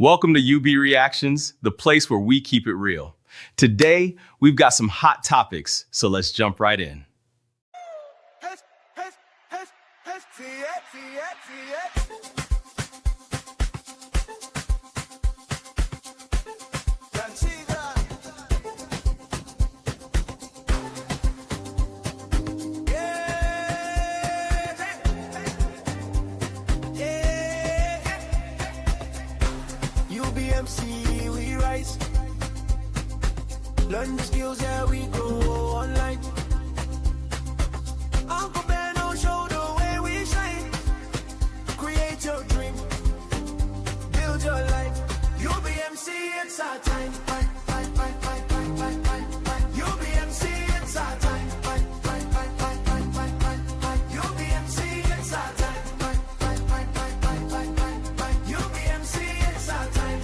Welcome to UB Reactions, the place where we keep it real. Today, we've got some hot topics, so let's jump right in. UBMC, we rise. Learn the skills that we grow online. Uncle Beno show the way we shine. Create your dream, build your life. UBMC, it's our time. UBMC, it's our time. UBMC, it's our time. UBMC, it's our time.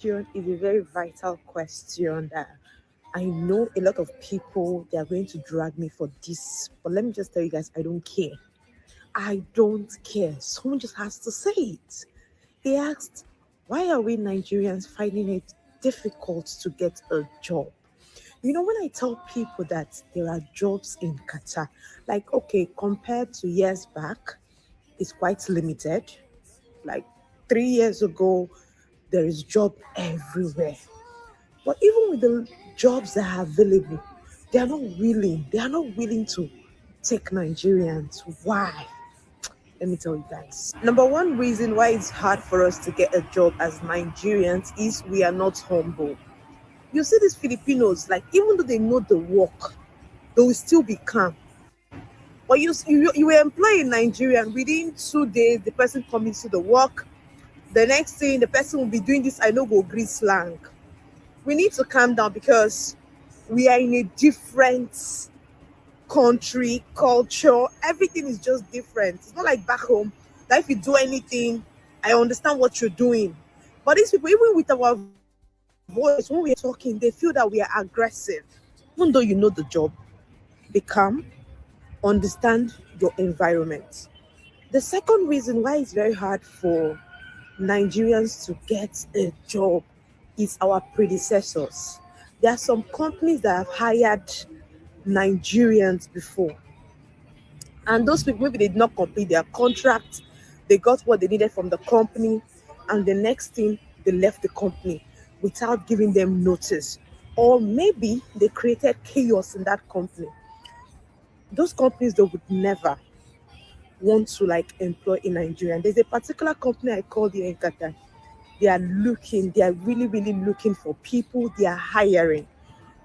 Question is a very vital question that I know a lot of people, they are going to drag me for this, but let me just tell you guys, I don't care. I don't care. Someone just has to say it. He asked, why are we Nigerians finding it difficult to get a job? You know, when I tell people that there are jobs in Qatar, like, okay, compared to years back, it's quite limited. Like 3 years ago, there is job everywhere. But even with the jobs that are available, they are not willing. They are not willing to take Nigerians. Why? Let me tell you guys. Number one reason why it's hard for us to get a job as Nigerians is we are not humble. You see these Filipinos, like even though they know the work, they will still be calm. But you were employed in Nigeria, and within 2 days, the person comes to the work. The next thing, the person will be doing this, I know, go green slang. We need to calm down because we are in a different country, culture. Everything is just different. It's not like back home that if you do anything, I understand what you're doing. But these people, even with our voice, when we're talking, they feel that we are aggressive. Even though you know the job, be calm, understand your environment. The second reason why it's very hard for Nigerians to get a job is our predecessors. There are some companies that have hired Nigerians before, and those people, maybe they did not complete their contract, they got what they needed from the company, and the next thing, they left the company without giving them notice, or maybe they created chaos in that company. Those companies, they would never want to like employ in Nigeria. There's a particular company I call the Qatar. They are really, really looking for people. They are hiring.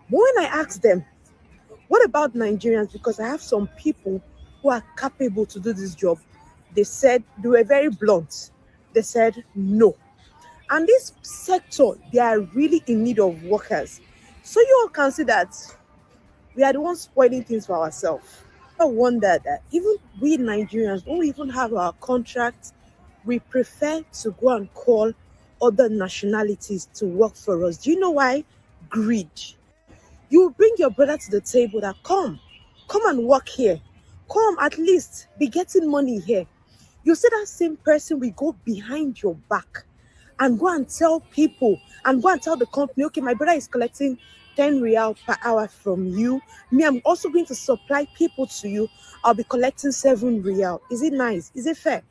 But when I ask them, what about Nigerians? Because I have some people who are capable to do this job. They were very blunt. They said no. And this sector, they are really in need of workers. So you all can see that we are the ones spoiling things for ourselves. I wonder that even we Nigerians, when we even have our contracts, we prefer to go and call other nationalities to work for us. Do you know why? Greed. You bring your brother to the table that come and work here. Come, at least be getting money here. You see that same person will go behind your back and go and tell people and go and tell the company, okay, my brother is collecting 10 real per hour from you. Me, I'm also going to supply people to you. I'll be collecting 7 real. Is it nice? Is it fair?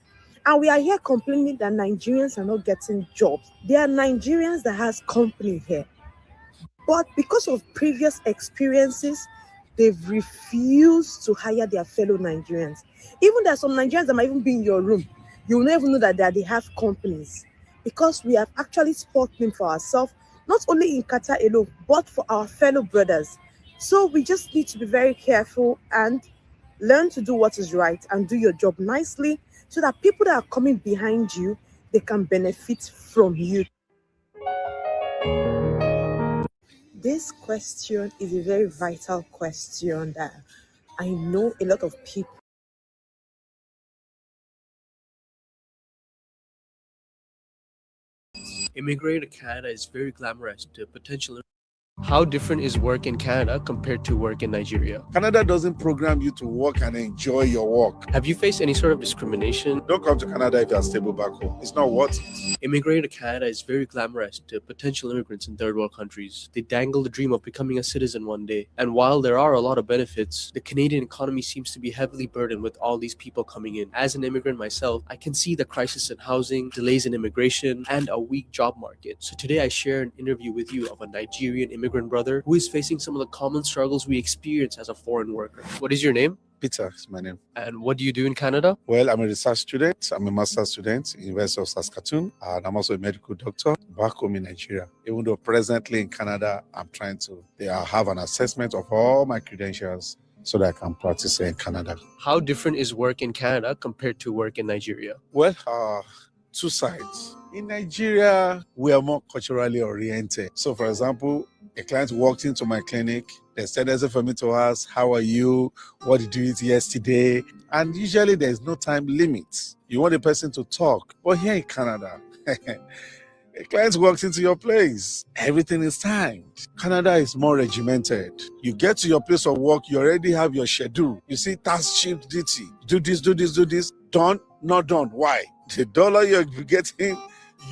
And we are here complaining that Nigerians are not getting jobs. There are Nigerians that has company here. But because of previous experiences, they've refused to hire their fellow Nigerians. Even there are some Nigerians that might even be in your room. You will never know that they have companies. Because we have actually spoken them for ourselves, not only in Qatar alone, but for our fellow brothers. So we just need to be very careful and learn to do what is right and do your job nicely so that people that are coming behind you, they can benefit from you. This question is a very vital question that I know a lot of people. Immigrating to Canada is very glamorized to potential. How different is work in Canada compared to work in Nigeria? Canada doesn't program you to work and enjoy your work. Have you faced any sort of discrimination? Don't come to Canada if you're stable back home. It's not worth it. Immigrating to Canada is very glamorized to potential immigrants in third world countries. They dangle the dream of becoming a citizen one day. And while there are a lot of benefits, the Canadian economy seems to be heavily burdened with all these people coming in. As an immigrant myself, I can see the crisis in housing, delays in immigration, and a weak job market. So today I share an interview with you of a Nigerian immigrant brother who is facing some of the common struggles we experience as a foreign worker. What is your name? Peter is my name. And what do you do in Canada? Well, I'm a research student. I'm a master's student in University of Saskatoon. And I'm also a medical doctor back home in Nigeria. Even though presently in Canada, I'm trying to have an assessment of all my credentials so that I can practice in Canada. How different is work in Canada compared to work in Nigeria? Well, two sides. In Nigeria, we are more culturally oriented. So, for example, a client walked into my clinic. There's tendency for me to ask, how are you? What did you eat yesterday? And usually there's no time limit. You want a person to talk. But here in Canada, a client walks into your place. Everything is timed. Canada is more regimented. You get to your place of work, you already have your schedule. You see task shift duty. Do this, do this, do this. Done, not done. Why? The dollar you're getting,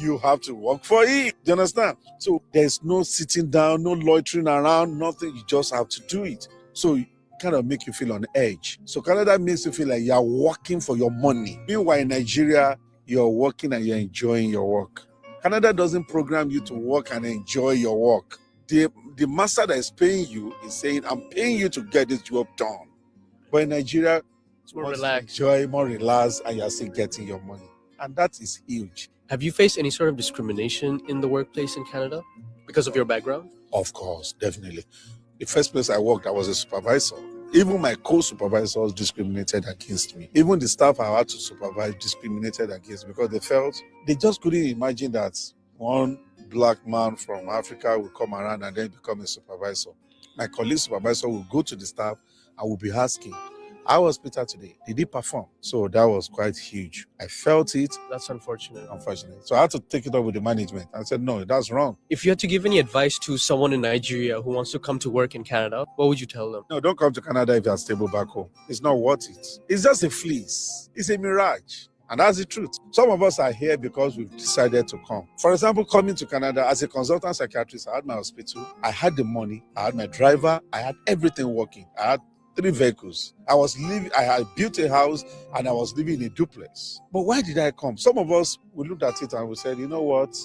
you have to work for it. Do you understand? So there's no sitting down, no loitering around, nothing. You just have to do it. So it kind of make you feel on edge. So Canada makes you feel like you're working for your money. Meanwhile, in Nigeria, you're working and you're enjoying your work. Canada doesn't program you to work and enjoy your work. The master that is paying you is saying, I'm paying you to get this job done. But in Nigeria, It's more relaxed. enjoy, more relaxed, and you're still getting your money. And that is huge. Have you faced any sort of discrimination in the workplace in Canada because of your background? Of course, definitely. The first place I worked, I was a supervisor. Even my co-supervisors discriminated against me. Even the staff I had to supervise discriminated against me because they felt they just couldn't imagine that one black man from Africa will come around and then become a supervisor. My colleague supervisor will go to the staff and will be asking, how was Peter today? Did he perform? So that was quite huge. I felt it, That's unfortunate. unfortunately. So I had to take it up with the management. I said, no, that's wrong. If you had to give any advice to someone in Nigeria who wants to come to work in Canada, what would you tell them? No, don't come to Canada if you're stable back home. It's not worth it. It's just a fleece. It's a mirage. And that's the truth. Some of us are here because we've decided to come. For example, coming to Canada as a consultant psychiatrist, I had my hospital, I had the money, I had my driver, I had everything working. I had 3 vehicles. I had built a house and I was living in a duplex. But why did I come? Some of us, we looked at it and we said, you know what?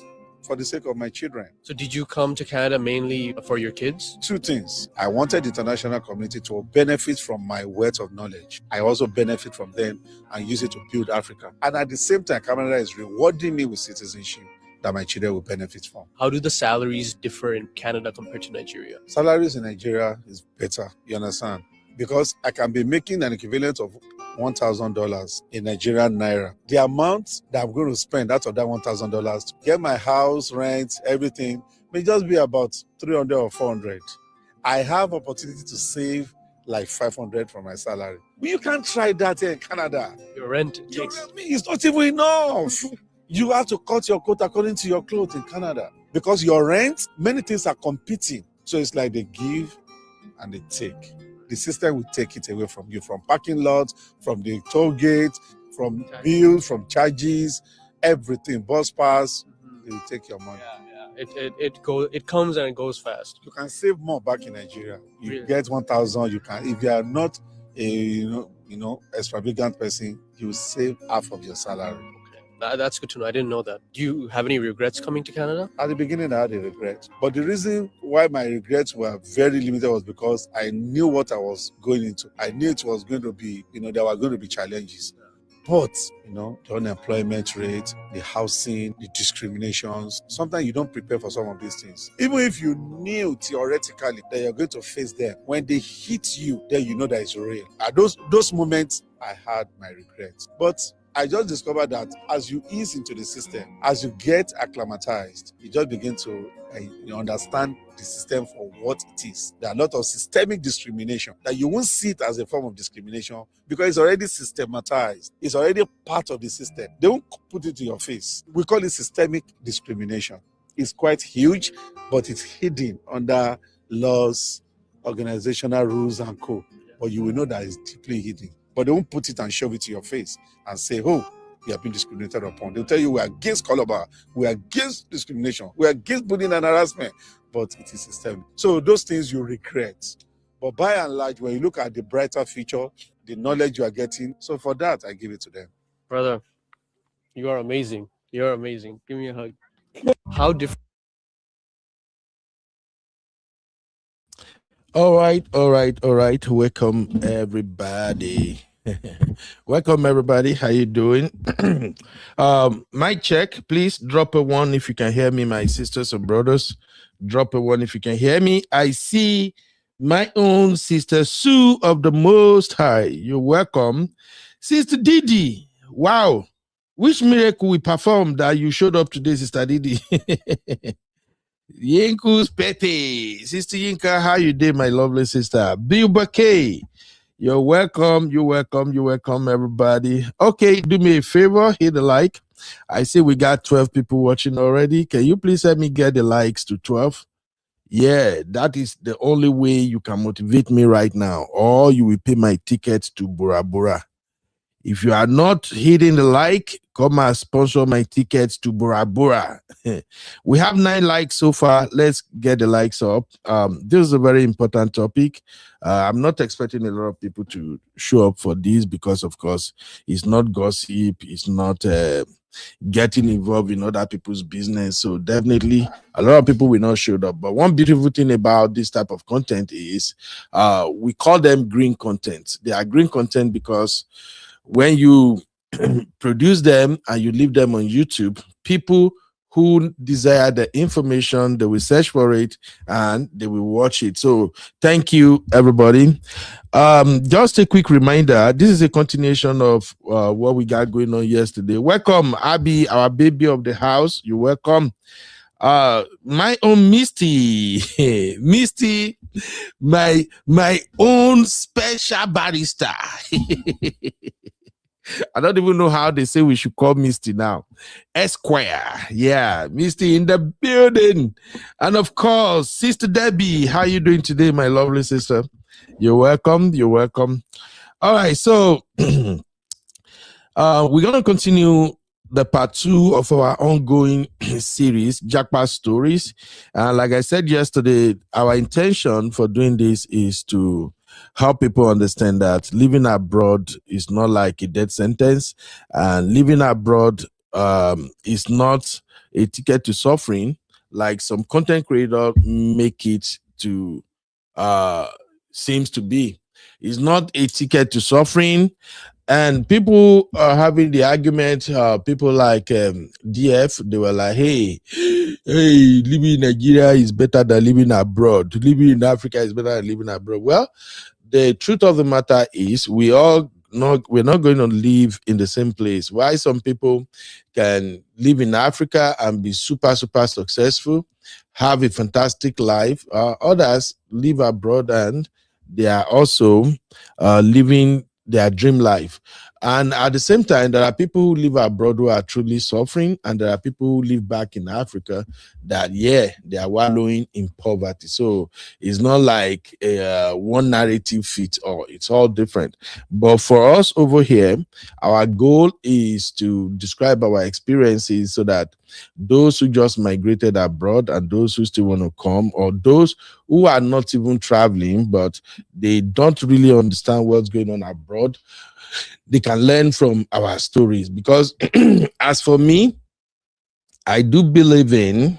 For the sake of my children. So did you come to Canada mainly for your kids? 2 things. I wanted the international community to benefit from my wealth of knowledge. I also benefit from them and use it to build Africa. And at the same time, Canada is rewarding me with citizenship that my children will benefit from. How do the salaries differ in Canada compared to Nigeria? Salaries in Nigeria is better, you understand? Because I can be making an equivalent of $1,000 in Nigerian naira. The amount that I'm going to spend out of that $1,000 to get my house, rent, everything, may just be about 300 or 400. I have opportunity to save like 500 from my salary. But you can't try that here in Canada. Your rent You takes... know what I mean? It's not even enough. You have to cut your coat according to your clothes in Canada. Because your rent, many things are competing. So it's like they give and they take. The system will take it away from you, from parking lots, from the toll gate, from bills, from charges, everything, bus pass, they will take your money. It comes and it goes fast. You can save more back in Nigeria. You Really? get 1,000, you can, if you are not a extravagant person, you save half of your salary. That's good to know. I didn't know that. Do you have any regrets coming to Canada? At the beginning, I had a regret. But the reason why my regrets were very limited was because I knew what I was going into. I knew it was going to be, there were going to be challenges. But, the unemployment rate, the housing, the discriminations, sometimes you don't prepare for some of these things. Even if you knew theoretically that you're going to face them, when they hit you, then you know that it's real. At those moments, I had my regrets. But I just discovered that as you ease into the system, as you get acclimatized, you just begin to you understand the system for what it is. There are a lot of systemic discrimination that you won't see it as a form of discrimination because it's already systematized. It's already part of the system. They won't put it to your face. We call it systemic discrimination. It's quite huge, but it's hidden under laws, organizational rules, and code. But you will know that it's deeply hidden. But they won't put it and shove it to your face and say, oh, you have been discriminated upon. They'll tell you we are against color, we are against discrimination, we are against bullying and harassment, but it is systemic. So those things you regret. But by and large, when you look at the brighter future, the knowledge you are getting, so for that, I give it to them. Brother, you are amazing. You're amazing. Give me a hug. How different? All right. Welcome, everybody. Welcome, everybody. How you doing? Mic check. Please drop a 1 if you can hear me, my sisters and brothers. Drop a 1 if you can hear me. I see my own sister Sue of the Most High. You're welcome. Sister Didi. Wow. Which miracle we performed that you showed up today, Sister Didi? Yinku's Pepe. Sister Yinka, how you doing, my lovely sister? Bill Bakay. You're welcome, everybody. Okay, do me a favor, hit the like. I see we got 12 people watching already. Can you please help me get the likes to 12? Yeah, that is the only way you can motivate me right now, or you will pay my ticket to Bora Bora. If you are not hitting the like, come and sponsor my tickets to Bora Bora. We have 9 likes so far. Let's get the likes up. This is a very important topic. I'm not expecting a lot of people to show up for this because, of course, it's not gossip. It's not getting involved in other people's business. So definitely a lot of people will not show up. But one beautiful thing about this type of content is we call them green content. They are green content because when you produce them and you leave them on YouTube, people who desire the information, they will search for it and they will watch it. So thank you, everybody. Just a quick reminder, this is a continuation of what we got going on yesterday. Welcome, Abby, our baby of the house. You're welcome. My own Misty, Misty, my own special barrister. I don't even know how they say we should call Misty now. Esquire. Yeah, Misty in the building. And of course, Sister Debbie, how you doing today, my lovely sister? You're welcome. All right, so we're going to continue the part 2 of our ongoing series, JAPA Stories. Like I said yesterday, our intention for doing this is to help people understand that living abroad is not like a death sentence, and living abroad is not a ticket to suffering like some content creators make it to seems to be. It's not a ticket to suffering. And people are having the argument, people like DF, they were like, hey, living in Nigeria is better than living abroad. Living in Africa is better than living abroad. Well, the truth of the matter is we're not going to live in the same place. Why some people can live in Africa and be super successful, have a fantastic life. Others live abroad and they are also living their dream life. And at the same time, there are people who live abroad who are truly suffering, and there are people who live back in Africa that, they are wallowing in poverty. So it's not like one narrative fits all. It's all different. But for us over here, our goal is to describe our experiences so that those who just migrated abroad and those who still want to come, or those who are not even traveling, but they don't really understand what's going on abroad, they can learn from our stories. Because as for me, I do believe in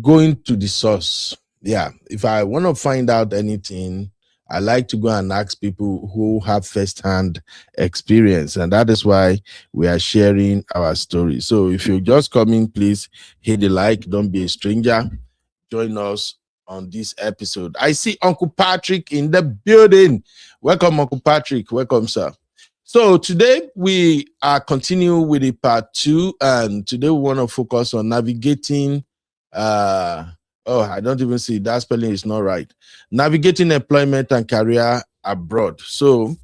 going to the source. Yeah, if I want to find out anything, I like to go and ask people who have first-hand experience, and that is why we are sharing our story. So if you're just coming, please hit the like. Don't be a stranger. Join us on this episode. I see Uncle Patrick in the building. Welcome, Uncle Patrick. Welcome, sir. So today we are continuing with the part 2, and today we want to focus on navigating. I don't even see that spelling is not right. Navigating employment and career abroad. So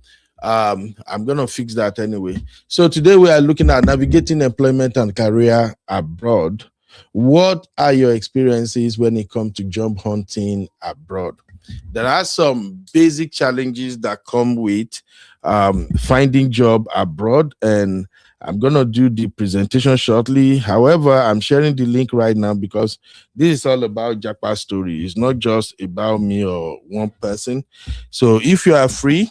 I'm gonna fix that anyway. So today we are looking at navigating employment and career abroad. What are your experiences when it comes to job hunting abroad? There are some basic challenges that come with finding job abroad, and I'm gonna do the presentation shortly. However, I'm sharing the link right now because this is all about JAPA story. It's not just about me or one person. So if you are free,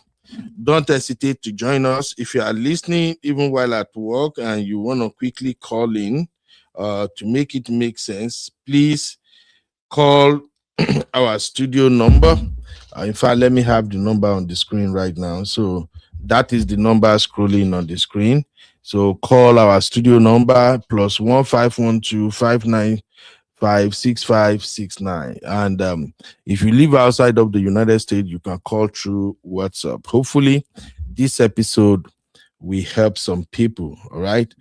don't hesitate to join us. If you are listening even while at work and you want to quickly call in to make it make sense, please call our studio number. In fact, let me have the number on the screen right now. So that is the number scrolling on the screen. So call our studio number +15125956569. And if you live outside of the United States, you can call through WhatsApp. Hopefully, this episode will help some people. All right.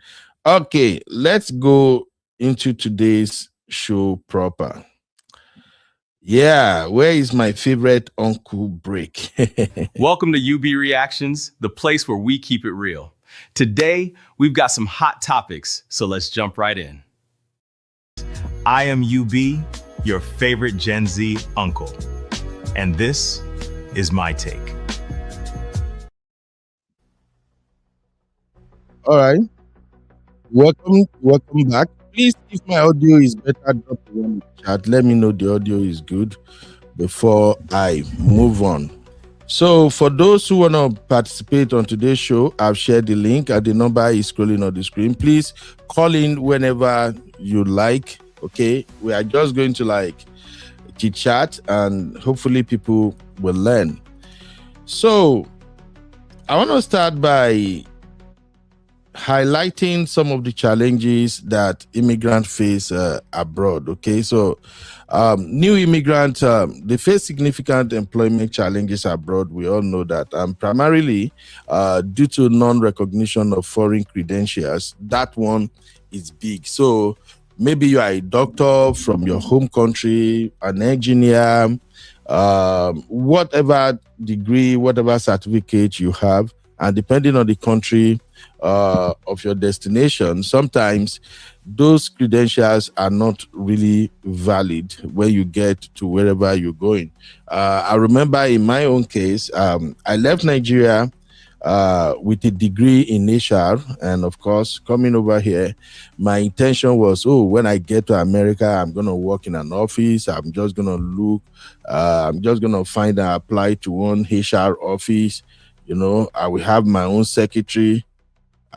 Okay, let's go into today's show proper. Yeah, where is my favorite Uncle break? Welcome to UB Reactions, the place where we keep it real. Today, we've got some hot topics, so let's jump right in. I am UB, your favorite Gen Z uncle, and this is my take. All right. Welcome back. Please, if my audio is better, drop a 1 in the chat. Let me know the audio is good before I move on. So, for those who want to participate on today's show, I've shared the link and the number is scrolling on the screen. Please call in whenever you like. Okay, we are just going to chit chat and hopefully people will learn. So, I want to start by highlighting some of the challenges that immigrants face abroad. Okay, so new immigrants, they face significant employment challenges abroad. We all know that, primarily due to non-recognition of foreign credentials. That one is big. So maybe you are a doctor from your home country, an engineer, whatever degree, whatever certificate you have, and depending on the country of your destination, sometimes those credentials are not really valid when you get to wherever you're going. I remember in my own case, I left Nigeria with a degree in HR, and of course, coming over here, my intention was, when I get to America, I'm gonna work in an office. I'm just gonna find and apply to one HR office. You know, I will have my own secretary.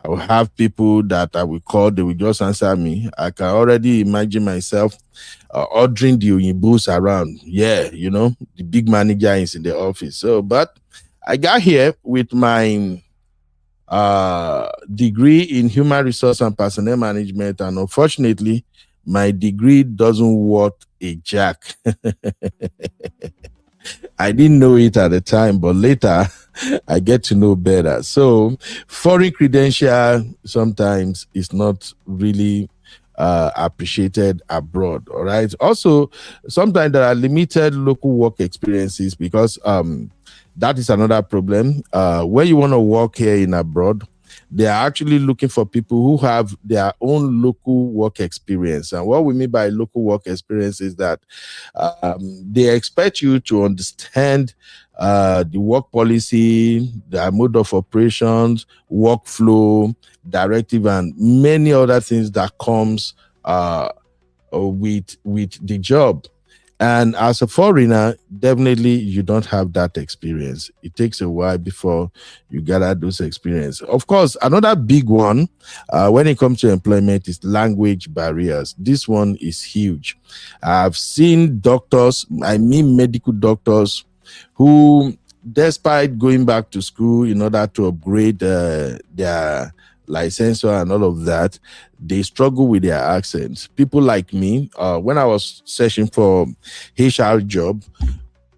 I will have people that I will call. They will just answer me. I can already imagine myself ordering the Oyinbos around. Yeah, you know, the big manager is in the office. So, but I got here with my degree in human resource and personnel management, and unfortunately, my degree doesn't worth a jack. I didn't know it at the time, but later I get to know better. So foreign credential sometimes is not really appreciated abroad. All right. Also, sometimes there are limited local work experiences because that is another problem. When you want to work here in abroad, they are actually looking for people who have their own local work experience. And what we mean by local work experience is that they expect you to understand the work policy, the mode of operations, workflow, directive, and many other things that comes with the job. And as a foreigner, definitely you don't have that experience. It takes a while before you gather those experience. Of course, another big one when it comes to employment is language barriers. This one is huge. I've seen doctors, I mean medical doctors, who, despite going back to school in order to upgrade their licensure and all of that, they struggle with their accents. People like me, when I was searching for HR job,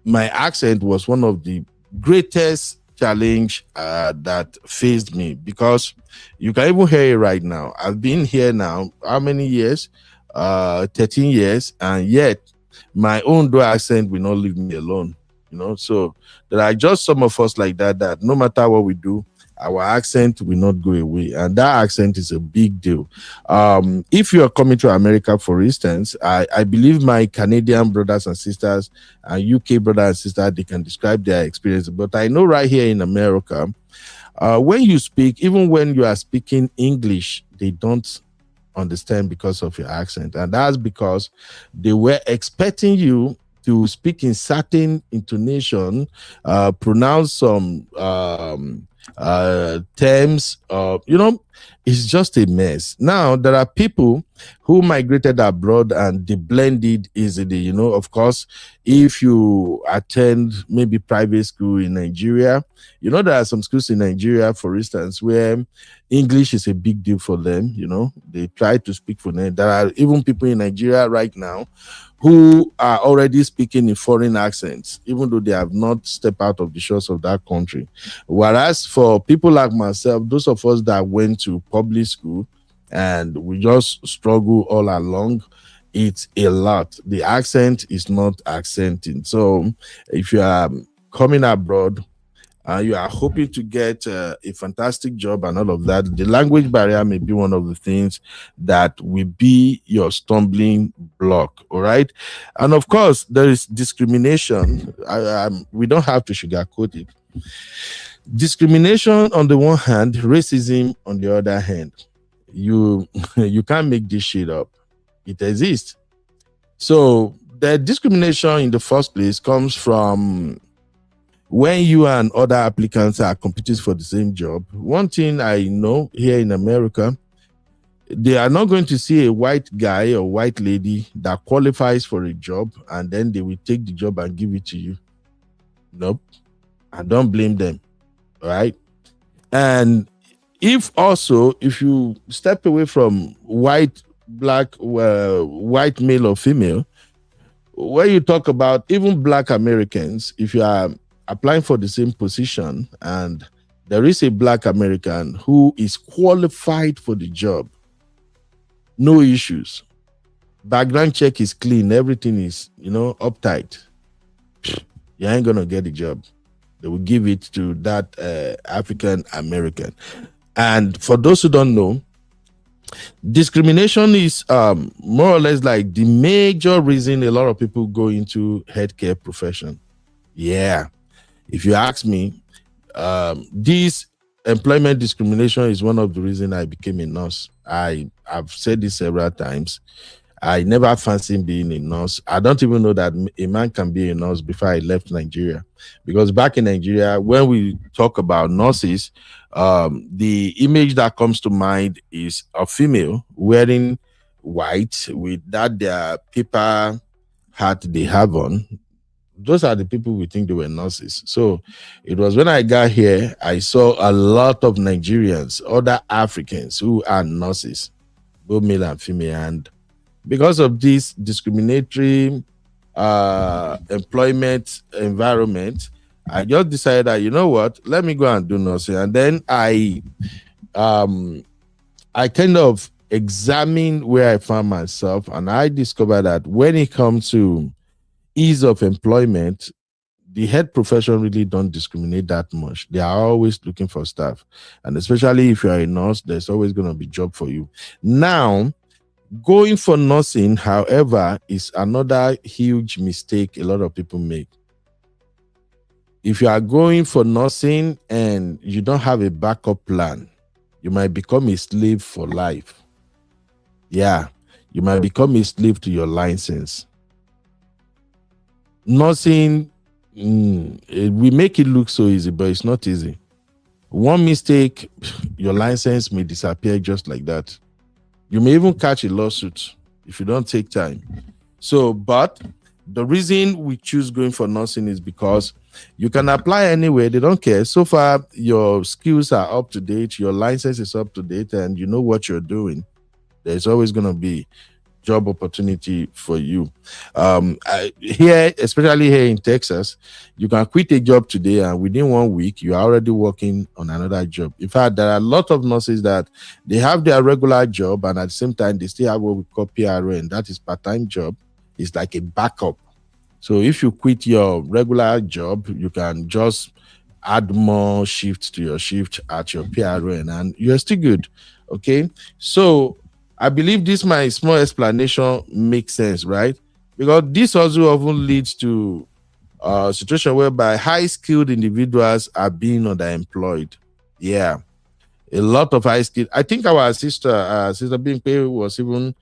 my accent was one of the greatest challenge that faced me, because you can even hear it right now. I've been here now, how many years? 13 years, and yet my own do accent will not leave me alone. So there are just some of us like that no matter what we do, our accent will not go away, and that accent is a big deal. If you are coming to America, for instance, I believe my Canadian brothers and sisters and UK brothers and sisters, they can describe their experience. But I know right here in America, when you speak, even when you are speaking English, they don't understand because of your accent, and that's because they were expecting you to speak in certain intonation, pronounce some terms. It's just a mess. Now there are people who migrated abroad and they blended easily. Of course, if you attend maybe private school in Nigeria, there are some schools in Nigeria, for instance, where English is a big deal for them. They try to speak for them. There are even people in Nigeria right now who are already speaking in foreign accents, even though they have not stepped out of the shores of that country. Whereas for people like myself, those of us that went to public school and we just struggle all along, it's a lot. The accent is not accenting. So if you are coming abroad, you are hoping to get a fantastic job and all of that, the language barrier may be one of the things that will be your stumbling block. All right. And of course, there is discrimination. We don't have to sugarcoat it. Discrimination on the one hand, racism on the other hand. You can't make this shit up. It exists. So the discrimination in the first place comes from when you and other applicants are competing for the same job. One thing I know here in America, they are not going to see a white guy or white lady that qualifies for a job and then they will take the job and give it to you. Nope. I don't blame them. All right. And if you step away from white, black, white male or female, when you talk about even black Americans, if you are applying for the same position and there is a black American who is qualified for the job, no issues. Background check is clean. Everything is, uptight. You ain't going to get the job. They will give it to that African American. And for those who don't know, discrimination is more or less like the major reason a lot of people go into healthcare profession. Yeah. If you ask me, this employment discrimination is one of the reasons I became a nurse. I've said this several times. I never fancied being a nurse. I don't even know that a man can be a nurse before I left Nigeria. Because back in Nigeria, when we talk about nurses, the image that comes to mind is a female wearing white with their paper hat they have on. Those are the people we think they were nurses. So it was when I got here, I saw a lot of Nigerians, other Africans who are nurses, both male and female. And because of this discriminatory employment environment, I just decided that, you know what, let me go and do nursing. And then I kind of examined where I found myself, and I discovered that when it comes to ease of employment, the health profession really don't discriminate that much. They are always looking for staff. And especially if you are a nurse, there's always going to be job for you. Now, going for nursing, however, is another huge mistake a lot of people make. If you are going for nursing and you don't have a backup plan, you might become a slave for life. Yeah, you might become a slave to your license. Nursing, we make it look so easy, but it's not easy. One mistake, your license may disappear just like that. You may even catch a lawsuit if you don't take time. So, but the reason we choose going for nursing is because you can apply anywhere. They don't care. So far, your skills are up to date. Your license is up to date and you know what you're doing. There's always going to be job opportunity for you. Here, especially here in Texas, you can quit a job today and within 1 week you are already working on another job. In fact, there are a lot of nurses that they have their regular job and at the same time they still have what we call PRN. That is part-time job. It's like a backup. So if you quit your regular job, you can just add more shifts to your shift at your PRN and you're still good. Okay. So I believe this my small explanation makes sense, right? Because this also often leads to a situation whereby high skilled individuals are being underemployed. Yeah. A lot of high skilled. I think our sister Bimpe was even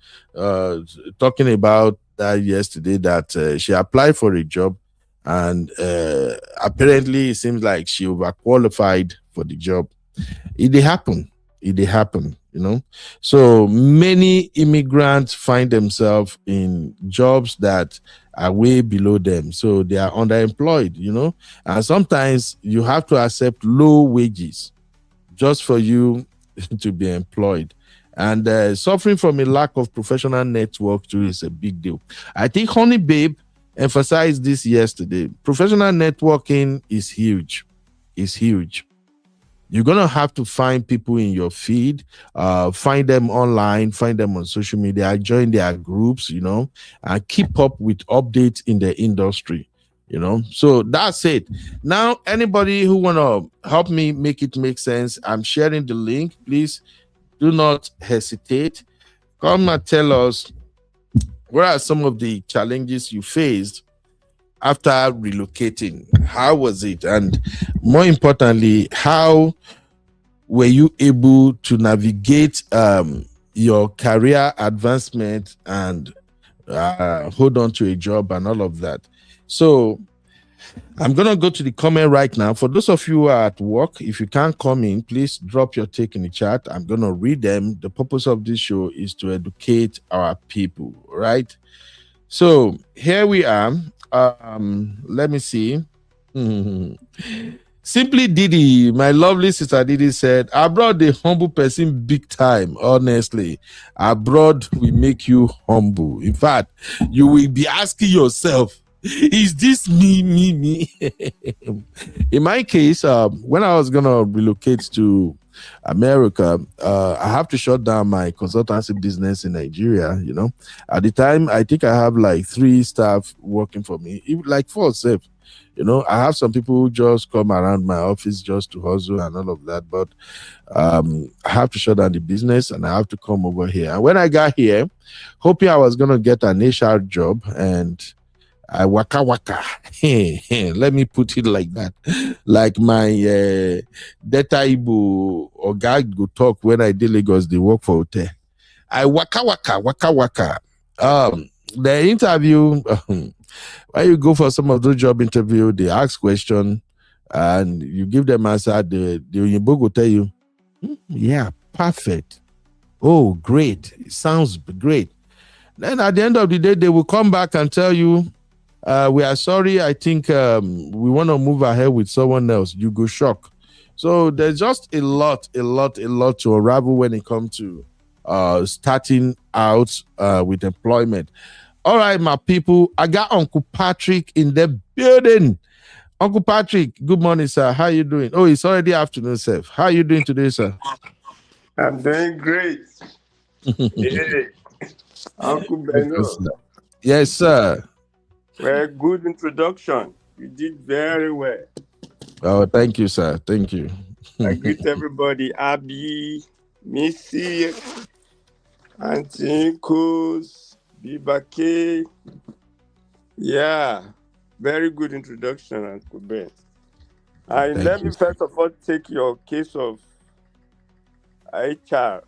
talking about that yesterday, that she applied for a job and apparently it seems like she overqualified for the job. It did happen. It did happen, you know. So many immigrants find themselves in jobs that are way below them. So they are underemployed, you know. And sometimes you have to accept low wages just for you to be employed. And suffering from a lack of professional network too is a big deal. I think Honey Babe emphasized this yesterday. Professional networking is huge. It's huge. You're gonna have to find people in your feed, find them online, find them on social media, join their groups, you know, and keep up with updates in the industry, you know. So that's it. Now, anybody who wanna help me make it make sense, I'm sharing the link. Please do not hesitate. Come and tell us what are some of the challenges you faced after relocating. How was it? And more importantly, how were you able to navigate your career advancement and hold on to a job and all of that? So I'm going to go to the comment right now. For those of you who are at work, if you can't come in, please drop your take in the chat. I'm going to read them. The purpose of this show is to educate our people, right? So here we are. Let me see. Simply Didi, my lovely sister Didi said, abroad the humble person big time. Honestly, abroad we make you humble. In fact, you will be asking yourself, is this me? In my case, when I was gonna relocate to America, I have to shut down my consultancy business in Nigeria. You know, at the time, I think I have like 3 staff working for me, like 4 self. You know, I have some people who just come around my office just to hustle and all of that, but I have to shut down the business and I have to come over here. And when I got here, hoping I was gonna get an HR job, and I waka. Let me put it like that. Like my Data Ibu or guy go talk when I did Lagos, they work for hotel. I waka. The interview, when you go for some of those job interview, they ask question and you give them answer. The Oyinbo will tell you, yeah, perfect. Oh, great. It sounds great. Then at the end of the day, they will come back and tell you, we are sorry. I think we want to move ahead with someone else. You go shock. So there's just a lot to unravel when it comes to starting out with employment. All right, my people. I got Uncle Patrick in the building. Uncle Patrick, good morning, sir. How you doing? Oh, it's already afternoon, sir. How you doing today, sir? I'm doing great. Hey, Uncle Beno. Yes, sir. Well, good introduction. You did very well. Oh, thank you, sir. Thank you. I greet everybody. Abby, Missy, Auntie Kuz, Bibake. Yeah, very good introduction, Uncle Ben. And Thank let you, me sir. first of all take your case of HR.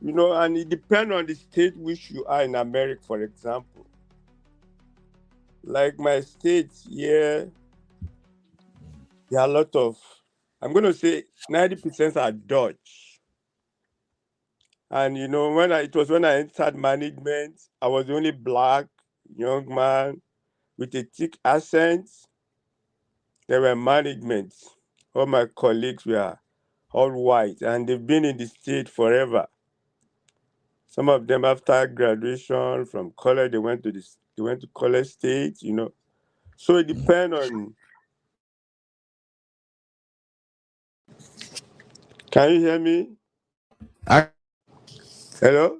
You know, and it depends on the state which you are in America, for example. Like my state here, there are a lot of, I'm going to say 90% are Dutch. And, you know, when I entered management, I was the only black young man with a thick accent. There were management. All my colleagues were all white, and they've been in the state forever. Some of them after graduation from college, they went to college stage, So it depends on. Can you hear me? I, Hello?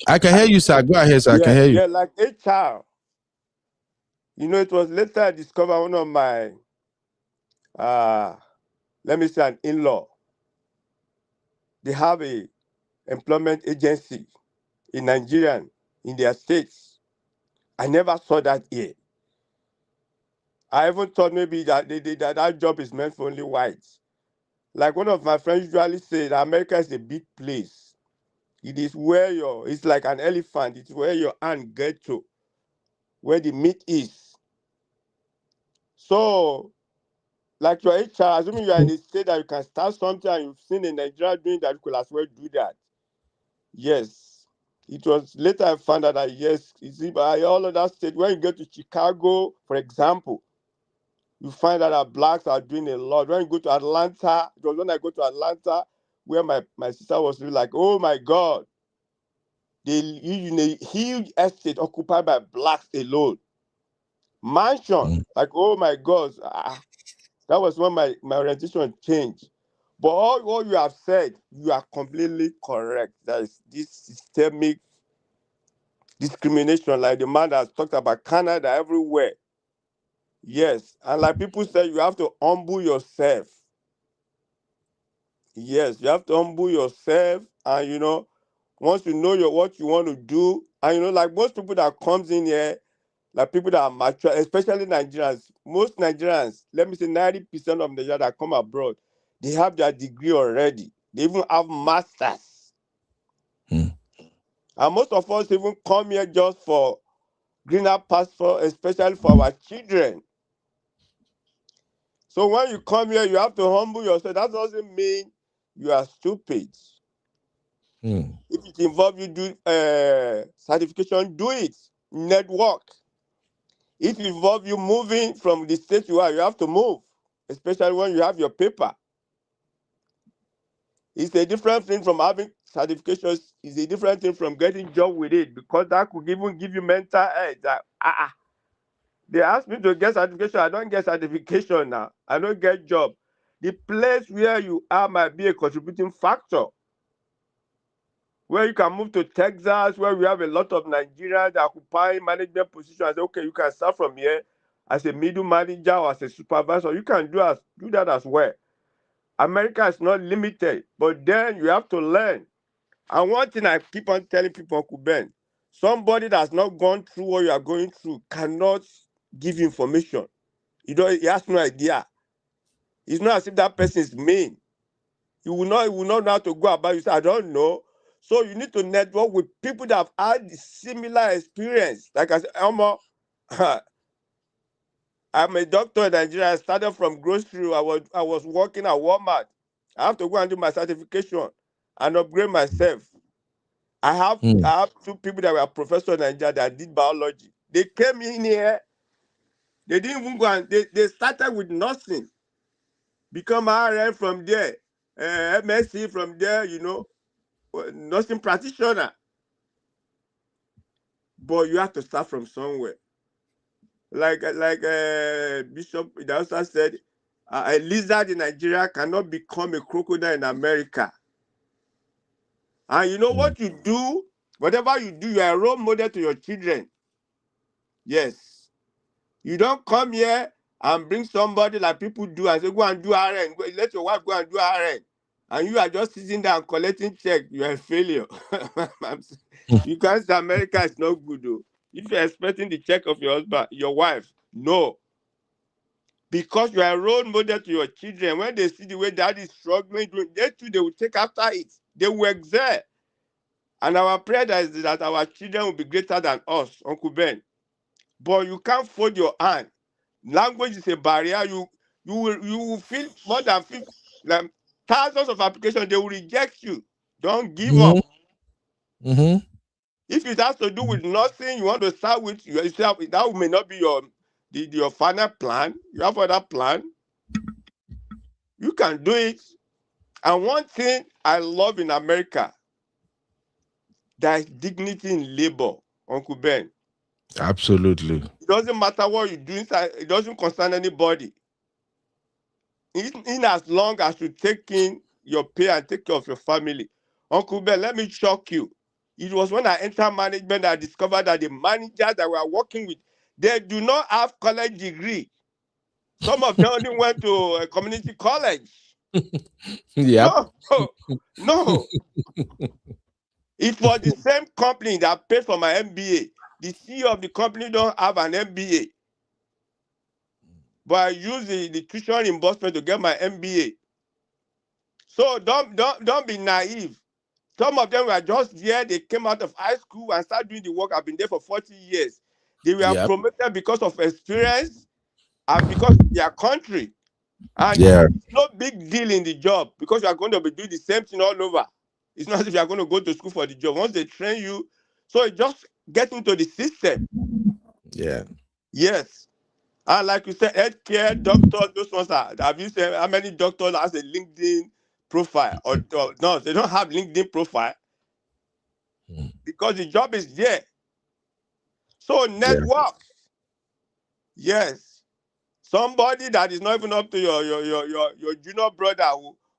I can hear you, sir. Go ahead, sir. I can hear you. Yeah, like HR. It was later I discovered one of my let me say an in-law. They have a employment agency in Nigeria, in their states. I never saw that here. I even thought maybe that job is meant for only whites. Like one of my friends usually say that America is a big place. It is it's like an elephant. It's where your hand gets to, where the meat is. So, like your HR, assuming you are in a state that you can start something and you've seen a Nigeria doing that, you could as well do that. Yes. It was later I found out that yes, you see, by all of that state, when you go to Chicago, for example, you find out that blacks are doing a lot. When you go to Atlanta, it was when I go to Atlanta, where my sister was like, oh my God, they live in a huge estate occupied by blacks alone. Mansion, like, oh my God. That was when my orientation changed. But all you have said, you are completely correct. There is this systemic discrimination, like the man that talked about Canada everywhere. Yes. And like people say, you have to humble yourself. Yes, you have to humble yourself. And once you know what you want to do, and like most people that comes in here, like people that are mature, especially Nigerians, most Nigerians, let me say 90% of Nigerians that come abroad, they have their degree already. They even have masters. And most of us even come here just for greener passport, especially for our children. So when you come here, you have to humble yourself. That doesn't mean you are stupid. If it involves you do certification, do it. Network. If it involves you moving from the state you are, you have to move, especially when you have your paper. It's a different thing from having certifications. It's a different thing from getting job with it, because that could even give you mental health. That, they ask me to get certification. I don't get certification now. I don't get job. The place where you are might be a contributing factor. Where you can move to Texas, where we have a lot of Nigerians that occupy management positions, and say, okay, you can start from here as a middle manager or as a supervisor. You can do that as well. America is not limited, but then you have to learn. And one thing I keep on telling people, Uncle Ben, somebody that's not gone through what you are going through cannot give you information. He has no idea. It's not as if that person is mean. He will not know how to go about it. You say, I don't know. So you need to network with people that have had similar experience. Like I said, I'm a doctor in Nigeria. I started from grocery. I was working at Walmart. I have to go and do my certification and upgrade myself. I have two people that were professors in Nigeria that did biology. They came in here. They didn't even go and they started with nursing. Become RN from there, MSc from there, nursing practitioner. But you have to start from somewhere. Like Bishop Idausa said, a lizard in Nigeria cannot become a crocodile in America. And you know what you do? Whatever you do, you are a role model to your children. Yes. You don't come here and bring somebody like people do and say, go and do RN. Let your wife go and do RN. And you are just sitting there and collecting check. You are a failure. You can't say America is not good, though. If you're expecting the check of your husband, your wife, no. Because you are a role model to your children. When they see the way dad is struggling, they too, they will take after it. They will excel. And our prayer is that our children will be greater than us, Uncle Ben. But you can't fold your hand. Language is a barrier. You will feel more than 50, like, thousands of applications. They will reject you. Don't give up. If it has to do with nothing, you want to start with yourself. That may not be your final plan. You have other plan. You can do it. And one thing I love in America, there is dignity in labor, Uncle Ben. Absolutely. It doesn't matter what you do inside, it doesn't concern anybody. In as long as you take in your pay and take care of your family. Uncle Ben, let me shock you. It was when I entered management that I discovered that the managers that we are working with, they do not have college degree. Some of them only went to a community college. Yep. No. It was the same company that paid for my MBA. The CEO of the company don't have an MBA. But I use the tuition reimbursement to get my MBA. So don't be naive. Some of them were just there. They came out of high school and started doing the work. I've been there for 40 years. They were Yep. promoted because of experience and because of their country. And Yeah. it's no big deal in the job because you are going to be doing the same thing all over. It's not as if you are going to go to school for the job. Once they train you, so it just get into the system. Yeah. Yes. And like you said, healthcare, doctors, those ones are. Have you seen how many doctors has a LinkedIn profile? Or no, they don't have LinkedIn profile because the job is there. So network. Yes. Somebody that is not even up to your junior brother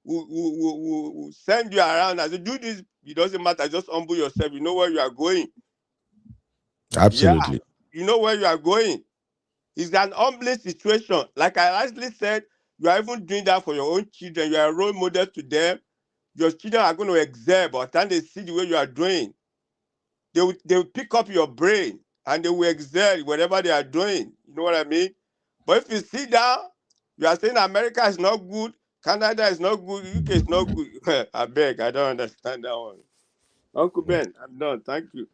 will send you around and say, do this. It doesn't matter. Just humble yourself. You know where you are going. Absolutely. Yeah. You know where you are going. It's an humbling situation. Like I actually said, you are even doing that for your own children. You are a role model to them. Your children are going to excel. By the time they see the way you are doing, they will pick up your brain and they will excel whatever they are doing. You know what I mean? But if you sit down, you are saying America is not good, Canada is not good, UK is not good. I beg, I don't understand that one. Uncle Ben, I'm done. Thank you.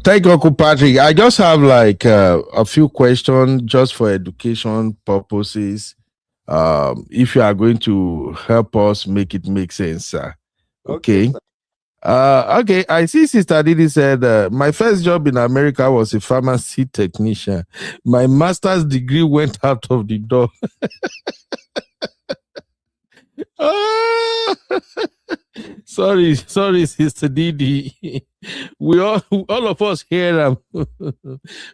Thank you, Uncle Patrick. I just have like a few questions just for education purposes. If you are going to help us make it make sense, sir. Okay. Sir. Okay. I see Sister Didi said, my first job in America was a pharmacy technician. My master's degree went out of the door. Sorry, Sister Didi. We all of us hear them.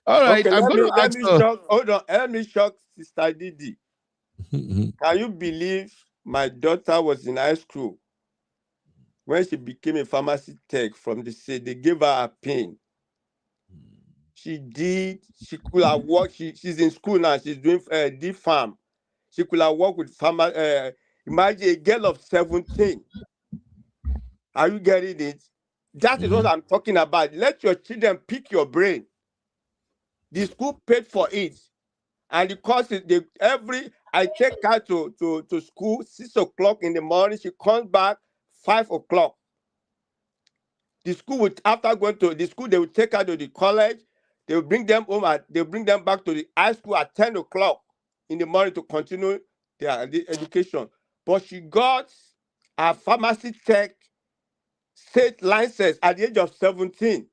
All right, Okay, I'm going to ask her. hold on. Let me shock Sister Didi. Can you believe my daughter was in high school when she became a pharmacy tech from the state? They gave her a pin. She could have worked. She's in school now. She's doing deep farm. She could have worked with farmer. Imagine a girl of 17. Are you getting it? That is what I'm talking about. Let your children pick your brain. The school paid for it. And the course is I take her to school 6 o'clock in the morning. She comes back 5 o'clock. The school would, after going to the school, they will take her to the college. They will bring them home they bring them back to the high school at 10 o'clock in the morning to continue their education. But she got a pharmacy tech state license at the age of 17.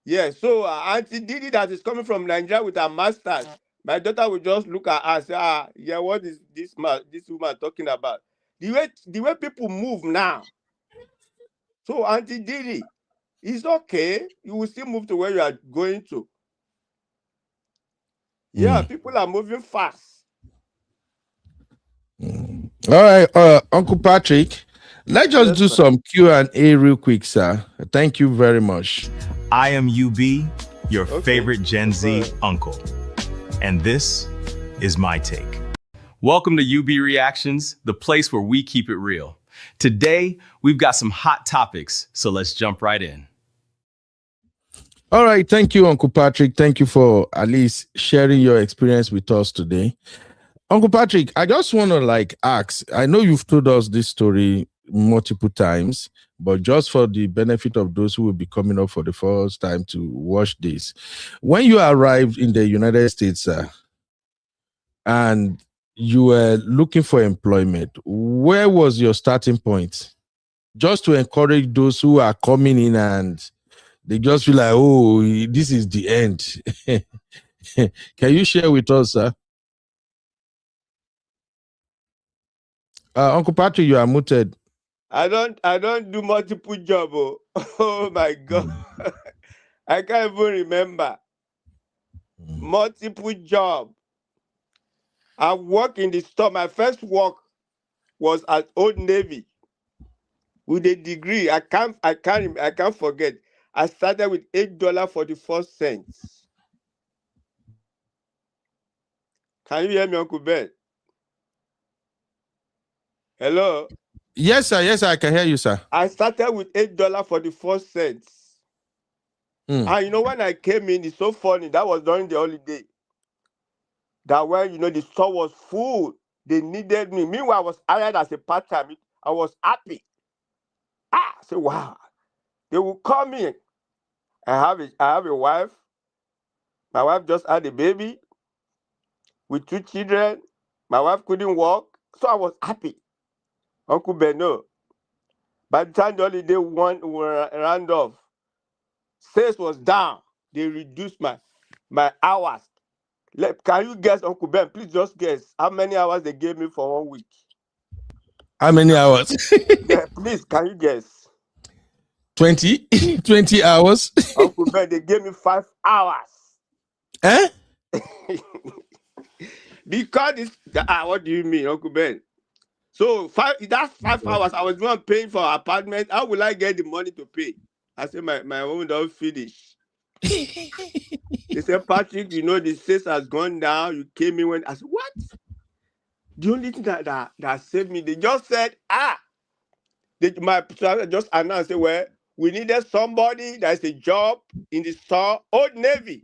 Yeah, so Auntie Didi that is coming from Nigeria with her master's, my daughter will just look at her and say, yeah, what is this woman talking about? The way people move now. So Auntie Didi, it's okay. You will still move to where you are going to. Yeah, people are moving fast. All right, Uncle Patrick, let's just do some Q&A real quick, sir. Thank you very much. I am UB, your favorite Gen Z uncle. And this is my take. Welcome to UB Reactions, the place where we keep it real. Today, we've got some hot topics, so let's jump right in. All right, thank you, Uncle Patrick. Thank you for at least sharing your experience with us today. Uncle Patrick, I just want to ask, I know you've told us this story multiple times, but just for the benefit of those who will be coming up for the first time to watch this, when you arrived in the United States and you were looking for employment, where was your starting point? Just to encourage those who are coming in and they just feel like, oh, this is the end. Can you share with us, sir? Uncle Patrick, you are muted. I don't do multiple job. Oh, oh my God. I can't even remember. Multiple job. I work in the store. My first work was at Old Navy with a degree. I can't forget. I started with $8.44. Can you hear me, Uncle Ben? Hello? Yes, sir. Yes, sir. I can hear you, sir. I started with $8.44. And you know, when I came in, it's so funny. That was during the holiday. That when, you know, the store was full, they needed me. Meanwhile, I was hired as a part-time. I was happy. I said, wow. They will call me. I have a wife. My wife just had a baby with 2 children. My wife couldn't work. So I was happy. Uncle Beno. By the time the holiday were round off, sales was down. They reduced my hours. Can you guess, Uncle Ben? Please just guess how many hours they gave me for 1 week. How many hours? Yeah, please, can you guess? 20? 20 hours? Uncle Ben, they gave me 5 hours. Eh? Because what do you mean, Uncle Ben? So that's 5 hours. I was the one paying for an apartment. How will I get the money to pay? I said my home don't finish. They said, Patrick, you know the sales has gone down. You came in when I said, what? The only thing that saved me, they just said, my just announced, say, well, we needed somebody that's a job in the store, Old Navy.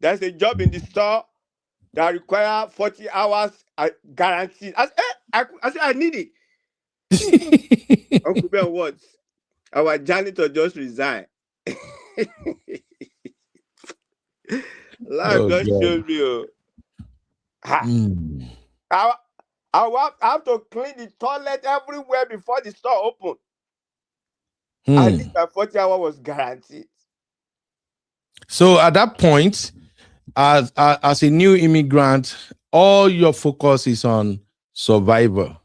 There's a job in the store that require 40 hours guaranteed. I said, I need it. Uncle Ben, what? Our janitor just resigned. Life just showed me. I have to clean the toilet everywhere before the store opened. At least my 40 hours was guaranteed. So at that point, as a new immigrant, all your focus is on survival.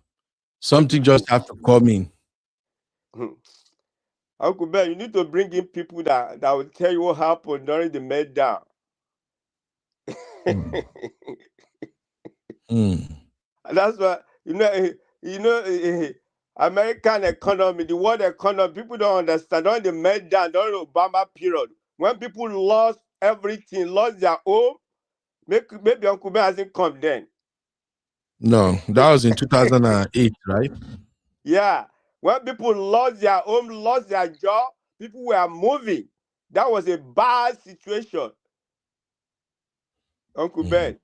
Something just have to come in. Uncle Ben, you need to bring in people that will tell you what happened during the meltdown. That's why American economy, the world economy, people don't understand. During the meltdown, during the Obama period, when people lost everything, lost their home, maybe Uncle Ben hasn't come then. No, that was in 2008, right? Yeah, when people lost their home, lost their job, people were moving. That was a bad situation. Uncle Ben.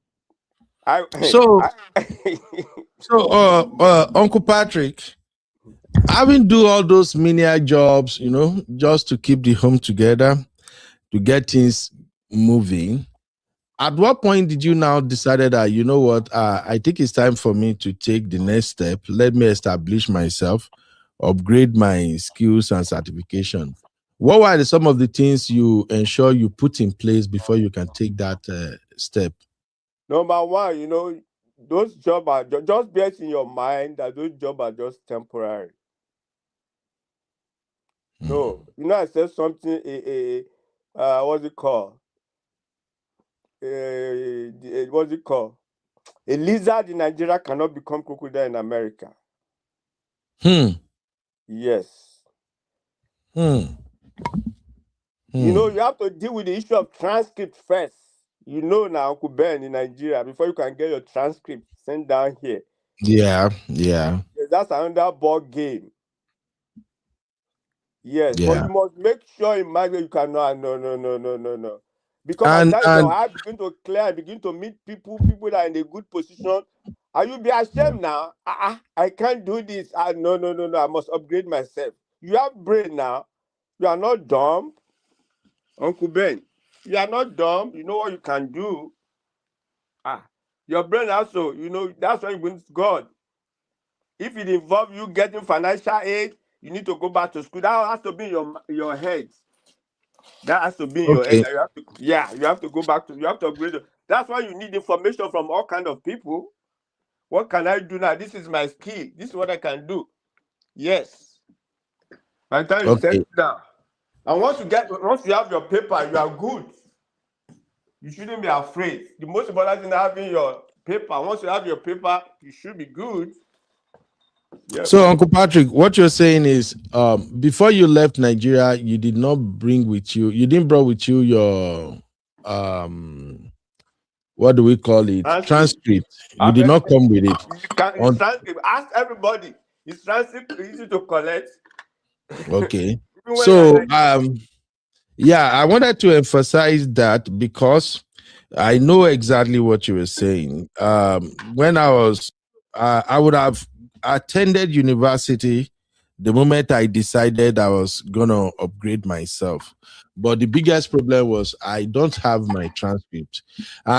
Uncle Patrick, having do all those menial jobs, you know, just to keep the home together, to get things moving. At what point did you now decided that, you know what, I think it's time for me to take the next step. Let me establish myself, upgrade my skills and certification. What were some of the things you ensure you put in place before you can take that step? Number one, you know, those jobs are just bear in your mind that those jobs are just temporary. No, you know, I said something, what's it called? What's it called? A lizard in Nigeria cannot become crocodile in America. Yes. You know, you have to deal with the issue of transcript first. You know now, Uncle Ben in Nigeria, before you can get your transcript sent down here. Yeah. Yes, that's another ball game. Yes, but you must make sure in mind that you cannot. No. Because as your eye begin to clear and begin to meet people that are in a good position, are you be ashamed now? I can't do this. No. I must upgrade myself. You have brain now. You are not dumb. Uncle Ben, you are not dumb. You know what you can do. Your brain also, you know, that's why you went to God. If it involves you getting financial aid, you need to go back to school. That has to be in your head. That has to be in your head. You have to go back to, you have to upgrade. That's why you need information from all kinds of people. What can I do now? This is my skill. This is what I can do. Yes. By the time you Okay. settle down. And once you have your paper, you are good. You shouldn't be afraid. The most important thing is having your paper. Once you have your paper, you should be good. Yeah. So, Uncle Patrick, what you're saying is, before you left Nigeria, you didn't bring with you your, what do we call it? Transcript. You did not come with it. It's transcript. Ask everybody. It's transcript easy to collect. Okay. Even when So, you're yeah, I wanted to emphasize that because I know exactly what you were saying. When I would have attended university the moment I decided I was gonna upgrade myself. But the biggest problem was I don't have my transcript.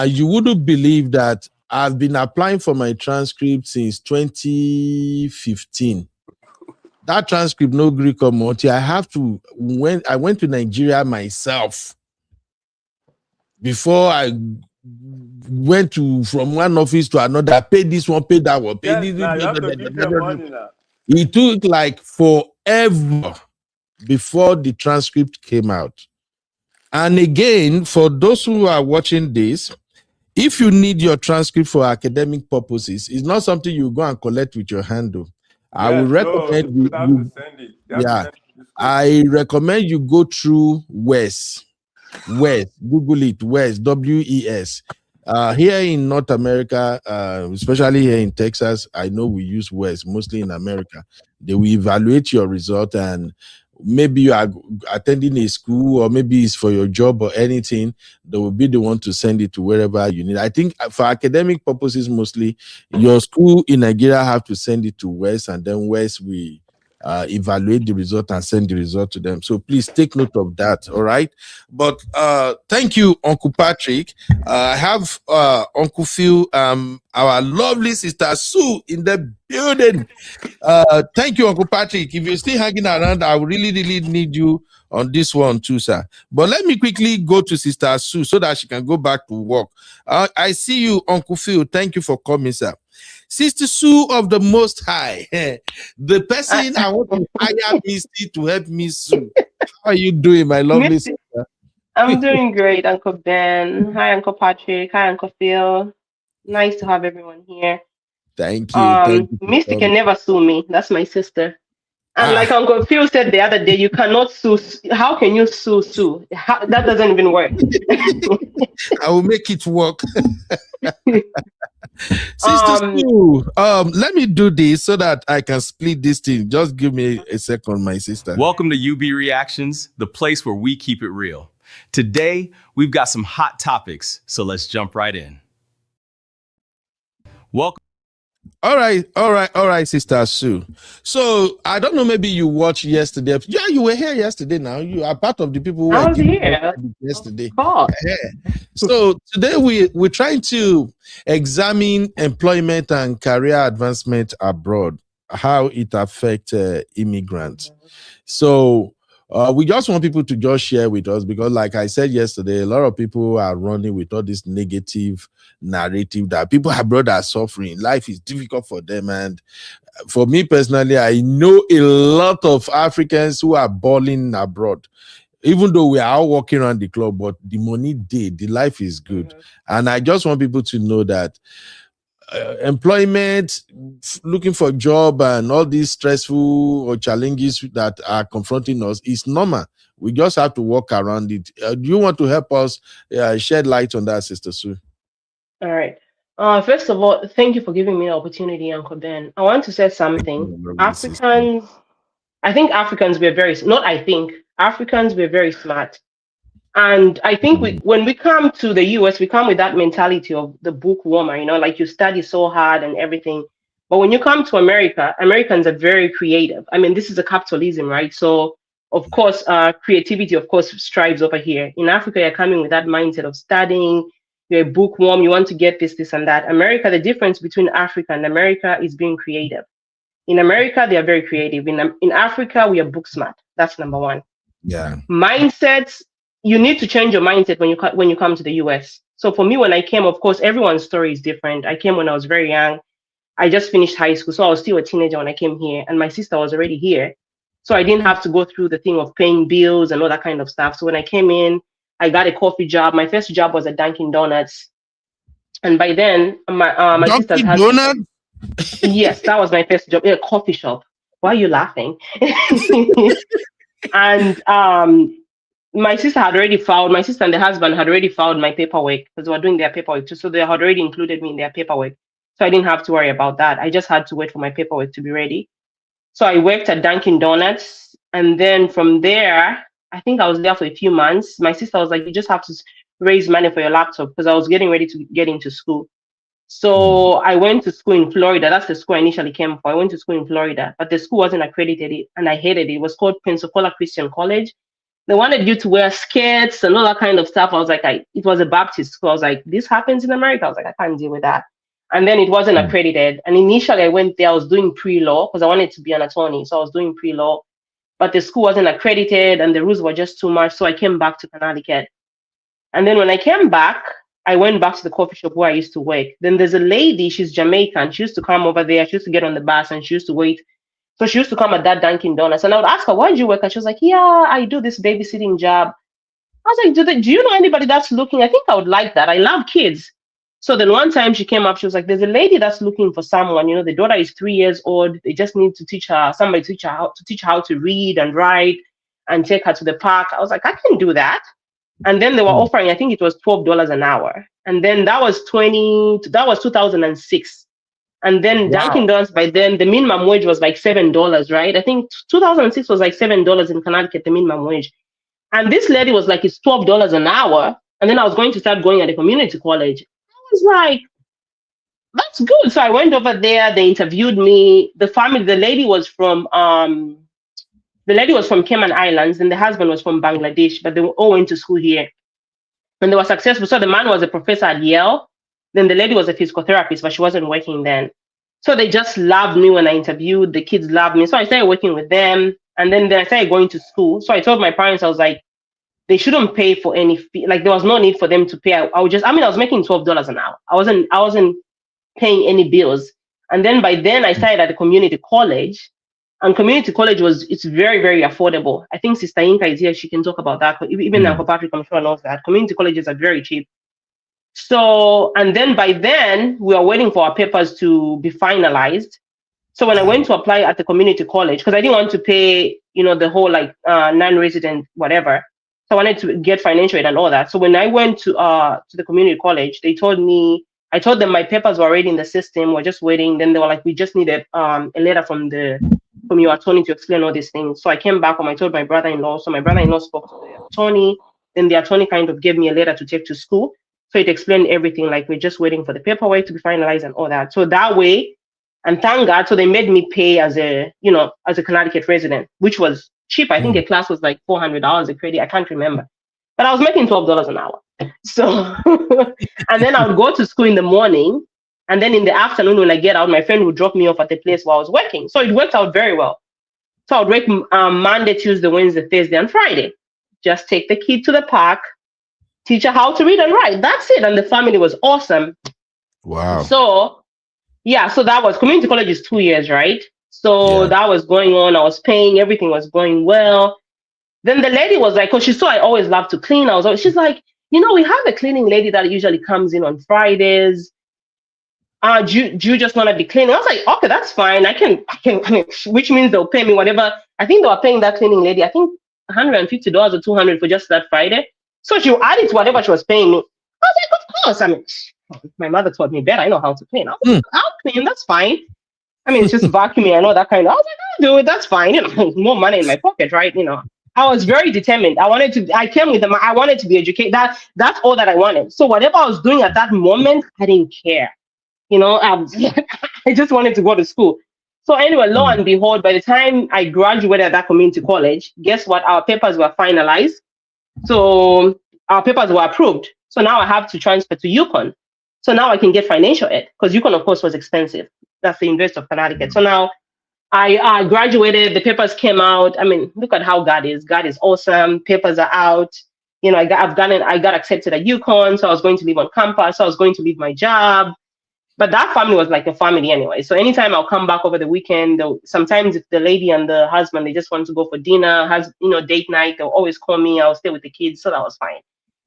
You wouldn't believe that I've been applying for my transcript since 2015. That transcript no Greek or multi. I have to when I went to Nigeria myself before I went to from one office to another, pay this one, pay that one, pay yes, now you have to give your money now. It took like forever before the transcript came out. And again, for those who are watching this, if you need your transcript for academic purposes, it's not something you go and collect with your handle. I would recommend you send it. Yeah, I recommend you go through WES. Google it, WES, WES. Here in North America, especially here in Texas, I know we use WES mostly in America. They will evaluate your result, and maybe you are attending a school, or maybe it's for your job or anything. They will be the one to send it to wherever you need. I think for academic purposes, mostly your school in Nigeria have to send it to WES, and then WES will evaluate the result and send the result to them. So please take note of that. All right. But thank you, Uncle Patrick. I have Uncle Phil, our lovely sister Sue in the building. Thank you, Uncle Patrick. If you're still hanging around, I really need you on this one too, sir. But let me quickly go to Sister Sue so that she can go back to work. I see you, Uncle Phil. Thank you for coming, sir. Sister Sue of the Most High, the person I want to hire Misty to help me Sue. How are you doing, my lovely sister? I'm doing great, Uncle Ben. Hi, Uncle Patrick. Hi, Uncle Phil. Nice to have everyone here. Thank you. Thank you. Misty can never sue me. That's my sister. And like Uncle Phil said the other day, you cannot sue. How can you sue? That doesn't even work. I will make it work. Sister Sue, let me do this so that I can split this thing. Just give me a second, my sister. Welcome to UB Reactions, the place where we keep it real. Today, we've got some hot topics, so let's jump right in. Welcome. All right, Sister Sue. So I don't know, maybe you watched yesterday. Yeah, you were here yesterday. Now you are part of the people who were here yesterday. Yeah. So today we're trying to examine employment and career advancement abroad, how it affects immigrants. So we just want people to just share with us, because like I said yesterday, a lot of people are running with all this negative narrative that people abroad are suffering. Life is difficult for them. And for me personally, I know a lot of Africans who are balling abroad, even though we are all walking around the club, but the money the life is good. And I just want people to know that employment, looking for a job, and all these stressful or challenges that are confronting us is normal. We just have to walk around it. Do you want to help us shed light on that, Sister Sue? All right. First of all, thank you for giving me the opportunity, Uncle Ben. I want to say something. Africans were very smart. And I think when we come to the US, we come with that mentality of the bookwormer, like you study so hard and everything. But when you come to America, Americans are very creative. I mean, this is a capitalism, right? So, of course, creativity, of course, strives over here. In Africa, you're coming with that mindset of studying. You're a bookworm. You want to get this, and that. America, the difference between Africa and America is being creative. In America, they are very creative. In Africa, we are book smart. That's number one. Yeah. Mindsets. You need to change your mindset when you come to the US. So for me, when I came, of course, everyone's story is different. I came when I was very young. I just finished high school, so I was still a teenager when I came here, and my sister was already here. So I didn't have to go through the thing of paying bills and all that kind of stuff. So when I came in, I got a coffee job. My first job was at Dunkin' Donuts. And by then, my sister's Dunkin' husband. Donut? Yes, that was my first job in a coffee shop. Why are you laughing? And my sister and the husband had already filed my paperwork because they were doing their paperwork too. So they had already included me in their paperwork. So I didn't have to worry about that. I just had to wait for my paperwork to be ready. So I worked at Dunkin' Donuts. And then from there, I think I was there for a few months. My sister was like, you just have to raise money for your laptop because I was getting ready to get into school. So I went to school in Florida. That's the school I initially came for. I went to school in Florida, but the school wasn't accredited, and I hated it. It was called Pensacola Christian College. They wanted you to wear skirts and all that kind of stuff. I was like, it was a Baptist school. I was like, this happens in America. I was like, I can't deal with that. And then it wasn't accredited. And initially I went there, I was doing pre-law because I wanted to be an attorney. So I was doing pre-law, but the school wasn't accredited and the rules were just too much. So I came back to Connecticut. And then when I came back, I went back to the coffee shop where I used to work. Then there's a lady, she's Jamaican. She used to come over there. She used to get on the bus and she used to wait. So she used to come at that Dunkin' Donuts. And I would ask her, why did you work? And she was like, yeah, I do this babysitting job. I was like, do you know anybody that's looking? I think I would like that. I love kids. So then one time she came up, she was like, there's a lady that's looking for someone. You know, the daughter is 3 years old. They just need to teach her, somebody to teach her how to read and write and take her to the park. I was like, I can do that. And then they were offering, I think it was $12 an hour. And then that was 2006. And then Dunkin' Donuts, by then, the minimum wage was like $7, right? I think 2006 was like $7 in Connecticut, the minimum wage. And this lady was like, it's $12 an hour. And then I was going to start going at a community college. I was like, that's good. So I went over there. They interviewed me. The lady was from Cayman Islands, and the husband was from Bangladesh, but they all went to school here. And they were successful. So the man was a professor at Yale. Then the lady was a physical therapist, but she wasn't working then. So they just loved me when I interviewed. The kids loved me. So I started working with them. And then I started going to school. So I told my parents, I was like, they shouldn't pay for any fee. Like there was no need for them to pay. I was making $12 an hour. I wasn't paying any bills. And then by then I started at a community college. And community college it's very, very affordable. I think Sister Inka is here. She can talk about that. Even Uncle Patrick, I'm sure, knows that. Community colleges are very cheap. So, and then by then, we were waiting for our papers to be finalized. So when I went to apply at the community college, because I didn't want to pay, the whole non-resident whatever. So I wanted to get financial aid and all that. So when I went to the community college, I told them my papers were already in the system. We're just waiting. Then they were like, we just need a letter from your attorney to explain all these things. So I came back home. I told my brother-in-law. So my brother-in-law spoke to the attorney. Then the attorney kind of gave me a letter to take to school. So it explained everything, like we're just waiting for the paperwork to be finalized and all that. So that way, and thank God, so they made me pay as a Connecticut resident, which was cheap. I think a class was like $400 a credit. I can't remember. But I was making $12 an hour. So, and then I would go to school in the morning. And then in the afternoon, when I get out, my friend would drop me off at the place where I was working. So it worked out very well. So I would work Monday, Tuesday, Wednesday, Thursday, and Friday. Just take the kid to the park, teach her how to read and write. That's it. And the family was awesome. Wow. So, yeah, so that was community college is 2 years, right? So that was going on. I was paying, everything was going well. Then the lady was like, because she saw I always love to clean. She's like, we have a cleaning lady that usually comes in on Fridays. Do you just want to be cleaning? I was like, okay, that's fine. I can, which means they'll pay me whatever. I think they were paying that cleaning lady, I think $150 or $200 for just that Friday. So she added to whatever she was paying me. I was like, of course. My mother taught me better. I know how to clean. I was like, I'll clean. That's fine. It's just vacuuming and all that kind of. I was like, I'll do it. That's fine. More money in my pocket, right? I was very determined. I came with them. I wanted to be educated. That's all that I wanted. So whatever I was doing at that moment, I didn't care. I just wanted to go to school. So anyway, lo and behold, by the time I graduated at that community college, guess what? Our papers were finalized. So our papers were approved. So now I have to transfer to UConn. So now I can get financial aid because UConn, of course, was expensive. That's the University of Connecticut. So now I graduated. The papers came out. Look at how God is. God is awesome. Papers are out. I got accepted at UConn. So I was going to live on campus. So I was going to leave my job. But that family was like a family anyway. So anytime I'll come back over the weekend, sometimes if the lady and the husband, they just want to go for dinner, date night, they'll always call me. I'll stay with the kids. So that was fine.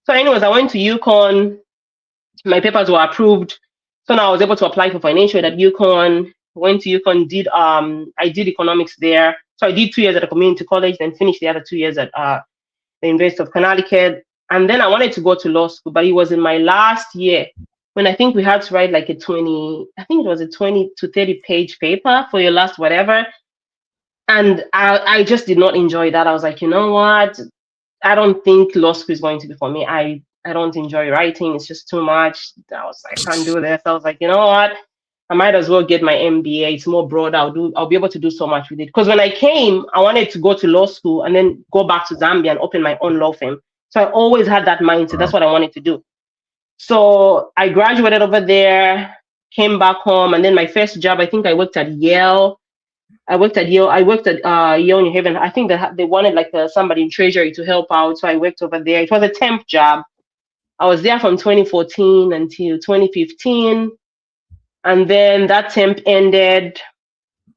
So anyways, I went to UConn. My papers were approved. So now I was able to apply for financial aid at UConn. Went to UConn, I did economics there. So I did 2 years at a community college, then finished the other 2 years at the University of Connecticut. And then I wanted to go to law school, but it was in my last year when I think we had to write like a 20 to 30 page paper for your last whatever. And I just did not enjoy that. I was like, you know what? I don't think law school is going to be for me. I don't enjoy writing. It's just too much. I can't do this. I was like, you know what? I might as well get my MBA. It's more broad. I'll be able to do so much with it. Because when I came, I wanted to go to law school and then go back to Zambia and open my own law firm. So I always had that mindset. That's what I wanted to do. So I graduated over there, came back home, and then my first job, I think I worked at Yale. I worked at Yale, New Haven. I think they wanted like somebody in treasury to help out. So I worked over there. It was a temp job. I was there from 2014 until 2015. And then that temp ended.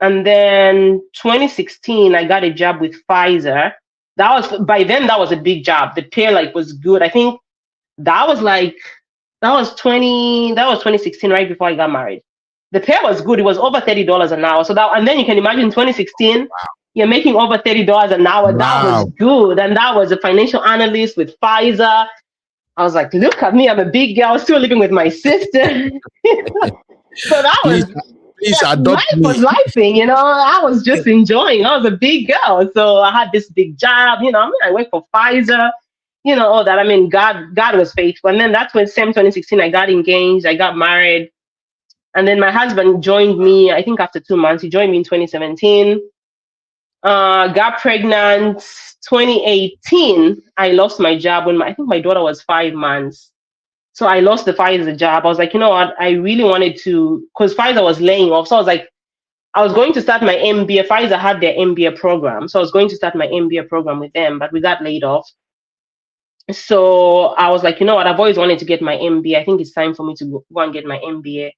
And then 2016, I got a job with Pfizer. By then that was a big job. The pay was good. I think that was 2016, right before I got married. The pay was good. It was over $30 an hour. And then you can imagine 2016, you're making over $30 an hour. Wow. That was good. And that was a financial analyst with Pfizer. I was like, look at me, I'm a big girl, still living with my sister. So that life was lifing, I was just enjoying. I was a big girl. So I had this big job, I worked for Pfizer, all that. God was faithful. And then that's when 2016, I got engaged, I got married. And then my husband joined me, I think after 2 months. He joined me in 2017. Got pregnant. 2018, I lost my job when I think my daughter was 5 months. So I lost the Pfizer job. I was like, you know what? I really wanted to, because Pfizer was laying off. So I was like, I was going to start my MBA. Pfizer had their MBA program. So I was going to start my MBA program with them, but we got laid off. So I was like, you know what? I've always wanted to get my MBA. I think it's time for me to go and get my MBA.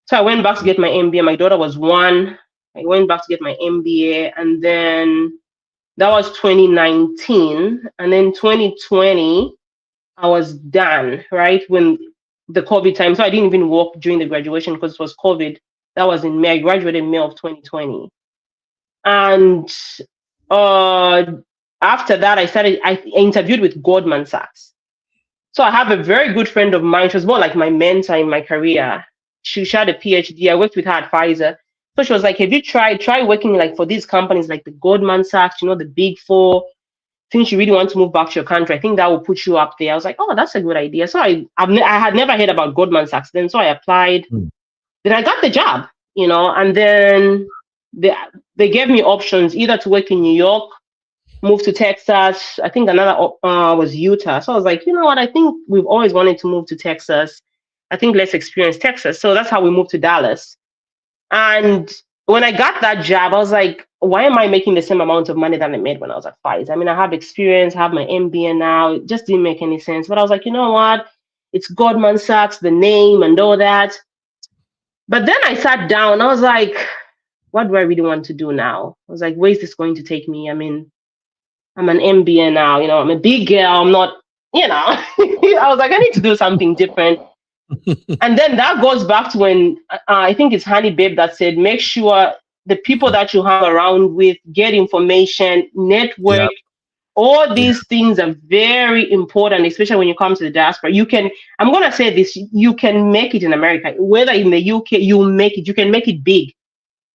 So I went back to get my MBA. My daughter was 1. I went back to get my MBA. And then that was 2019. And then 2020, I was done, right? When the COVID time. So I didn't even work during the graduation because it was COVID. That was in May. I graduated in May of 2020. And after that, I interviewed with Goldman Sachs. So I have a very good friend of mine. She was more like my mentor in my career. She had a PhD. I worked with her at Pfizer. So she was like, have you try working for these companies like the Goldman Sachs, the big 4? Since you really want to move back to your country, I think that will put you up there. I was like, oh, that's a good idea. So I had never heard about Goldman Sachs then. So I applied. Then I got the job, and then they gave me options either to work in New York, move to Texas. I think another was Utah. So I was like, you know what? I think we've always wanted to move to Texas. I think let's experience Texas. So that's how we moved to Dallas. And when I got that job, I was like, why am I making the same amount of money that I made when I was at Pfizer? I have experience, I have my MBA now. It just didn't make any sense. But I was like, you know what? It's Goldman Sachs, the name and all that. But then I sat down. I was like, what do I really want to do now? I was like, where is this going to take me? I'm an MBA now. I'm a big girl. I'm not, I was like, I need to do something different. And then that goes back to when I think it's Honey Babe that said, make sure the people that you hang around with, get information, network, all these things are very important, especially when you come to the diaspora. I'm going to say this, you can make it in America, whether in the UK, you can make it big.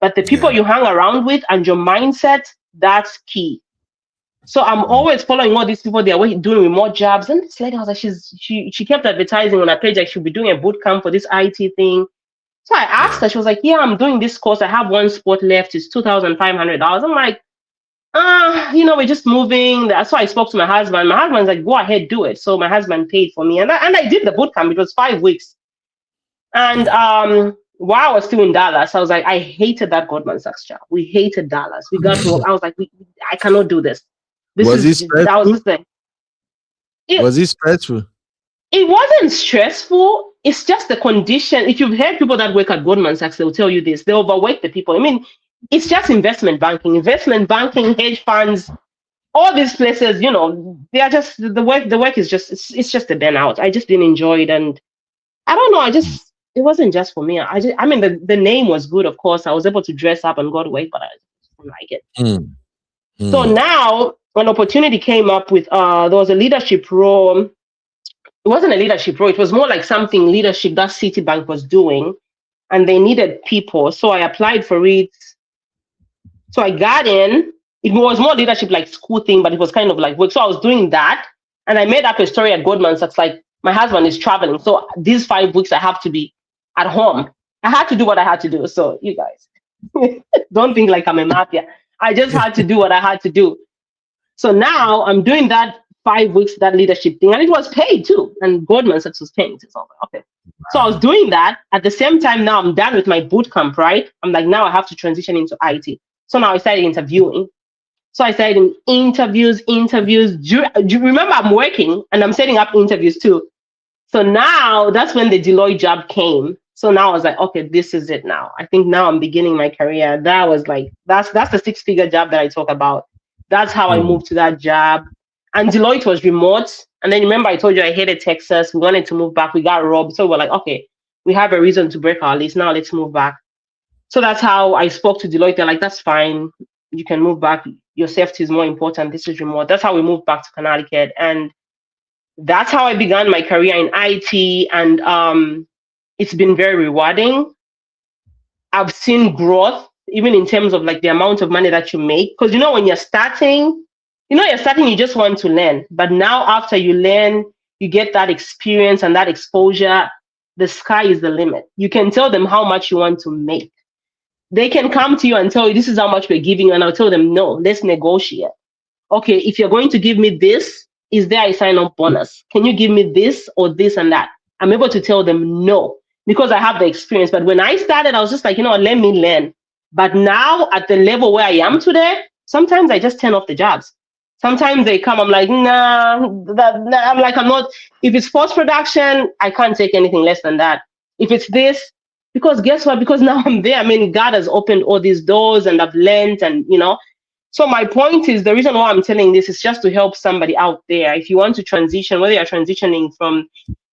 But the people you hang around with and your mindset, that's key. So I'm always following all these people. They are doing remote jobs. And this lady, I was like, she kept advertising on her page like she'll be doing a boot camp for this IT thing. So I asked her, she was like, yeah, I'm doing this course. I have one spot left. It's $2,500. I'm like, we're just moving. That's why I spoke to my husband. My husband's like, go ahead, do it. So my husband paid for me. And I did the boot camp. It was 5 weeks. And while I was still in Dallas, I was like, I hated that Goldman Sachs job. We hated Dallas. We got to work. I was like, I cannot do this. Was it stressful? Was it stressful? It wasn't stressful. it's just the condition. If you've heard people that work at Goldman Sachs, they'll tell you this. They overwork the people. I mean, it's just investment banking, hedge funds, all these places, you know, they are just the work is just it's just a burnout. I just didn't enjoy it, and I don't know, it wasn't just for me. I mean the name was good, of course. I was able to dress up and go to work, but I didn't like it. So now an opportunity came up with there was a leadership role. It wasn't a leadership role, it was more like something leadership that Citibank was doing, and they needed people. So I applied for it. So I got in. It was more leadership, like school thing, but it was kind of like work. So I was doing that, and I made up a story at Goldman Sachs, like my husband is traveling, so these 5 weeks I have to be at home. I had to do what I had to do. So you guys, don't think like I'm a mafia. I just had to do what I had to do. So now I'm doing that 5 weeks, that leadership thing, and it was paid too. And Goldman Sachs was paying. So I was like, okay. So I was doing that. At the same time, now I'm done with my boot camp, right? I'm like, now I have to transition into IT. So now I started interviewing. So I started in interviews. Do you remember I'm working and I'm setting up interviews too? So now that's when the Deloitte job came. So now I was like, okay, this is it now. I think now I'm beginning my career. That was like, that's the 6-figure job that I talk about. That's how I moved to that job. And Deloitte was remote. And then remember I told you I hated Texas. We wanted to move back. We got robbed. So we're like, okay, we have a reason to break our lease. Now let's move back. So that's how I spoke to Deloitte. They're like, that's fine. You can move back. Your safety is more important. This is remote. That's how we moved back to Connecticut. And that's how I began my career in IT. And it's been very rewarding. I've seen growth, even in terms of like the amount of money that you make. Because you know, when you're starting, you just want to learn. But now after you learn, you get that experience and that exposure, the sky is the limit. You can tell them how much you want to make. They can come to you and tell you, this is how much we're giving you. And I'll tell them, no, let's negotiate. Okay, if you're going to give me this, is there a sign-up bonus? Can you give me this or this and that? I'm able to tell them no, because I have the experience. But when I started, I was just like, let me learn. But now at the level where I am today, sometimes I just turn off the jobs. Sometimes they come, I'm like, nah, I'm not, if it's post-production, I can't take anything less than that. If it's this, because guess what? Because now I'm there. I mean, God has opened all these doors and I've learned and, So my point is, the reason why I'm telling this is just to help somebody out there. If you want to transition, whether you're transitioning from,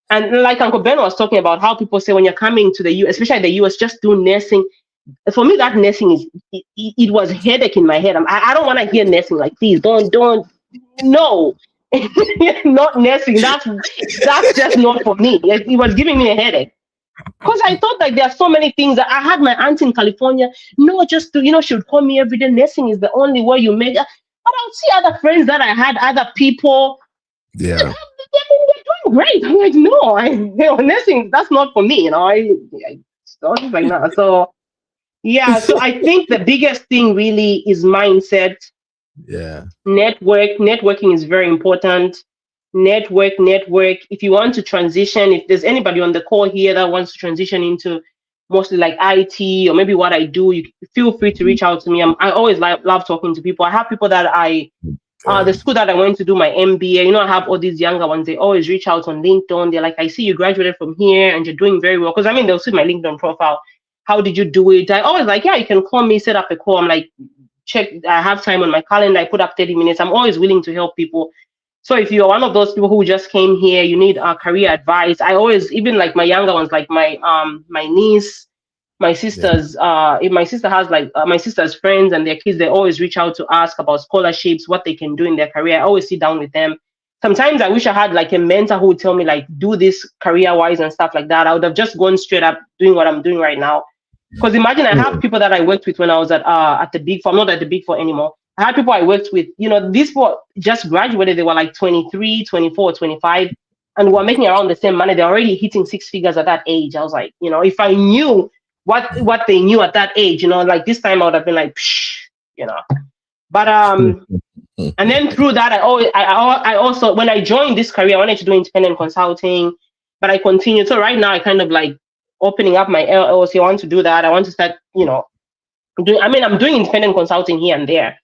and like Uncle Beno was talking about how people say when you're coming to the US, especially the US, just do nursing. For me, that nursing it was a headache in my head. I don't want to hear nursing, like, please don't, no, not nursing. That's just not for me. It was giving me a headache. Because I thought like there are so many things that I had my aunt in California. No, just to, she would call me every day. Nursing is the only way you make it. But I would see other friends that I had, other people. Yeah. They're doing great. I'm like, no, nursing, that's not for me. I don't like that. So, yeah. So I think the biggest thing really is mindset. Yeah. Networking is very important. Network. If you want to transition, if there's anybody on the call here that wants to transition into mostly like IT or maybe what I do, you feel free to reach out to me. I always love talking to people. I have people that the school that I went to do my MBA, I have all these younger ones. They always reach out on LinkedIn. They're like, I see you graduated from here and you're doing very well. Because they'll see my LinkedIn profile. How did you do it? I always like, yeah, you can call me, set up a call. I'm like, check, I have time on my calendar. I put up 30 minutes. I'm always willing to help people. So if you're one of those people who just came here, you need career advice. I always, even like my younger ones, like my niece, my sisters, if my sister has my sister's friends and their kids, they always reach out to ask about scholarships, what they can do in their career. I always sit down with them. Sometimes I wish I had like a mentor who would tell me like, do this career-wise and stuff like that. I would have just gone straight up doing what I'm doing right now. Because imagine I have people that I worked with when I was at the Big Four. I'm not at the Big Four anymore. I had people I worked with, these people just graduated. They were like 23, 24, 25, and were making around the same money. They're already hitting 6 figures at that age. I was like, if I knew what they knew at that age, like this time I would have been like, psh, But and then through that, I also, when I joined this career, I wanted to do independent consulting, but I continued. So right now I kind of like opening up my LLC. I want to do that. I want to start, I'm doing independent consulting here and there.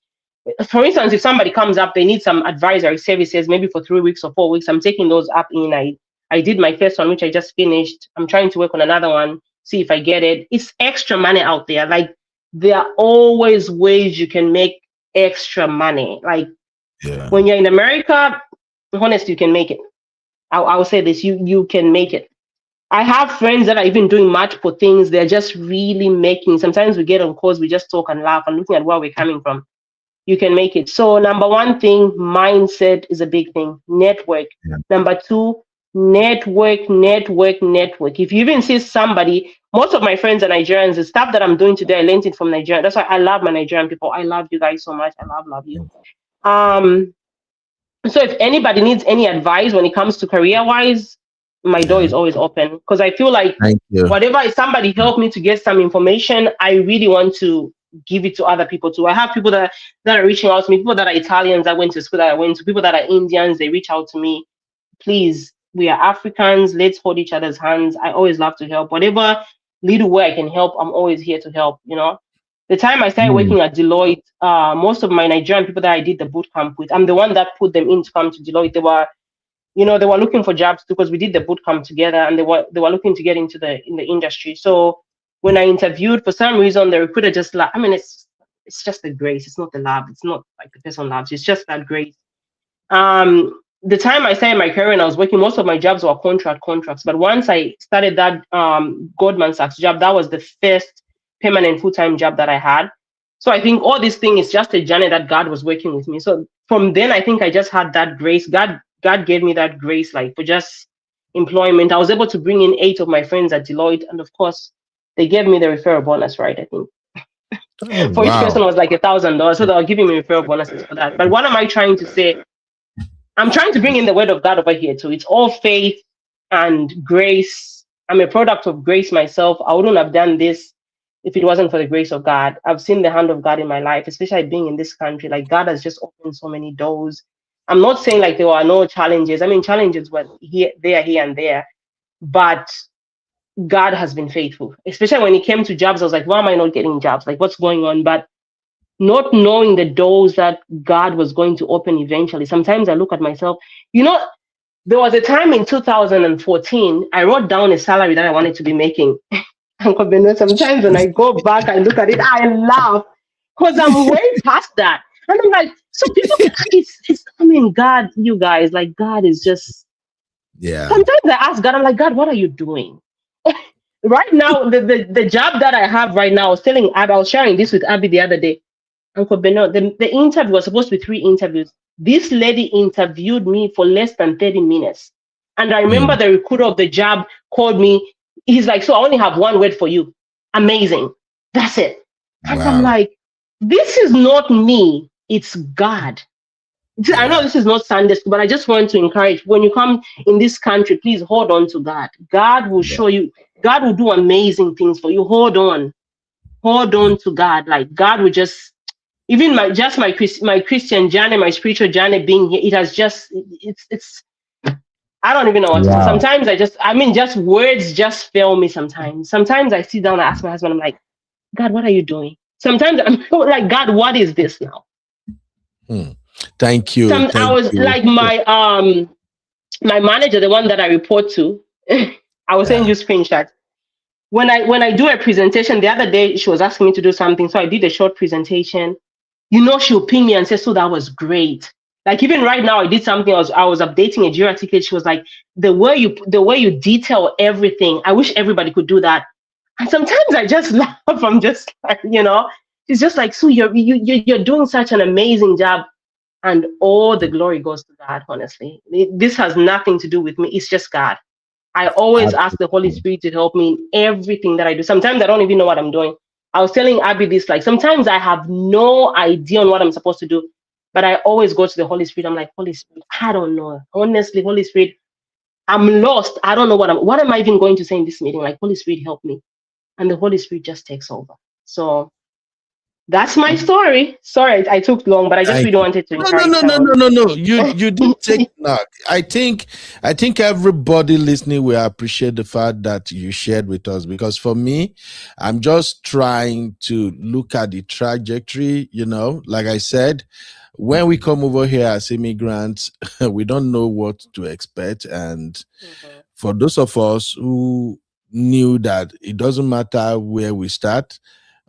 For instance, if somebody comes up, they need some advisory services, maybe for 3 weeks or 4 weeks, I'm taking those up in. I did my first one, which I just finished. I'm trying to work on another one, see if I get it. It's extra money out there. Like, there are always ways you can make extra money. Like, Yeah. when you're in America, honestly, you can make it. I will say this: you can make it. I have friends that are even doing multiple things. They're just really making. Sometimes we get on calls, we just talk and laugh and looking at where we're coming from. You can make it. So number one thing, mindset is a big thing. Network. Yeah. Number two, network. If you even see somebody, most of my friends are Nigerians. The stuff that I'm doing today, I learned it from Nigeria. That's why I love my Nigerian people. I love you guys so much. I love you. So if anybody needs any advice when it comes to career-wise, my door is always open, because I feel like Thank you. whatever, if somebody helped me to get some information, I really want to give it to other people too. I have people that are reaching out to me, people that are Italians that went to school that I went to, people that are Indians, they reach out to me. Please, we are Africans, let's hold each other's hands. I always love to help. Whatever little way I can help, I'm always here to help, you know. The time I started working at Deloitte, most of my Nigerian people that I did the boot camp with, I'm the one that put them in to come to Deloitte. They were, you know, they were looking for jobs too, because we did the boot camp together, and they were looking to get into the industry. So when I interviewed, for some reason the recruiter just like, I mean, it's just the grace. It's not the lab. It's not like the person loves. It's just that grace. The time I started my career and I was working, most of my jobs were contracts. But once I started that Goldman Sachs job, that was the first permanent full-time job that I had. So I think all this thing is just a journey that God was working with me. So from then, I think I just had that grace. God gave me that grace, like, for just employment. I was able to bring in 8 of my friends at Deloitte, and of course, they gave me the referral bonus, right? I think for each person was like $1,000, so they were giving me referral bonuses for that. But what am I trying to say? I'm trying to bring in the word of God over here too. It's all faith and grace. I'm a product of grace myself. I wouldn't have done this if it wasn't for the grace of God. I've seen the hand of God in my life, especially being in this country. Like, God has just opened so many doors. I'm not saying like there were no challenges. I mean, challenges were here and there, but God has been faithful. Especially when it came to jobs, I was like, why am I not getting jobs? Like, what's going on? But not knowing the doors that God was going to open eventually. Sometimes I look at myself, you know, there was a time in 2014, I wrote down a salary that I wanted to be making. Uncle Beno, sometimes when I go back and look at it, I laugh, because I'm way past that. And I'm like, so people, I mean, God, you guys, like, God is just, sometimes I ask God, I'm like, God, what are you doing? Right now, the job that I have right now, I was telling Abby, I was sharing this with Abby the other day. Uncle Beno, the interview was supposed to be 3 interviews. This lady interviewed me for less than 30 minutes. And I remember the recruiter of the job called me. He's like, so I only have one word for you. Amazing. That's it. And I'm like, this is not me. It's God. I know this is not Sunday school, but I just want to encourage, when you come in this country, please hold on to God. God will show you. God will do amazing things for you. Hold on to God. Like, God will just, even my Christian journey, my spiritual journey being here, it has just, it's I don't even know what to say. Sometimes just words just fail me sometimes. Sometimes I sit down and ask my husband, I'm like, God, what are you doing? Sometimes I'm like, God, what is this now? Thank you. I was like, my manager, the one that I report to, I was saying, you screenshot. When I do a presentation, the other day she was asking me to do something, so I did a short presentation. You know, she'll ping me and say, so that was great. Like, even right now, I did something. I was updating a Jira ticket. She was like, the way you detail everything, I wish everybody could do that. And sometimes I just laugh. I'm just like, you know, it's just like, so you're doing such an amazing job, and all the glory goes to God. Honestly, this has nothing to do with me. It's just God. I always ask the Holy Spirit to help me in everything that I do. Sometimes I don't even know what I'm doing. I was telling Abby this, like, sometimes I have no idea on what I'm supposed to do, but I always go to the Holy Spirit. I'm like, Holy Spirit, I don't know. Honestly, Holy Spirit, I'm lost. I don't know what am I even going to say in this meeting? Like, Holy Spirit, help me. And the Holy Spirit just takes over. So that's my story. Sorry, I took long, but I just really wanted to encourage No. You did take knock. I think everybody listening will appreciate the fact that you shared with us, because for me, I'm just trying to look at the trajectory, you know, like I said, when we come over here as immigrants, we don't know what to expect. And for those of us who knew that it doesn't matter where we start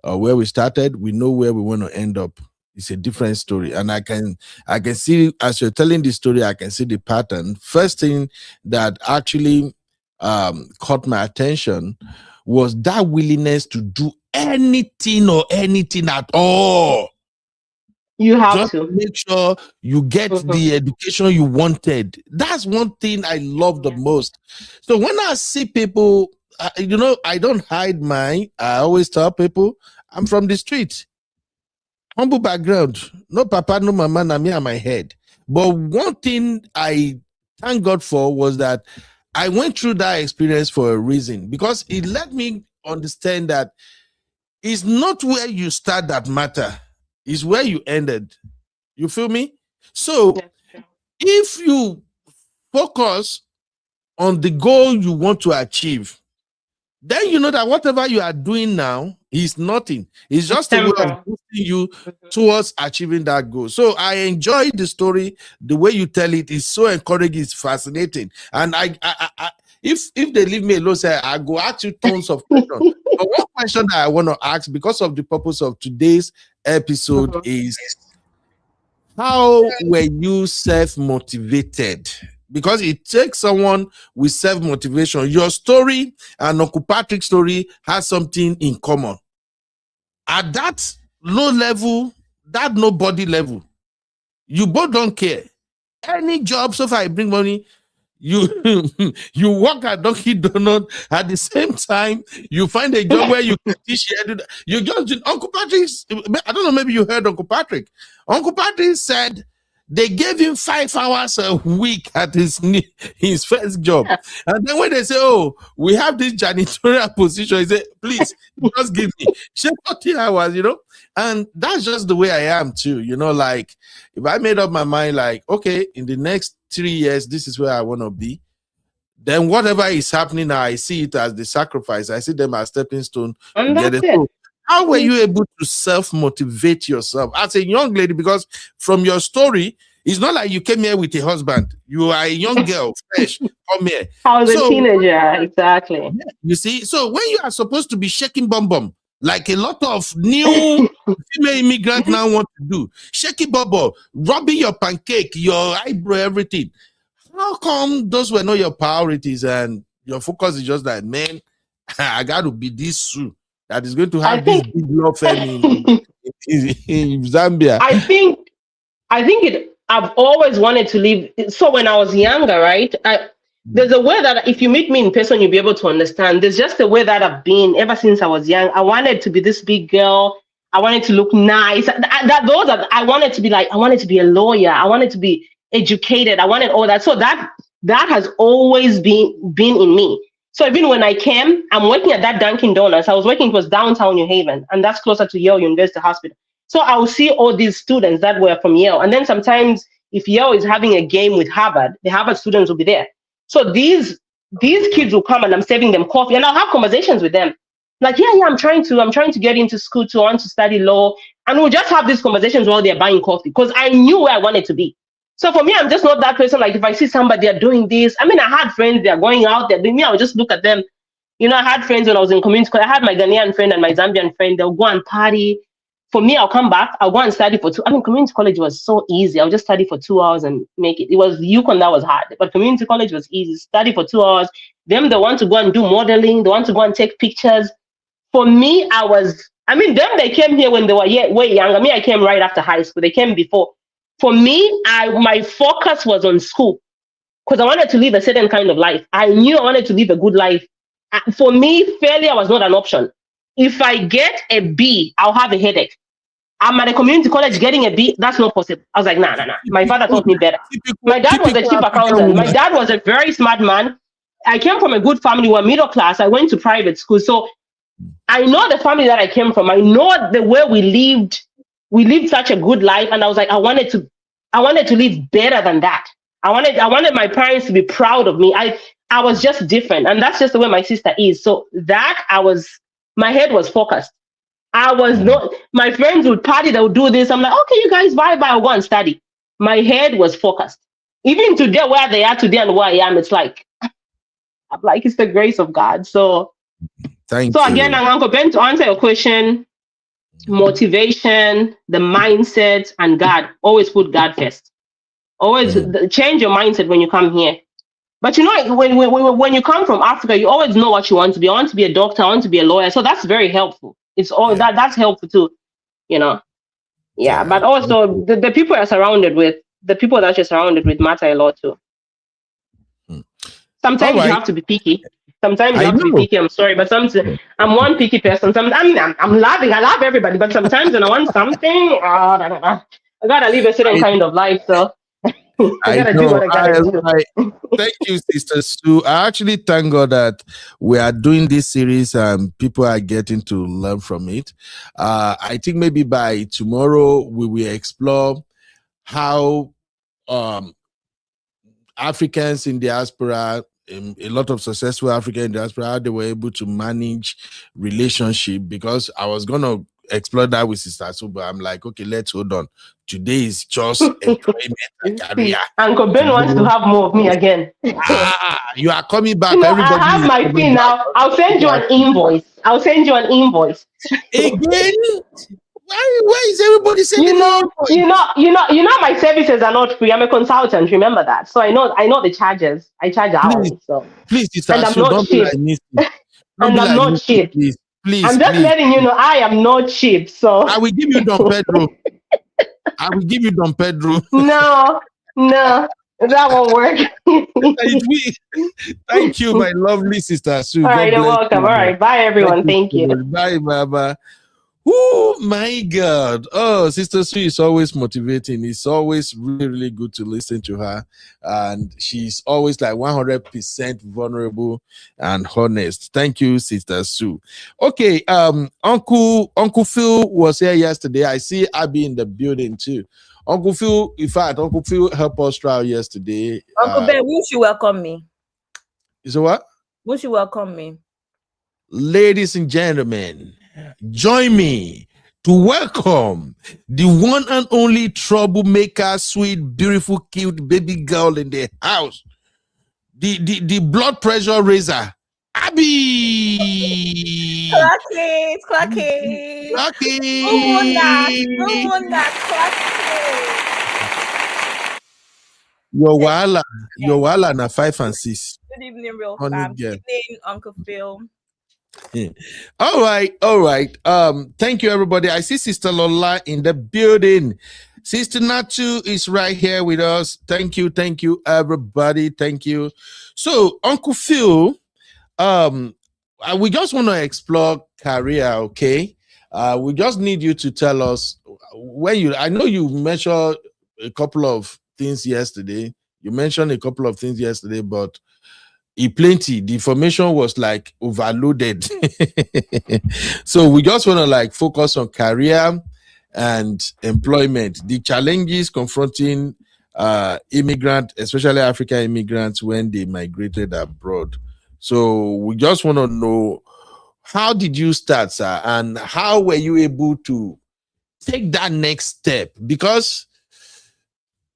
or where we started, we know where we want to end up. It's a different story. And I can see, as you're telling the story, I can see the pattern. First thing that actually caught my attention was that willingness to do anything at all. You have Just to make sure you get the education you wanted. That's one thing I love the most. So when I see people, I don't hide mine. I always tell people I'm from the street. Humble background. No papa, no mama, na me and my head. But one thing I thank God for was that I went through that experience for a reason, because it let me understand that it's not where you start that matter. Is where you ended. You feel me? So if you focus on the goal you want to achieve, then you know that whatever you are doing now is nothing. It's just a way of boosting you towards achieving that goal. So I enjoy the story. The way you tell it is so encouraging. It's fascinating. And if they leave me alone, say I go ask you tons of questions. But one question that I want to ask, because of the purpose of today's episode, is how were you self-motivated? Because it takes someone with self-motivation. Your story and Uncle Patrick's story has something in common. At that low level, that nobody level, you both don't care. Any job, so far I bring money, you work at Dunkin' Donut. At the same time, you find a job where you can teach. You just did Uncle Patrick's. I don't know, maybe you heard Uncle Patrick. Uncle Patrick said they gave him 5 hours a week at his first job. And then when they say, oh, we have this janitorial position, he said, please, just give me 40 hours, And that's just the way I am too, like if I made up my mind, like, okay, in the next 3 years, this is where I want to be. Then whatever is happening now, I see it as the sacrifice. I see them as stepping stone to get it. So how were you able to self-motivate yourself as a young lady? Because from your story, it's not like you came here with a husband. You are a young girl, fresh, come here. I was a teenager, exactly. You see, so when you are supposed to be shaking bum, like a lot of new female immigrants now want to do, shaky bum, rubbing your pancake, your eyebrow, everything. How come those were not your priorities and your focus is just like, man, I got to be this Sue that is going to have this big law firm in Zambia? I think I've always wanted to live. So when I was younger, right? There's a way that if you meet me in person, you'll be able to understand. There's just a way that I've been ever since I was young. I wanted to be this big girl. I wanted to look nice. I wanted to be like, I wanted to be a lawyer. I wanted to be educated. I wanted all that. So that has always been in me. So even when I came, I'm working at that Dunkin' Donuts. I was working, it was downtown New Haven, and that's closer to Yale University Hospital. So I will see all these students that were from Yale. And then sometimes if Yale is having a game with Harvard, the Harvard students will be there. So these kids will come and I'm serving them coffee and I'll have conversations with them. Like, yeah, I'm trying to get into school too. I want to study law. And we'll just have these conversations while they're buying coffee because I knew where I wanted to be. So for me, I'm just not that person. Like if I see somebody, they're doing this. I mean, I had friends, they're going out, they're doing me. I would just look at them. I had friends when I was in community college. I had my Ghanaian friend and my Zambian friend. They'll go and party. For me, I'll come back. I'll go and study for 2. I mean, community college was so easy. I'll just study for 2 hours and make it. It was UConn that was hard, but community college was easy. Study for 2 hours. Them, they want to go and do modeling. They want to go and take pictures. For me, them, they came here when they were way younger. Me, I came right after high school. They came before. For me, my focus was on school because I wanted to live a certain kind of life. I knew I wanted to live a good life. For me, failure was not an option. If I get a B, I'll have a headache. I'm at a community college getting a B. That's not possible. I was like, nah. My father taught me better. My dad was a chief accountant. My dad was a very smart man. I came from a good family. We're middle class. I went to private school. So I know the family that I came from. I know the way we lived. We lived such a good life. And I was like, I wanted to live better than that. I wanted my parents to be proud of me. I was just different. And that's just the way my sister is. So my head was focused. I was not, my friends would party, they would do this. I'm like, okay, you guys, bye bye, I'll go and study. My head was focused. Even today, where they are today and where I am, it's like, I'm like, it's the grace of God. So, Thank so you. again, Uncle Ben, to answer your question, motivation, the mindset, and God. Always put God first. Always change your mindset when you come here. But you know, when you come from Africa, you always know what you want to be. I want to be a doctor. I want to be a lawyer. So that's very helpful. It's all that's helpful too. You know, yeah. But also the people you're surrounded with, the people that you're surrounded with matter a lot too. Sometimes you have to be picky. Sometimes you have to be picky. I'm sorry, but sometimes I'm one picky person. Sometimes I'm laughing. I love everybody, but sometimes when I want something, I gotta live a certain kind of life. So I gotta do what I gotta do. Thank you, Sister Sue. I actually thank God that we are doing this series and people are getting to learn from it. I think maybe by tomorrow we will explore how Africans in diaspora, a lot of successful African in diaspora, how they were able to manage relationship, because I was going to explore that with Sister Sue, but I'm like, okay, let's hold on. Today is just employment and career. Uncle Ben wants to have more of me again. You are coming back. You know, Everybody, I have my pin now. I'll send you an invoice. Again? Why is everybody sending my services are not free. I'm a consultant. Remember that. So I know the charges. I charge hourly. So please, and I'm not cheap. And I'm not cheap. Please, I'm just letting you know I am not cheap. So I will give you Don Pedro. I will give you Don Pedro. No, that won't work. Thank you, my lovely Sister Sue. All right, you're welcome. All right, bye everyone. Thank you. Bye, Baba. Oh my God. Oh, Sister Sue is always motivating. It's always really, really good to listen to her. And she's always like 100% vulnerable and honest. Thank you, Sister Sue. Okay, Uncle Phil was here yesterday. I see Abby in the building too. Uncle Phil, in fact, Uncle Phil helped us trial yesterday. Uncle Ben, won't you welcome me? So what? Won't you welcome me? Ladies and gentlemen, join me to welcome the one and only troublemaker, sweet, beautiful, cute baby girl in the house. The blood pressure raiser, Abby. Clack it. Your wala na 5 and 6. Good evening, real fam. Good evening, Uncle Phil. All right. Thank you, everybody. I see Sister Lola in the building. Sister Natu is right here with us. Thank you, everybody. Thank you. So, Uncle Phil, we just want to explore career, okay? We just need you to tell us I know you mentioned a couple of things yesterday. But plenty. The information was like overloaded. So we just want to like focus on career and employment, the challenges confronting immigrants, especially African immigrants, when they migrated abroad. So we just want to know, how did you start, sir, and how were you able to take that next step? Because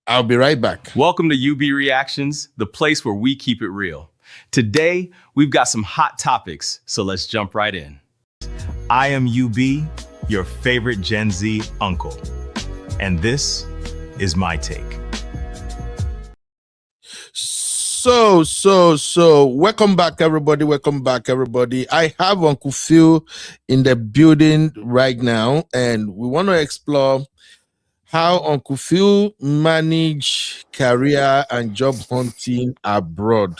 I'll be right back. Welcome to UB Reactions, the place where we keep it real. Today, we've got some hot topics, so let's jump right in. I am UB, your favorite Gen Z uncle, and this is my take. So, welcome back, everybody. I have Uncle Phil in the building right now, and we want to explore how Uncle Phil manage career and job hunting abroad.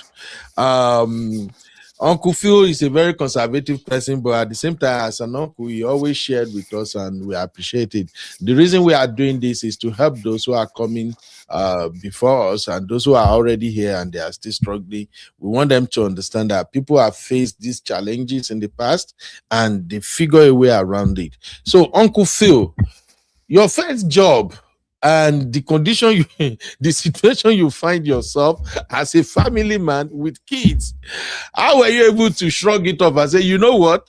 Uncle Phil is a very conservative person, but at the same time, as an uncle, he always shared with us, and we appreciate it. The reason we are doing this is to help those who are coming before us and those who are already here and they are still struggling. We want them to understand that people have faced these challenges in the past and they figure a way around it. So, Uncle Phil, your first job and the condition the situation you find yourself as a family man with kids, how were you able to shrug it off and say, you know what,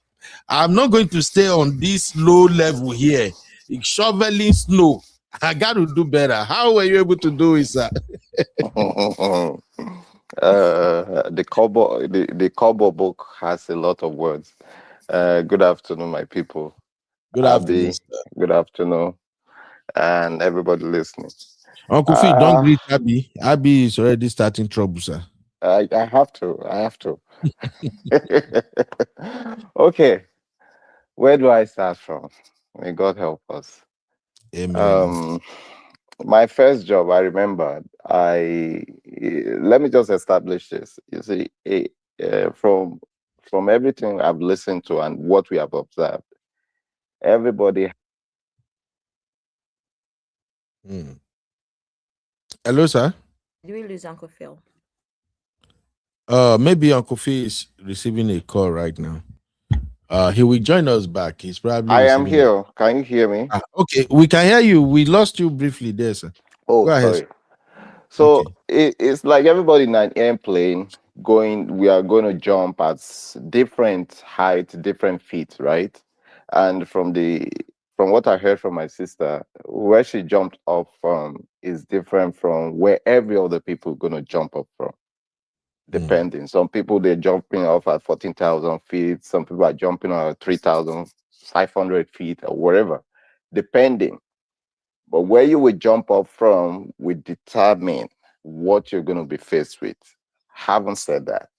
I'm not going to stay on this low level here, shoveling snow. I got to do better. How were you able to do it, sir? The Kobo book has a lot of words. Good afternoon, my people. Good afternoon, Abby, sir. good afternoon, and everybody listening. Uncle Phil, don't greet Abby. Abby is already starting trouble, sir. I have to. I have to. Okay, where do I start from? May God help us. Amen. My first job, I remember. Let me just establish this. You see, from everything I've listened to and what we have observed, everybody. Hello, sir. Do we lose Uncle Phil? Maybe Uncle Phil is receiving a call right now. He will join us back. He's probably. I am here. Can you hear me? Okay, we can hear you. We lost you briefly there, sir. Oh, go ahead. sorry. So it's like everybody in an airplane going. We are going to jump at different height, different feet, right? And from what I heard from my sister, where she jumped up from is different from where every other people going to jump up from. Depending. Some people they're jumping off at 14,000 feet. Some people are jumping off at 3,500 feet or wherever, depending. But where you would jump up from will determine what you're going to be faced with. Haven't said that.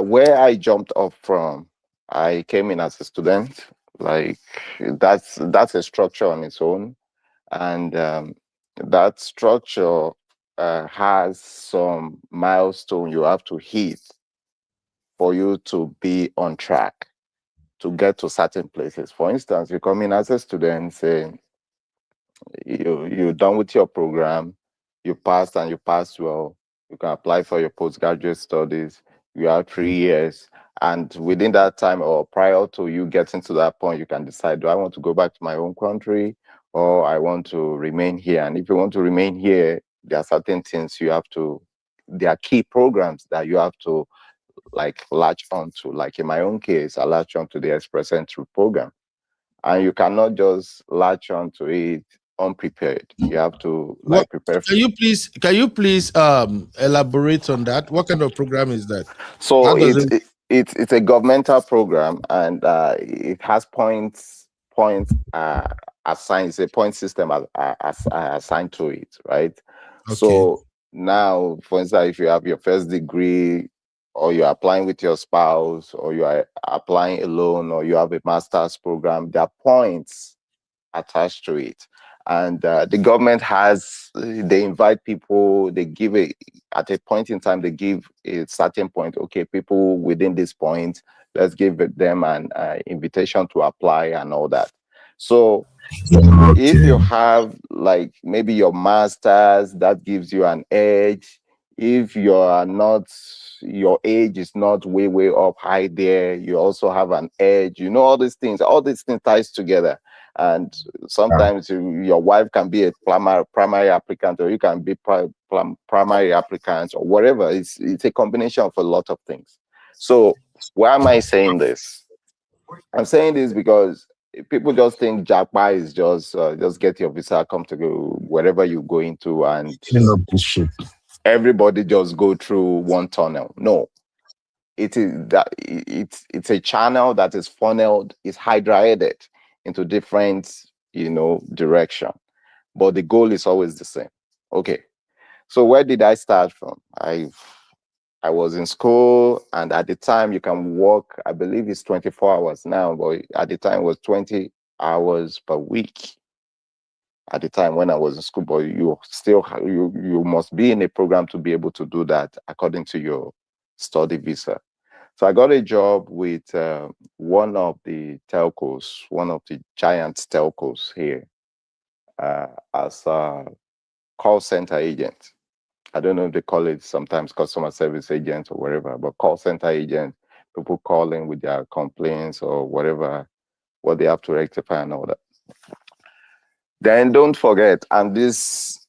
Where I jumped up from, I came in as a student. Like that's a structure on its own, and that structure has some milestone you have to hit for you to be on track to get to certain places. For instance, you come in as a student, say you're done with your program, you passed and you passed well, you can apply for your postgraduate studies. You have 3 years, and within that time or prior to you getting to that point, you can decide, do I want to go back to my own country or I want to remain here? And if you want to remain here, there are certain things you have to, there are key programs that you have to like latch onto. Like in my own case, I latch onto the Express Entry program, and you cannot just latch onto it unprepared. You have to like prepare. Can you please elaborate on that? What kind of program is that? So it's a governmental program, and it has points assigned. It's a point system assigned to it, right? Okay. So now, for instance, if you have your first degree, or you're applying with your spouse, or you are applying alone, or you have a master's program, there are points attached to it. And the government they invite people, they give at a point in time, they give a certain point, okay, people within this point, let's give them an invitation to apply and all that. So if you have like maybe your master's, that gives you an edge. If your age is not way up high there, you also have an edge. You know, all these things ties together. And sometimes your wife can be a primary applicant, or you can be primary applicant, or whatever. It's a combination of a lot of things. So why am I saying this? I'm saying this because people just think JAPA is just get your visa, come to go wherever you go into, and everybody just go through one tunnel. No, it is that it's a channel that is funneled, is hydra-headed into different direction, but the goal is always the same. Okay, so where did I start from? I was in school, and at the time you can work, I believe it's 24 hours now, but at the time it was 20 hours per week. At the time when I was in school, but you still you must be in a program to be able to do that according to your study visa. So I got a job with one of the telcos, one of the giant telcos here, as a call center agent. I don't know if they call it sometimes customer service agent or whatever, but call center agent, people calling with their complaints or whatever, what they have to rectify and all that. Then don't forget, I'm this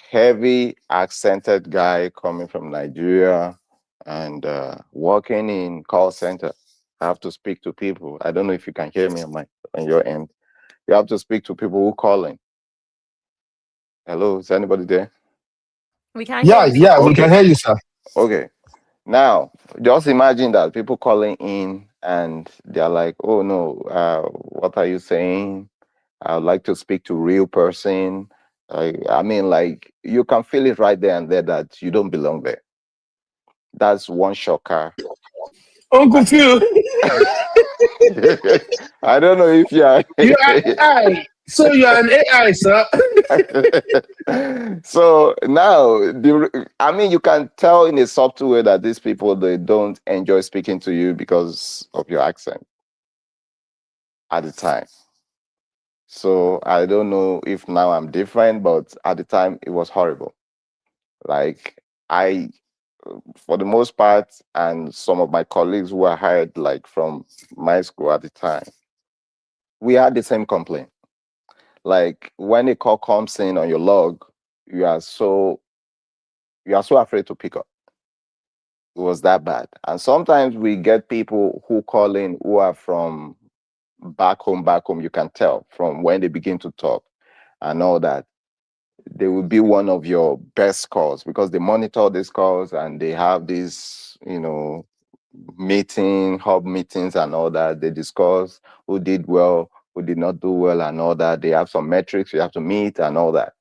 heavy accented guy coming from Nigeria and working in call center. I have to speak to people. I don't know if you can hear me on your end. You have to speak to people who calling. Hello, is anybody there? We can't hear you, sir. Yeah, we can Okay. hear you, sir. Okay. Now, just imagine that people calling in and they're like, "Oh no, what are you saying? I would like to speak to real person." I mean, like you can feel it right there and there that you don't belong there. That's one shocker. Uncle I, Phil, I don't know if you are. you are AI. So you are an AI, sir. So now, I mean, you can tell in a subtle way that these people they don't enjoy speaking to you because of your accent at the time. So I don't know if now I'm different, but at the time it was horrible. Like I, for the most part, and some of my colleagues who were hired like from my school at the time, we had the same complaint. Like when a call comes in on your log, you are so you are so afraid to pick up. It was that bad. And sometimes we get people who call in who are from back home, you can tell from when they begin to talk and all that. They will be one of your best calls because they monitor these calls and they have these, hub meetings and all that. They discuss who did well, who did not do well, and all that. They have some metrics you have to meet and all that.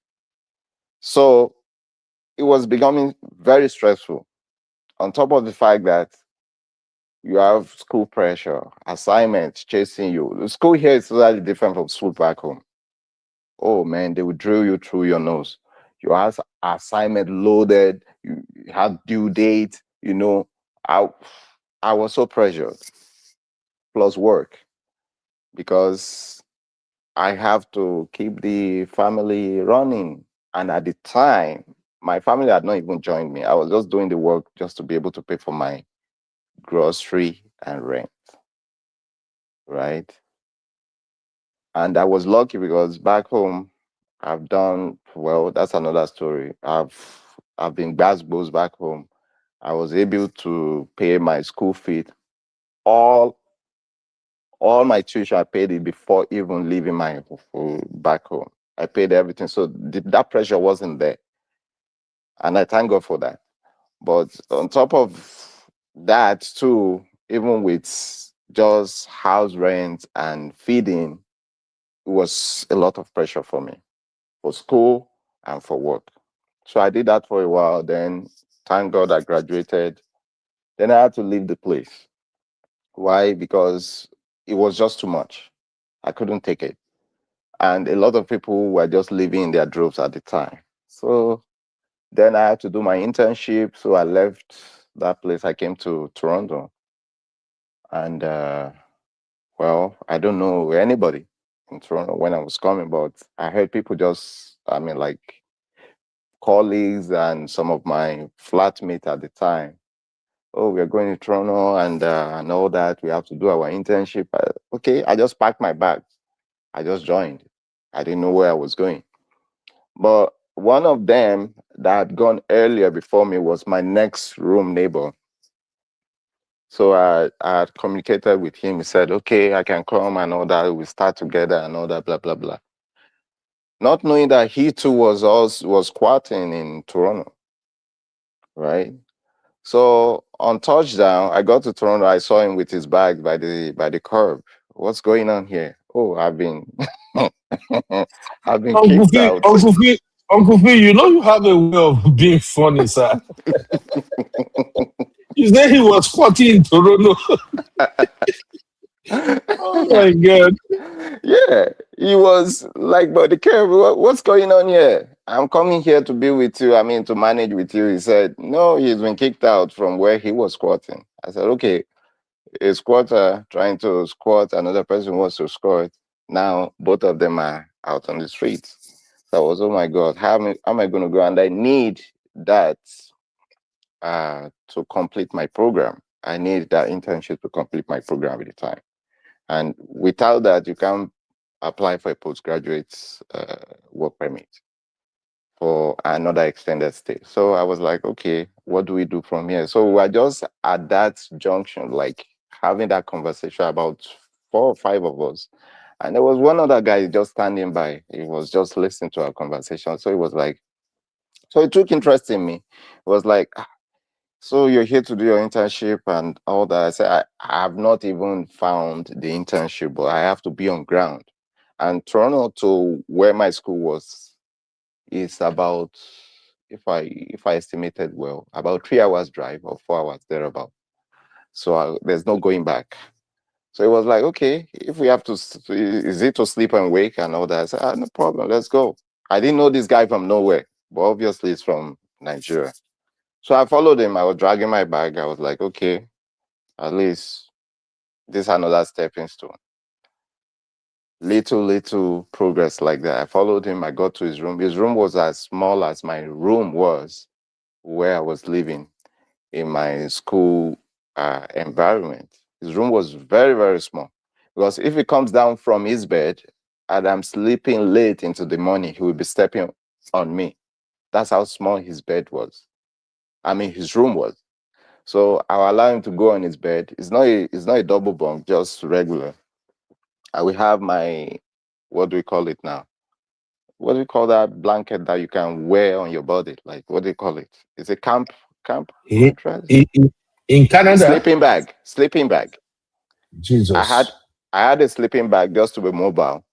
So it was becoming very stressful. On top of the fact that you have school pressure, assignments chasing you. The school here is totally different from school back home. Oh man, they will drill you through your nose. You have assignment loaded, you have due date, I I was so pressured, plus work, because I have to keep the family running. And at the time, my family had not even joined me. I was just doing the work just to be able to pay for my grocery and rent, right? And I was lucky because back home, I've done well. That's another story. I've been Glasgow's back home. I was able to pay my school fee, all all my tuition. I paid it before even leaving my back home. I paid everything, so that pressure wasn't there, and I thank God for that. But on top of that, too, even with just house rent and feeding, it was a lot of pressure for me, for school and for work. So I did that for a while. Then, thank God I graduated. Then I had to leave the place. Why? Because it was just too much. I couldn't take it. And a lot of people were just living in their droves at the time. So then I had to do my internship. So I left that place. I came to Toronto. And, well, I don't know anybody in Toronto when I was coming, but I heard people just, I mean, like, colleagues and some of my flatmates at the time. Oh, we're going to Toronto and all that. We have to do our internship. Okay, I just packed my bags. I just joined. I didn't know where I was going. But one of them that had gone earlier before me was my next room neighbor. So I had communicated with him. He said, okay, I can come and all that. We start together and all that, blah, blah, blah. Not knowing that he too was squatting in Toronto, right? So on touchdown, I got to Toronto. I saw him with his bag by the curb. What's going on here? Oh, I've been I've been Uncle kicked Phil, out. Uncle Phil, Uncle Phil, you know you have a way of being funny, sir. You said he was 40 in Toronto. Oh my God. Yeah, he was like, but the curb, what's going on here? I'm coming here to be with you. I mean, to manage with you. He said, no, he's been kicked out from where he was squatting. I said, okay, a squatter trying to squat, another person wants to squat. Now both of them are out on the streets. So I was, oh my God, how am I going to go? And I need that to complete my program. I need that internship to complete my program at the time. And without that, you can't apply for a postgraduate work permit for another extended stay. So I was like, okay, what do we do from here? So we're just at that junction, like, having that conversation, about 4 or 5 of us. And there was one other guy just standing by. He was just listening to our conversation. So he was like, so it took interest in me. It was like, so you're here to do your internship and all that. I said, I have not even found the internship, but I have to be on ground. And Toronto to where my school was is about, if I estimated well, about 3 hours drive or 4 hours thereabout. So there's no going back. So it was like, okay, if we have to, is it to sleep and wake and all that? I said, no problem, let's go. I didn't know this guy from nowhere, but obviously he's from Nigeria. So I followed him. I was dragging my bag. I was like, okay, at least this is another stepping stone. Little progress like that. I followed him. I got to his room. His room was as small as my room was where I was living in my school environment. His room was very, very small. Because if he comes down from his bed and I'm sleeping late into the morning, he will be stepping on me. That's how small his bed was. I mean, his room was. So I'll allow him to go on his bed. It's not a double bunk, just regular. I will have my, what do we call it now? What do you call that blanket that you can wear on your body? Like, what do you call it? It's a camp In, mattress? in Canada, Sleeping bag. I Jesus. had a sleeping bag just to be mobile,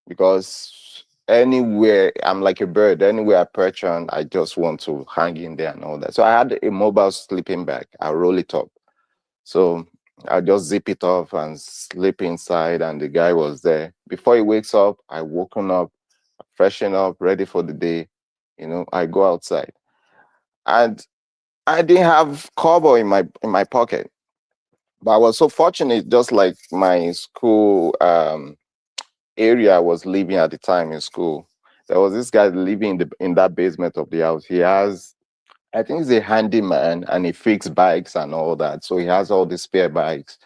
because anywhere I'm like a bird, anywhere I perch on, I just want to hang in there and all that. So I had a mobile sleeping bag. I roll it up. So I just zip it off and sleep inside, and the guy was there. Before he wakes up, I woken up, freshen up, ready for the day. I go outside. And I didn't have kobo in my pocket. But I was so fortunate, just like my school area I was living at the time in school. There was this guy living in that basement of the house. He has, I think he's a handyman, and he fixes bikes and all that. So he has all the spare bikes.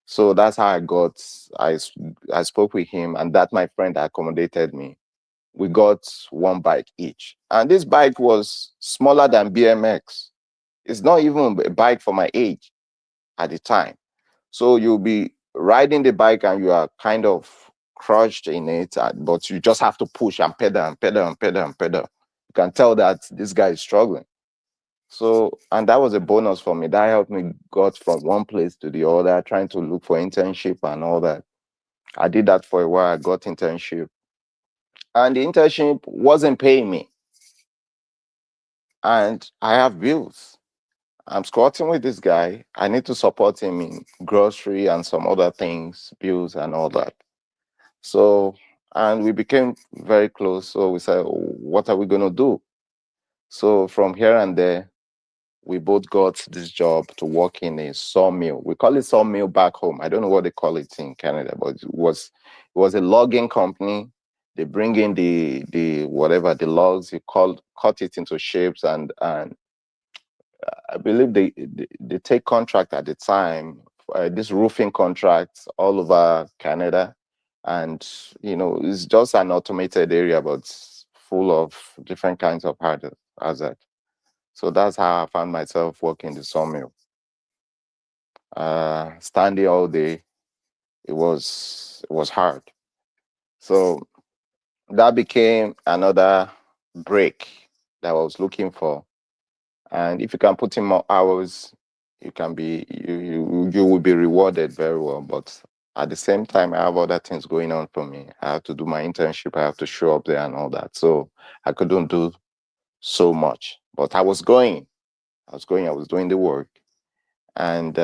So that's how I spoke with him, and that my friend accommodated me. We got one bike each. And this bike was smaller than BMX. It's not even a bike for my age at the time. So you'll be riding the bike and you are kind of crushed in it, but you just have to push and pedal and pedal and pedal and pedal. You can tell that this guy is struggling. So, and that was a bonus for me. That helped me got from one place to the other, trying to look for internship and all that. I did that for a while. I got internship. And the internship wasn't paying me. And I have bills. I'm squatting with this guy. I need to support him in grocery and some other things, bills and all that. So, and we became very close. So we said, what are we going to do? So from here and there, we both got this job to work in a sawmill. We call it sawmill back home. I don't know what they call it in Canada, but it was a logging company. They bring in the whatever the logs, cut it into shapes, and I believe they take contract at the time, this roofing contracts all over Canada, and it's just an automated area, but it's full of different kinds of hazard. So that's how I found myself working the sawmill. Standing all day, it was hard. So that became another break that I was looking for. And if you can put in more hours, you will be rewarded very well. But at the same time, I have other things going on for me. I have to do my internship. I have to show up there and all that. So I couldn't do so much. But I was going. I was doing the work. And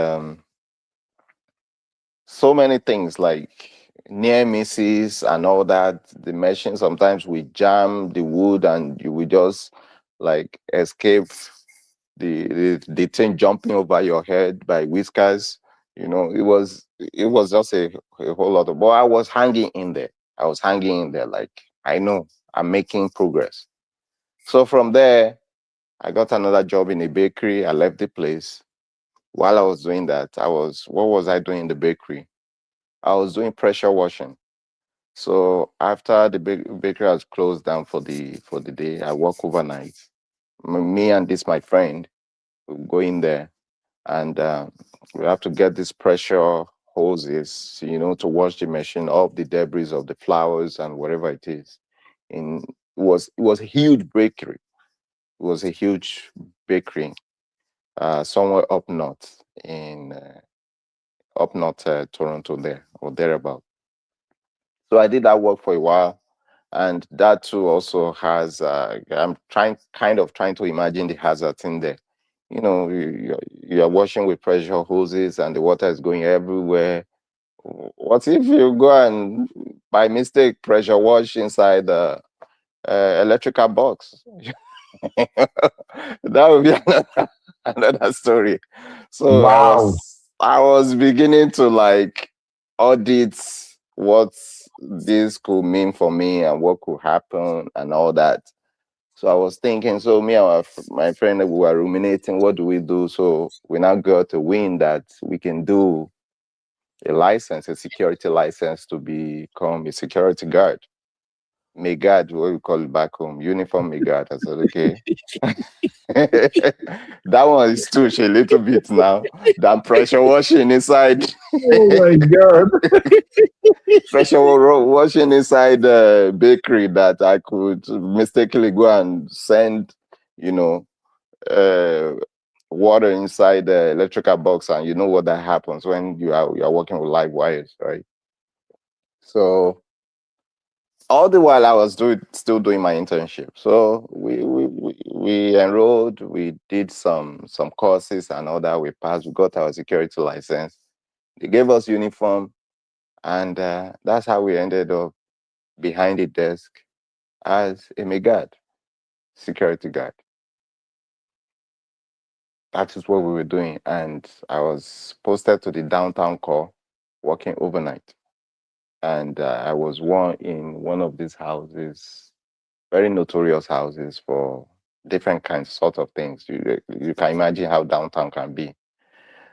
so many things like near misses and all that. The machine, sometimes we jam the wood and you will just like escape the thing jumping over your head by whiskers. It was just a whole lot of, but I was hanging in there. Like, I know I'm making progress. So from there, I got another job in a bakery. I left the place. While I was doing that, what was I doing in the bakery? I was doing pressure washing. So after the bakery has closed down for the day, I work overnight. Me and my friend, we go in there and we have to get these pressure hoses, to wash the machine off the debris of the flowers and whatever it is. It was a huge bakery. It was a huge bakery somewhere up north Toronto there or thereabout. So I did that work for a while, and that too also has. I'm kind of trying to imagine the hazards in there. You are washing with pressure hoses, and the water is going everywhere. What if you go and by mistake pressure wash inside the electrical box? That would be another story. So Wow. I was beginning to like audit what this could mean for me and what could happen and all that. So I was thinking, so me and my friend, we were ruminating, what do we do? So we now got a win that we can do a security license to become a security guard. Megad, what we call it back home, uniform Megad. I said, okay. That one is too a little bit now. That pressure washing inside. Oh my God. Pressure washing inside the bakery that I could mistakenly go and send, uh, water inside the electrical box, and you know what that happens when you are working with live wires, right? So all the while I was still doing my internship. So we enrolled, we did some courses and all that. We passed, we got our security license. They gave us uniform, and that's how we ended up behind the desk as a MIGAD, security guard. That is what we were doing. And I was posted to the downtown core, working overnight. And I was in one of these houses, very notorious houses for different kinds sort of things. You can imagine how downtown can be.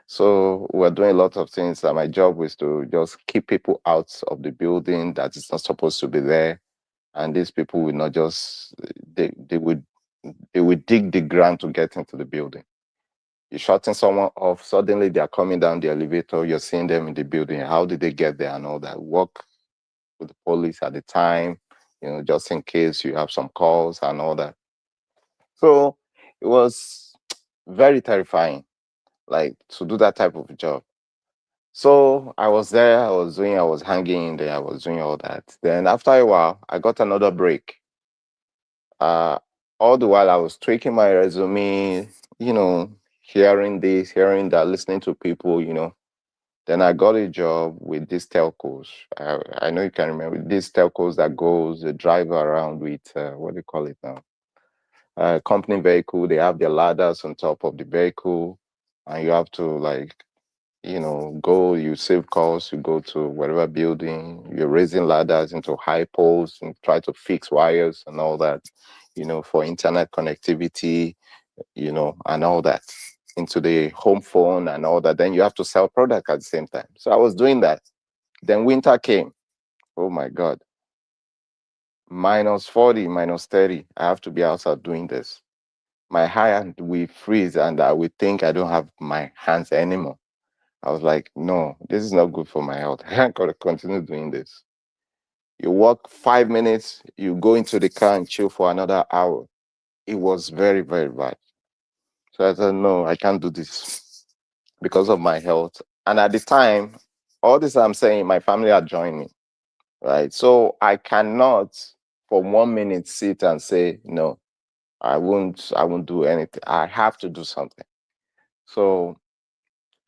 So we're doing a lot of things. And my job was to just keep people out of the building that is not supposed to be there. And these people will not just they would dig the ground to get into the building. You're shutting someone off, suddenly they are coming down the elevator, you're seeing them in the building. How did they get there and all that? Work with the police at the time, just in case you have some calls and all that. So it was very terrifying, like to do that type of job. So I was there, I was hanging in there, I was doing all that. Then after a while, I got another break. All the while I was tweaking my resume, hearing this, hearing that, listening to people, Then I got a job with these telcos. I know you can remember these telcos that drive around with, what do you call it now? Company vehicle. They have their ladders on top of the vehicle, and you have to you save calls, you go to whatever building, you're raising ladders into high poles and try to fix wires and all that, for internet connectivity, and all that into the home phone and all that. Then you have to sell product at the same time. So I was doing that. Then winter came. Oh my God. -40, -30. I have to be outside doing this. My hand will freeze and I will think I don't have my hands anymore. I was like, no, this is not good for my health. I got to continue doing this. You walk 5 minutes, you go into the car and chill for another hour. It was very, very bad. So I said, no, I can't do this because of my health. And at the time, all this I'm saying, my family had joined me, right? So I cannot for 1 minute sit and say, no, I won't do anything. I have to do something. So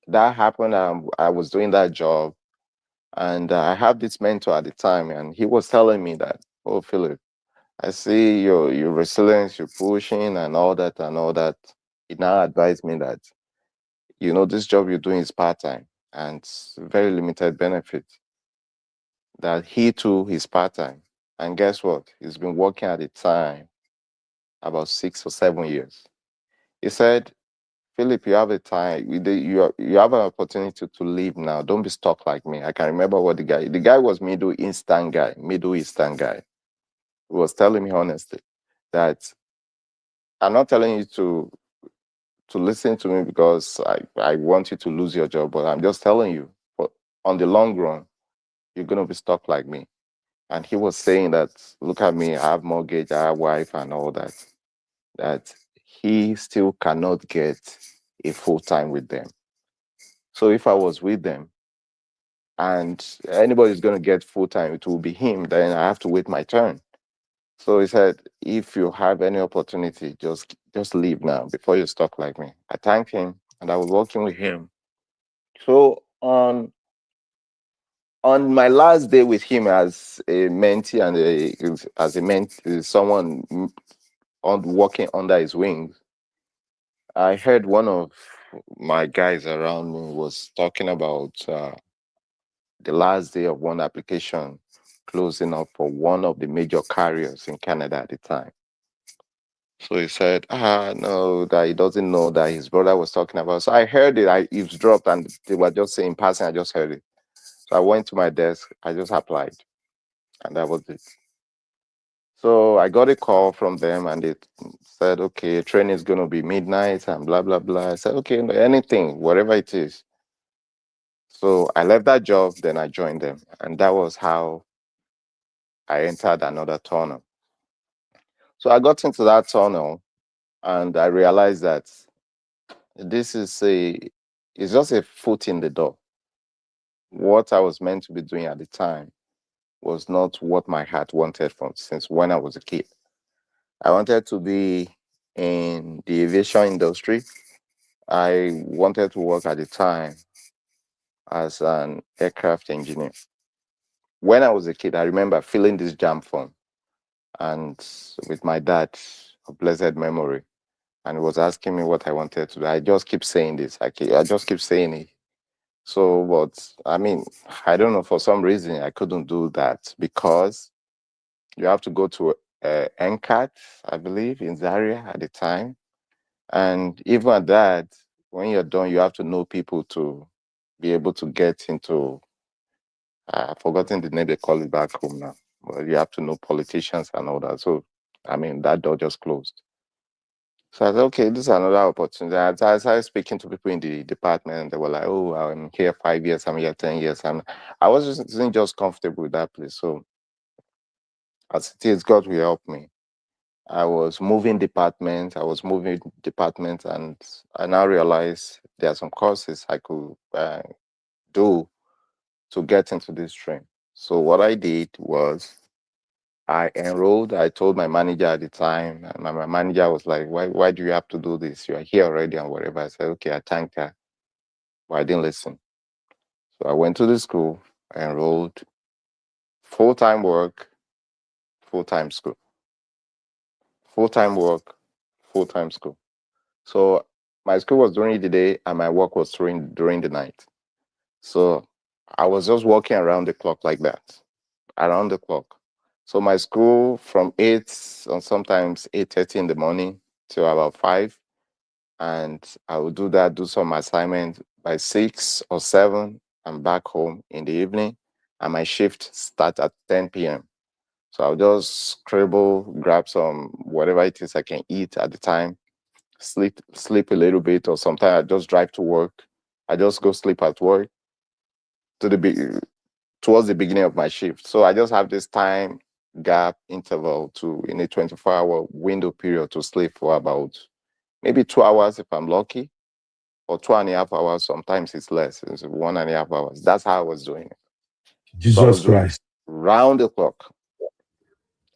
that happened. I was doing that job, and I had this mentor at the time, and he was telling me that, oh, Philip, I see your resilience, you're pushing and all that and all that. He now advised me that, this job you're doing is part-time and very limited benefit. That he too is part-time. And guess what? He's been working at the time about 6 or 7 years. He said, Philip, you have a time, you have an opportunity to leave now. Don't be stuck like me. I can remember what the guy was Middle Eastern guy. He was telling me honestly that I'm not telling you to to listen to me because I want you to lose your job, but I'm just telling you, but on the long run, you're going to be stuck like me. And he was saying that, look at me, I have mortgage, I have wife and all that, that he still cannot get a full-time with them. So if I was with them and anybody's going to get full-time, it will be him, then I have to wait my turn. So he said, if you have any opportunity, just leave now before you're stuck like me. I thanked him and I was working with him. So on my last day with him as a mentee and as a mentee, someone working under his wings, I heard one of my guys around me was talking about the last day of one application closing up for one of the major carriers in Canada at the time. So he said, no, that he doesn't know that his brother was talking about. So I heard it, I eavesdropped, and they were just saying, passing, I just heard it. So I went to my desk, I just applied, and that was it. So I got a call from them, and they said, okay, training is going to be midnight, and blah, blah, blah. I said, okay, anything, whatever it is. So I left that job, then I joined them, and that was how I entered another tunnel. So I got into that tunnel, and I realized that this is it's just a foot in the door. What I was meant to be doing at the time was not what my heart wanted since when I was a kid. I wanted to be in the aviation industry. I wanted to work at the time as an aircraft engineer. When I was a kid, I remember filling this jam form and with my dad, a blessed memory, and he was asking me what I wanted to do. I just keep saying this. I just keep saying it. So, but I mean, I don't know, for some reason, I couldn't do that because you have to go to NCAT, I believe, in Zaria at the time. And even at that, when you're done, you have to know people to be able to get into, I've forgotten the name they call it back home now, but you have to know politicians and all that. So, I mean, that door just closed. So I said, okay, this is another opportunity. I started speaking to people in the department, and they were like, oh, I'm here 5 years, I'm here 10 years. I wasn't just comfortable with that place. So as it is, God will help me. I was moving departments, and I now realized there are some courses I could do to get into this stream. So what I did was I enrolled. I told my manager at the time, and my manager was like, why do you have to do this? You are here already and whatever. I said, okay, I thanked her, but I didn't listen. So I went to the school, I enrolled, full-time work, full-time school. Full-time work, full-time school. So my school was during the day and my work was during the night. So I was just working around the clock like that, around the clock. So my school from 8 and sometimes 8:30 in the morning till about 5. And I would do that, do some assignment by 6 or 7. I'm back home in the evening and my shift starts at 10 p.m. So I'll just scribble, grab some whatever it is I can eat at the time, sleep a little bit, or sometimes I just drive to work. I just go sleep at work towards the beginning of my shift. So I just have this time gap interval in a 24-hour window period to sleep for about maybe 2 hours if I'm lucky, or 2.5 hours. Sometimes it's less. It's 1.5 hours. That's how I was doing it. Jesus Christ. Round the clock.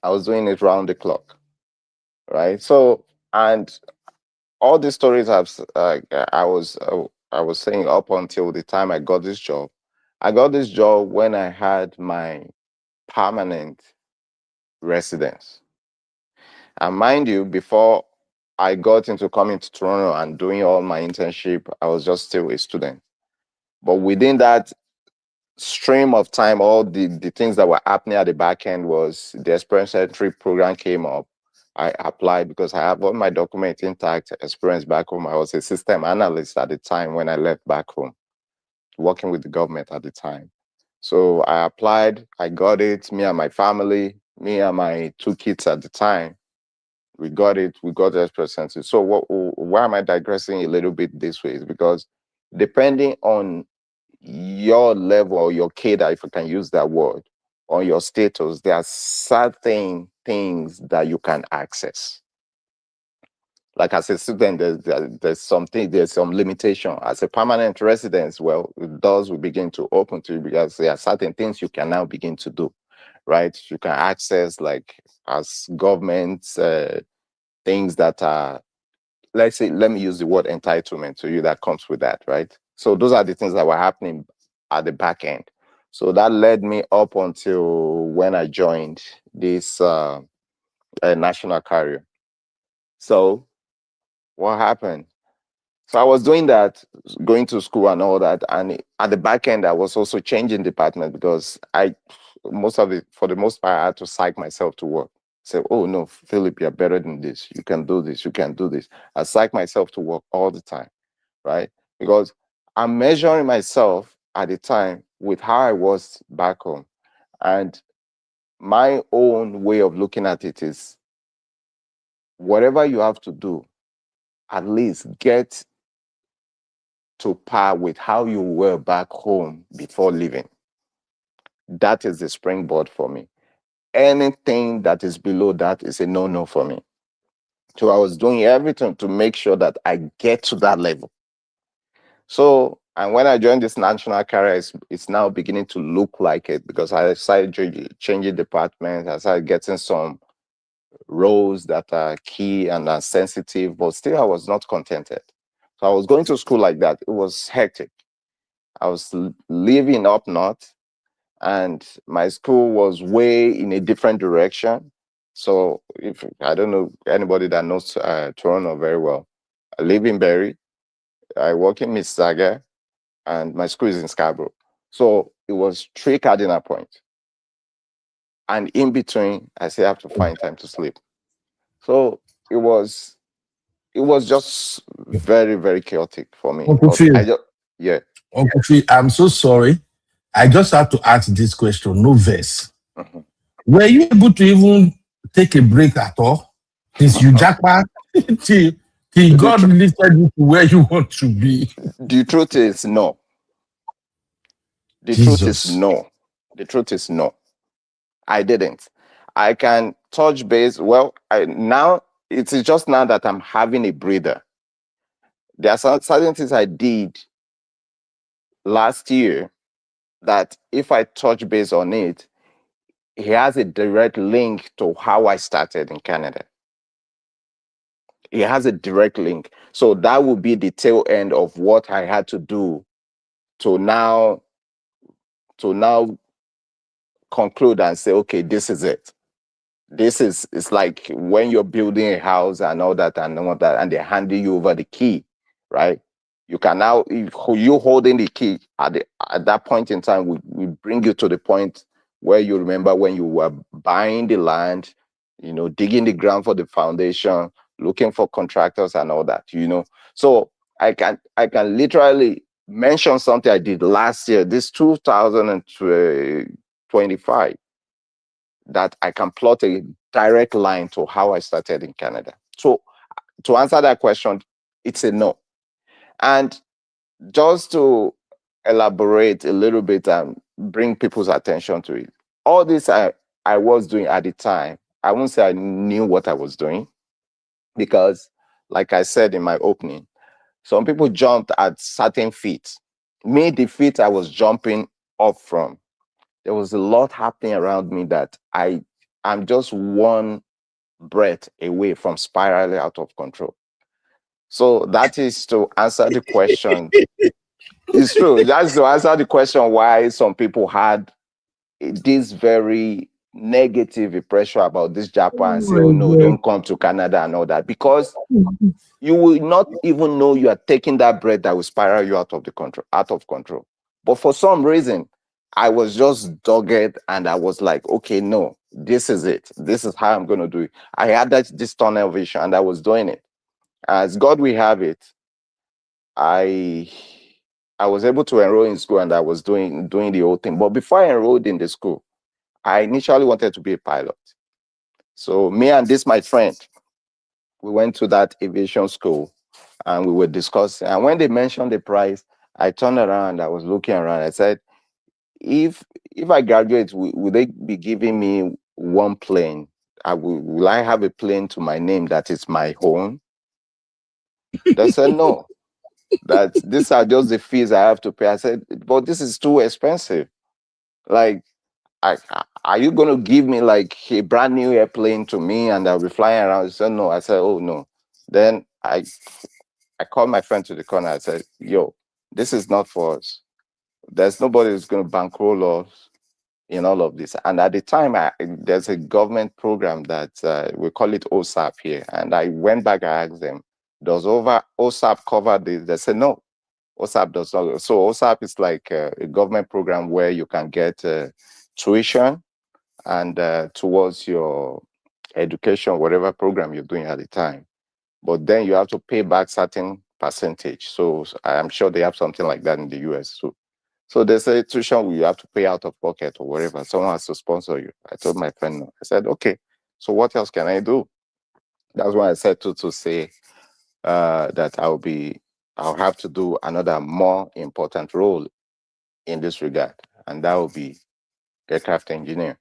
I was doing it round the clock, right? So, and all these stories I was saying up until the time I got this job. I got this job when I had my permanent residence. And mind you, before I got into coming to Toronto and doing all my internship, I was just still a student. But within that stream of time, all the things that were happening at the back end was the experience entry program came up. I applied because I have all my documents intact, experience back home. I was a system analyst at the time when I left back home, working with the government at the time. So I applied, I got it, me and my family, me and my 2 kids at the time. We got it, we got the express entry. So why am I digressing a little bit this way? Is because depending on your level or your cadre, if I can use that word, on your status, there are certain things that you can access. Like as a student, there's some limitation. As a permanent resident, well, doors will begin to open to you because there are certain things you can now begin to do, right? You can access, like as governments, things that are, let's say, let me use the word entitlement to you that comes with that, right? So those are the things that were happening at the back end. So that led me up until when I joined this national carrier. So what happened? So I was doing that, going to school and all that. And at the back end, I was also changing department because for the most part, I had to psych myself to work. Say, oh no, Philip, you're better than this. You can do this. You can do this. I psych myself to work all the time, right? Because I'm measuring myself at the time with how I was back home. And my own way of looking at it is whatever you have to do, at least get to par with how you were back home before leaving. That is the springboard for me. Anything that is below that is a no-no for me. So I was doing everything to make sure that I get to that level. So, and when I joined this national carrier, it's now beginning to look like it because I started changing departments. I started getting some roles that are key and are sensitive, but still I was not contented. So I was going to school like that. It was hectic. I was living up north, and my school was way in a different direction. So if I don't know anybody that knows Toronto very well, I live in Barrie, I work in Mississauga, and my school is in Scarborough. So it was 3 cardinal points. And in between, I still have to find time to sleep. So it was just very, very chaotic for me. Uncle Phil, Yeah. Uncle Phil, I'm so sorry. I just have to ask this question, no verse. Mhm. Were you able to even take a break at all? Since you JAPA, till God lifted you to where you want to be. The truth is no. The truth is no. The truth is no. I didn't. I can touch base. Well, now it's just now that I'm having a breather. There are certain things I did last year that if I touch base on it, it has a direct link to how I started in Canada. It has a direct link. So that would be the tail end of what I had to do to now conclude and say, okay, this is it. It's like when you're building a house and all that, and they're handing you over the key, right? You can now, you holding the key at that point in time, we bring you to the point where you remember when you were buying the land, digging the ground for the foundation, looking for contractors and all that, So I can literally mention something I did last year, this 2025, that I can plot a direct line to how I started in Canada. So to answer that question, it's a no. And just to elaborate a little bit and bring people's attention to it, all this I was doing at the time, I won't say I knew what I was doing, because like I said in my opening, some people jumped at certain feet. Me, the feet I was jumping up from, there was a lot happening around me that I'm just one breath away from spiraling out of control. So that is to answer the question. It's true. That's to answer the question why some people had this very negative impression about this JAPA and say, oh no, don't come to Canada and all that, because you will not even know you are taking that breath that will spiral you out of control. But for some reason, I was just dogged, and I was like, okay, no, this is it. This is how I'm going to do it. I had this tunnel vision, and I was doing it. As God will have it, I was able to enroll in school, and I was doing the whole thing. But before I enrolled in the school, I initially wanted to be a pilot. So me and my friend, we went to that aviation school. and we were discussing. And when they mentioned the price, I turned around. I was looking around. I said, if I graduate, will they be giving me one plane? Will I have a plane to my name that is my own? They said no. That these are just the fees I have to pay. I said, but this is too expensive. Like, are you going to give me like a brand new airplane to me and I'll be flying around? He said no. I said, oh no. Then I called my friend to the corner. I said, yo, this is not for us. There's nobody who's going to bankroll us in all of this. And at the time, there's a government program that we call it OSAP here. And I went back, I asked them, does OSAP cover this? They said, no, OSAP does not. So OSAP is like a government program where you can get tuition and towards your education, whatever program you're doing at the time. But then you have to pay back certain percentage. So I'm sure they have something like that in the US too. So they say tuition you have to pay out of pocket or whatever. Someone has to sponsor you. I told my friend no. I said, okay, so what else can I do? That's why I said to say that I'll have to do another more important role in this regard. And that will be aircraft engineer.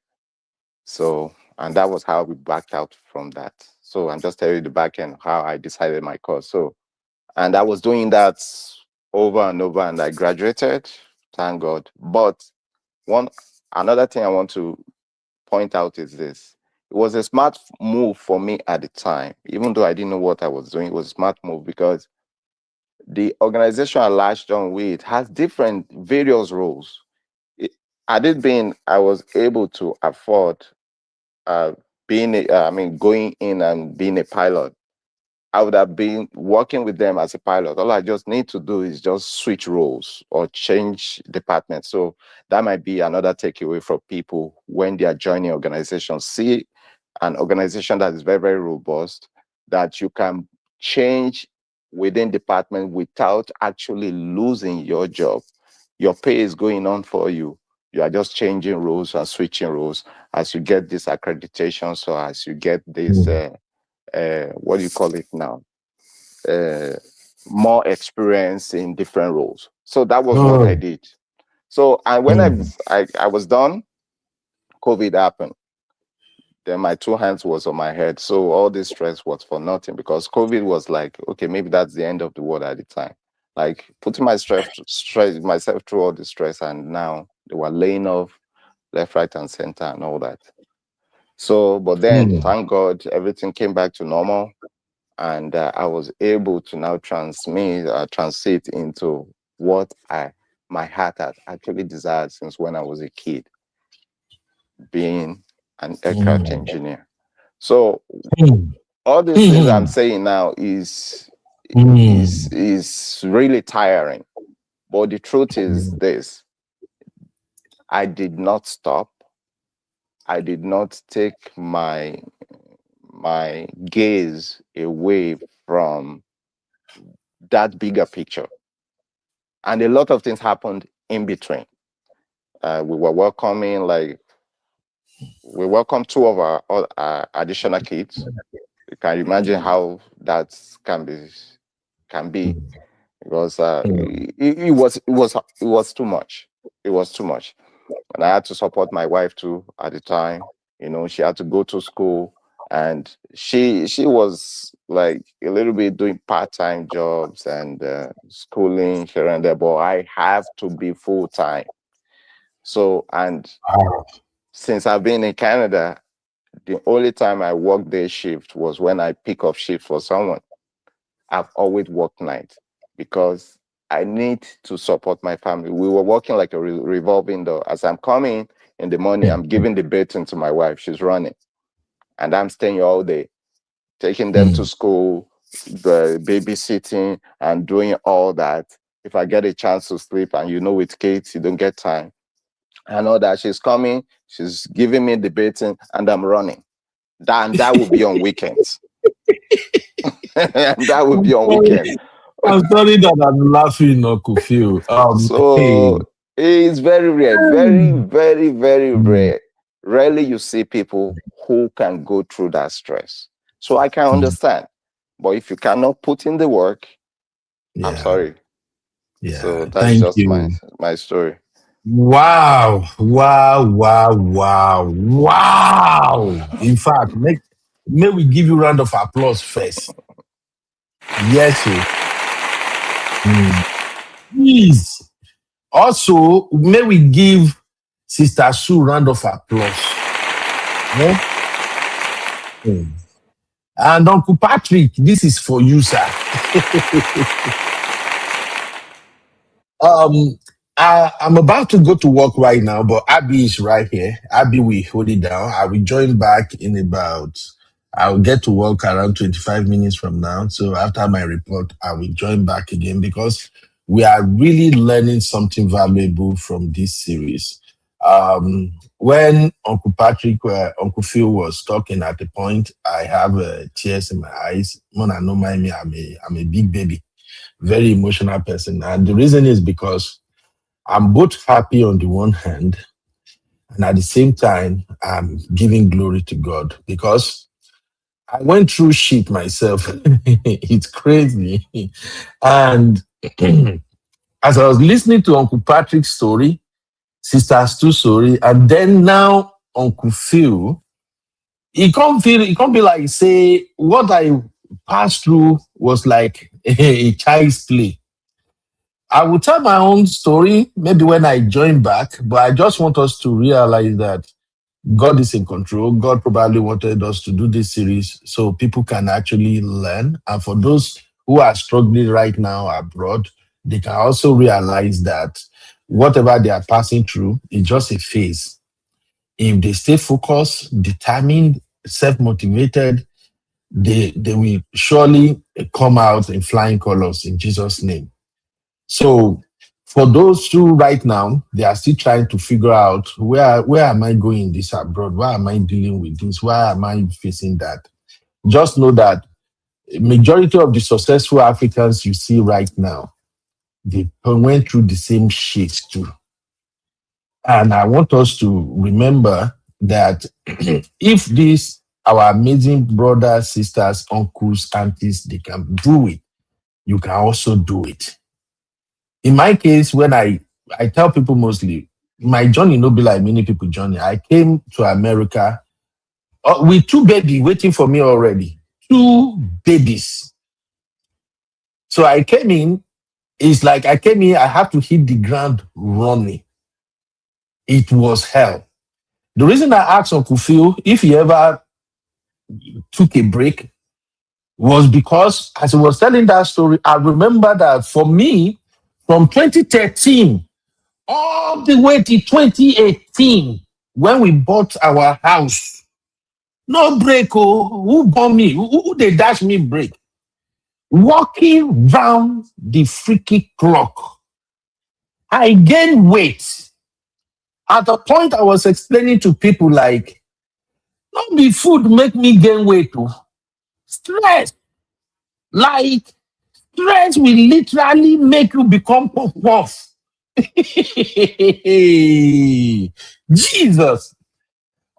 So, and that was how we backed out from that. So I'm just telling you the back end, how I decided my course. So, and I was doing that over and over and I graduated, thank God. But another thing I want to point out is this. It was a smart move for me at the time, even though I didn't know what I was doing. It was a smart move because the organization I latched on with has various roles. I was able to afford going in and being a pilot. I would have been working with them as a pilot. All I just need to do is just switch roles or change departments. So that might be another takeaway for people when they are joining organizations. See an organization that is very, very robust, that you can change within department without actually losing your job. Your pay is going on for you. You are just changing roles and switching roles as you get this accreditation. So as you get this what do you call it now? More experience in different roles. So that was what I did. So, and when I was done, COVID happened. Then my two hands was on my head. So all this stress was for nothing because COVID was like, okay, maybe that's the end of the world at the time. Like putting myself through all the stress, and now they were laying off left, right, and center and all that. So, but then thank God everything came back to normal. And I was able to now transit into what my heart had actually desired since when I was a kid, being an aircraft engineer. So all these things I'm saying now is really tiring. But the truth is this: I did not stop. I did not take my gaze away from that bigger picture. And a lot of things happened in between. We welcomed two of our additional kids. You can imagine how that can be because it was too much. It was too much. And I had to support my wife too at the time. You know, she had to go to school, and she was like a little bit doing part-time jobs and schooling here and there, but I have to be full-time. So, and since I've been in Canada, the only time I work day shift was when I pick up shift for someone. I've always worked night because I need to support my family. We were working like a revolving door. As I'm coming in the morning, I'm giving the baton to my wife. She's running. And I'm staying all day, taking them to school, babysitting, and doing all that. If I get a chance to sleep, and with kids, you don't get time. I know that she's coming, she's giving me the baton, and I'm running. That will be on weekends. That will be on weekends. I'm sorry that I'm laughing, Uncle Phil. So it's very rare, very, very, very rare. Rarely you see people who can go through that stress. So I can understand. But if you cannot put in the work, I'm Yeah. sorry. Yeah. So that's Thank just you. my story. Wow. Wow. In fact, may we give you a round of applause first. Yes, sir. Please. Also, may we give Sister Sue a round of applause. Yeah? And Uncle Patrick, this is for you, sir. I'm about to go to work right now, but Abby is right here. Abby will hold it down. I will join back in about, I'll get to work around 25 minutes from now. So after my report, I will join back again because we are really learning something valuable from this series. When Uncle Patrick, Uncle Phil was talking at the point, I have tears in my eyes. Mona, no mind me, I'm a big baby, very emotional person. And the reason is because I'm both happy on the one hand, and at the same time, I'm giving glory to God because I went through shit myself. It's crazy. And as I was listening to Uncle Patrick's story, Sister Stu's story, and then now Uncle Phil, it can't be like say what I passed through was like a child's play. I will tell my own story maybe when I join back, but I just want us to realize that God is in control. God probably wanted us to do this series so people can actually learn. And for those who are struggling right now abroad, they can also realize that whatever they are passing through is just a phase. If they stay focused, determined, self-motivated, they will surely come out in flying colors in Jesus' name. So for those who right now, they are still trying to figure out where am I going this abroad? Why am I dealing with this? Why am I facing that? Just know that majority of the successful Africans you see right now, they went through the same shit too. And I want us to remember that if these, our amazing brothers, sisters, uncles, aunties, they can do it, you can also do it. In my case, when I tell people mostly, my journey no be like many people journey. I came to America with two babies waiting for me already. 2 babies. So I came in, it's like I came in, I have to hit the ground running. It was hell. The reason I asked Uncle Phil if he ever took a break was because as he was telling that story, I remember that for me, from 2013 all the way to 2018, when we bought our house, no break. Oh, who bought me? Who they dash me break? Walking round the freaky clock. I gained weight. At a point, I was explaining to people like, not be food make me gain weight. Oh. Stress. Like, stress will literally make you become puff. Jesus.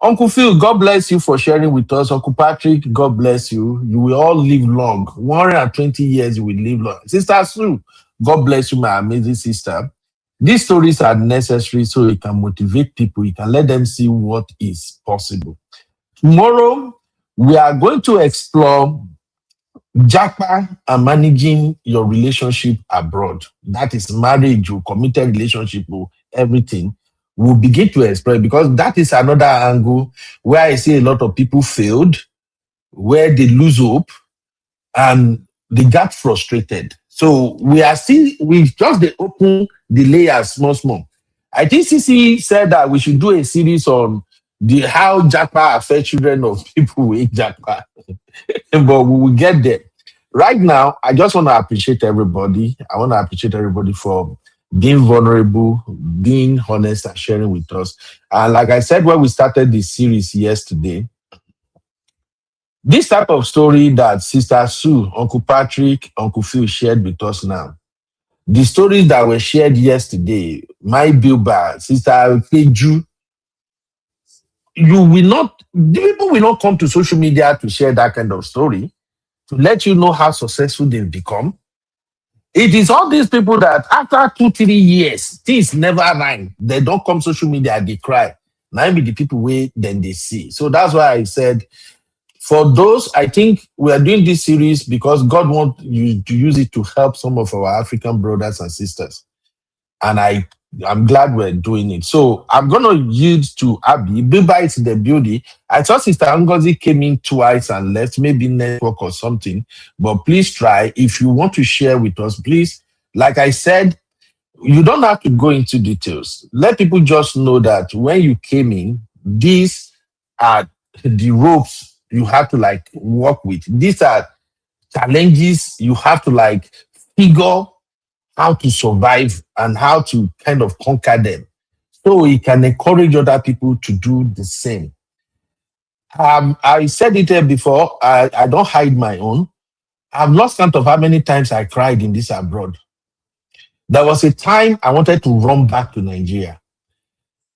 Uncle Phil, God bless you for sharing with us. Uncle Patrick, God bless you. You will all live long. 120 years, you will live long. Sister Sue, God bless you, my amazing sister. These stories are necessary so it can motivate people. You can let them see what is possible. Tomorrow, we are going to explore JAPA and managing your relationship abroad. That is marriage, or committed relationship, or everything. We'll begin to explore because that is another angle where I see a lot of people failed, where they lose hope and they got frustrated. So we just they open the layers small. I think CC said that we should do a series on how JAPA affects children of people in JAPA. But we will get there. Right now, I just want to appreciate everybody. I want to appreciate everybody for being vulnerable, being honest, and sharing with us. And like I said when we started this series yesterday, this type of story that Sister Sue, Uncle Patrick, Uncle Phil shared with us now, the stories that were shared yesterday, my Bilba, Sister Peju, the people will not come to social media to share that kind of story, to let you know how successful they've become. It is all these people that after 2-3 years, things never rhyme. They don't come social media, they cry. Now be the people wait, then they see. So that's why I said, for those, I think we are doing this series because God wants you to use it to help some of our African brothers and sisters. And I'm glad we're doing it. So I'm going to yield to Abby. Biba is in the building. I thought Sister Ngozi came in twice and left, maybe network or something. But please try. If you want to share with us, please, like I said, you don't have to go into details. Let people just know that when you came in, these are the ropes you have to like work with. These are challenges you have to like figure how to survive and how to kind of conquer them. So we can encourage other people to do the same. I said it here before, I don't hide my own. I've lost count of how many times I cried in this abroad. There was a time I wanted to run back to Nigeria.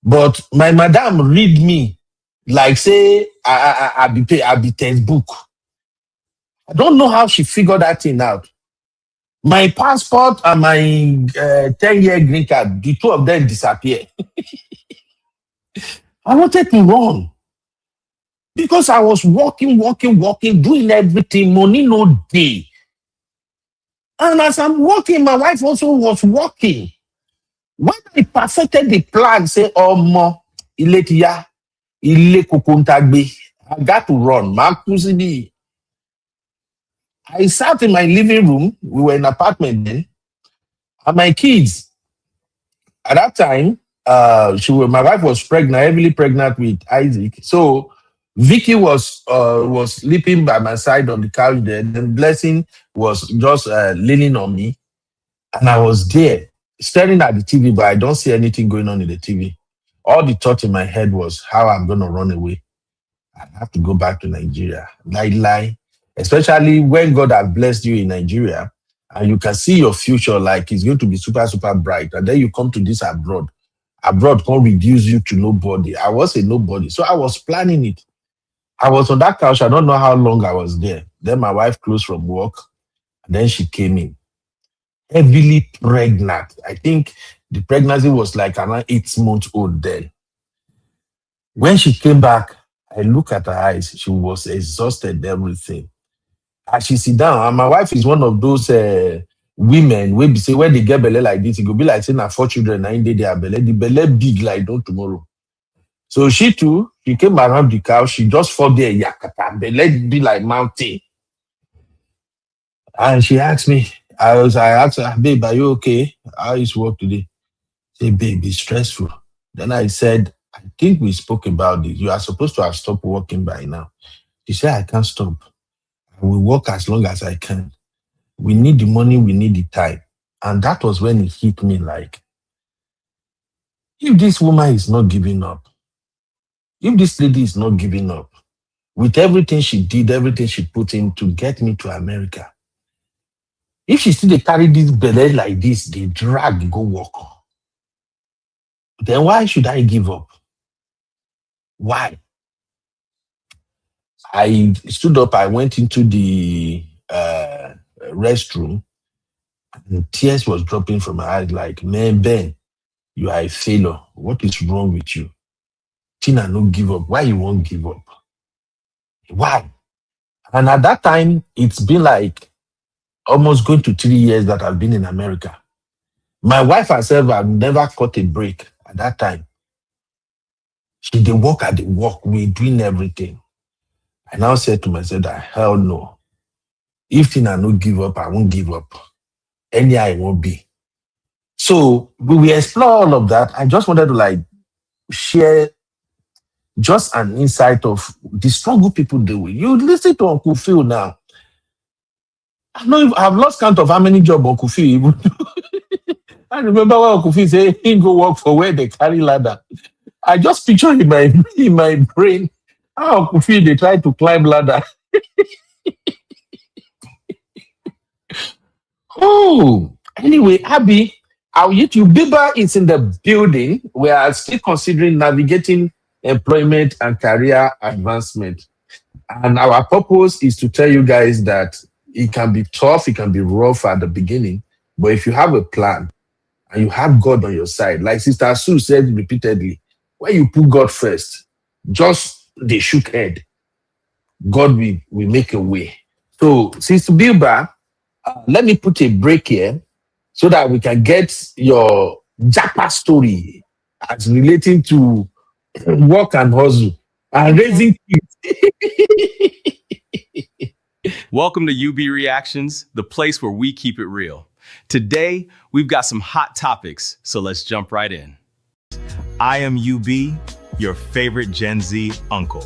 But my madam read me like say I be textbook. I don't know how she figured that thing out. My passport and my 10-year green card, the two of them disappeared. I wanted to run because I was working, doing everything, money no day. And as I'm working, my wife also was working. When I perfected the plan, say, oh, mo, I got to run. I sat in my living room. We were in an apartment then. And my kids, at that time, my wife was pregnant, heavily pregnant with Isaac. So Vicky was sleeping by my side on the couch there. Then Blessing was just leaning on me. And I was there staring at the TV, but I don't see anything going on in the TV. All the thought in my head was how I'm going to run away. I have to go back to Nigeria. Lie. Especially when God has blessed you in Nigeria and you can see your future like it's going to be super, super bright. And then you come to this abroad. Abroad can't reduce you to nobody. I was a nobody. So I was planning it. I was on that couch. I don't know how long I was there. Then my wife closed from work. And then she came in. Heavily pregnant. I think the pregnancy was like around 8 months old then. When she came back, I look at her eyes. She was exhausted, everything. As she sit down, and my wife is one of those women where say when they get belly like this, it could be like saying 4 children, 9 days they are belly. The belly big like don't tomorrow. So she too, she came around the couch. She just fought there, yakata, belly be like mountain. And she asked me, I asked her, babe, are you okay? How is work today? Say, babe, it's stressful. Then I said, I think we spoke about this. You are supposed to have stopped working by now. She said, I can't stop. I will work as long as I can. We need the money, we need the time. And that was when it hit me like, if this woman is not giving up, if this lady is not giving up, with everything she did, everything she put in to get me to America, if she still carry this belly like this, they drag, go work, then why should I give up? Why? I stood up, I went into the restroom, and tears was dropping from my eyes like, man, Ben, you are a failure. What is wrong with you? Tina, no give up. Why you won't give up? Why? And at that time, it's been like almost going to 3 years that I've been in America. My wife herself, I've never caught a break at that time. She did work at the work. We're doing everything. I now said to myself that, hell no. If Tina no give up, I won't give up. Any I won't be. So we explore all of that. I just wanted to like share just an insight of the struggle people do. You listen to Uncle Phil now. I've lost count of how many jobs Uncle Phil even do. I remember when Uncle Phil said he go work for where they carry ladder. I just picture in my brain how Uncle Phil they try to climb ladder. Oh, anyway, Abby, our YouTube Biba is in the building. We are still considering navigating employment and career advancement. And our purpose is to tell you guys that it can be tough, it can be rough at the beginning, But if you have a plan and you have God on your side, like Sister Sue said repeatedly, when you put God first, just the shook head, God will make a way. So, Sister Bilba, let me put a break here so that we can get your JAPA story as relating to work and hustle and raising kids. Welcome to UB Reactions, the place where we keep it real. Today, we've got some hot topics, so let's jump right in. I am UB, your favorite Gen Z uncle,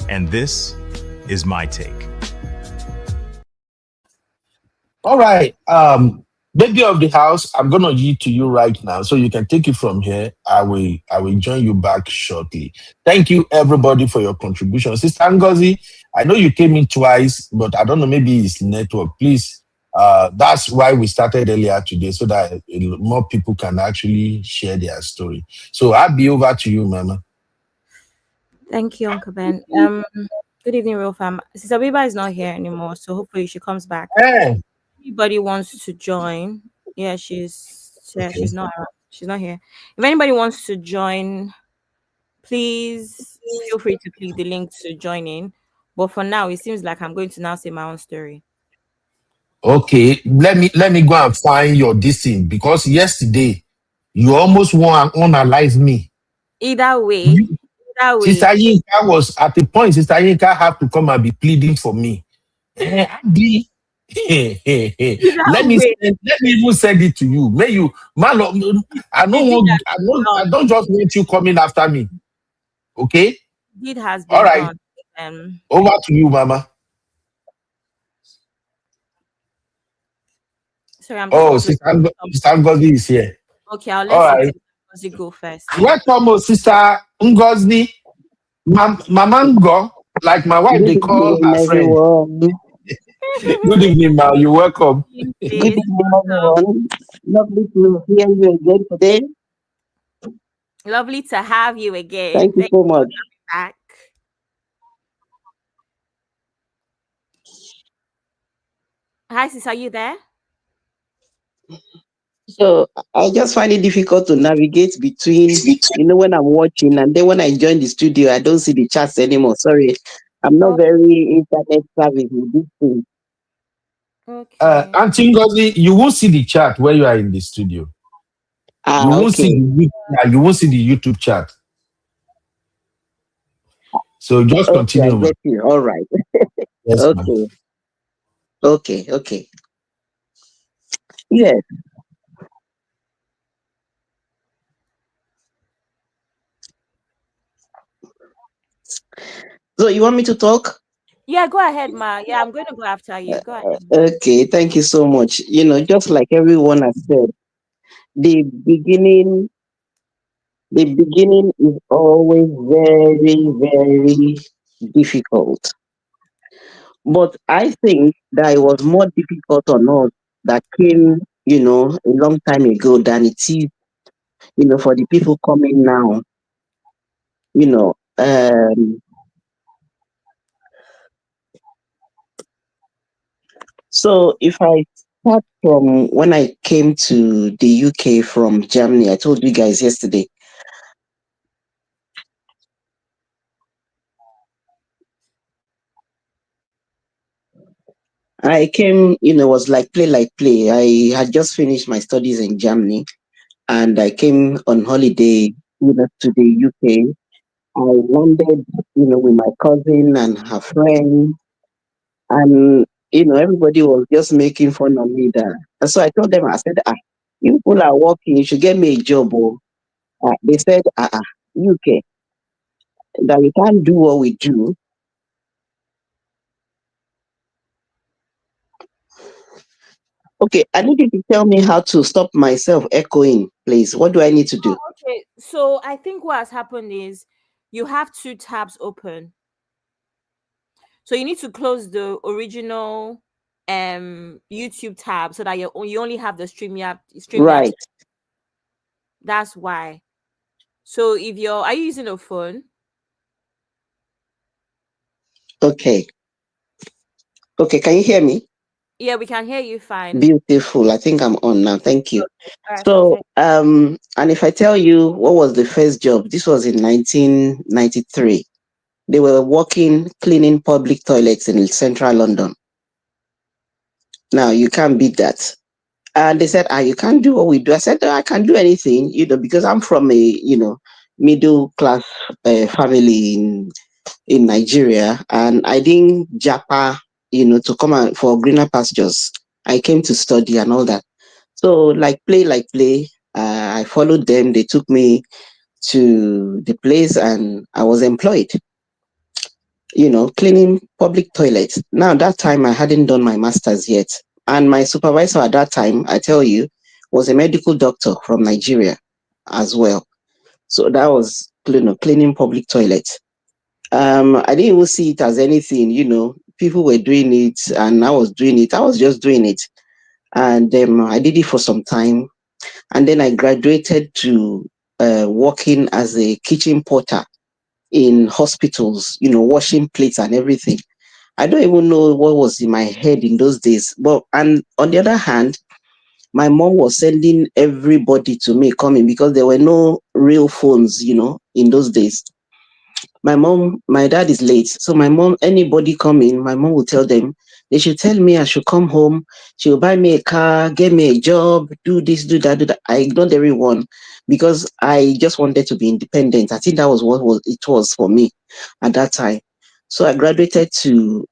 and this is my take. All right. Baby of the house, I'm gonna yield to you right now, so you can take it from here. I will join you back shortly. Thank you everybody for your contribution. Sister Ngozi, I know you came in twice, but I don't know, maybe it's network. Please, that's why we started earlier today, so that more people can actually share their story. So I'll be over to you, Mama. Thank you, Uncle Ben. Good evening, real fam. Sister Biba is not here anymore, so hopefully she comes back. Hey. Anybody wants to join? Yeah, she's Okay. not around. She's not here. If anybody wants to join, please feel free to click the link to join in. But for now, it seems like I'm going to now say my own story. Okay, let me go and find your this thing, because yesterday you almost want to analyze me. Either way, Sister Yinka was at the point. Sister Yinka had to come and be pleading for me. Adi, let me even send it to you. May you, man, I don't just want you coming after me. Okay. Deed has All been right. done. Over to you, Mama. Sorry, I'm just Sister Ngozi is here. Okay, I'll All let right. Ngozi go first. Welcome, Sister Ngozi. Mama Ngo, like my wife, they call her friend. Good evening, ma. You're welcome. Good evening, everyone. Lovely to hear you again today. Lovely to have you again. Thank you so much. Back. Hi, sis, are you there? So I just find it difficult to navigate between, when I'm watching and then when I join the studio, I don't see the chats anymore. Sorry, I'm not very internet savvy with this thing. Okay. Auntie Ngozi, you won't see the chat when you are in the studio. You won't see the YouTube chat. So just continue. I get you. All right. Yes, okay. Okay. Yes. So you want me to talk? Yeah, go ahead, ma. Yeah, I'm going to go after you. Go ahead. Okay, thank you so much. Just like everyone has said, the beginning is always very, very difficult. But I think that it was more difficult on us that came, a long time ago than it is, for the people coming now. So if I start from when I came to the UK from Germany, I told you guys yesterday. I came, was like play. I had just finished my studies in Germany and I came on holiday, to the UK. I landed, with my cousin and her friend. And, everybody was just making fun of me there. And so I told them, I said, you people are working, you should get me a job. They said, UK, that we can't do what we do. Okay, I need you to tell me how to stop myself echoing, please. What do I need to do? Okay, so I think what has happened is you have two tabs open. So you need to close the original YouTube tab so that you only have the StreamYard. Right. That's why. So are you using a phone? Okay. Okay, can you hear me? Yeah, we can hear you fine. Beautiful. I think I'm on now. Thank you. All right, So, perfect. and if I tell you what was the first job, this was in 1993. They were working cleaning public toilets in central London. Now you can't beat that. And they said, you can't do what we do. I said, "No, I can do anything, because I'm from a, middle class family in Nigeria, and I didn't JAPA, to come out for greener pastures. I came to study and all that. So like play, I followed them. They took me to the place and I was employed, cleaning public toilets. Now, that time I hadn't done my master's yet. And my supervisor at that time, I tell you, was a medical doctor from Nigeria as well. So that was, cleaning public toilets. I didn't even see it as anything, people were doing it and I was doing it. I was just doing it. And I did it for some time. And then I graduated to working as a kitchen porter in hospitals, washing plates and everything. I don't even know what was in my head in those days. But and on the other hand, my mom was sending everybody to me coming because there were no real phones, in those days. My dad is late. So my mom, anybody coming, my mom will tell them, they should tell me I should come home. She will buy me a car, get me a job, do this, do that, do that. I ignored everyone because I just wanted to be independent. I think that was what it was for me at that time. So I graduated to,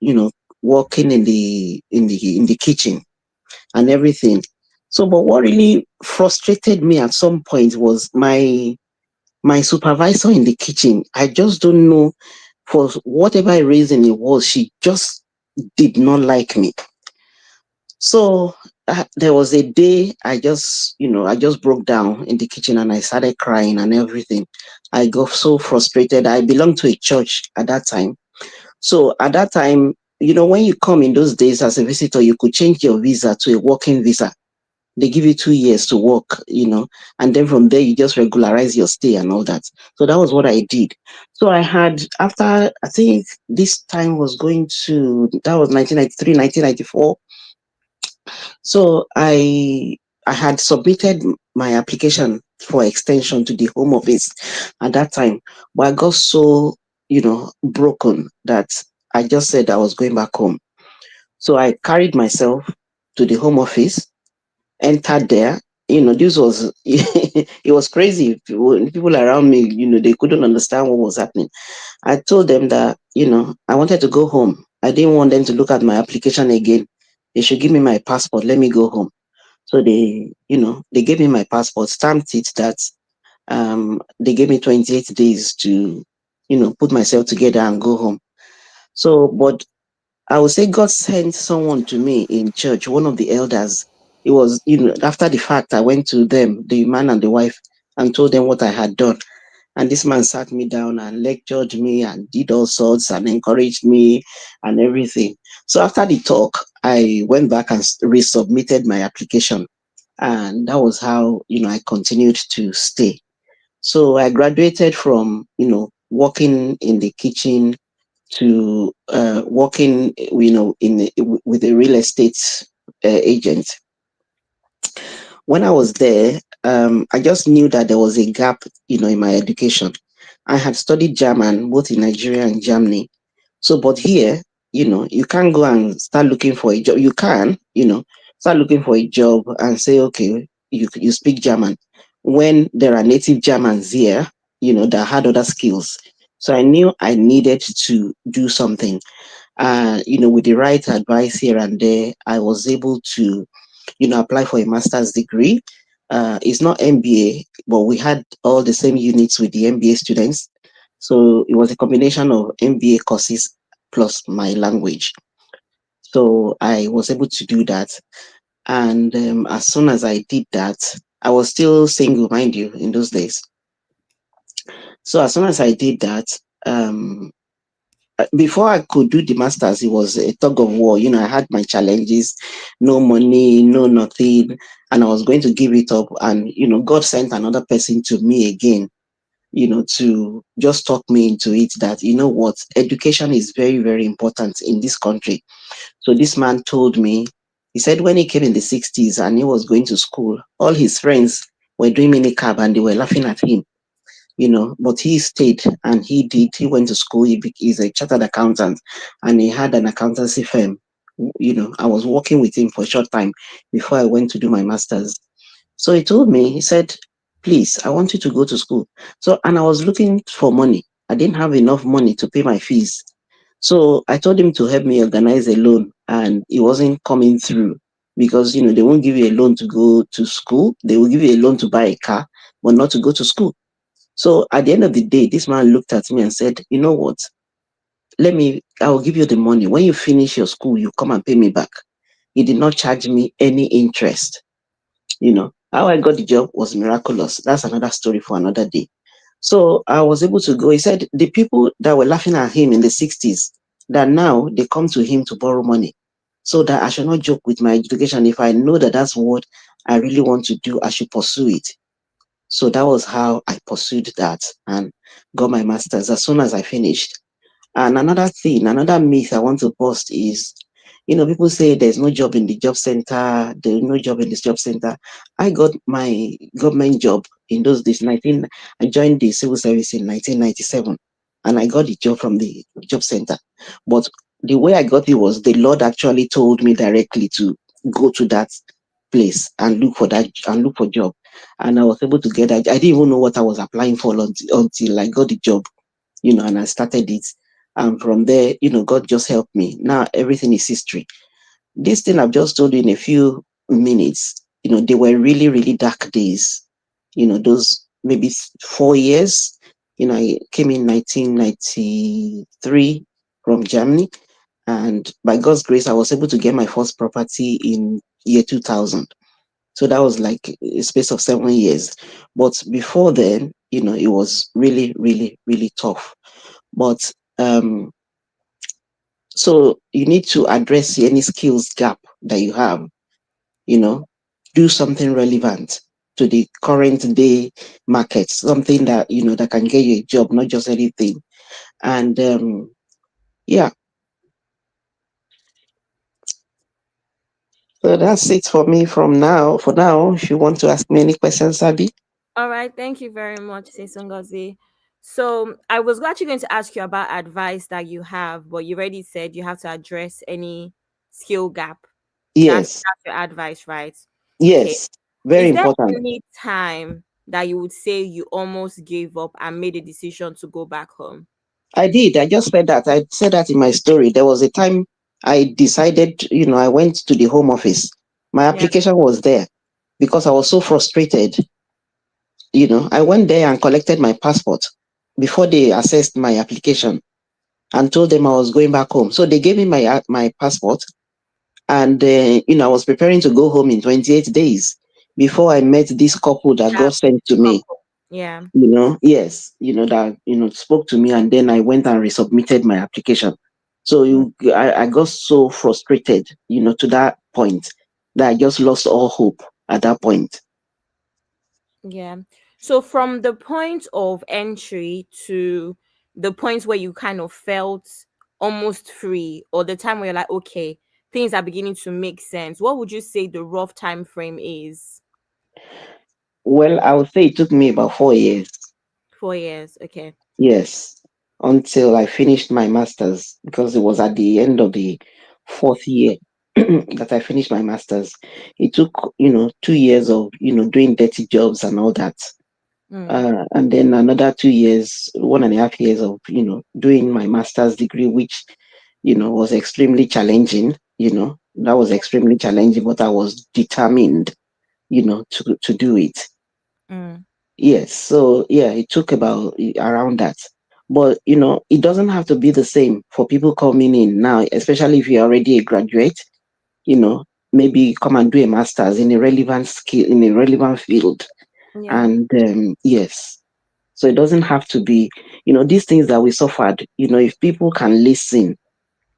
working in the kitchen and everything. So, but what really frustrated me at some point was my supervisor in the kitchen. I just don't know, for whatever reason it was, she just did not like me. So there was a day I just broke down in the kitchen and I started crying and everything. I got so frustrated. I belonged to a church at that time. So at that time, when you come in those days as a visitor, you could change your visa to a working visa. They give you 2 years to work, and then from there you just regularize your stay and all that. So that was what I did. So I had, after, I think this time was going to, that was 1993, 1994. So I had submitted my application for extension to the home office at that time, but I got so, broken that I just said I was going back home. So I carried myself to the home office, entered there. This was it was crazy. People around me, they couldn't understand what was happening. I told them that, I wanted to go home. I didn't want them to look at my application again. They should give me my passport. Let me go home. So they gave me my passport, stamped it that they gave me 28 days to, put myself together and go home. So, but I would say God sent someone to me in church, one of the elders. It was, after the fact, I went to them, the man and the wife, and told them what I had done. And this man sat me down and lectured me and did all sorts and encouraged me and everything. So after the talk, I went back and resubmitted my application. And that was how, I continued to stay. So I graduated from, working in the kitchen to working, with a real estate agent. When I was there, I just knew that there was a gap, in my education. I had studied German both in Nigeria and Germany. So, but here, you can't go and start looking for a job. You can, start looking for a job and say, okay, you speak German, when there are native Germans here, that had other skills. So I knew I needed to do something. With the right advice here and there, I was able to, apply for a master's degree. It's not MBA, but we had all the same units with the MBA students. So it was a combination of MBA courses plus my language. So I was able to do that. And as soon as I did that, I was still single, mind you, in those days. So as soon as I did that, before I could do the masters, it was a tug of war. I had my challenges, no money, no nothing, and I was going to give it up. And God sent another person to me again, to just talk me into it. That what, education is very, very important in this country. So this man told me, He said when he came in the 60s and he was going to school, all his friends were doing mini cab and they were laughing at him, but he stayed and he went to school. He's a chartered accountant and he had an accountancy firm. I was working with him for a short time before I went to do my master's. So he told me, he said, please, I want you to go to school. So, and I was looking for money. I didn't have enough money to pay my fees. So I told him to help me organize a loan, and it wasn't coming through because, they won't give you a loan to go to school. They will give you a loan to buy a car, but not to go to school. So at the end of the day, this man looked at me and said, you know what? I will give you the money. When you finish your school, you come and pay me back. He did not charge me any interest. How I got the job was miraculous. That's another story for another day. So I was able to go. He said the people that were laughing at him in the 60s, that now they come to him to borrow money. So that I should not joke with my education. If I know that that's what I really want to do, I should pursue it. So that was how I pursued that and got my master's as soon as I finished. And another myth I want to bust is, people say there's no job in the job center, there's no job in this job center. I got my government job in those days. I joined the civil service in 1997, and I got the job from the job center. But the way I got it was the Lord actually told me directly to go to that place and look for job. And I was able to get that. I didn't even know what I was applying for until I got the job, and I started it. And from there, God just helped me. Now everything is history. This thing I've just told you in a few minutes, they were really, really dark days. Those maybe 4 years. I came in 1993 from Germany. And by God's grace, I was able to get my first property in year 2000. So that was like a space of 7 years. But before then, it was really, really, really tough. But so you need to address any skills gap that you have, you know, do something relevant to the current day market, something that, that can get you a job, not just anything. And yeah, so that's it for me from now. For now, if you want to ask me any questions, Abby. All right, thank you very much, Sesongozi. So I was actually going to ask you about advice that you have, but you already said you have to address any skill gap. Yes, That's your advice, right? Okay. yes, very Is there important. any time that you would say you almost gave up and made a decision to go back home? I did. I just said that. I said that in my story. There was a time I decided, I went to the home office. My Yeah. application was there because I was so frustrated. I went there and collected my passport before they assessed my application and told them I was going back home. So they gave me my passport, and I was preparing to go home in 28 days before I met this couple that Yeah. God sent to me. Yeah. Yes, that spoke to me, and then I went and resubmitted my application. So I got so frustrated, to that point that I just lost all hope at that point. Yeah. So from the point of entry to the point where you kind of felt almost free, or the time where you're like, okay, things are beginning to make sense, what would you say the rough time frame is? Well, I would say it took me about 4 years. 4 years. Okay. Yes, until I finished my master's, because it was at the end of the fourth year that I finished my master's. It took, 2 years of, doing dirty jobs and all that. And then another 2 years, 1.5 years of, doing my master's degree, which, was extremely challenging, that was extremely challenging, but I was determined, to do it. Mm. Yes, so yeah, it took about around that. But it doesn't have to be the same for people coming in now, especially if you're already a graduate, you know, maybe come and do a master's in a relevant skill in a relevant field. Yeah. And yes, so it doesn't have to be, these things that we suffered, if people can listen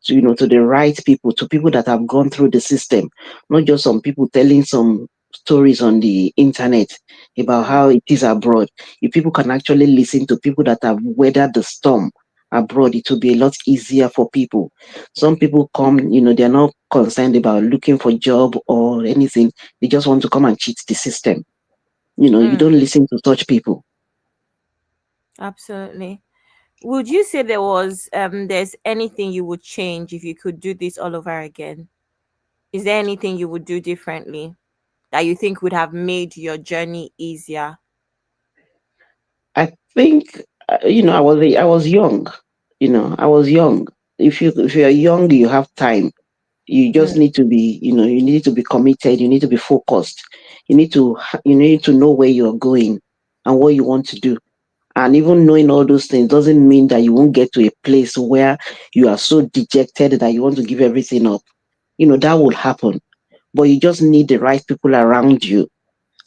to, to the right people, to people that have gone through the system, not just some people telling some stories on the internet about how it is abroad. If people can actually listen to people that have weathered the storm abroad, it will be a lot easier for people. Some people come, they're not concerned about looking for job or anything. They just want to come and cheat the system. You don't listen to such people. Absolutely. Would you say there's anything you would change if you could do this all over again? Is there anything you would do differently that you think would have made your journey easier? I think, I was young. I was young. If you're young, you have time. You just Mm, need to be, you need to be committed. You need to be focused. You need to know where you're going and what you want to do. And even knowing all those things doesn't mean that you won't get to a place where you are so dejected that you want to give everything up. That will happen. But you just need the right people around you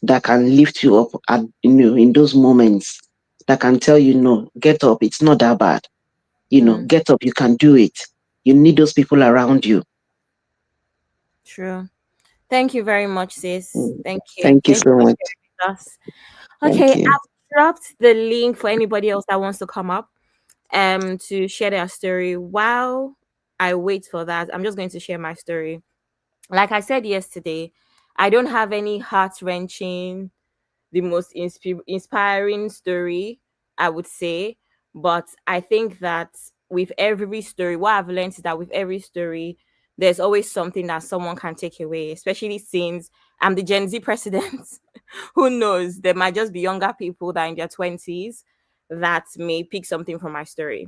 that can lift you up in those moments, that can tell you, no, get up, it's not that bad. mm, Get up, you can do it. You need those people around you. true. Thank you very much, sis. Mm. Thank you. Thank you Thank you so for much. sharing with us. Okay, Thank you. I've dropped the link for anybody else that wants to come up to share their story. While I wait for that, I'm just going to share my story. Like I said yesterday, I don't have any heart-wrenching, the most inspiring story, I would say. But I think that with every story, what I've learned is that with every story, there's always something that someone can take away, especially since I'm the Gen Z president. Who knows? There might just be younger people that are in their 20s that may pick something from my story.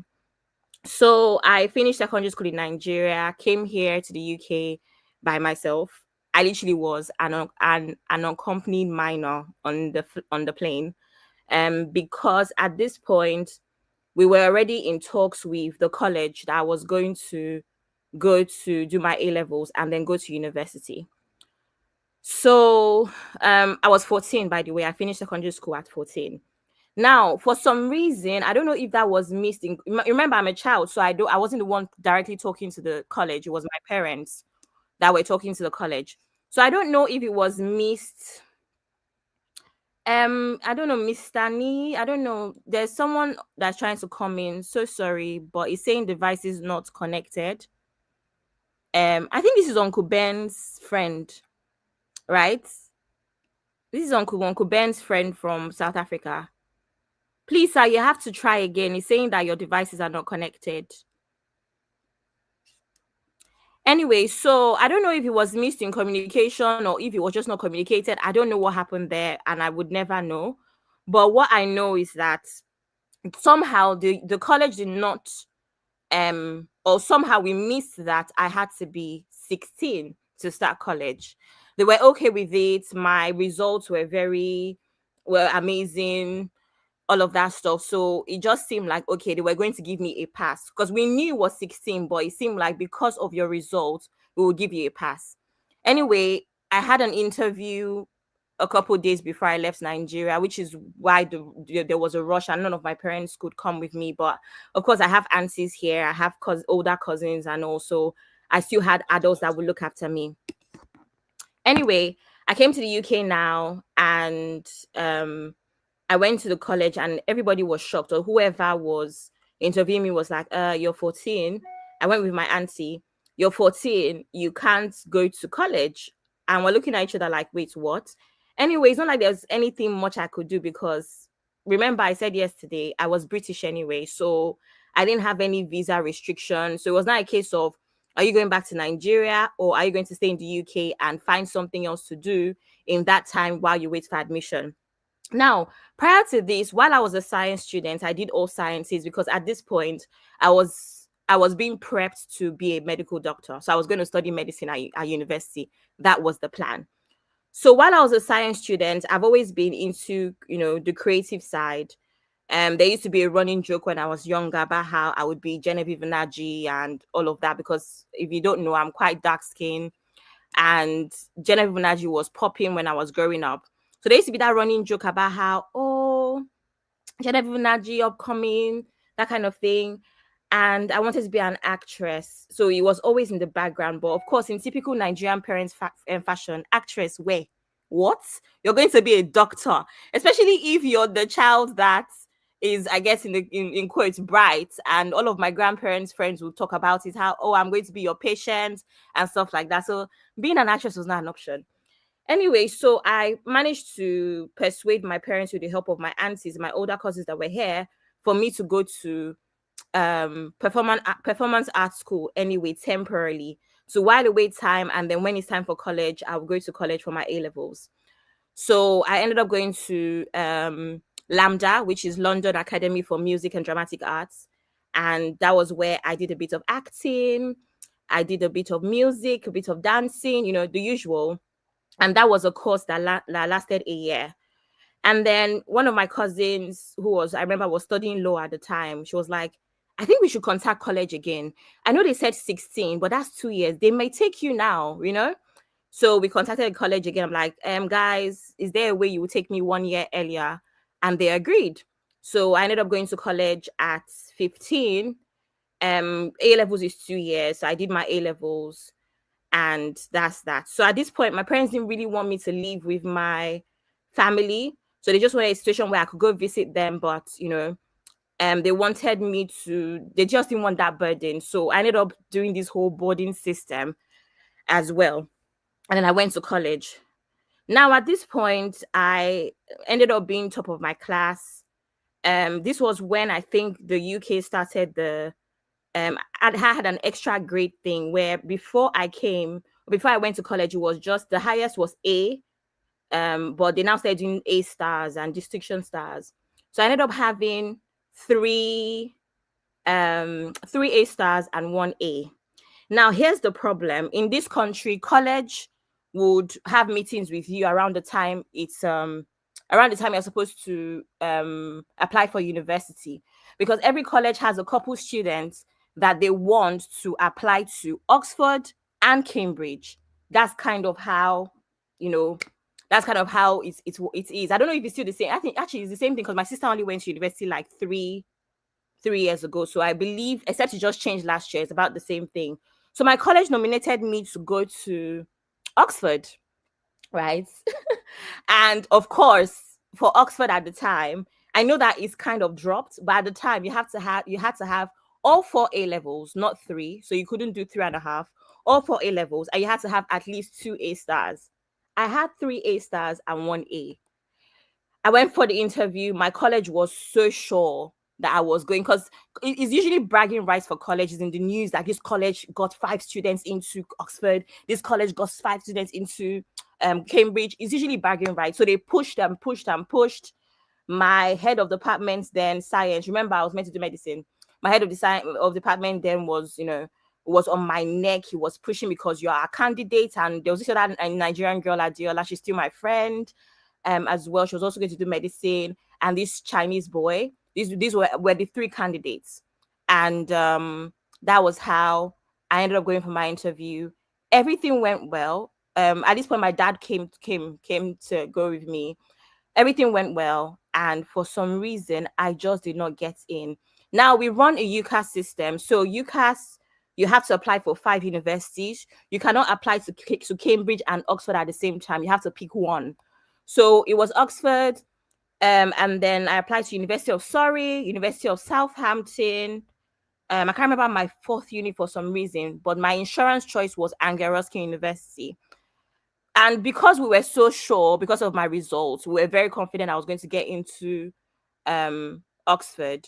So I finished secondary school in Nigeria, came here to the UK by myself. I literally was an unaccompanied minor on the plane, because at this point we were already in talks with the college that I was going to go to do my A levels and then go to university. So I was 14, by the way. I finished secondary school at 14. Now, for some reason, I don't know if that was missed. Remember, I'm a child, so I wasn't the one directly talking to the college. It was my parents that were talking to the college. So I don't know if it was missed. I don't know, Mr. Nee. I don't know. There's someone that's trying to come in. So sorry, but it's saying device is not connected. I think this is Uncle Ben's friend, right? This is Uncle Ben's friend from South Africa. Please, sir, you have to try again. It's saying that your devices are not connected. Anyway, so I don't know if it was missed in communication or if it was just not communicated. I don't know what happened there, and I would never know. But what I know is that somehow the college did not or somehow we missed that I had to be 16 to start college. They were okay with it. My results were amazing, all of that stuff. So it just seemed like, okay, they were going to give me a pass because we knew it was 16, but it seemed like because of your results, we will give you a pass. Anyway, I had an interview a couple days before I left Nigeria, which is why there was a rush and none of my parents could come with me. But of course, I have aunties here, I have older cousins, and also I still had adults that would look after me. Anyway, I came to the UK now, and I went to the college and everybody was shocked, or whoever was interviewing me was like, you're 14. I went with my auntie. You're 14, you can't go to college. And we're looking at each other like, wait, what? Anyway, it's not like there's anything much I could do because remember, I said yesterday I was British anyway. So I didn't have any visa restrictions. So it was not a case of, are you going back to Nigeria or are you going to stay in the UK and find something else to do in that time while you wait for admission? Now, prior to this, while I was a science student, I did all sciences because at this point I was being prepped to be a medical doctor. So I was going to study medicine at university. That was the plan. So while I was a science student, I've always been into, the creative side. There used to be a running joke when I was younger about how I would be Genevieve Naji and all of that, because if you don't know, I'm quite dark skinned and Genevieve Naji was popping when I was growing up. So there used to be that running joke about how, oh, Genevieve Naji upcoming, that kind of thing. And I wanted to be an actress. So it was always in the background. But of course, in typical Nigerian parents fashion, actress, where? What? You're going to be a doctor, especially if you're the child that is, I guess, in quotes, bright, and all of my grandparents' friends would talk about it, how, oh, I'm going to be your patient and stuff like that. So being an actress was not an option. Anyway, so I managed to persuade my parents with the help of my aunties, my older cousins that were here, for me to go to performance art school anyway, temporarily, to while away time, and then when it's time for college, I will go to college for my A levels. So I ended up going to Lambda, which is London Academy for Music and Dramatic Arts, and that was where I did a bit of acting, I did a bit of music, a bit of dancing, the usual. And that was a course that lasted a year. And then one of my cousins, I remember was studying law at the time, she was like, I think we should contact college again. I know they said 16, but that's 2 years. They may take you now, So we contacted college again. I'm like, guys, is there a way you would take me 1 year earlier? And they agreed. So I ended up going to college at 15. A levels is 2 years. So I did my A levels, and that's that. So at this point, my parents didn't really want me to leave with my family. So they just wanted a situation where I could go visit them, but they wanted me to, they just didn't want that burden. So I ended up doing this whole boarding system as well. And then I went to college. Now at this point, I ended up being top of my class. This was when I think the UK started I had an extra grade thing where before I went to college, it was just the highest was A. But they now started doing A stars and distinction stars. So I ended up having three A stars and 1 A. Now here's the problem. In this country, college would have meetings with you around the time you're supposed to apply for university, because every college has a couple students that they want to apply to Oxford and Cambridge. That's kind of how it is. I don't know if it's still the same. I think actually it's the same thing, because my sister only went to university like three years ago. So I believe, except it just changed last year, it's about the same thing. So my college nominated me to go to Oxford, right? And of course, for Oxford at the time, I know that it's kind of dropped, but at the time you had to have all 4 A levels, not 3. So you couldn't do 3.5, all 4 A levels, and you had to have at least 2 A stars. I had 3 A stars and 1 A. I went for the interview. My college was so sure that I was going, because it's usually bragging rights for colleges in the news, that this college got 5 students into Oxford, this college got 5 students into Cambridge. It's usually bragging rights. So they pushed and pushed and pushed. My head of department then, science, remember I was meant to do medicine. My head of the science of department then was on my neck. He was pushing, because you are a candidate. And there was this other Nigerian girl, Adiola, she's still my friend as well. She was also going to do medicine. And this Chinese boy, these were the 3 candidates. And that was how I ended up going for my interview. Everything went well. At this point, my dad came to go with me. Everything went well. And for some reason, I just did not get in. Now, we run a UCAS system. So UCAS, you have to apply for 5 universities. You cannot apply to Cambridge and Oxford at the same time. You have to pick one. So it was Oxford. And then I applied to University of Surrey, University of Southampton. I can't remember my 4th uni for some reason, but my insurance choice was Anglia Ruskin University. And because we were so sure, because of my results, we were very confident I was going to get into Oxford.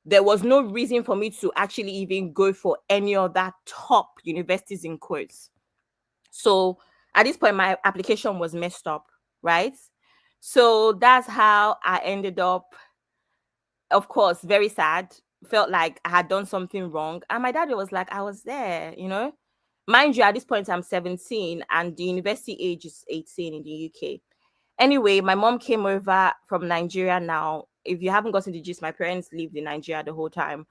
There was no reason for me to actually even go for any of that top universities in quotes. So at this point, my application was messed up, right? So that's how I ended up, of course, very sad. Felt like I had done something wrong. And my dad was like, I was there, Mind you, at this point, I'm 17 and the university age is 18 in the UK. Anyway, my mom came over from Nigeria now. If you haven't gotten the gist, my parents lived in Nigeria the whole time.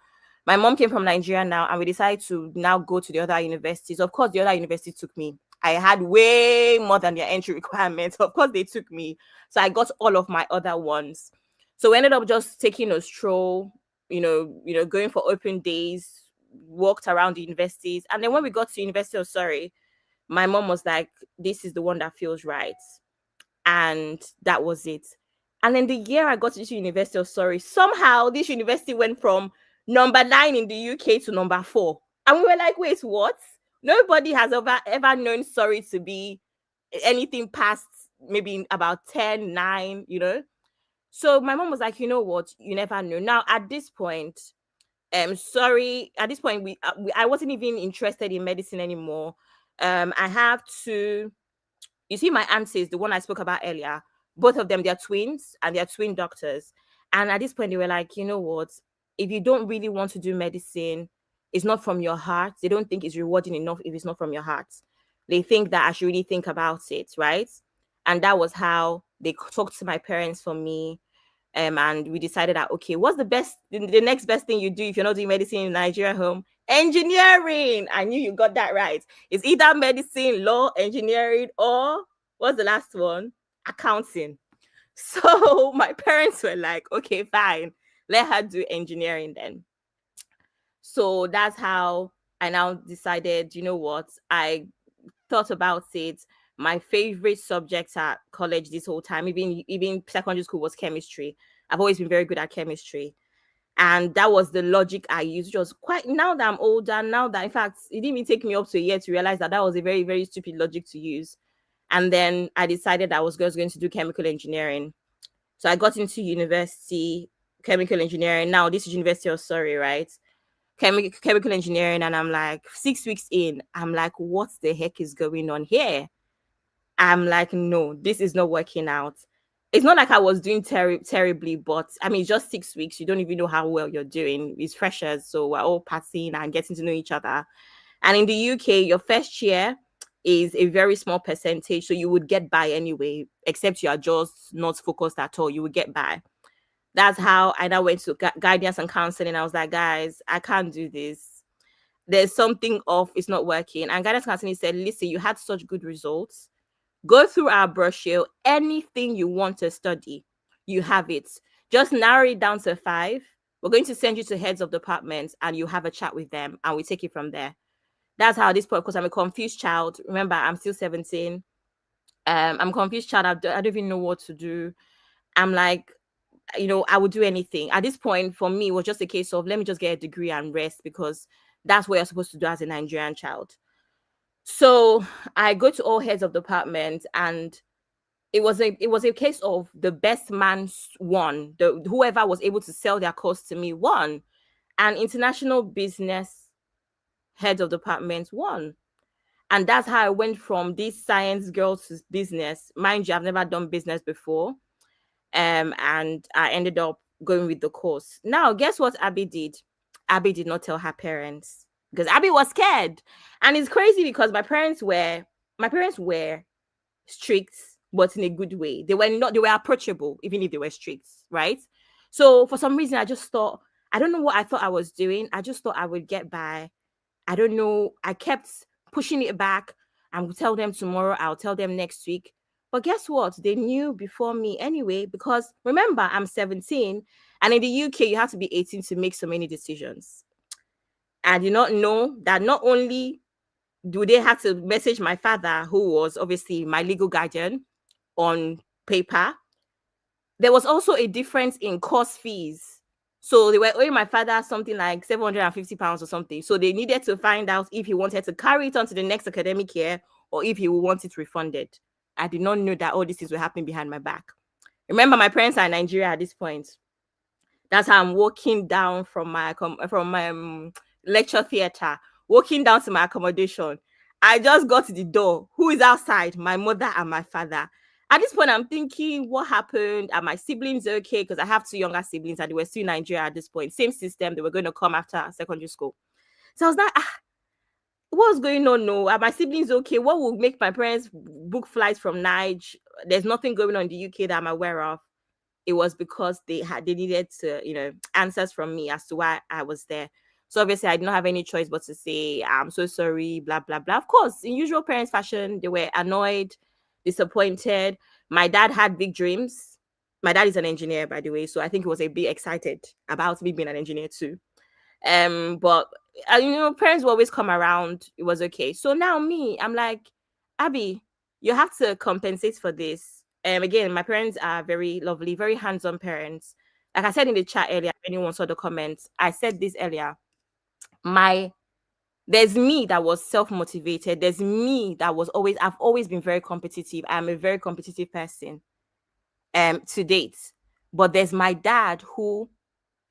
My mom came from Nigeria now, and we decided to now go to the other universities. Of course, the other university took me. I had way more than their entry requirements. Of course, they took me. So I got all of my other ones. So we ended up just taking a stroll, going for open days, walked around the universities. And then when we got to University of Surrey, my mom was like, this is the one that feels right. And that was it. And then the year I got to this university of Surrey, somehow this university went from number 9 in the UK to number 4. And we were like, wait, what? Nobody has ever known Surrey to be anything past maybe about 10, 9, you know? So my mom was like, you know what? You never know. Now, at this point, sorry, at this point, I wasn't even interested in medicine anymore. I have to, you see, my aunties, the one I spoke about earlier, both of them, they're twins and they're twin doctors. And at this point, they were like, you know what? If you don't really want to do medicine, it's not from your heart. They don't think it's rewarding enough if it's not from your heart. They think that I should really think about it, right? And that was how they talked to my parents for me. And we decided that, okay, what's the next best thing you do if you're not doing medicine in Nigeria home? Engineering. I knew you got that right. It's either medicine, law, engineering, or what's the last one? Accounting. So my parents were like, okay, fine, let her do engineering then. So that's how I now decided, you know what, I thought about it. My favorite subject at college this whole time, even secondary school, was chemistry. I've always been very good at chemistry. And that was the logic I used, which was quite, now that I'm older, now that, in fact, it didn't even take me up to a year to realize that that was a very, very stupid logic to use. And then I decided I was going to do chemical engineering. So I got into university, chemical engineering. Now this is University of Surrey, right? Chemical engineering. And I'm like, 6 weeks in, I'm like, what the heck is going on here? I'm like, no, this is not working out. It's not like I was doing terribly, but I mean, just 6 weeks, you don't even know how well you're doing. It's freshers, so we're all passing and getting to know each other. And in the UK, your first year is a very small percentage, so you would get by anyway, except you are just not focused at all. You would get by. That's how I now went to guidance and counseling. I was like, guys, I can't do this. There's something off. It's not working. And guidance counseling said, listen, you had such good results. Go through our brochure. Anything you want to study, you have it. Just narrow it down to 5. We're going to send you to heads of departments and you have a chat with them and we take it from there. That's how this point, because I'm a confused child. Remember, I'm still 17. I'm a confused child. I don't even know what to do. I'm like, you know, I would do anything. At this point, for me, it was just a case of let me just get a degree and rest, because that's what you're supposed to do as a Nigerian child. So I go to all heads of department, and it was a case of the best man won. Whoever was able to sell their course to me won, and international business head of department won. And that's how I went from this science girl to business. Mind you, I've never done business before. And I ended up going with the course. Now, guess what Abby did? Abby did not tell her parents, because Abby was scared. And it's crazy because my parents were strict, but in a good way. They were approachable, even if they were strict, right? So for some reason, I just thought, I don't know what I thought I was doing. I just thought I would get by. I don't know. I kept pushing it back. I will tell them tomorrow. I'll tell them next week. But guess what? They knew before me anyway, because remember, I'm 17. And in the UK, you have to be 18 to make so many decisions. I did not know that not only do they have to message my father, who was obviously my legal guardian on paper, there was also a difference in course fees. So they were owing my father something like £750 or something. So they needed to find out if he wanted to carry it on to the next academic year or if he would want it refunded. I did not know that all these things were happening behind my back. Remember, my parents are in Nigeria at this point. That's how I'm walking down from my lecture theater, walking down to my accommodation. I just got to the door. Who is outside? My mother and my father. At this point, I'm thinking, what happened? Are my siblings okay? Because I have 2 younger siblings and they were still in Nigeria at this point. Same system. They were going to come after secondary school. So I was like, what's going on? No, are my siblings okay? What will make my parents book flights from Niger? There's nothing going on in the UK that I'm aware of. It was because they needed to, answers from me as to why I was there. So obviously I did not have any choice but to say, I'm so sorry, blah, blah, blah. Of course, in usual parents fashion, they were annoyed, disappointed. My dad had big dreams. My dad is an engineer, by the way. So I think he was a bit excited about me being an engineer too. But parents will always come around. It was okay. So now I'm like, Abby, you have to compensate for this. again, my parents are very lovely, very hands-on parents. Like I said in the chat earlier, if anyone saw the comments, I said this earlier. There's me that was self-motivated. There's me that was I've always been very competitive. I'm a very competitive person to date. But there's my dad who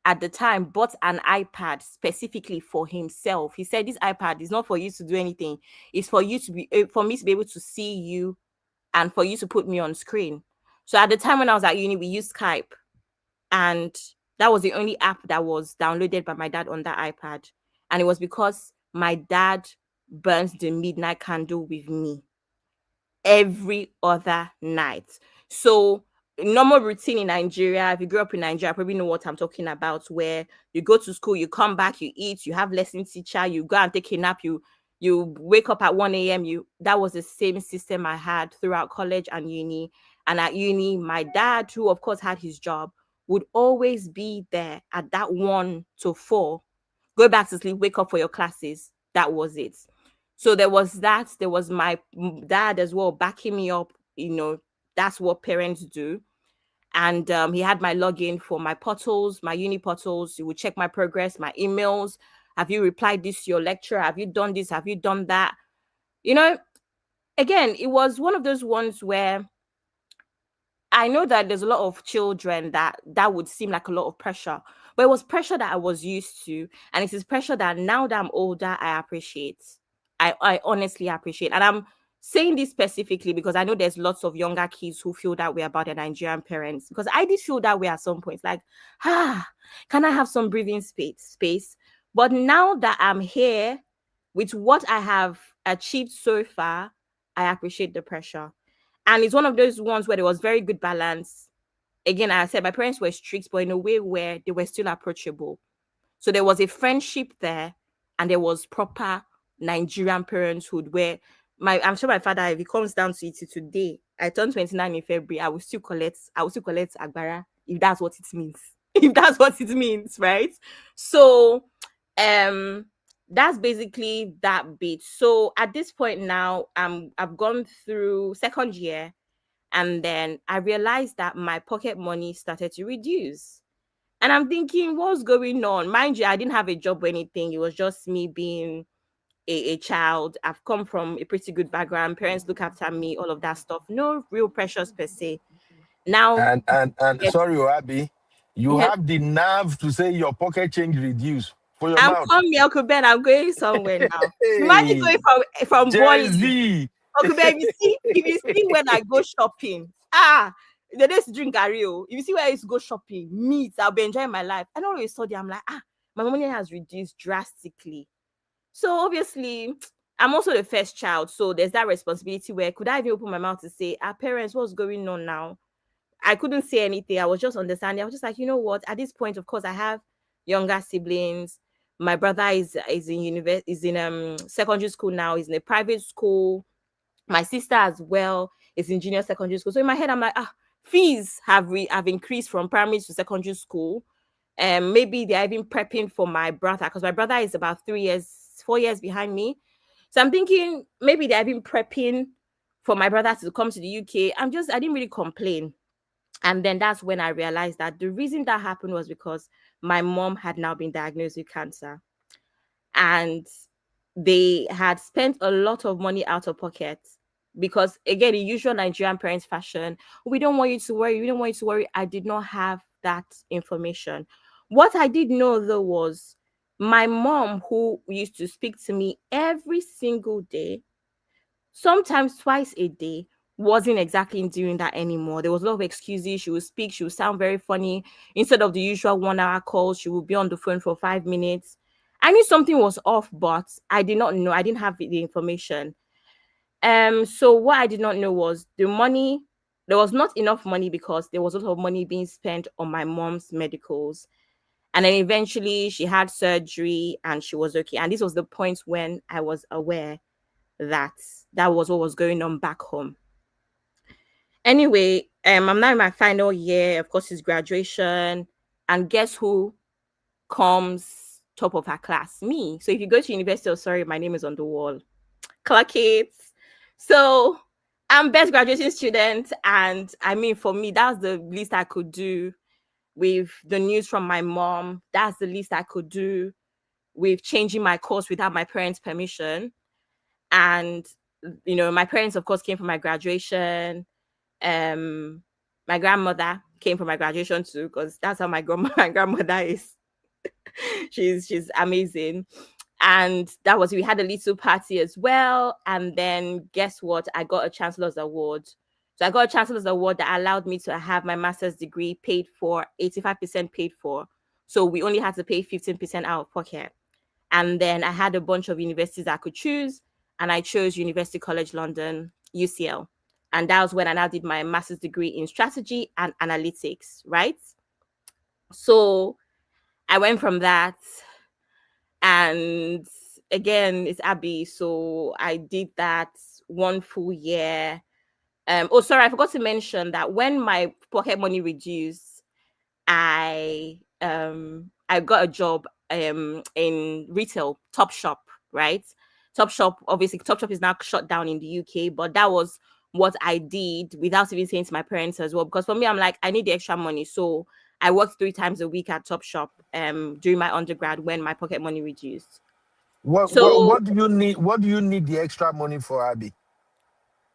at the time bought an iPad specifically for himself. He said this iPad is not for you to do anything. It's for you to be for me to be able to see you and for you to put me on screen. So at the time when I was at uni, we used Skype, and that was the only app that was downloaded by my dad on that iPad. And it was because my dad burns the midnight candle with me every other night. So normal routine in Nigeria, if you grew up in Nigeria, probably know what I'm talking about, where you go to school, you come back, you eat, you have lesson teacher, you go and take a nap, you wake up at 1 a.m. That was the same system I had throughout college and uni. And at uni, my dad, who of course had his job, would always be there at that 1 to 4. Go back to sleep, wake up for your classes. That was it. So there was that. There was my dad as well backing me up. That's what parents do. And he had my login for my portals, my uni portals. He would check my progress, my emails. Have you replied this to your lecturer? Have you done this? Have you done that? Again, it was one of those ones where I know that there's a lot of children that would seem like a lot of pressure, but it was pressure that I was used to. And it is pressure that now that I'm older, I appreciate. I honestly appreciate. And I'm saying this specifically because I know there's lots of younger kids who feel that way about their Nigerian parents. Because I did feel that way at some point. Like, can I have some breathing space? But now that I'm here with what I have achieved so far, I appreciate the pressure. And it's one of those ones where there was very good balance. Again, I said my parents were strict, but in a way where they were still approachable. So there was a friendship there, and there was proper Nigerian parenthood where I'm sure my father, if he comes down to it today, I turned 29 in February, I will still collect Agbara, if that's what it means. If that's what it means, right? So that's basically that bit. So at this point now, I've gone through second year, and then I realized that my pocket money started to reduce. And I'm thinking, what's going on? Mind you, I didn't have a job or anything. It was just me being a child. I've come from a pretty good background. Parents look after me, all of that stuff. No real pressures per se. Now, And sorry, Oabi, you yeah, have the nerve to say your pocket change reduced for your I'm mouth. coming, Uncle Ben. I'm going somewhere now. Imagine going from Gen Bonnie. Z. Uncle Ben, if you see when I go shopping, the days to drink Ario. If you see where I used to go shopping, meat, I'll be enjoying my life. I don't always study. I'm like, my money has reduced drastically. So obviously, I'm also the first child. So there's that responsibility where could I even open my mouth to say, parents, what's going on now? I couldn't say anything. I was just understanding. I was just like, you know what? At this point, of course, I have younger siblings. My brother is in secondary school now. He's in a private school. My sister as well is in junior secondary school. So in my head, I'm like, fees have increased from primary to secondary school. Maybe they're even prepping for my brother because my brother is about 4 years behind me. So I'm thinking maybe they're even prepping for my brother to come to the UK. I didn't really complain. And then that's when I realized that the reason that happened was because my mom had now been diagnosed with cancer. And they had spent a lot of money out of pocket because, again, the usual Nigerian parents fashion, we don't want you to worry. We don't want you to worry. I did not have that information. What I did know, though, was my mom, who used to speak to me every single day, sometimes twice a day, wasn't exactly doing that anymore. There was a lot of excuses. She would speak. She would sound very funny. Instead of the usual 1 hour calls, she would be on the phone for 5 minutes. I knew something was off, but I did not know. I didn't have the information. So what I did not know was the money. There was not enough money because there was a lot of money being spent on my mom's medicals. And then eventually she had surgery and she was okay. And this was the point when I was aware that was what was going on back home. Anyway, I'm now in my final year. Of course, it's graduation. And guess who comes top of her class? Me. So if you go to university, my name is on the wall. Clock it. So I'm best graduating student, and I mean, for me, that's the least I could do with the news from my mom. That's the least I could do with changing my course without my parents' permission. And my parents, of course, came for my graduation. My grandmother came for my graduation too, because that's how my grandmother is. she's amazing. And that was, we had a little party as well. And then guess what? I got a Chancellor's Award. So I got a Chancellor's Award that allowed me to have my master's degree paid for, 85% paid for. So we only had to pay 15% out of pocket. And then I had a bunch of universities I could choose. And I chose University College London, UCL. And that was when I now did my master's degree in strategy and analytics, right? So I went from that, and again, it's Abby. So I did that 1 full year. Oh, sorry, I forgot to mention that when my pocket money reduced, I got a job in retail, Topshop, right? Topshop, obviously, Topshop is now shut down in the UK, but that was what I did without even saying to my parents as well. Because for me, I'm like, I need the extra money. So I worked 3 times a week at Topshop during my undergrad when my pocket money reduced. So What do you need? What do you need the extra money for, Abby?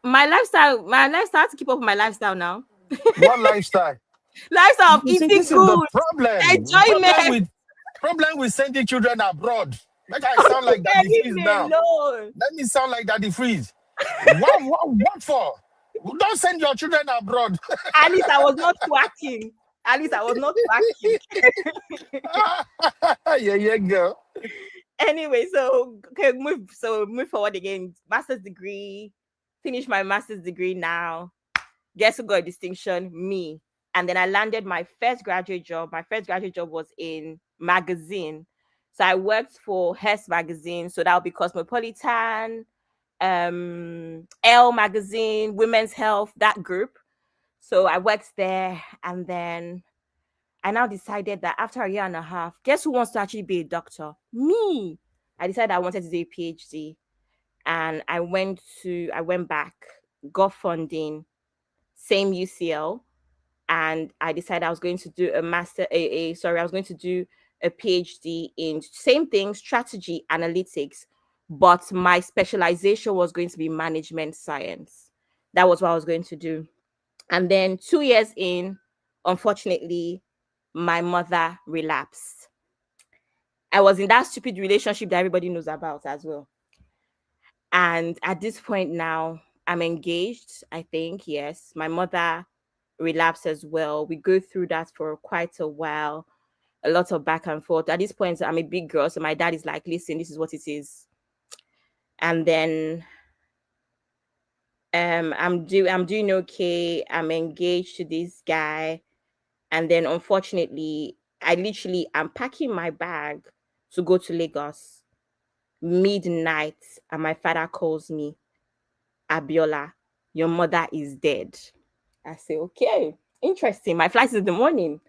my lifestyle to keep up with my lifestyle now. What lifestyle? Lifestyle of You see, eating this is the good, problem. enjoyment. Problem with sending children abroad. Make I sound like that the Leave freeze me now. alone. Let me sound like that the freeze. What for? Don't send your children abroad. At least I was not quacking. Yeah, girl. Anyway, so okay, move forward again. Master's degree, finish my master's degree now. Guess who got a distinction? Me. And then I landed my first graduate job. My first graduate job was in magazine. So I worked for Hearst magazine. So that would be Cosmopolitan, Elle magazine, Women's Health, that group. So I worked there, and then I now decided that after a year and a half, guess who wants to actually be a doctor? Me. I decided I wanted to do a PhD, and I went back, got funding, same UCL, and I decided I was going to do I was going to do a PhD in same thing, strategy analytics, but my specialization was going to be management science. That was what I was going to do. And then 2 years in, unfortunately, my mother relapsed. I was in that stupid relationship that everybody knows about as well. And at this point now, I'm engaged, I think. Yes. My mother relapsed as well. We go through that for quite a while, a lot of back and forth. At this point, I'm a big girl. So my dad is like, listen, this is what it is. And then I'm doing okay. I'm engaged to this guy. And then unfortunately, I'm packing my bag to go to Lagos midnight, and my father calls me, Abiola, your mother is dead. I say, okay, interesting. My flight is in the morning.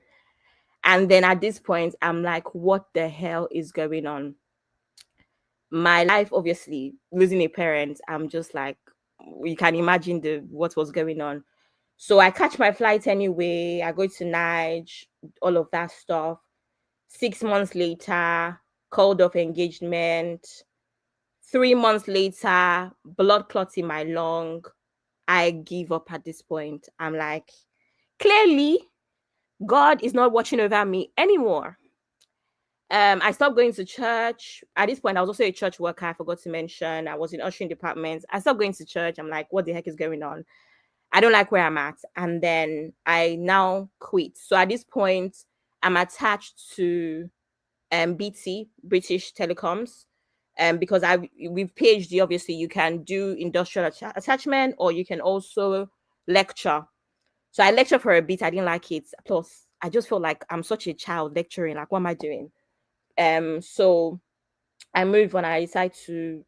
And then at this point, I'm like, what the hell is going on? My life, obviously, losing a parent, I'm just like, you can imagine what was going on. So I catch my flight anyway. I go to Niger, all of that stuff. 6 months later, called off engagement. 3 months later, blood clots in my lung. I give up at this point. I'm like, clearly, God is not watching over me anymore. I stopped going to church. At this point, I was also a church worker. I forgot to mention. I was in ushering department. I stopped going to church. I'm like, what the heck is going on? I don't like where I'm at. And then I now quit. So at this point, I'm attached to BT, British Telecoms. Because with PhD, obviously, you can do industrial attachment, or you can also lecture. So I lectured for a bit. I didn't like it. Plus, I just felt like I'm such a child lecturing. Like, what am I doing? So I moved on. I decided to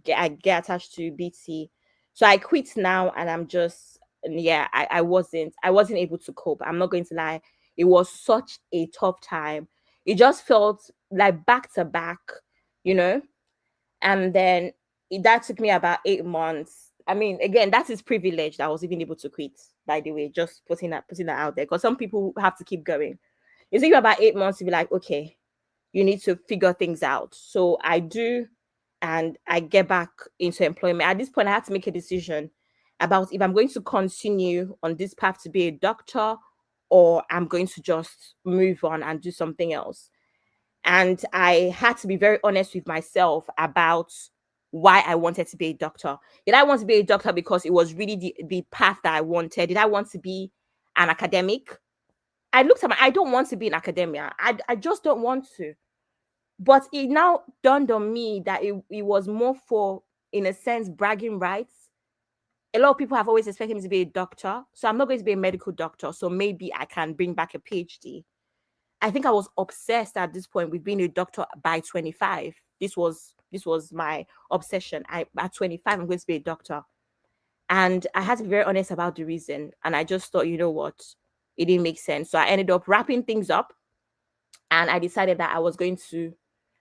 get attached to BT. So I quit now, and I'm just I wasn't able to cope. I'm not going to lie. It was such a tough time. It just felt like back to back, you know. And then that took me about 8 months. I mean, again, that is privilege that I was even able to quit, by the way, just putting that out there. Because some people have to keep going. It takes you about 8 months to be like, okay, you need to figure things out. So I do, and I get back into employment. At this point, I had to make a decision about if I'm going to continue on this path to be a doctor, or I'm going to just move on and do something else. And I had to be very honest with myself about why I wanted to be a doctor. Did I want to be a doctor because it was really the path that I wanted? Did I want to be an academic? I looked at I don't want to be in academia. I just don't want to. But it now dawned on me that it was more for, in a sense, bragging rights. A lot of people have always expected me to be a doctor. So I'm not going to be a medical doctor. So maybe I can bring back a PhD. I think I was obsessed at this point with being a doctor by 25. This was my obsession. At 25, I'm going to be a doctor. And I had to be very honest about the reason. And I just thought, you know what? It didn't make sense. So I ended up wrapping things up. And I decided that I was going to.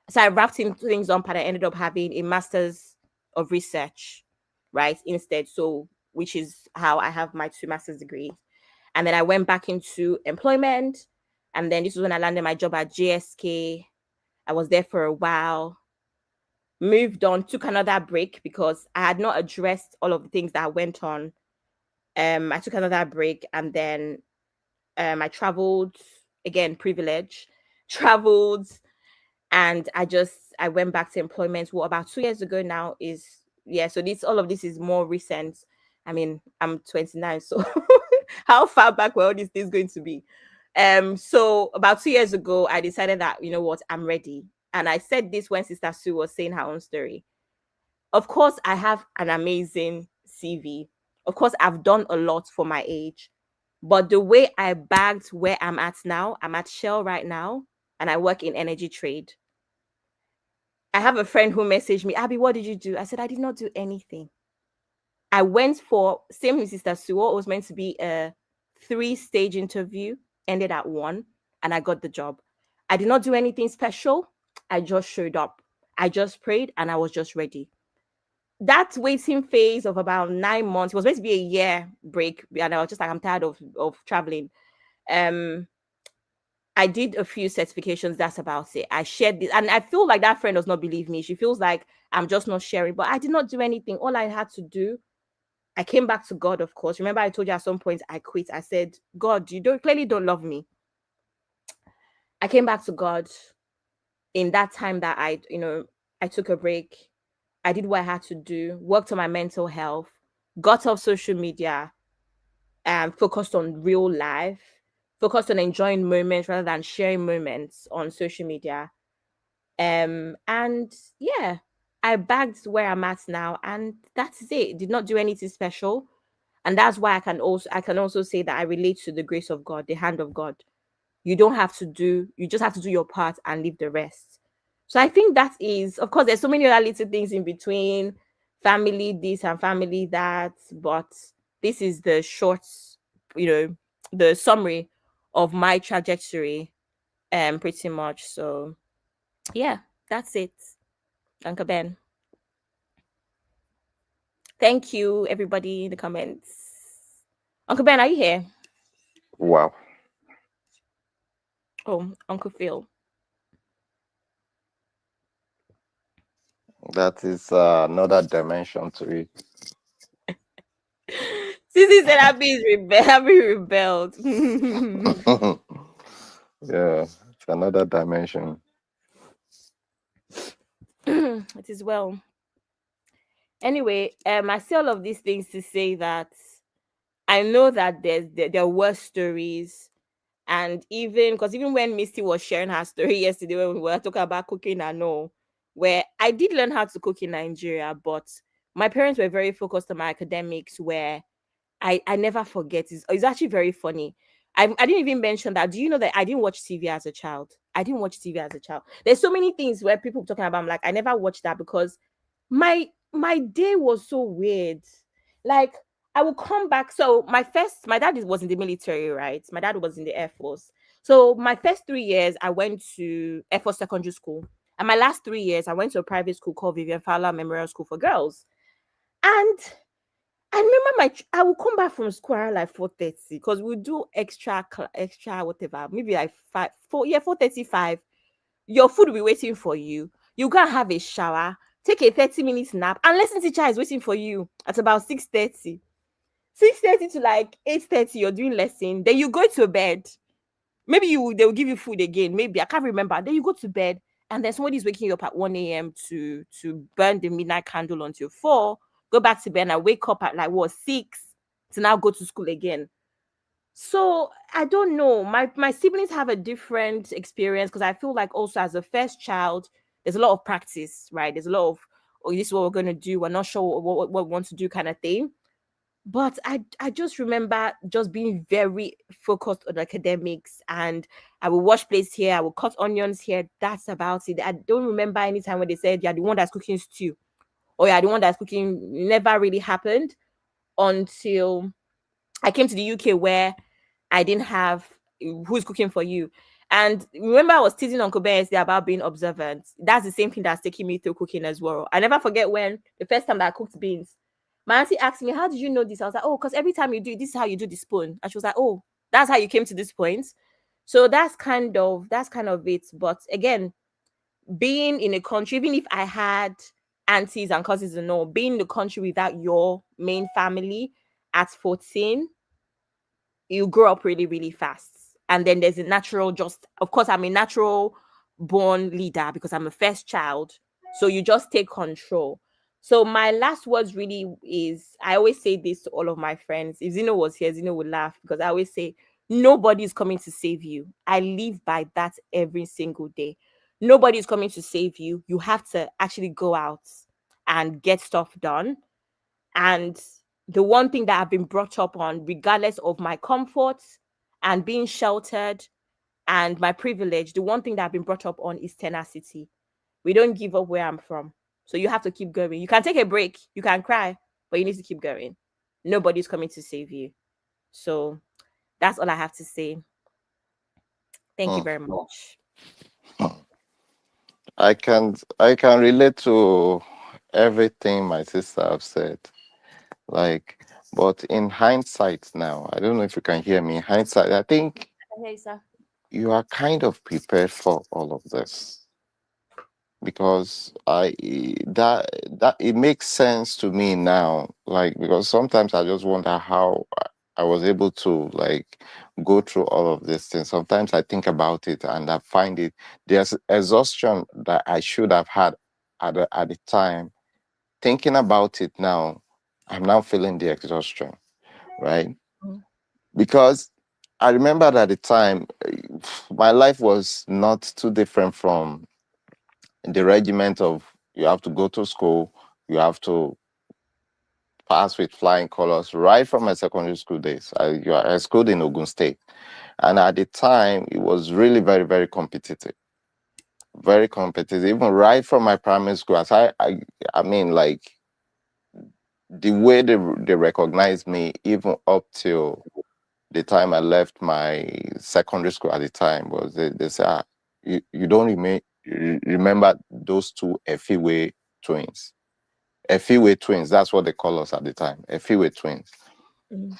So I wrapped things up and I ended up having a master's of research, right? Instead. So, which is how I have my 2 master's degrees. And then I went back into employment. And then this was when I landed my job at JSK. I was there for a while, moved on, took another break because I had not addressed all of the things that went on. I took another break, and then I traveled, again, privilege, traveled, and I went back to employment. What, about 2 years ago now is, yeah. So all of this is more recent. I mean, I'm 29, so how far back were all these things going to be? So about 2 years ago, I decided that, you know what, I'm ready. And I said this when Sister Sue was saying her own story. Of course, I have an amazing CV. Of course, I've done a lot for my age. But the way I bagged where I'm at now, I'm at Shell right now, and I work in energy trade. I have a friend who messaged me, Abby, what did you do? I said, I did not do anything. I went for, same with Sister Sue, it was meant to be a 3-stage interview, ended at 1, and I got the job. I did not do anything special. I just showed up. I just prayed, and I was just ready. That waiting phase of about 9 months, it was meant to be a year break, and I was just like, I'm tired of traveling. I did a few certifications. That's about it. I shared this, and I feel like that friend does not believe me. She feels like I'm just not sharing, but I did not do anything. All I had to do, I came back to God, of course. Remember, I told you at some point I quit. I said, God, you clearly don't love me. I came back to God in that time that I took a break. I did what I had to do, worked on my mental health, got off social media, and focused on real life, focused on enjoying moments rather than sharing moments on social media. And yeah, I bagged where I'm at now, and that's it. Did not do anything special. And that's why I can also say that I relate to the grace of God, the hand of God. You just have to do your part and leave the rest. So I think that is, of course, there's so many other little things in between, family this and family that, but this is the short, the summary of my trajectory, pretty much. So yeah, that's it. Uncle Ben. Thank you, everybody in the comments. Uncle Ben, are you here? Wow. Oh, Uncle Phil. That is another dimension to it. Sissy said Abby rebelled. Yeah, it's another dimension. It is well. Anyway, I say all of these things to say that I know that there were stories, and even when Misty was sharing her story yesterday when we were talking about cooking and all, where I did learn how to cook in Nigeria, but my parents were very focused on my academics, where I never forget. It's actually very funny. I didn't even mention that. Do you know that I didn't watch TV as a child? I didn't watch TV as a child. There's so many things where people talking about, I'm like, I never watched that because my day was so weird. Like, I will come back. So my dad was in the military, right? My dad was in the Air Force. So my first 3 years, I went to Air Force Secondary School. And my last 3 years, I went to a private school called Vivian Fowler Memorial School for Girls. And I remember I will come back from school around like 4:30 because we do extra whatever, maybe like 4:35. Your food will be waiting for you. You go and have a shower, take a 30 minute nap, and lesson teacher is waiting for you at about 6:30. 6:30 to like 8:30, you're doing lesson. Then you go to bed. Maybe they will give you food again. Maybe I can't remember. Then you go to bed, and then somebody's waking you up at 1 a.m. to burn the midnight candle until 4. Go back to bed and I wake up at like 6 to now go to school again. So I don't know. My siblings have a different experience because I feel like also as a first child, there's a lot of practice, right? There's a lot of, oh, this is what we're gonna do. We're not sure what we want to do, kind of thing. But I just remember just being very focused on academics, and I will wash plates here, I will cut onions here. That's about it. I don't remember any time when they said you're the one that's cooking stew or you're the one that's cooking. Never really happened until I came to the UK where I didn't have who's cooking for you. And remember, I was teasing Uncle Ben about being observant. That's the same thing that's taking me through cooking as well. I never forget when the first time that I cooked beans, my auntie asked me, "How did you know this?" I was like, "Oh, because every time you do it, this is how you do the spoon." And she was like, "Oh, that's how you came to this point." So that's kind of it. But again, being in a country, even if I had aunties and cousins and all, being in the country without your main family at 14, you grow up really, really fast. And then there's a natural, just of course, I'm a natural born leader because I'm a first child. So you just take control. So my last words really is, I always say this to all of my friends. If Zeno was here, Zeno would laugh because I always say, nobody's coming to save you. I live by that every single day. Nobody's coming to save you. You have to actually go out and get stuff done. And the one thing that I've been brought up on, regardless of my comforts and being sheltered and my privilege, the one thing that I've been brought up on is tenacity. We don't give up where I'm from. So you have to keep going. You can take a break, you can cry, but you need to keep going. Nobody's coming to save you. So that's all I have to say. Thank you Mm. very much. I can relate to everything my sister have said. Like, but in hindsight now, I don't know if you can hear me. In hindsight, I think Hey, sir. you are kind of prepared for all of this because that it makes sense to me now. Like, because sometimes I just wonder how I was able to like go through all of these things. Sometimes I think about it and I find it there's exhaustion that I should have had at the time. Thinking about it now, I'm now feeling the exhaustion, right? Mhm. Because I remember at the time, my life was not too different from the regiment of you have to go to school, you have to pass with flying colors right from my secondary school days. I schooled in Ogun State. And at the time, it was really very, very competitive. Very competitive, even right from my primary school. As I mean, like the way they recognized me, even up till the time I left my secondary school at the time, was they say, you don't remember those two Effiway twins. Effiway twins, that's what they call us at the time, Effiway twins. Mhm.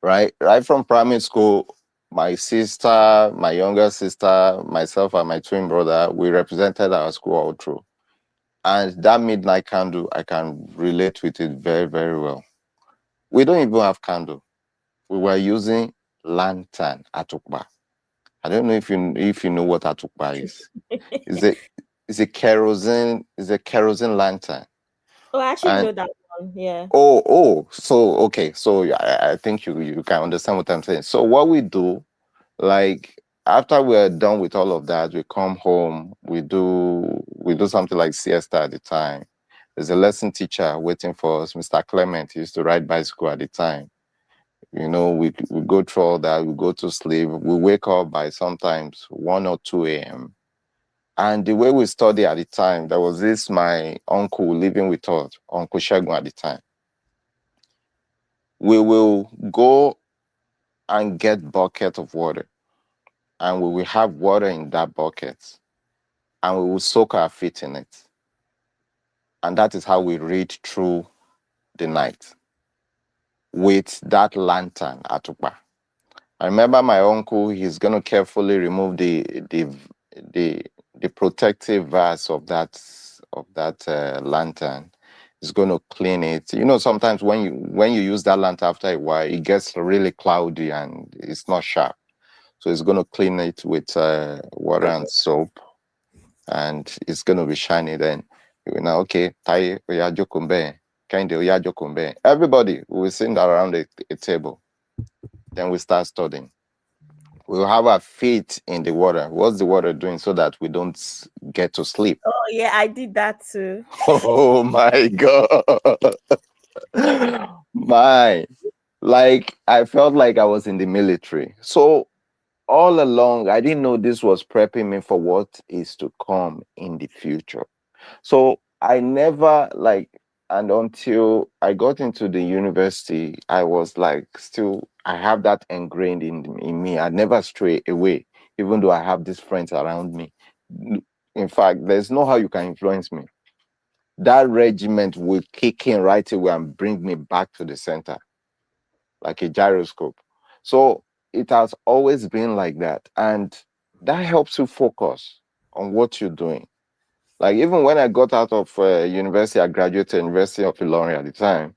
Right from primary school, my sister, my younger sister, myself, and my twin brother, we represented our school all through. And that midnight candle, I can relate with it very, very well. We don't even have candle. We were using lantern atukpa. I don't know if you know what atukpa is. It's a kerosene lantern. Oh, I actually And know that one. Yeah. so okay, so I think you can understand what I'm saying. So what we do, like after we're done with all of that, we come home, we do something like siesta at the time. There's a lesson teacher waiting for us, Mr. Clement. He used to ride bicycle at the time. We go through all that, we go to sleep, we wake up by sometimes 1 or 2 a.m. And the way we study at the time, there was my uncle living with us, Uncle Shegun at the time. We will go and get bucket of water, and we will have water in that bucket, and we will soak our feet in it. And that is how we read through the night. with that lantern atupa. I remember my uncle, he's going to carefully remove the protective vase of that lantern. He's going to clean it. You know, sometimes when you use that lantern after a while, it gets really cloudy and it's not sharp. So he's going to clean it with water and soap, and it's going to be shiny. Then you know, okay, tai oyajokumbe, kind of oyajokumbe. Everybody will sit around a table. Then we start studying. We'll have our feet in the water. What's the water doing so that we don't get to sleep? Oh yeah, I did that too. Oh my God. Like I felt like I was in the military. So all along, I didn't know this was prepping me for what is to come in the future. So I never and until I got into the university, I was like, still, I have that ingrained in me. I never stray away, even though I have these friends around me. In fact, there's no how you can influence me. That regiment will kick in right away and bring me back to the center, like a gyroscope. So it has always been like that. And that helps you focus on what you're doing. Like even when I got out of university, I graduated University of Ilorin at the time.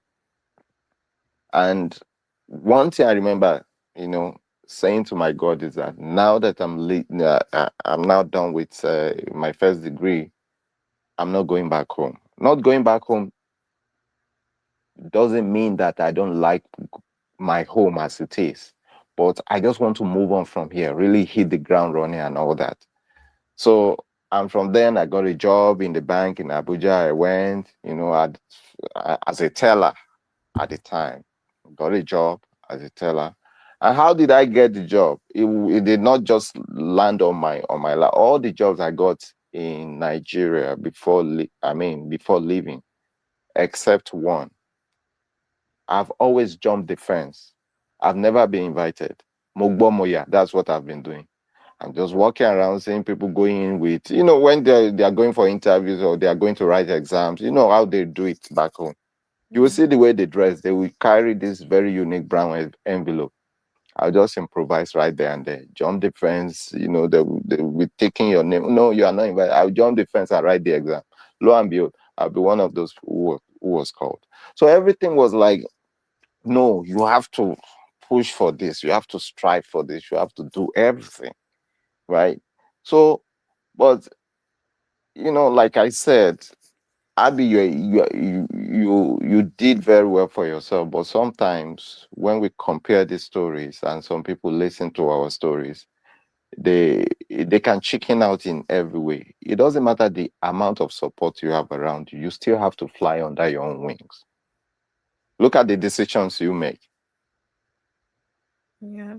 And one thing I remember, saying to my God is that now that I'm now done with my first degree, I'm not going back home. Not going back home doesn't mean that I don't like my home as it is, but I just want to move on from here, really hit the ground running and all that. So, and from then I got a job in the bank in Abuja. I went, as a teller at the time. Got a job as a teller. And how did I get the job? It did not just land on my lap. All the jobs I got in Nigeria before leaving, except one. I've always jumped the fence. I've never been invited. Mogbomoya, that's what I've been doing. I'm just walking around seeing people going in with, when they are going for interviews or they are going to write exams, you know how they do it back home. You will see the way they dress. They will carry this very unique brown envelope. I'll just improvise right there and there. Jump the fence, they will be taking your name. No, you are not invited. I'll jump the fence and write the exam. Lo and behold, I'll be one of those who was called. So everything was like, no, you have to push for this. You have to strive for this. You have to do everything, right? So, but, like I said, Abby, you did very well for yourself, but sometimes when we compare these stories and some people listen to our stories, they can chicken out in every way. It doesn't matter the amount of support you have around you, you still have to fly under your own wings. Look at the decisions you make. Yeah.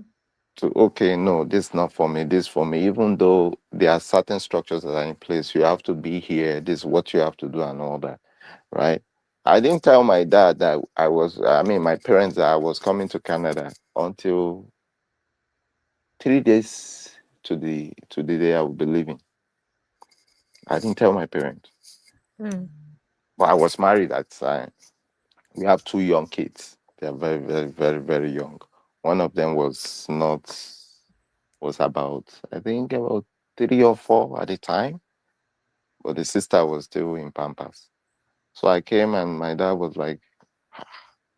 Okay, no, this is not for me, this is for me. Even though there are certain structures that are in place, you have to be here, this is what you have to do and all that, right? I didn't tell my dad that my parents that I was coming to Canada until 3 days to the day I would be leaving. I didn't tell my parents. Mm. But I was married at the time. We have 2 young kids. They're very, very, very, very young. One of them was about, I think, about 3 or 4 at the time. But the sister was still in Pampas. So I came and my dad was like,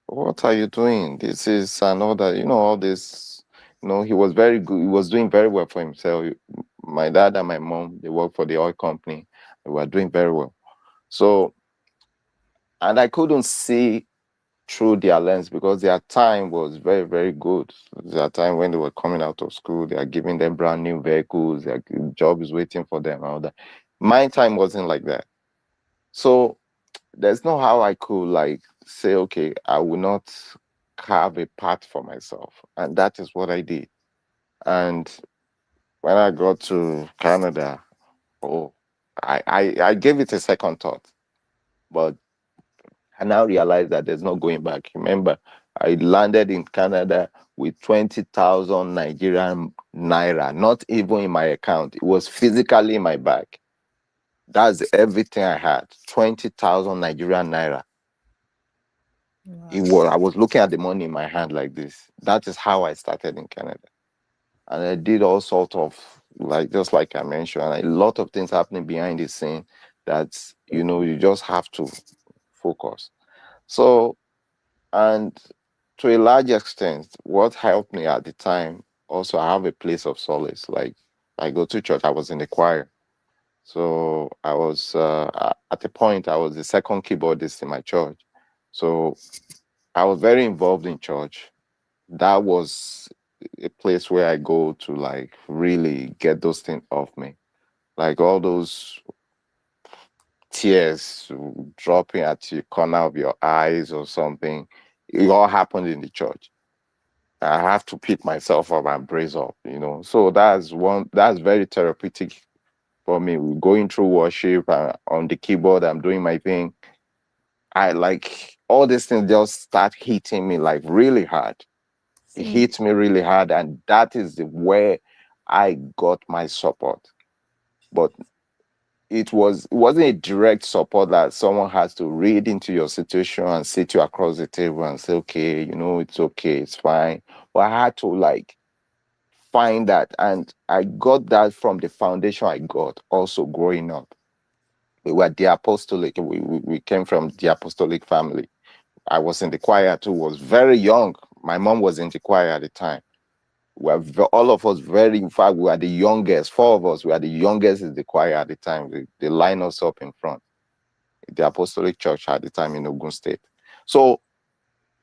what are you doing? This is another, all this, he was very good. He was doing very well for himself. My dad and my mom, they work for the oil company. They were doing very well. So, and I couldn't see through their lens because their time was very, very good. Their time when they were coming out of school, they are giving them brand new vehicles, their job is waiting for them, all that. My time wasn't like that. So there's no how I could say, okay, I will not carve a path for myself. And that is what I did. And when I got to Canada, I gave it a second thought. But I now realize that there's no going back. Remember, I landed in Canada with 20,000 Nigerian naira, not even in my account. It was physically in my bag. That's everything I had, 20,000 Nigerian naira. Wow. I was looking at the money in my hand like this. That is how I started in Canada. And I did all sorts of, like, just like I mentioned, a lot of things happening behind the scene that, you just have to focus. So, and to a large extent, what helped me at the time, also, I have a place of solace. Like, I go to church, I was in the choir. So I was, at a point, I was the second keyboardist in my church. So I was very involved in church. That was a place where I go to, like, really get those things off me. Like all those tears dropping at the corner of your eyes or something. It all happened in the church. I have to pick myself up and brace up. So that's very therapeutic for me. Going through worship on the keyboard, I'm doing my thing. I like all these things just start hitting me like really hard. It Same. hits me really hard, and that is where I got my support. But it wasn't a direct support that someone has to read into your situation and sit you across the table and say, okay, it's okay, it's fine. But I had to, like, find that, and I got that from the foundation I got also growing up. We were the apostolic. We came from the apostolic family. I was in the choir too. Was very young. My mom was in the choir at the time. All of us in fact, we were the youngest. Four of us were the youngest in the choir at the time. They line us up in front. The Apostolic Church at the time in Ogun State. So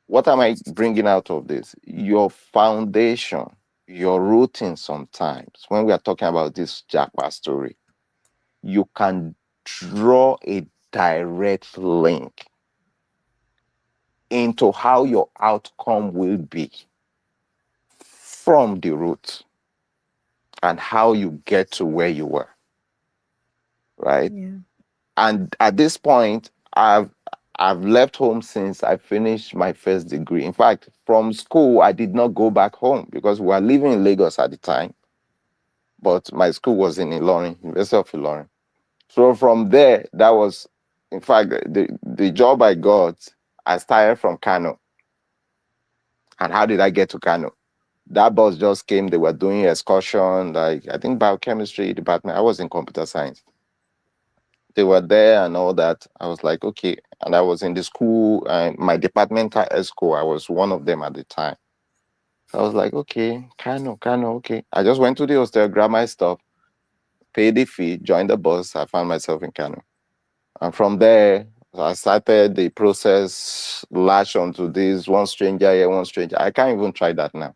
what am I bringing out of this? Your foundation, your rooting sometimes, when we are talking about this JAPA story, you can draw a direct link into how your outcome will be from the root and how you get to where you were, right? Yeah. And at this point, I've left home since I finished my first degree. In fact, from school, I did not go back home because we were living in Lagos at the time. But my school was in Ilorin, University of Ilorin. So from there, that was, in fact, the job I got, I started from Kano. And how did I get to Kano? That bus just came. They were doing excursion, like, I think biochemistry department. I was in computer science. They were there and all that. I was like, okay. And I was in the school, and my departmental ESCO, I was one of them at the time. So I was like, okay, Kano, okay. I just went to the hostel, grabbed my stuff, paid the fee, joined the bus. I found myself in Kano. And from there, I started the process, latch onto this, one stranger here, one stranger. I can't even try that now.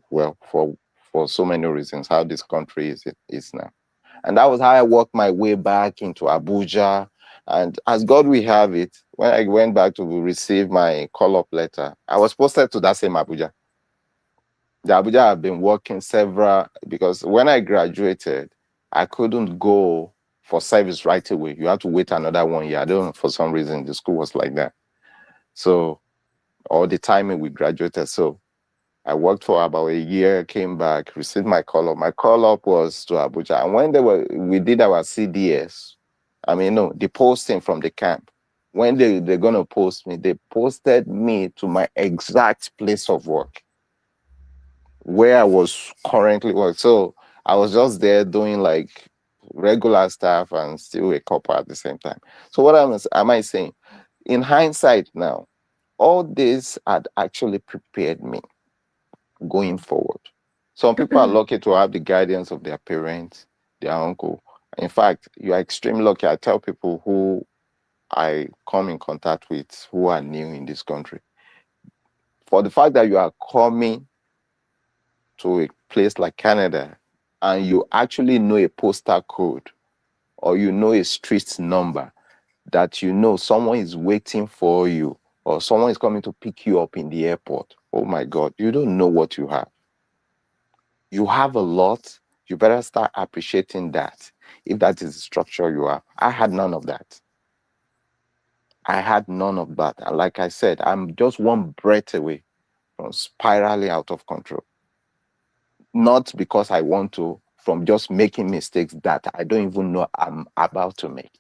Well, for so many reasons, how this country is now. And that was how I worked my way back into Abuja. And as God will have it, when I went back to receive my call-up letter, I was posted to that same Abuja. The Abuja I've been working because when I graduated, I couldn't go for service right away. You have to wait another 1 year. I don't know, for some reason, the school was like that. So, all the timing we graduated. So, I worked for about a year, came back, received my call-up. My call-up was to Abuja. And when we did our CDS, no, the posting from the camp, when they're going to post me, they posted me to my exact place of work where I was currently working. So I was just there doing like regular stuff and still a copper at the same time. So what am I saying? In hindsight now, all this had actually prepared me going forward. Some people are lucky to have the guidance of their parents, their uncle. In fact, you are extremely lucky. I tell people who I come in contact with who are new in this country, for the fact that you are coming to a place like Canada and you actually know a postal code or you know a street number, that someone is waiting for you or someone is coming to pick you up in the airport. Oh my God, you don't know what you have. You have a lot. You better start appreciating that if that is the structure you are. I had none of that. I had none of that. And like I said, I'm just one breath away from spiraling out of control. Not because I want to, from just making mistakes that I don't even know I'm about to make.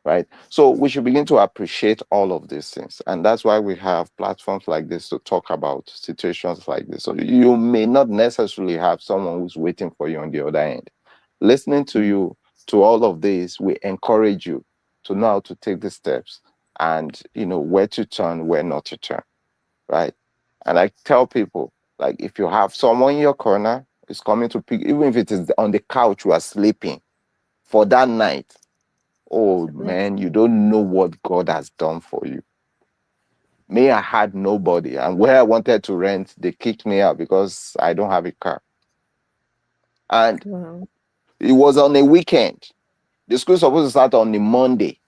right? So we should begin to appreciate all of these things. And that's why we have platforms like this to talk about situations like this. So you may not necessarily have someone who's waiting for you on the other end. Listening to you, to all of this, we encourage you to know how to take the steps and, where to turn, where not to turn, right? And I tell people, like, if you have someone in your corner is coming to pick, even if it is on the couch you are sleeping for that night, oh man, you don't know what God has done for you. Me, I had nobody. And where I wanted to rent, they kicked me out because I don't have a car. And Wow. it was on a weekend. The school supposed to start on a Monday.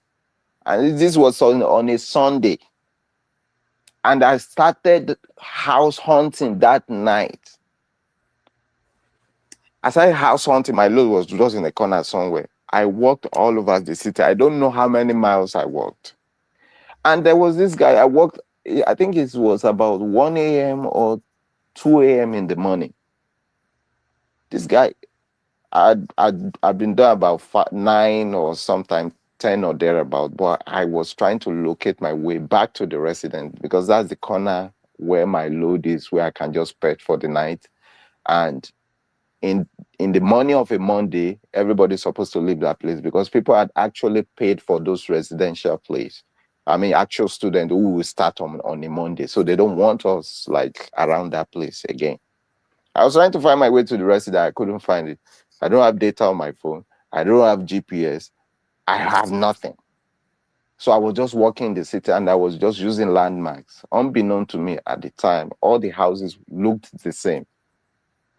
And this was on a Sunday. And I started house hunting that night. I started house hunting. My load was just in the corner somewhere. I walked all over the city. I don't know how many miles I walked. And there was this guy, I think it was about 1 a.m. or 2 a.m. in the morning. This guy, I'd been there about 9 or sometime 10 or thereabout, but I was trying to locate my way back to the residence because that's the corner where my load is, where I can just pet for the night. And in the morning of a Monday, everybody's supposed to leave that place because people had actually paid for those residential place. I mean, actual students who will start on a Monday. So they don't want us like around that place again. I was trying to find my way to the residence. I couldn't find it. I don't have data on my phone. I don't have GPS. I have nothing. So I was just walking the city and I was just using landmarks. Unbeknown to me at the time, all the houses looked the same.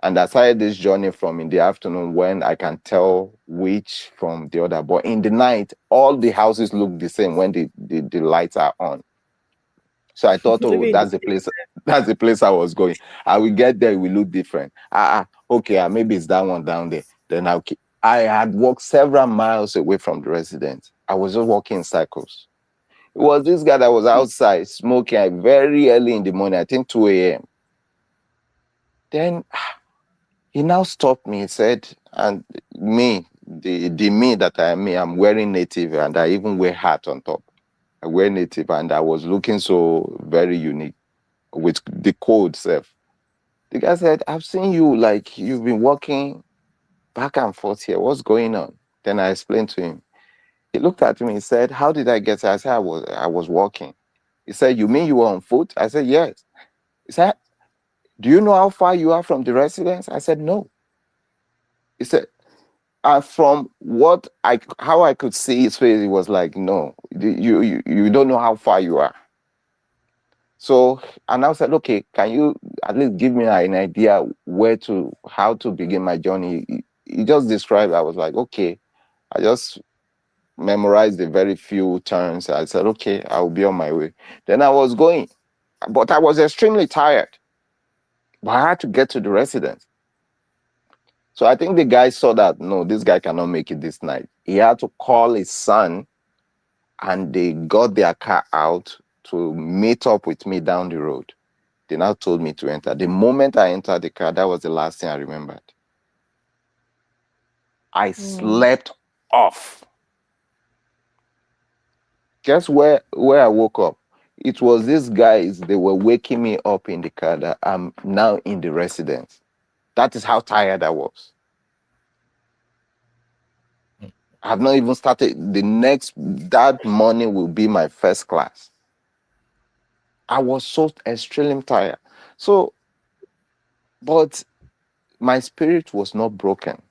And I started this journey from in the afternoon when I can tell which from the other. But in the night, all the houses look the same when the lights are on. So I thought, oh, Living in that's the place. That's the place I was going. I will get there. It will look different. Okay. Maybe it's that one down there. Then I had walked several miles away from the residence. I was just walking in circles. It was this guy that was outside smoking very early in the morning. I think 2 a.m. Then he now stopped me. He said, and me, the me that I am, I'm wearing native and I even wear hat on top. I wear native and I was looking so very unique with the code self. The guy said, I've seen you, like you've been walking back and forth here. What's going on? Then I explained to him. He looked at me and said, how did I get here? I said, I was walking. He said, you mean you were on foot? I said, yes. He said, do you know how far you are from the residence? I said, no. He said, from how I could see his face, he was like, no, you don't know how far you are. So, and I said, okay, can you at least give me an idea how to begin my journey? He just described, I was like, okay. I just memorized the very few turns. I said, okay, I'll be on my way. Then I was going, but I was extremely tired. But I had to get to the residence. So I think the guy saw that, no, this guy cannot make it this night. He had to call his son and they got their car out to meet up with me down the road. They now told me to enter. The moment I entered the car, that was the last thing I remembered. I slept off. Guess where I woke up? It was these guys, they were waking me up in the car that I'm now in the residence. That is how tired I was. I've not even started. That morning will be my first class. I was so extremely tired. So, but my spirit was not broken.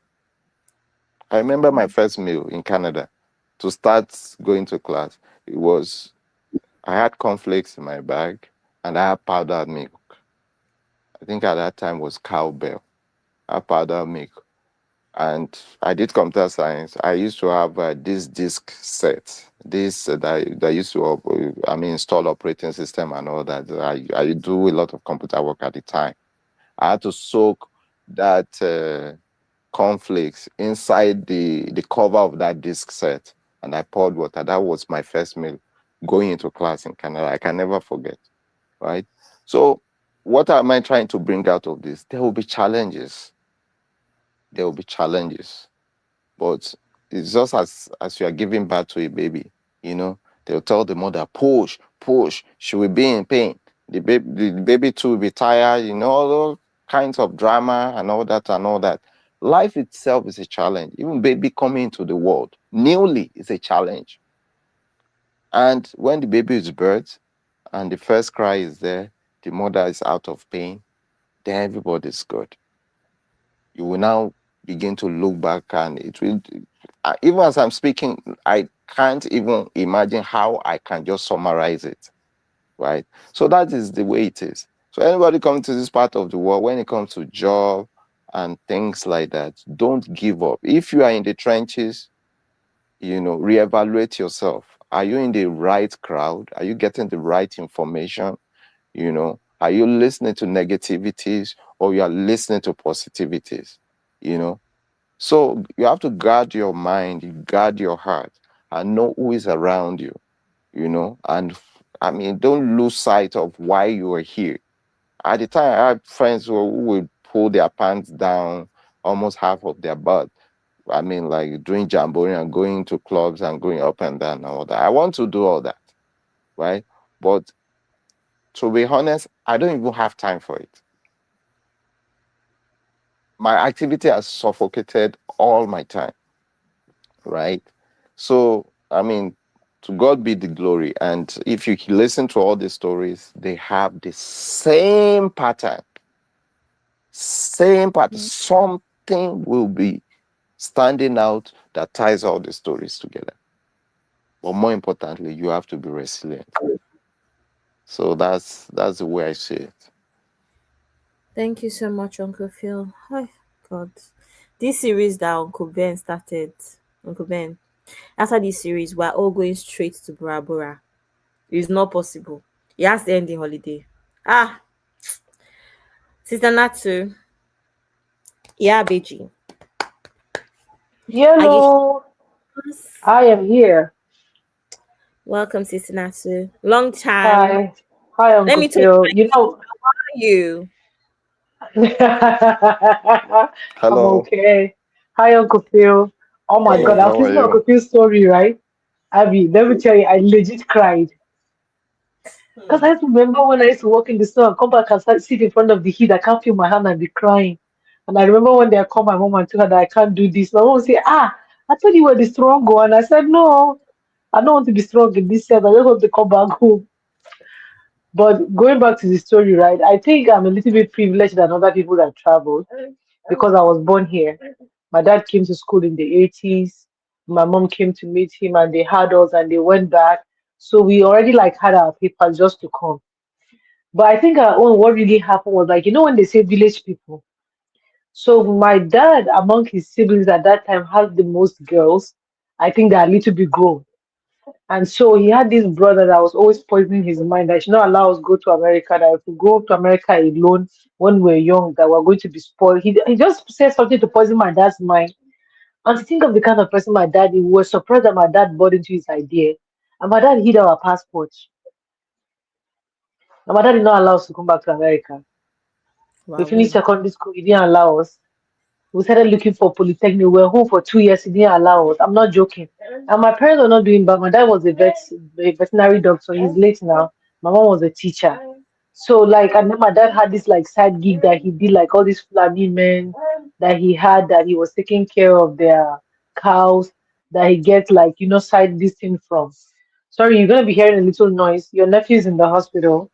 I remember my first meal in Canada to start going to class. I had cornflakes in my bag and I had powdered milk. I think at that time was cowbell. I had powdered milk. And I did computer science. I used to have this disk set, that used to, install operating system and all that. I do a lot of computer work at the time. I had to soak that cornflakes inside the cover of that disk set, and I poured water. That was my first meal going into class in Canada. I can never forget, right? So what am I trying to bring out of this? There will be challenges. There will be challenges. But it's just as you are giving birth to a baby, You know, they'll tell the mother, push, push. She will be in pain. The baby too will be tired. You know, all kinds of drama and all that and all that. Life itself is a challenge. Even baby coming into the world newly is a challenge. And when the baby is birthed and the first cry is there, the mother is out of pain, then everybody's good. You will now begin to look back and it will, even as I'm speaking, I can't even imagine how I can just summarize it, right? So that is the way it is. So anybody coming to this part of the world, when it comes to job and things like that, don't give up. If you are in the trenches, reevaluate yourself. Are you in the right crowd? Are you getting the right information? Are you listening to negativities or you are listening to positivities? You know, so you have to guard your mind, you guard your heart, and know who is around you. And I mean, don't lose sight of why you are here. At the time, I had friends who would pull their pants down almost half of their butt. I mean, like doing jamboree and going to clubs and going up and down and all that. I want to do all that, right? But to be honest, I don't even have time for it. My activity has suffocated all my time, right? So, I mean, to God be the glory. And if you listen to all the stories, they have the same pattern. Same pattern. Something will be standing out that ties all the stories together. But more importantly, you have to be resilient. So that's the way I see it. Thank you so much, Uncle Phil. Oh, God. This series that Uncle Ben started, Uncle Ben, after this series, we're all going straight to Bora Bora. It's not possible. It has to end in holiday. Ah, Sister Natsu, yeah, Beji. Are you Hello, here? I am here. Welcome, Sister Natsu. Long time. Hi, hi, Let Uncle me tell you, Phil. You know, how are you? I'm Hello. okay. Hi, Uncle Phil. Oh my God, Hey, I was how are listening to you? Uncle Phil's story, right? Abby, let me tell you, I legit cried. Because I remember when I used to walk in the store and come back and start sit in front of the heat, I can't feel my hand and be crying. And I remember one day I called my mom and told her that I can't do this. My mom would say, I thought you were the strong one. I said, no, I don't want to be strong in this sense. I just want to come back home. But going back to the story, right? I think I'm a little bit privileged than other people that traveled because I was born here. My dad came to school in the 80s. My mom came to meet him and they had us and they went back. So we already like had our papers just to come. But I think what really happened was like, when they say village people. So my dad, among his siblings at that time, had the most girls. I think they're a little bit grown. And so he had this brother that was always poisoning his mind that he should not allow us go to America, that if we go to America alone when we're young, that we're going to be spoiled. He just said something to poison my dad's mind. And to think of the kind of person my dad is, we were surprised that my dad bought into his idea. And my dad hid our passports. And my dad did not allow us to come back to America. We Wow. finished secondary school, he didn't allow us. We started looking for polytechnic. We were home for 2 years. He didn't allow us. I'm not joking. And my parents were not doing bad. My dad was a veterinary doctor. He's late now. My mom was a teacher. So like, and then my dad had this like side gig that he did, like all these Fulani men that he had, that he was taking care of their cows, that he gets like side this thing from. Sorry, you're gonna be hearing a little noise. Your nephew's in the hospital,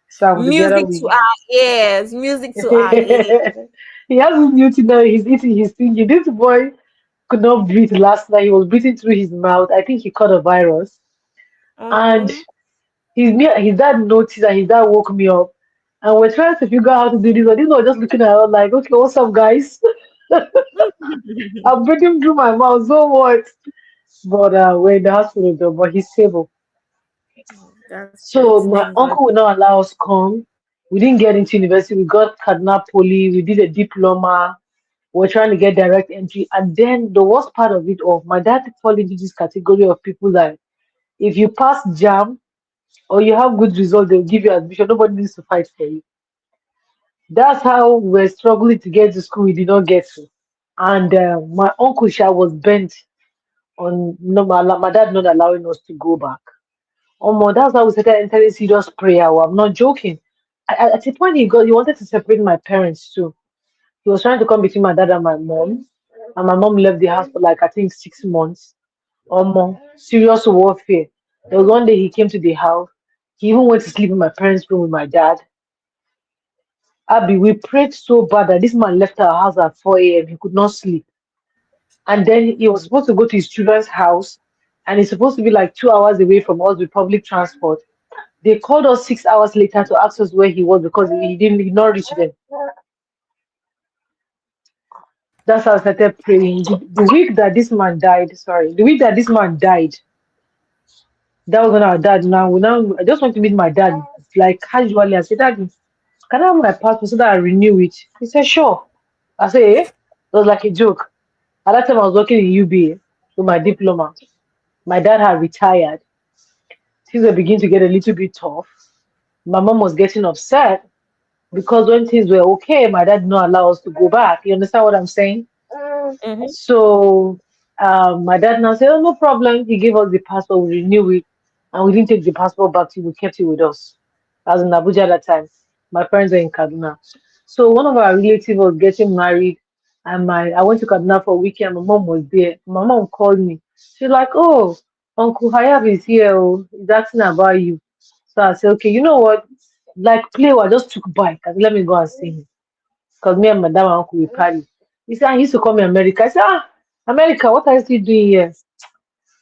so I'm together Music with to him. our ears. Music to our ears. He has his new thing now. He's eating his thing. This boy could not breathe last night. He was breathing through his mouth. I think he caught a virus. And Mm-hmm. his dad noticed and his dad woke me up. And we're trying to figure out how to do this. And this was just looking at us like, okay, what's up, guys? I'm breathing through my mouth. So what? But we're in the hospital though, but he's stable. That's good. So my Thank God. uncle would not allow us come. We didn't get into university. We got kidnapped poly. We did a diploma. We're trying to get direct entry. And then the worst part of it all, my dad fall into this category of people that if you pass JAM or you have good results, they'll give you admission. Nobody needs to fight for you. That's how we're struggling to get to school. We did not get to. And my uncle Sha was bent on no, my dad not allowing us to go back. That's how we started entering serious prayer. Oh, I'm not joking. At the point he wanted to separate my parents too. He was trying to come between my dad and my mom. And my mom left the house for like I think 6 months. Serious warfare. There was one day he came to the house. He even went to sleep in my parents' room with my dad. Abby, we prayed so bad that this man left our house at 4 a.m. He could not sleep. And then he was supposed to go to his children's house, and he's supposed to be like 2 hours away from us with public transport. They called us 6 hours later to ask us where he was because he did not reach them. That's how I started praying. The week that this man died, that was when our dad now I just want to meet my dad like casually. I said, Daddy, can I have my passport so that I renew it? He said, sure. I said, eh? It was like a joke. At that time I was working in UBA with my diploma. My dad had retired. Things were beginning to get a little bit tough. My mom was getting upset because when things were okay, my dad did not allow us to go back. You understand what I'm saying? Mm-hmm. So my dad now said, oh, no problem. He gave us the passport, we renewed it, and we didn't take the passport back to you. We kept it with us. I was in Abuja at that time. My parents were in Kaduna. So one of our relatives was getting married, and I went to Kaduna for a weekend. My mom was there. My mom called me. She's like, oh, Uncle Hayab is here. Oh, he's asking about you. So I said, okay, you know what? Like play, I just took bike and let me go and see him. Because me and my dad and uncle we party. He said, he used to call me America. I said, America, what are you still doing here?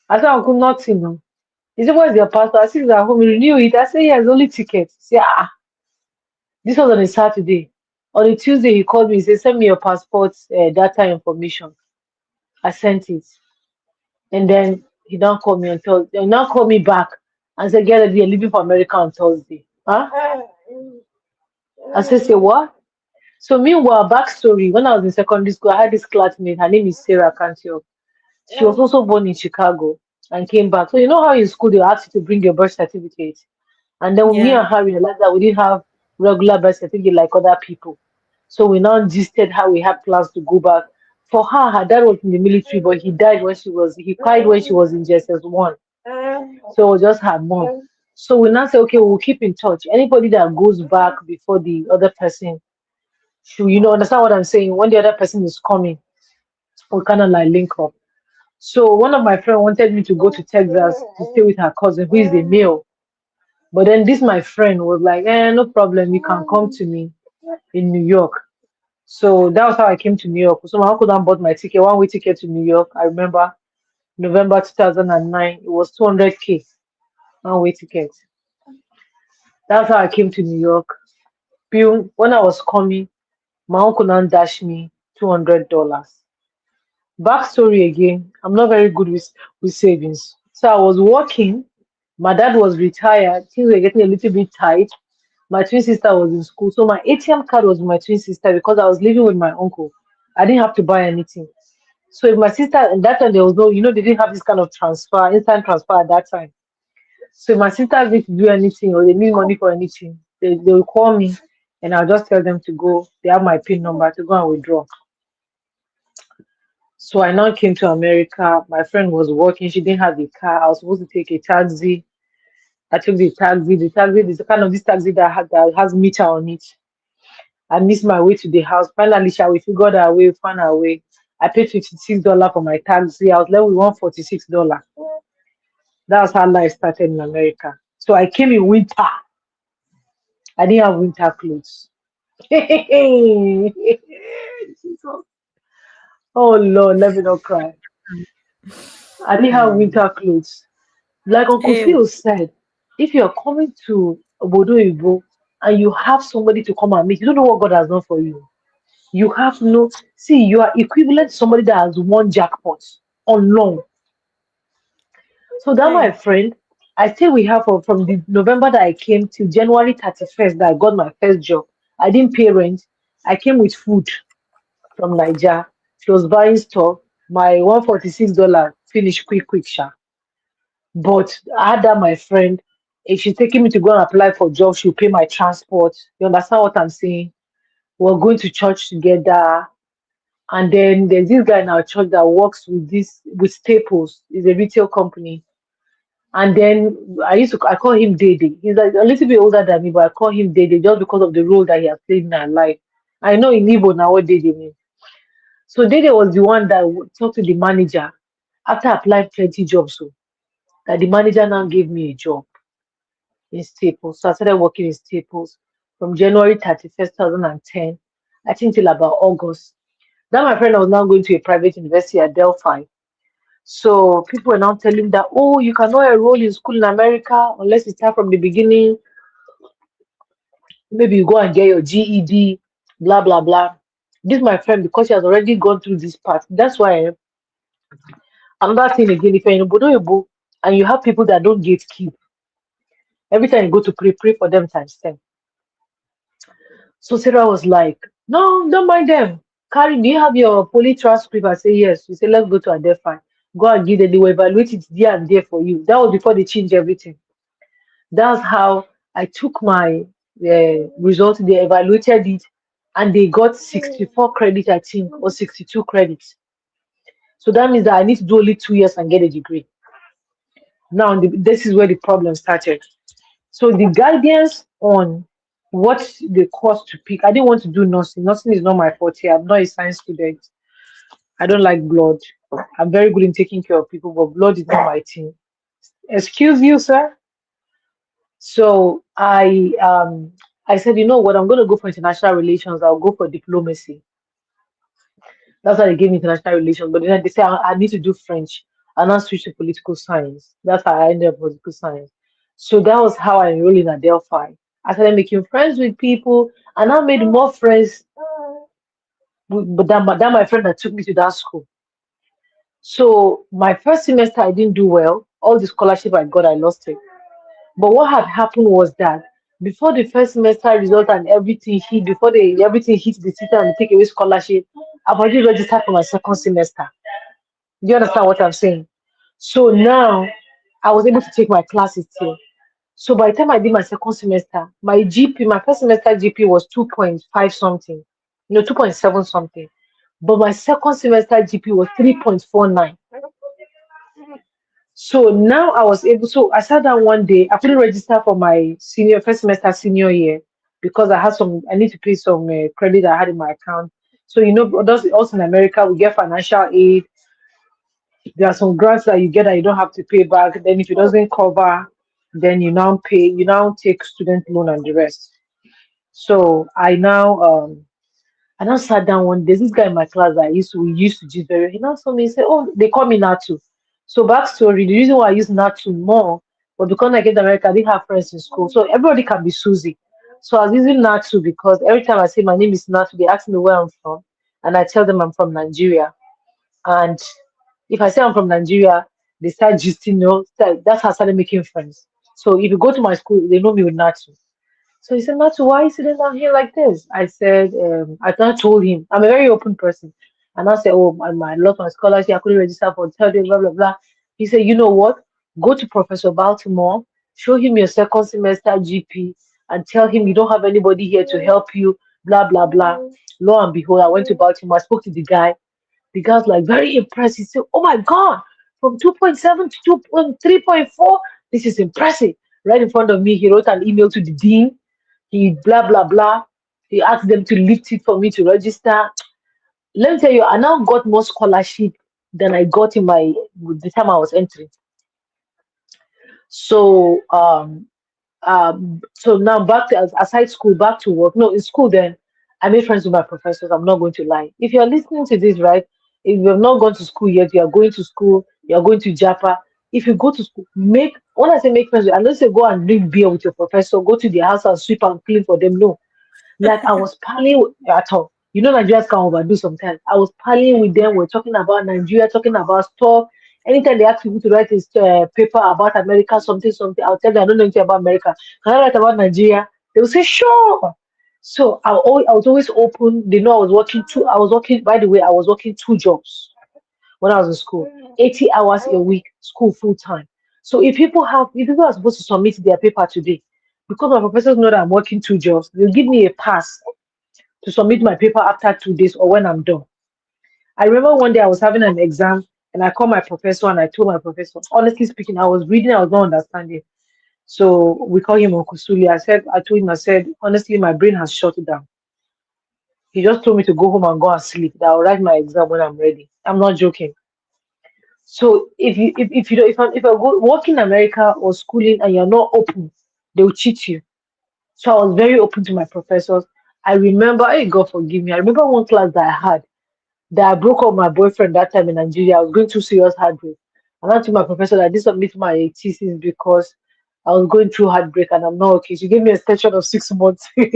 I said, Uncle, nothing. No. He said, where's your passport? I said, it's at home. You renew it. I said, yeah, it's only ticket. He said, this was on a Saturday. On a Tuesday, he called me. He said, send me your passport data information. I sent it. And then he now called me on Thursday. He now called me back and said, get ready, you're leaving for America on Thursday. Huh? I said, say what? So meanwhile, backstory, when I was in secondary school, I had this classmate, her name is Sarah Cantio. She was also born in Chicago and came back. So you know how in school they ask you to bring your birth certificate. And then me Yeah. and her realized that we didn't have regular birth certificate like other people. So we now gisted how we had plans to go back. For her, her dad was in the military, but he died when he died when she was in JSS1. So it was just her mom. So we now say, okay, we'll keep in touch. Anybody that goes back before the other person should, understand what I'm saying? When the other person is coming, we kind of like link up. So one of my friends wanted me to go to Texas to stay with her cousin, who is a male. But then this my friend was like, no problem, you can come to me in New York. So that was how I came to New York. So my uncle then bought my ticket, one-way ticket to New York. I remember November 2009. It was 200K one-way ticket. That's how I came to New York. When I was coming, my uncle now dashed me $200. Backstory again, I'm not very good with savings. So I was working. My dad was retired. Things were getting a little bit tight. My twin sister was in school. So my ATM card was with my twin sister because I was living with my uncle. I didn't have to buy anything. So if my sister, at that time, there was no, they didn't have this kind of transfer, instant transfer at that time. So if my sister need to do anything or they need money for anything, they will call me and I'll just tell them to go. They have my PIN number to go and withdraw. So I now came to America. My friend was working. She didn't have a car. I was supposed to take a taxi. I took the taxi. The taxi is kind of this taxi that has meter on it. I missed my way to the house. Finally, we figured our way, found our way. I paid $56 for my taxi. I was left with $146. That was how life started in America. So I came in winter. I didn't have winter clothes. Oh Lord, let me not cry. I didn't have winter clothes. Like Uncle Hey, Phil said, if you're coming to Obodo Ibo and you have somebody to come and meet, you don't know what God has done for you. You have you are equivalent to somebody that has won jackpot on loan. So that my hey. friend, I stayed with her from the November that I came till January 31st that I got my first job. I didn't pay rent. I came with food from Niger. She was buying stuff. My $146 finished quick, sha. But I had that my friend. If she's taking me to go and apply for jobs, she'll pay my transport. You understand what I'm saying? We're going to church together. And then there's this guy in our church that works with Staples. It's a retail company. And then I call him Dede. He's like a little bit older than me, but I call him Dede just because of the role that he has played in our life. I know in Igbo now what Dede means. So Dede was the one that talked to the manager after applying plenty jobs. So that the manager now gave me a job in Staples. So I started working in Staples from January 31st, 2010, I think till about August. Then my friend was now going to a private university at Delphi. So people were now telling that, oh, you cannot enroll in school in America unless you start from the beginning. Maybe you go and get your GED, blah, blah, blah. This, my friend, because she has already gone through this part. That's why another thing again, if you're in Obodo and you have people that don't gatekeep, every time you go to pray for them times 10. So Sarah was like, no, don't mind them. Carrie, do you have your poly transcript? I say, yes. She said, let's go to Adefi. Go and give them. They will evaluate it there and there for you. That was before they changed everything. That's how I took my result. They evaluated it and they got 64 credits, I think, or 62 credits. So that means that I need to do only 2 years and get a degree. Now, this is where the problem started. So the guidance on what the course to pick, I didn't want to do nursing. Nursing is not my forte. I'm not a science student. I don't like blood. I'm very good in taking care of people, but blood is not my thing. Excuse you, sir. So I said, you know what, I'm going to go for international relations. I'll go for diplomacy. That's why they gave me international relations. But then they say I need to do French. And now switch to political science. That's how I ended up political science. So that was how I enrolled in Adelphi. I started making friends with people, and I made more friends with than my friend that took me to that school. So my first semester, I didn't do well. All the scholarship I got, I lost it. But what had happened was that before the first semester result and everything hit, before everything hit the system and take away scholarship, I've already registered for my second semester. Do you understand what I'm saying? So now I was able to take my classes too. So by the time I did my second semester, my GP, my first semester GP was 2.5 something, 2.7 something. But my second semester GP was 3.49. So now I was able, so I sat down one day, I couldn't register for my first semester senior year because I need to pay some credit I had in my account. So, also in America, we get financial aid. There are some grants that you get that you don't have to pay back. Then if it doesn't cover, then you now take student loan and the rest. So I now sat down one day. This guy in my class that we used to do very. He now saw me and said, "Oh, they call me Natu." So backstory: the reason why I use Natu more was because I get to America, I didn't have friends in school, so everybody can be Susie. So I was using Natu because every time I say my name is Natu, they ask me where I'm from, and I tell them I'm from Nigeria. And if I say I'm from Nigeria, they start just that's how I started making friends. So if you go to my school, they know me with Natu. So he said, Natu, why are you sitting down here like this? I said, I now told him, I'm a very open person. And I said, oh, I love my scholarship. I couldn't register for third year, blah, blah, blah. He said, you know what? Go to Professor Baltimore, show him your second semester GP, and tell him you don't have anybody here to help you, blah, blah, blah. Lo and behold, I went to Baltimore. I spoke to the guy. The guy's like very impressed. He said, oh my God, from 2.7 to 3.4, this is impressive. Right in front of me, he wrote an email to the dean. He blah blah blah. He asked them to lift it for me to register. Let me tell you, I now got more scholarship than I got in the time I was entering. So so now back to aside school, back to work. No, in school then I made friends with my professors. I'm not going to lie. If you're listening to this, right? If you have not gone to school yet, you are going to school, you are going to JAPA. If you go to school, when I say make friends, I don't say go and drink beer with your professor, go to their house and sweep and clean for them. No. Like I was partying at all. Nigerians can overdo sometimes. I was partying with them. We're talking about Nigeria, talking about stuff. Anytime they ask people to write this paper about America, something, I'll tell them I don't know anything about America. Can I write about Nigeria? They will say sure. So I was always open. They know I was working by the way, I was working 2 jobs when I was in school. 80 hours a week, school full time. So if people are supposed to submit their paper today, because my professors know that I'm working 2 jobs, they'll give me a pass to submit my paper after 2 days or when I'm done. I remember one day I was having an exam and I called my professor and I told my professor, honestly speaking, I was reading, I was not understanding. So we call him Uncle Suli. I told him, I said, honestly, my brain has shut down. He just told me to go home and go and sleep. That I'll write my exam when I'm ready. I'm not joking. So if you don't if I go work in America or schooling and you're not open, they'll cheat you. So I was very open to my professors. I remember, hey God forgive me. I remember one class that I had that I broke up with my boyfriend that time in Nigeria. I was going through serious heartbreak. And I told my professor that I did submit my thesis because I was going through heartbreak and I'm not okay. She gave me a extension of 6 months. She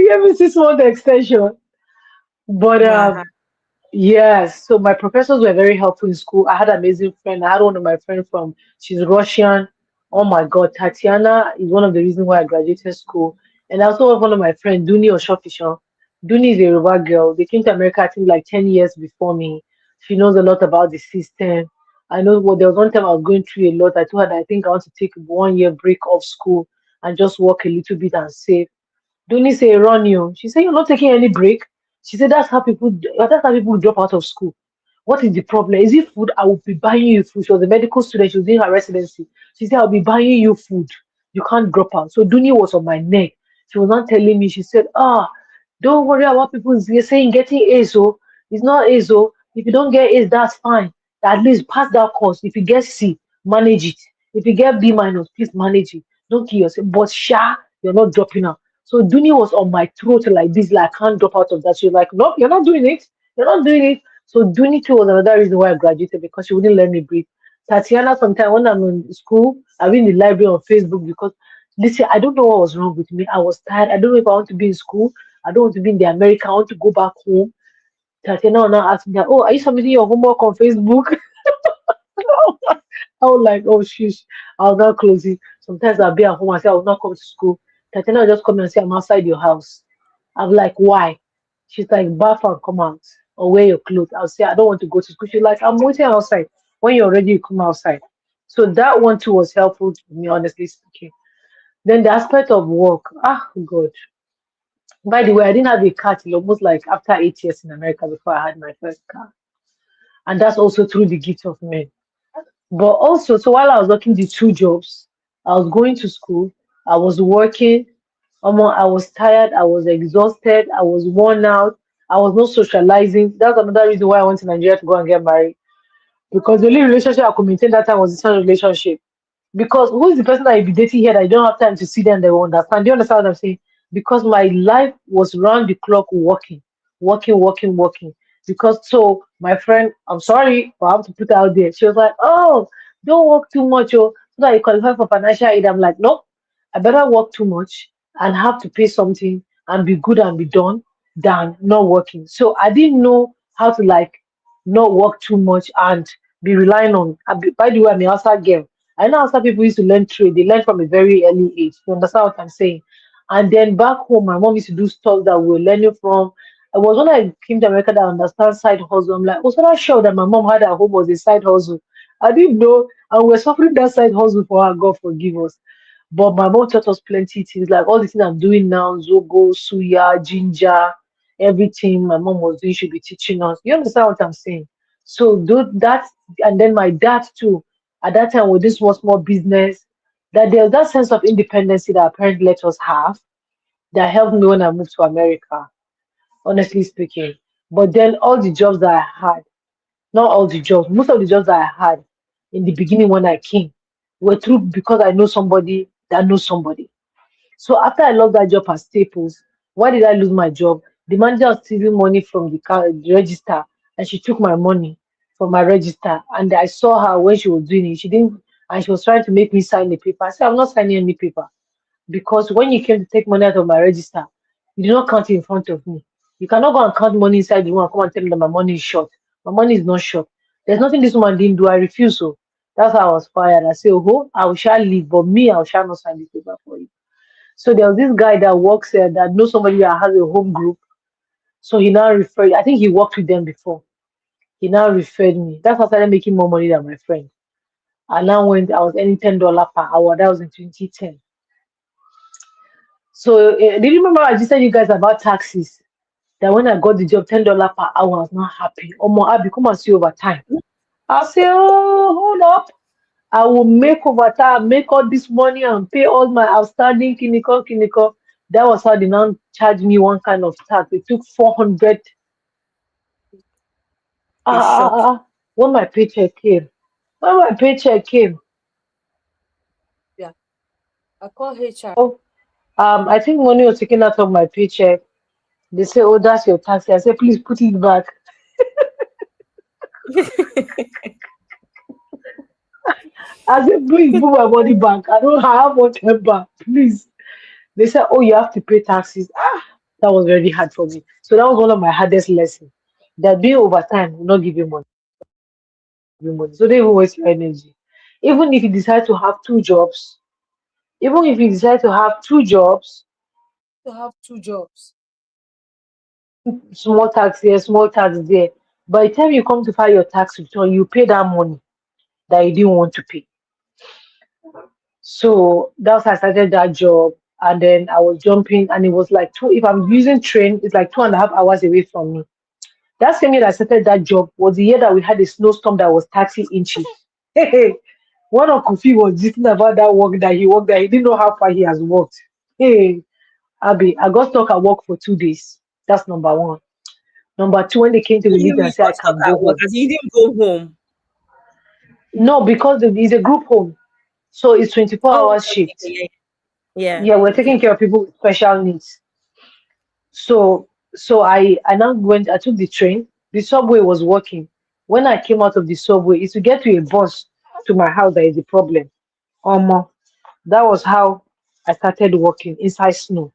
gave me 6 month extension. But Wow. yes, so my professors were very helpful in school. I had an amazing friend. I had one of my friends from, she's Russian. Oh my God, Tatiana is one of the reasons why I graduated school. And I also have one of my friends, Duni Oshofishan. Duni is a Yoruba girl. They came to America, I think, like 10 years before me. She knows a lot about the system. I know there was one time I was going through a lot. I told her that I think I want to take 1 year break off school and just work a little bit and save. Duni say run you. She said you're not taking any break. She said that's how people drop out of school. What is the problem? Is it food? I will be buying you food. She was a medical student. She was doing her residency. She said I'll be buying you food. You can't drop out. So Duni was on my neck. She was not telling me. She said, don't worry about people saying getting A's. Oh, it's not A's. Oh, if you don't get A's, that's fine. At least pass that course. If you get C, manage it. If you get B minus, please manage it. Don't kill yourself. But you're not dropping out. So Duni was on my throat like this, like I can't drop out of that. She was like, no, you're not doing it. You're not doing it. So Duni too was another reason why I graduated because she wouldn't let me breathe. Tatiana, sometimes when I'm in school, I'm in the library on Facebook because listen, I don't know what was wrong with me. I was tired. I don't know if I want to be in school. I don't want to be in the America. I want to go back home. Tatiana will now ask me, oh, are you submitting your homework on Facebook? I was like, oh, sheesh. I was not closing. Sometimes I'll be at home and say, I will not come to school. Tatiana will just come and say, I'm outside your house. I'm like, why? She's like, bath and come out or wear your clothes. I'll say, I don't want to go to school. She's like, I'm waiting outside. When you're ready, you come outside. So that one too was helpful to me, honestly speaking. Then the aspect of work, God. By the way, I didn't have a car till almost like after 8 years in America before I had my first car. And that's also through the gift of men. But also, so while I was working the two jobs, I was going to school, I was working, I was tired, I was exhausted, I was worn out, I was not socializing. That's another reason why I went to Nigeria to go and get married. Because the only relationship I could maintain that time was this kind of relationship. Because who is the person that you be dating here that you don't have time to see them, they will understand? Do you understand what I'm saying? Because my life was round the clock working, working, working, working. Because so my friend, I'm sorry, but I have to put it out there. She was like, oh, don't work too much, oh, so that you qualify for financial aid. I'm like, no, I better work too much and have to pay something and be good and be done than not working. So I didn't know how to like not work too much and be relying on. By the way, I'm an outside girl. I know outside people used to learn trade. They learn from a very early age. You understand what I'm saying? And then back home, my mom used to do stuff that we were learning from. I was when I came to America that I understand side hustle. I'm like, oh, so that show that my mom had at home was a side hustle. I didn't know, and we're suffering that side hustle for her. God forgive us. But my mom taught us plenty things, like all the things I'm doing now, Zogo, Suya, Ginger, everything my mom was doing, she'll be teaching us. You understand what I'm saying? So do that, and then my dad too. At that time, with this small, small business, that there's that sense of independence that our parents let us have that helped me when I moved to America, honestly speaking. But then all the jobs that I had, not all the jobs, most of the jobs that I had in the beginning when I came were through because I know somebody that knows somebody. So after I lost that job at Staples, why did I lose my job? The manager was stealing money from the register, and she took my money from my register. And I saw her when she was doing it. She didn't, and she was trying to make me sign a paper. I said, I'm not signing any paper because when you came to take money out of my register, you did not count it in front of me. You cannot go and count money inside the room and come and tell me that my money is short. My money is not short. There's nothing this woman didn't do. I refuse. So that's how I was fired. I said, oh, I shall leave, but me, I shall not sign the paper for you. So there was this guy that works there that knows somebody that has a home group. So he now referred, I think he worked with them before. He now referred me. That's how I started making more money than my friend. I now went, I was earning $10 per hour. That was in 2010. So do you remember I just said you guys about taxes? that when I got the job, $10 per hour, I was not happy. Omo, I become a see overtime. I say, oh, hold up. I will make overtime, make all this money and pay all my outstanding kiniko. That was how they now charge me one kind of tax. They took 400. It's shocking. When my paycheck came. When my paycheck came, Yeah. I call HR. oh, I think money was taken out of my paycheck. They say, oh, that's your tax. I said, please put it back. I said, please put my money back. I don't have whatever. Please. They said, oh, you have to pay taxes. That was very hard for me. So that was one of my hardest lessons. That being overtime will not give you money. So they even waste your energy. Even if you decide to have two jobs, even if you decide to have two jobs, To have two jobs. small tax here, small tax there. By the time you come to file your tax return, you pay that money that you didn't want to pay. So that's how I started that job. And then I was jumping, and it was like two, if I'm using train, it's like 2.5 hours away from me. That same year that I started that job was the year that we had a snowstorm that was 30 inches. Hey, one of Kofi was gisting about that work that he worked there. He didn't know how far he has walked. Hey, Abby, I got stuck at work for 2 days. That's number one. Number two, when they came to What do release you me, I mean said I got stuck can at go work? home. As in you didn't go home. No, because it's a group home. So it's 24 Oh, hours okay, shift. okay, yeah. Yeah, we're taking Okay. care of people with special needs. So I now went, I took the train. The subway was working. When I came out of the subway, it's to get to a bus to my house that is the problem. That was how I started walking inside snow.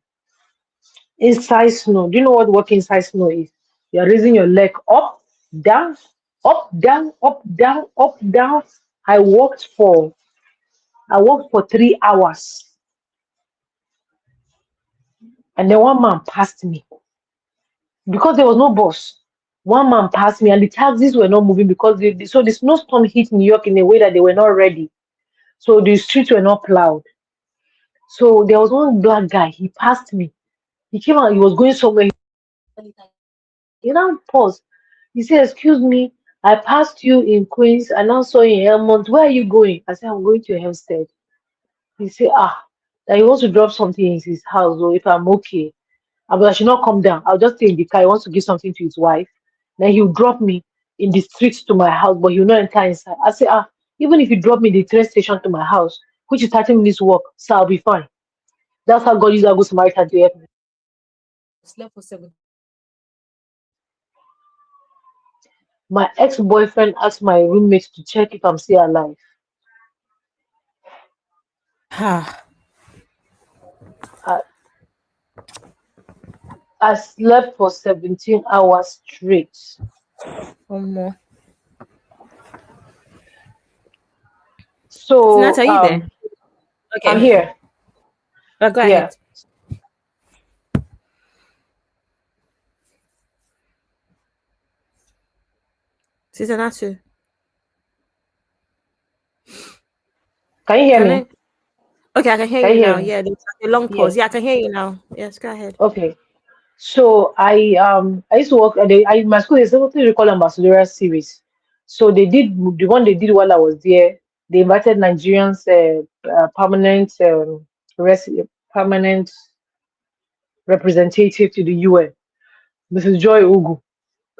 Inside snow. Do you know what walking inside snow is? You're raising your leg up, down, up, down, up, down, up, down. I walked for I walked for 3 hours, and then one man passed me because there was no bus. One man passed me, and the taxis were not moving because so the snowstorm hit New York in a way that they were not ready. So the streets were not plowed. So there was one black guy. He passed me. He came out. He was going somewhere. He now paused. He said, "Excuse me, I passed you in Queens. I now saw you in Helmont. Where are you going?" I said, "I'm going to Hempstead." He said, that he wants to drop something in his house. Or if I'm okay, but I should not come down. I'll just stay in the car. He wants to give something to his wife. Then he'll drop me in the streets to my house, but he'll not enter inside. I say, even if you drop me the train station to my house, which is 30 minutes walk, so I'll be fine. That's how God used a good Samaritan to help me. Slept for 7. My ex-boyfriend asked my roommate to check if I'm still alive. I, I slept for 17 hours straight. One more. So Nat, are you there? I'm Okay. here. Go Yeah. ahead. Sister Natu. Can you hear Can me? I? Okay, I can hear Can you you hear now. me? Yeah, there's like a long Yeah. pause. Yeah, I can hear you now. Yes, go ahead. Okay. So I used to work at my school is something we call ambassadorial series. So they did the one they did while I was there. They invited Nigerians permanent permanent representative to the UN, Mrs. Joy Ugu.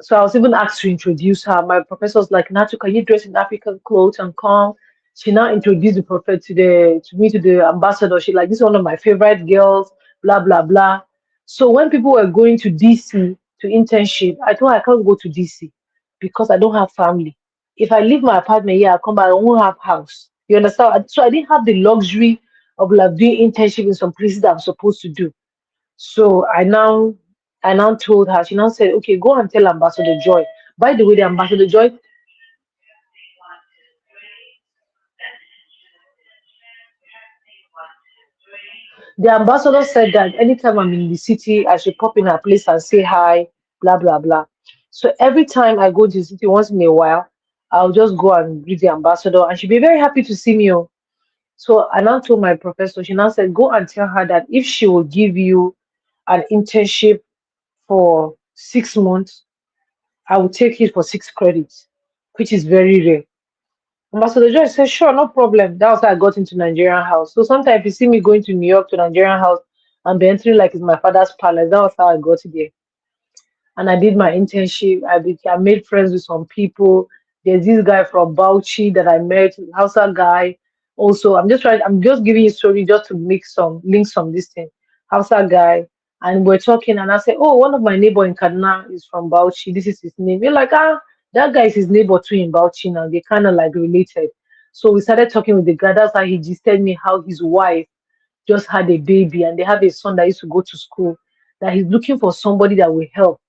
So I was even asked to introduce her. My professor was like, Natu, can you dress in African clothes and come? She now introduced the prophet to the ambassador. She like, this is one of my favorite girls, blah blah blah. So when people were going to DC to internship, I told her I can't go to DC because I don't have family. If I leave my apartment here, I come back, I won't have house. You understand? So I didn't have the luxury of like doing internship in some places that I'm supposed to do. So I now told her, she now said, okay, go and tell Ambassador Joy. By the way, the ambassador said that anytime I'm in the city, I should pop in her place and say hi, blah blah blah. So every time I go to the city once in a while, I'll just go and greet the ambassador and she'll be very happy to see me. Oh. So I now told my professor, she now said, go and tell her that if she will give you an internship for 6 months, I will take it for 6 credits, which is very rare. Ambassador Joy said, sure, no problem. That was how I got into Nigerian house. So sometimes if you see me going to New York to Nigerian house and be entering like it's my father's palace, that was how I got there. And I did my internship. I made friends with some people. There's this guy from Bauchi that I met, Hausa guy. Also, I'm just giving you a story just to make some link some this thing. Hausa guy. And we're talking, and I said, oh, one of my neighbor in Kaduna is from Bauchi. This is his name. You're like, that guy is his neighbor too in Bauchi now. They kind of like related. So we started talking with the guy. That's how he just told me how his wife just had a baby and they have a son that used to go to school, that he's looking for somebody that will help,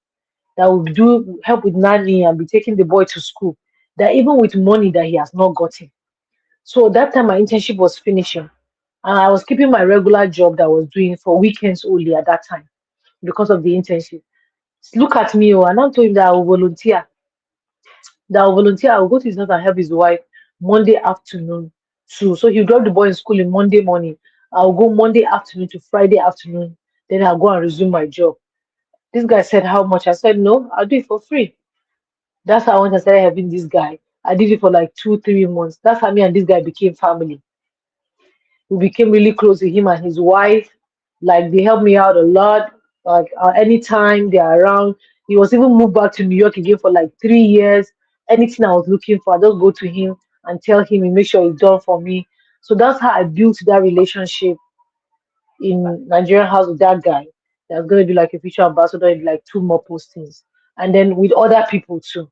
that will do help with nanny and be taking the boy to school, that even with money that he has not gotten. So that time my internship was finishing and I was keeping my regular job that I was doing for weekends only at that time because of the internship. Look at me, oh, and I told him that I will volunteer. I will go to his house and help his wife Monday afternoon too. So he'll drop the boy in school in Monday morning. I'll go Monday afternoon to Friday afternoon. Then I'll go and resume my job. This guy said, how much? I said, no, I'll do it for free. That's how I went and started helping this guy. I did it for like 2, 3 months. That's how me and this guy became family. We became really close to him and his wife. Like they helped me out a lot. Like anytime they're around. He was even moved back to New York again for like 3 years. Anything I was looking for, I just go to him and tell him and make sure it's done for me. So that's how I built that relationship in Nigerian house with that guy. That's gonna be like a future ambassador in like 2 more postings. And then with other people too.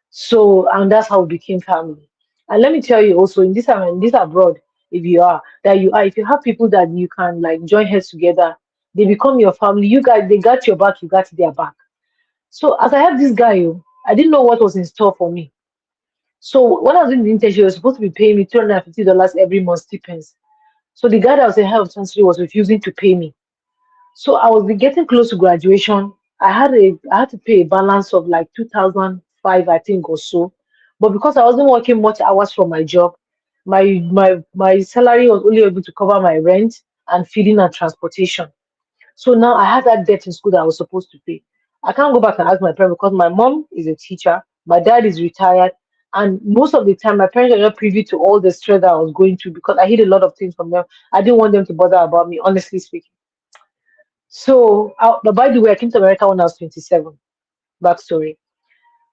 So, and that's how we became family. And let me tell you also in this abroad, if you are that you are, if you have people that you can like join heads together, they become your family. You guys, they got your back, you got their back. So as I have this guy, I didn't know what was in store for me. So when I was in the internship, he was supposed to be paying me $250 every month stipends. So the guy that was in head of transfer was refusing to pay me. So I was getting close to graduation. I had to pay a balance of like 2005, I think, or so. But because I wasn't working much hours from my job, my salary was only able to cover my rent and feeding and transportation. So now I had that debt in school that I was supposed to pay. I can't go back and ask my parents because my mom is a teacher, my dad is retired, and most of the time my parents are not privy to all the stress that I was going through because I hid a lot of things from them. I didn't want them to bother about me, honestly speaking. So, but by the way, I came to America when I was 27. Backstory.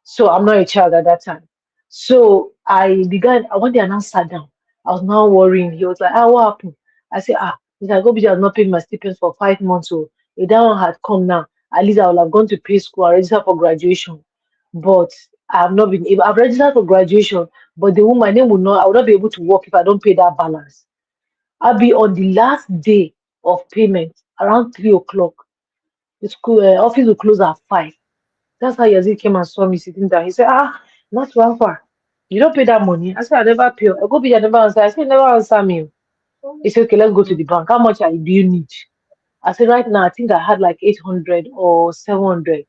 So I'm not a child at that time. So I began, I one day and I sat down. I was now worrying. He was like, what happened? I said, Mr. Gobi has not paid my stipends for 5 months. So if that one had come now, at least I would have gone to pay school and register for graduation. But I have not been able, I've registered for graduation, but my name will not, I will not be able to work if I don't pay that balance. I'll be on the last day of payment around 3 o'clock. The school office will close at 5. That's how Yazid came and saw me sitting down. He said, not one far. You don't pay that money. I said, I never pay. I go be, I never answer. I said, never answer me. He said, okay, let's go to the bank. How much do you need? I said, right now, I think I had like 800 or 700.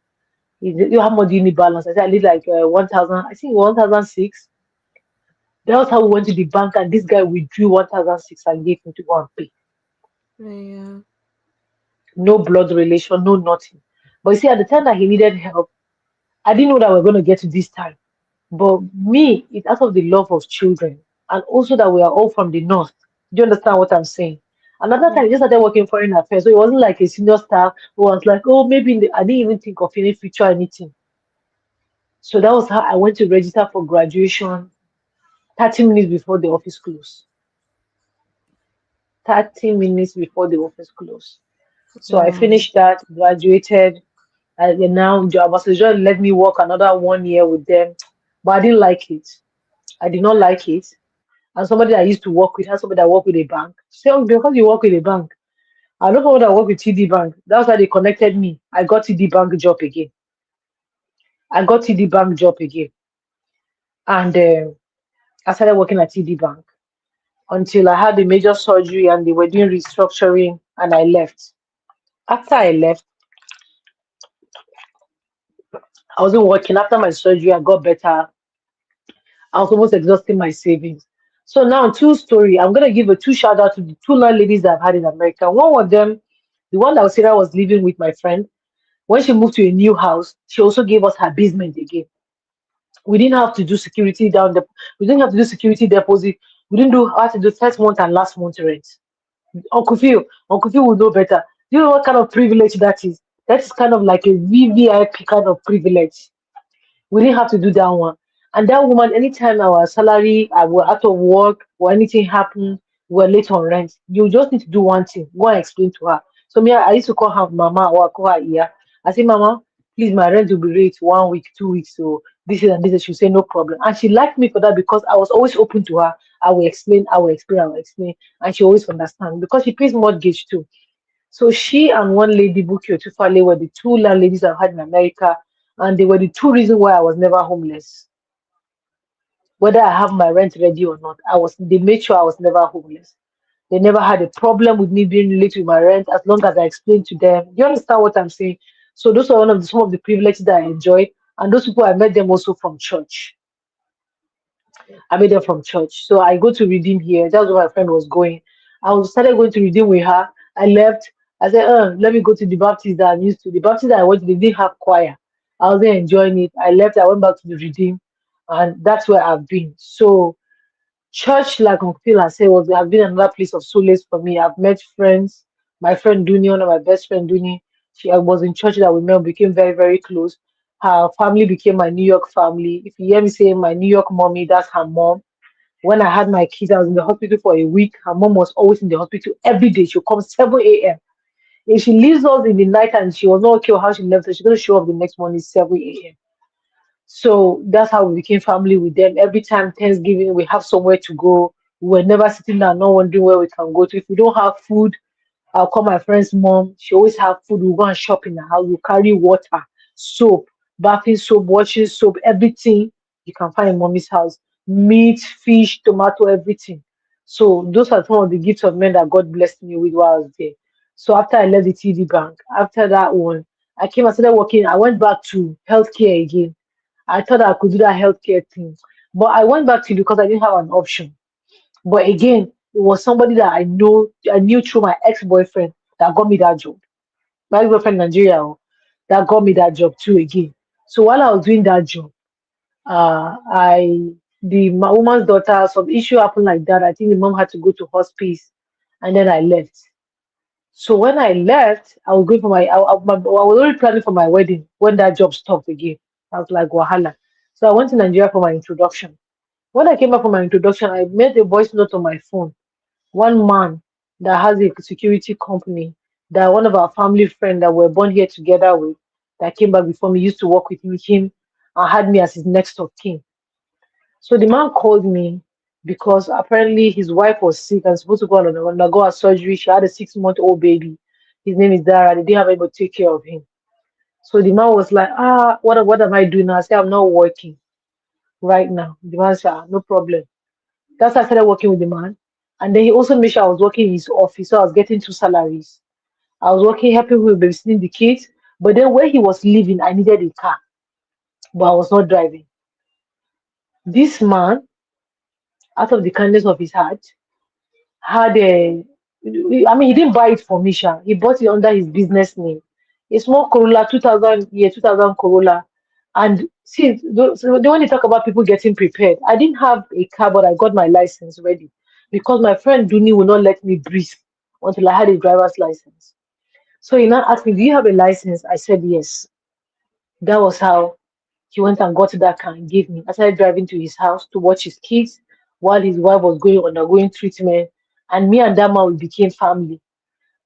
How much do you need balance? I said, I need like 1,000. I think 1,006. That was how we went to the bank, and this guy withdrew 1,006 and gave me to go and pay. Yeah. No blood relation, no nothing. But you see, at the time that he needed help, I didn't know that we are going to get to this time. But me, it's out of the love of children and also that we are all from the north. Do you understand what I'm saying? Another time, I just started working foreign affairs. So it wasn't like a senior staff who was like, oh, maybe I didn't even think of any future or anything. So that was how I went to register for graduation 30 minutes before the office closed. 30 minutes before the office closed. So I Wow. finished that, graduated, and now job just let me work another 1 year with them. But I didn't like it. I did not like it. And somebody I used to work with, had somebody that worked with a bank. Say, oh, because you work with a bank. I don't know what I work with TD Bank. That's why they connected me. I got TD Bank job again. And I started working at TD Bank until I had a major surgery and they were doing restructuring and I left. After I left, I wasn't working. After my surgery, I got better. I was almost exhausting my savings. So now, two story. I'm gonna give a two shout out to the two ladies that I've had in America. One of them, the one that was saying I was living with my friend. When she moved to a new house, she also gave us her basement again. We didn't have to do security down the. We didn't have to do security deposit. We didn't do have to do first month and last month rent. Uncle Phil will know better. Do you know what kind of privilege that is? That's kind of like a VVIP kind of privilege. We didn't have to do that one. And that woman, anytime our salary, we're out of work or anything happened, we're late on rent, you just need to do one thing. Go and explain to her. So me, I used to call her mama or I call her Iya. I say, Mama, please, my rent will be late 1 week, 2 weeks. So this is and this. She'll say, no problem. And she liked me for that because I was always open to her. I will explain, I will explain, I will explain. And she always understand because she pays mortgage too. So she and one lady, Buki Otufale, were the two landladies I've had in America, and they were the two reasons why I was never homeless. Whether I have my rent ready or not, they made sure I was never homeless. They never had a problem with me being late with my rent as long as I explained to them. You understand what I'm saying? So those are some of the privileges that I enjoyed, and those people I met them also from church. I made them from church. So I go to Redeem here. That's where my friend was going. Started going to Redeem with her. I left. I said, let me go to the Baptist that I'm used to. The Baptist that I went to, they didn't have choir. I was there enjoying it. I left. I went back to the Redeem, and that's where I've been. So church, like Uncle Phil has said, have been another place of solace for me. I've met friends. My friend Duni, one of my best friend Duni, I was in church that we met, became very, very close. Her family became my New York family. If you hear me say my New York mommy, that's her mom. When I had my kids, I was in the hospital for a week. Her mom was always in the hospital every day. She'll come 7 a.m. If she leaves us in the night and she was not okay with how she left, so she's going to show up the next morning 7 a.m. So that's how we became family with them. Every time Thanksgiving, we have somewhere to go. We were never sitting down, not wondering where we can go to. If we don't have food, I'll call my friend's mom. She always have food. We'll go and shop in her house. We'll carry water, soap, bathing soap, washing soap, everything you can find in mommy's house. Meat, fish, tomato, everything. So those are some of the gifts of men that God blessed me with while I was there. So after I left the TD bank, after that one, I came and started working. I went back to healthcare again. I thought I could do that healthcare thing. But I went back to it because I didn't have an option. But again, it was somebody that I knew through my ex-boyfriend that got me that job. My ex-boyfriend in Nigeria that got me that job too again. So while I was doing that job, my woman's daughter, some issue happened like that. I think the mom had to go to hospice, and then I left. So when I left, I was going for I was already planning for my wedding when that job stopped again. I was like, Wahala. So I went to Nigeria for my introduction. When I came back for my introduction, I made a voice note on my phone. One man that has a security company, that one of our family friends that were born here together with, that came back before me, used to work with him and had me as his next of kin. So the man called me because apparently his wife was sick and supposed to go and undergo a surgery. She had a 6-month-old baby. His name is Dara. They didn't have anybody to take care of him. So the man was like, what am I doing now? I said, I'm not working right now. The man said, no problem. That's why I started working with the man. And then he also made sure I was working in his office. So I was getting 2 salaries. I was working, helping him with babysitting the kids. But then when he was leaving, I needed a car. But I was not driving. This man, out of the kindness of his heart, had he didn't buy it for me, Sha. He bought it under his business name. A small Corolla, 2000 Corolla. And see, so when you talk about people getting prepared, I didn't have a car, but I got my license ready because my friend Duni would not let me breathe until I had a driver's license. So he now asked me, do you have a license? I said yes. That was how he went and got that car and gave me. I started driving to his house to watch his kids while his wife was undergoing treatment. And me and that man, we became family.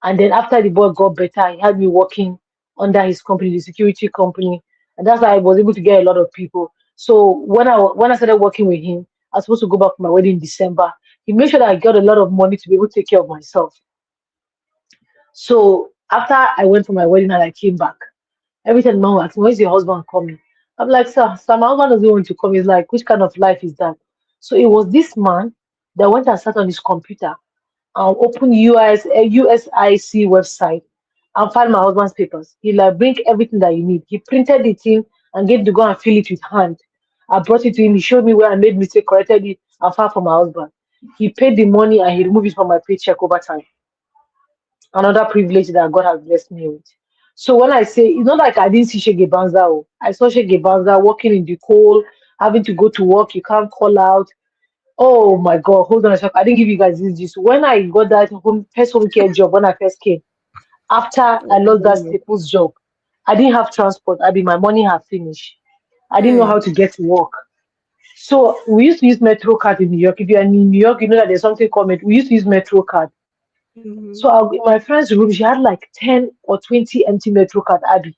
And then after the boy got better, he had me working under his company, the security company. And that's why I was able to get a lot of people. So when I started working with him, I was supposed to go back for my wedding in December. He made sure that I got a lot of money to be able to take care of myself. So after I went for my wedding and I came back, every time mom asks me, when's your husband coming? I'm like, sir, my husband doesn't want to come. He's like, which kind of life is that? So it was this man that went and sat on his computer and opened USIC website and filed my husband's papers. He like bring everything that you need. He printed the thing and gave to go and fill it with hand. I brought it to him. He showed me where I made mistake, corrected it, and filed for my husband. He paid the money and he removed it from my paycheck over time. Another privilege that God has blessed me with. So when I say, it's not like I didn't see Shege Banza. Oh. I saw Shege Banza working in the coal, having to go to work. You can't call out. Oh my God, hold on a second. I didn't give you guys this. When I got that first home care job, when I first came, after I lost that Oh, Staples job, I didn't have transport. I mean, my money had finished. I didn't know Hmm. how to get to work. So we used to use Metro card in New York. If you're in New York, you know that there's something called We used to use Metro card. mm-hmm. So in my friend's room, she had like 10 or 20 empty Metro card, Abby.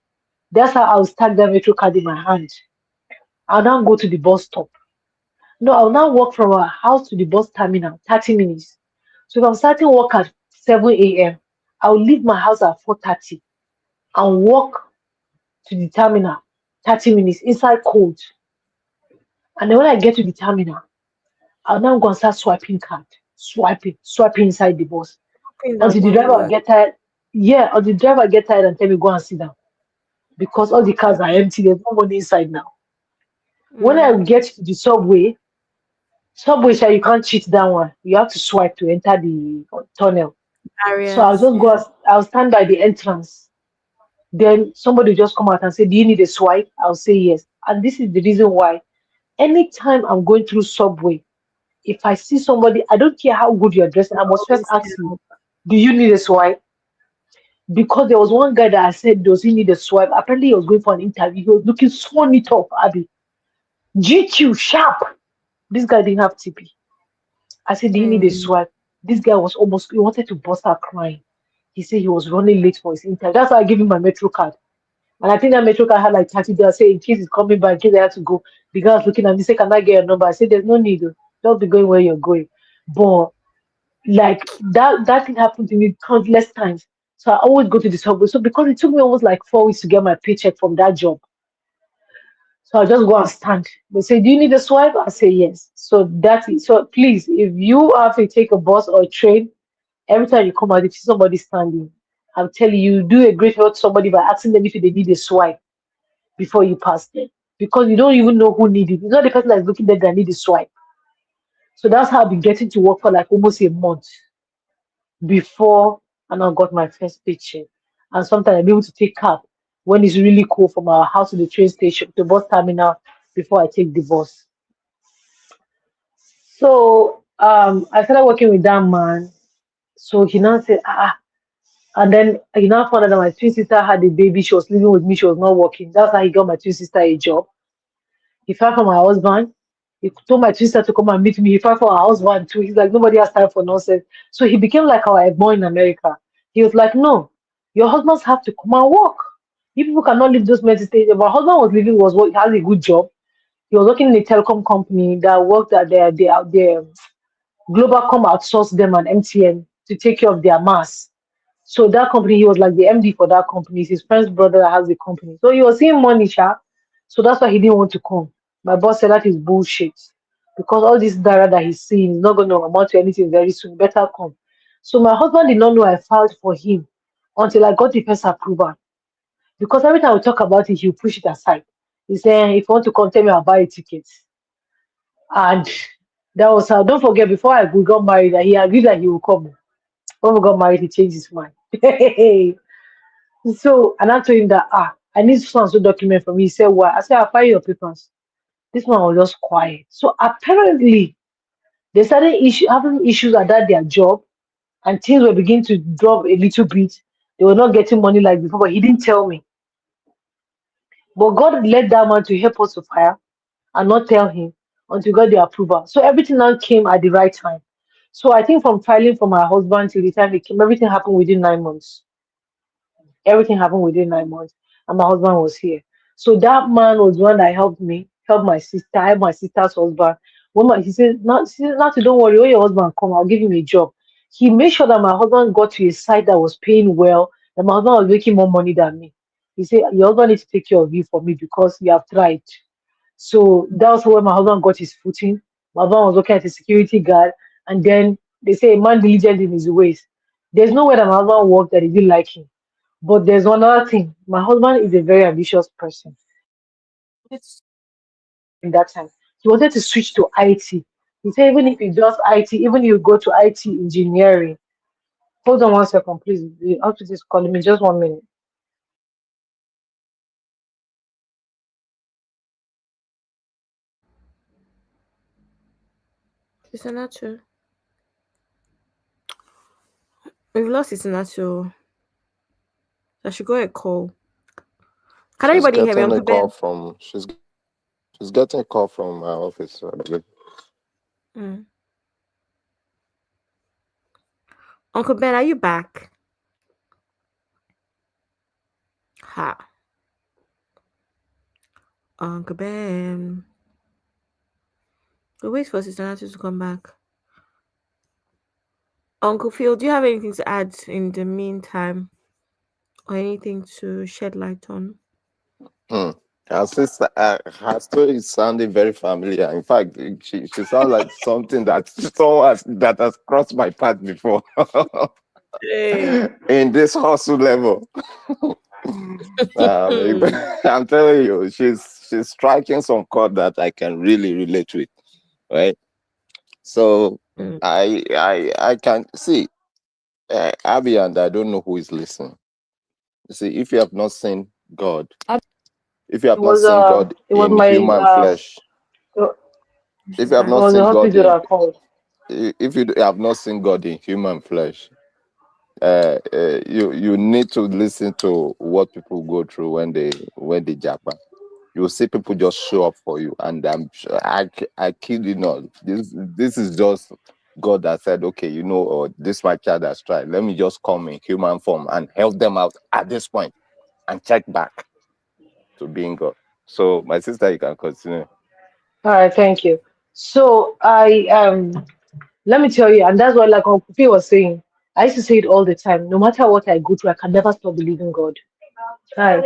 That's how I'll stack that Metro card in my hand. I'll now go to the bus stop. No, I'll now walk from our house to the bus terminal, 30 minutes. So if I'm starting work at 7 a.m., I'll leave my house at 4:30 and walk to the terminal, 30 minutes inside cold. And then when I get to the terminal, I'll now go and start swiping card, swiping inside the bus Hoping that until the money driver work. get tired. Yeah, until the driver get tired and tell me go and sit down because all the cars are empty. There's no money inside now. When I Hmm. get to the subway, sha, you can't cheat that one. You have to swipe to enter the tunnel. So I'll Areas. just go. Yeah. I'll stand by the entrance. Then somebody will just come out and say, "Do you need a swipe?" I'll say yes. And this is the reason why. Anytime I'm going through subway, if I see somebody, I don't care how good you're dressed, I You must first always ask you, help. "Do you need a swipe?" Because there was one guy that I said, "Does he need a swipe?" Apparently, he was going for an interview. He was looking so neat up, Abby. GQ sharp. This guy didn't have TP. I said, "Do you need a Hmm. swipe?" This guy was almost, he wanted to bust out crying. He said he was running late for his interview. That's why I gave him my Metro card. And I think that Metro card had like 30 days. I said, in case he's coming back, in case I have to go. The guy was looking at me, said, "Can I get your number?" I said, "There's no need. Oh. Don't be going where you're going." But like that thing happened to me countless times. So I always go to the subway. So because it took me almost like 4 weeks to get my paycheck from that job. So I just go and stand. They say, "Do you need a swipe?" I say yes. So that is so please, if you have to take a bus or a train, every time you come out, if you see somebody standing, I'll tell you, you do a great help to somebody by asking them if they need a swipe before you pass them. Because you don't even know who need it. It's not the person that's looking there that need a swipe. So that's how I've been getting to work for like almost a month before and I got my first paycheck. And sometimes I'll be able to take cab when it's really cool from our house to the train station, to bus terminal before I take the bus. So I started working with that man. So he now said, and then he now found out that my twin sister had a baby. She was living with me. She was not working. That's how he got my twin sister a job. He found for my husband. He told my twin sister to come and meet me. He found for our husband too. He's like, nobody has time for nonsense. So he became like our boy in America. He was like, no, your husbands have to come and work. You people cannot leave those men to stay. My husband was living, has a good job. He was working in a telecom company that worked at their Globalcom outsourced them and MTN to take care of their mass. So that company, he was like the MD for that company. It's his friend's brother that has the company. So he was seeing money, sha. So that's why he didn't want to come. My boss said that is bullshit. Because all this data that he's seeing is not going to amount to anything very soon. Better come. So my husband did not know I filed for him until I got the first approval. Because every time we talk about it, he'll push it aside. He said, if you want to come, tell me, I'll buy a ticket. And that was how, don't forget, before we got married, that he agreed that he will come. When we got married, he changed his mind. So, and I told him that, I need so and so document from you. He said, why? I said, I'll file your papers. This man was just quiet. So apparently, they started having issues at their job, and things were beginning to drop a little bit. They were not getting money like before, but he didn't tell me. But God led that man to help us to fire and not tell him until we got the approval. So everything now came at the right time. So I think from filing for my husband till the time it came, everything happened within 9 months. Everything happened within 9 months, and my husband was here. So that man was the one that helped me, helped my sister, helped my sister's husband. He said, Nati, don't worry, when your husband come, I'll give him a job. He made sure that my husband got to a site that was paying well, that my husband was making more money than me. He said, your husband needs to take care of you for me because you have tried. So that was when my husband got his footing. My husband was working as a security guard, and then they say a man diligent in his ways. There's no way that my husband worked that he didn't like him. But there's one other thing. My husband is a very ambitious person. It's In that time, he wanted to switch to IT. He said even if he does IT, even if you go to IT engineering. Hold on one second, please. The office is calling me. Just 1 minute. Sister Nacho. We've lost Sister Nacho. I should go a call. Can She's anybody hear me, getting a Uncle call Ben? from she's getting a call from my office, I believe. Mm. Uncle Ben, are you back? Ha. Uncle Ben. We'll wait for Sister Nacho to come back. Uncle Phil, do you have anything to add in the meantime? Or anything to shed light on? Hmm. Her story is sounding very familiar. In fact, she sounds like something that that has crossed my path before Hey. in this hustle level. I'm telling you, she's striking some chord that I can really relate with, right? So Mm. I can see Abby, and I don't know who is listening. You see, if you have not seen God, if you It have not was seen God it was in my human flesh, it if you have not was the seen God hospital in I called. if you have not seen God in human flesh, you need to listen to what people go through when they japa. You'll see people just show up for you, and I kid you not. This is just God that said, okay, or this my child has tried. Let me just come in human form and help them out at this point, and check back to being God. So, my sister, you can continue. All right, thank you. So I let me tell you, and that's what like Uncle P was saying. I used to say it all the time. No matter what I go through, I can never stop believing God. Right.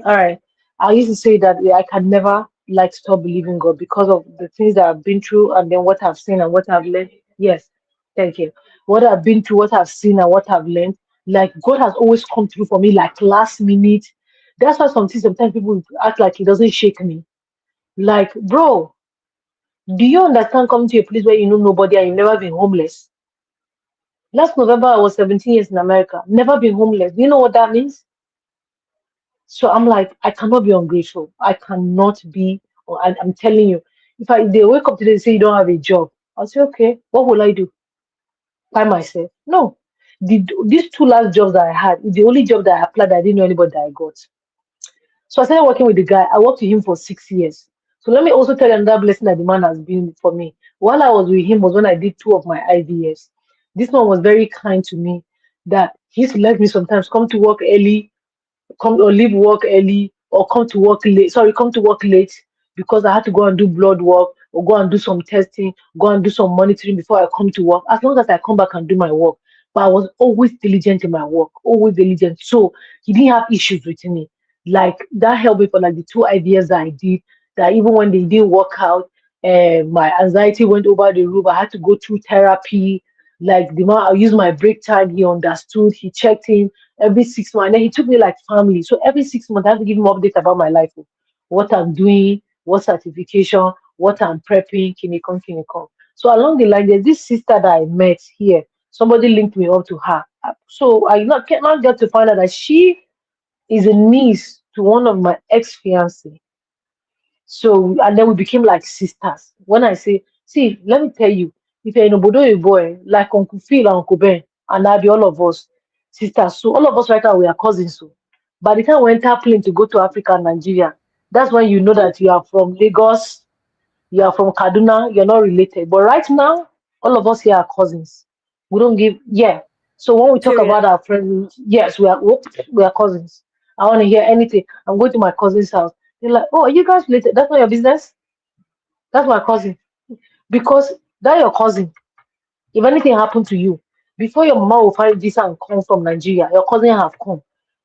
All right. I used to say that I can never like stop believing God because of the things that I've been through and then what I've seen and what I've learned. Yes, thank you. What I've been through, what I've seen and what I've learned. Like God has always come through for me like last minute. That's why sometimes people act like He doesn't shake me. Like, bro, do you understand coming to a place where you know nobody and you've never been homeless? Last November I was 17 years in America, never been homeless. Do you know what that means? So I'm like, I cannot be ungrateful. I cannot be. I'm telling you, if they wake up today and say you don't have a job, I'll say, okay, what will I do by myself? No. These two last jobs that I had, the only job that I applied, I didn't know anybody that I got. So I started working with the guy. I worked with him for 6 years. So let me also tell you another blessing that the man has been for me. While I was with him was when I did two of my IVS. This one was very kind to me that he used to let me sometimes come to work early, come or leave work early or come to work late. Sorry, come to work late because I had to go and do blood work or go and do some testing, go and do some monitoring before I come to work. As long as I come back and do my work. But I was always diligent in my work, always diligent. So he didn't have issues with me. Like that helped me for like the two ideas that I did. That even when they didn't work out, my anxiety went over the roof. I had to go through therapy. Like the man, I used my break time. He understood. He checked in every 6 months. And then he took me like family. So every 6 months, I have to give him updates about my life, oh, what I'm doing, what certification, what I'm prepping, can you come. So along the line, there's this sister that I met here. Somebody linked me up to her. So I not get to find out that she is a niece to one of my ex-fiancé. So, and then we became like sisters. When I say, see, let me tell you, if you're in Obodo boy, like Uncle Phil and Uncle Ben, and I be all of us sisters. So all of us right now we are cousins. So by the time we enter plane to go to Africa and Nigeria, that's when you know that you are from Lagos, you are from Kaduna, you're not related. But right now, all of us here are cousins. We don't give, yeah. So when we talk Period. about our friends, yes, we are cousins. I want to hear anything. I'm going to my cousin's house. They're like, oh, are you guys related? That's not your business. That's my cousin. Because that your cousin. If anything happened to you, before your mama will find visa and come from Nigeria, your cousin have come.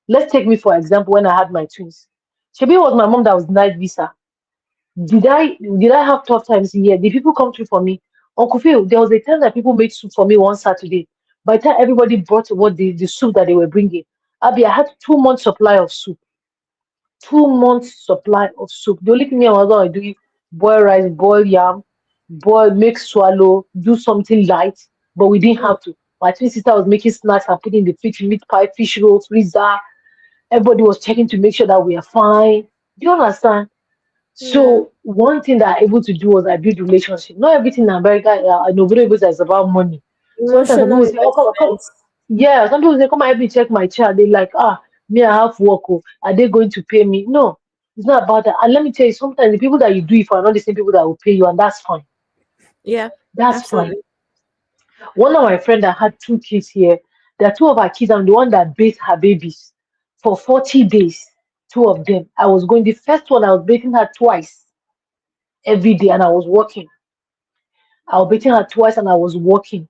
Let's take me for example when I had my twins. Shebi was my mom that was denied visa. Did I have tough times here? Did people come through for me? Uncle Phil, there was a time that people made soup for me one Saturday. By the time everybody brought what the soup that they were bringing, Abby, I had 2 months supply of soup. 2 months supply of soup. The only thing I was going to do is boil rice, boil yam, boil, make swallow, do something light, but we didn't Mm. have to. My twin sister was making snacks and putting in the fridge, meat pie, fish roll, freezer. Everybody was checking to make sure that we are fine. Do you understand? Yeah. So one thing that I'm able to do was I build relationship. Not everything in America, in Obodo is about money. Sometimes some Emotional people say, "Oh, come." investment. Yeah, some people say, "Come and help me check my child." They like, me, I have work. Oh, are they going to pay me? No, it's not about that. And let me tell you, sometimes the people that you do it for are not the same people that will pay you, and that's fine. Yeah, That's fine. absolutely. One of my friend that had two kids here, there are two of her kids. I'm the one that bathed her babies for 40 days. Two of them. I was going. The first one, I was bathing her twice every day, and I was working. I was bathing her twice, and I was working.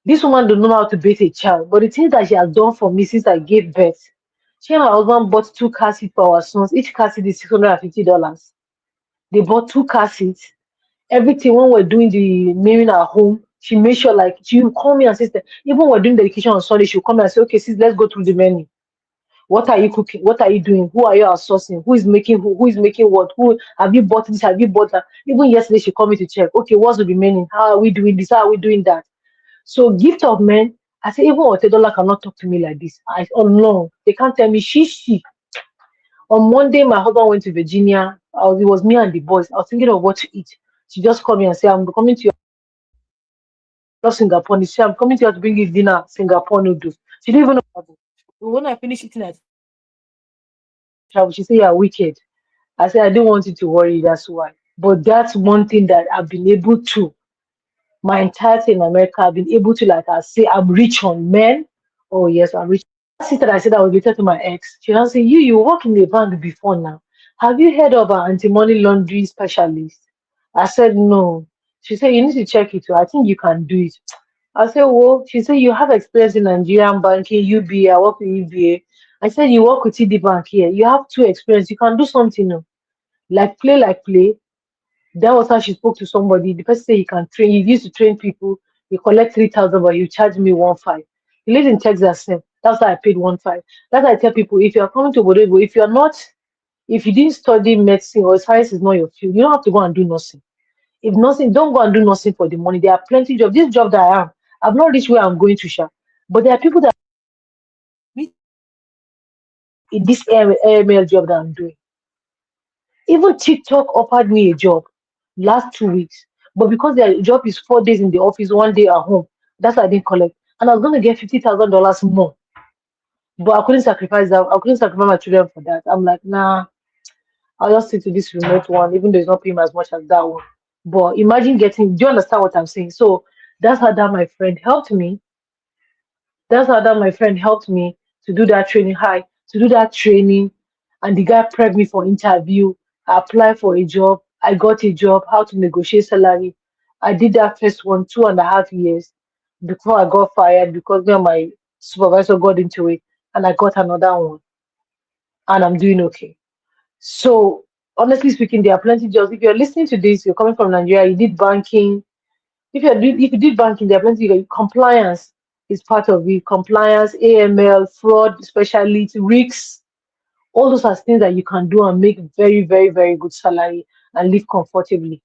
This woman don't know how to bathe a child, but the things that she has done for me since I gave birth. She and my husband bought two car seats for our sons. Each car seat is $650. They bought two car seats. Everything when we're doing the mailing at home, she made sure like she will call me and sister. Even when we're doing dedication on Sunday, she'll come and say, "Okay, sis, let's go through the menu. What are you cooking? What are you doing? Who are you outsourcing? Who is making who? Who is making what? Who have you bought this? Have you bought that?" Even yesterday, she called me to check. Okay, what's the remaining? How are we doing this? How are we doing that? So gift of men, I say even $1 cannot talk to me like this. I oh no, they can't tell me she. On Monday, my husband went to Virginia. It was me and the boys. I was thinking of what to eat. She just called me and said, "I'm coming to your love Singapore." She said, "I'm coming to you to bring you dinner, Singapore noodles." She didn't even know about it. When I finished eating at travel, she said, "You're wicked." I said, "I didn't want you to worry, that's why." But that's one thing that I've been able to, my entirety in America, I've been able to, like I say, I'm rich on men. Oh, yes, I'm rich. Sister, I said I was related to my ex. She now say, you work in the bank before now. Have you heard of an anti-money laundering specialist? I said, no. She said, you need to check it. I think you can do it. I said, well, she said, you have experience in Nigerian banking, UBA, I work with UBA. I said, you work with TD Bank here. You have two experience. You can do something new. Like play, like play. That was how she spoke to somebody. The person said he can train. He used to train people. He collect 3,000, but you charge me 1,500. He lives in Texas. That's why I paid 1,500. That's why I tell people if you are coming to Bordeaux, if you are not, if you didn't study medicine or science is not your field, you don't have to go and do nothing. If nothing, don't go and do nothing for the money. There are plenty of jobs. This job that I am, I've not reached where I'm going to share. But there are people that in this AML job that I'm doing. Even TikTok offered me a job last 2 weeks, but because their job is 4 days in the office, 1 day at home, that's why I didn't collect. And I was going to get $50,000 more, but I couldn't sacrifice that. I couldn't sacrifice my children for that. I'm like, nah, I'll just stick to this remote one, even though it's not paying as much as that one. But imagine getting. Do you understand what I'm saying? So that's how that my friend helped me. That's how that my friend helped me to do that training. Hi, to do that training, and the guy prepped me for interview. I applied for a job. I got a job. How to negotiate salary. I did that first one 2.5 years before I got fired because me and my supervisor got into it, and I got another one, and I'm doing okay. So honestly speaking, there are plenty of jobs. If you're listening to this, you're coming from Nigeria, you did banking, if you did banking, there are plenty. Compliance is part of it. Compliance, AML, fraud specialist, risks. All those are things that you can do and make very, very, very good salary and live comfortably.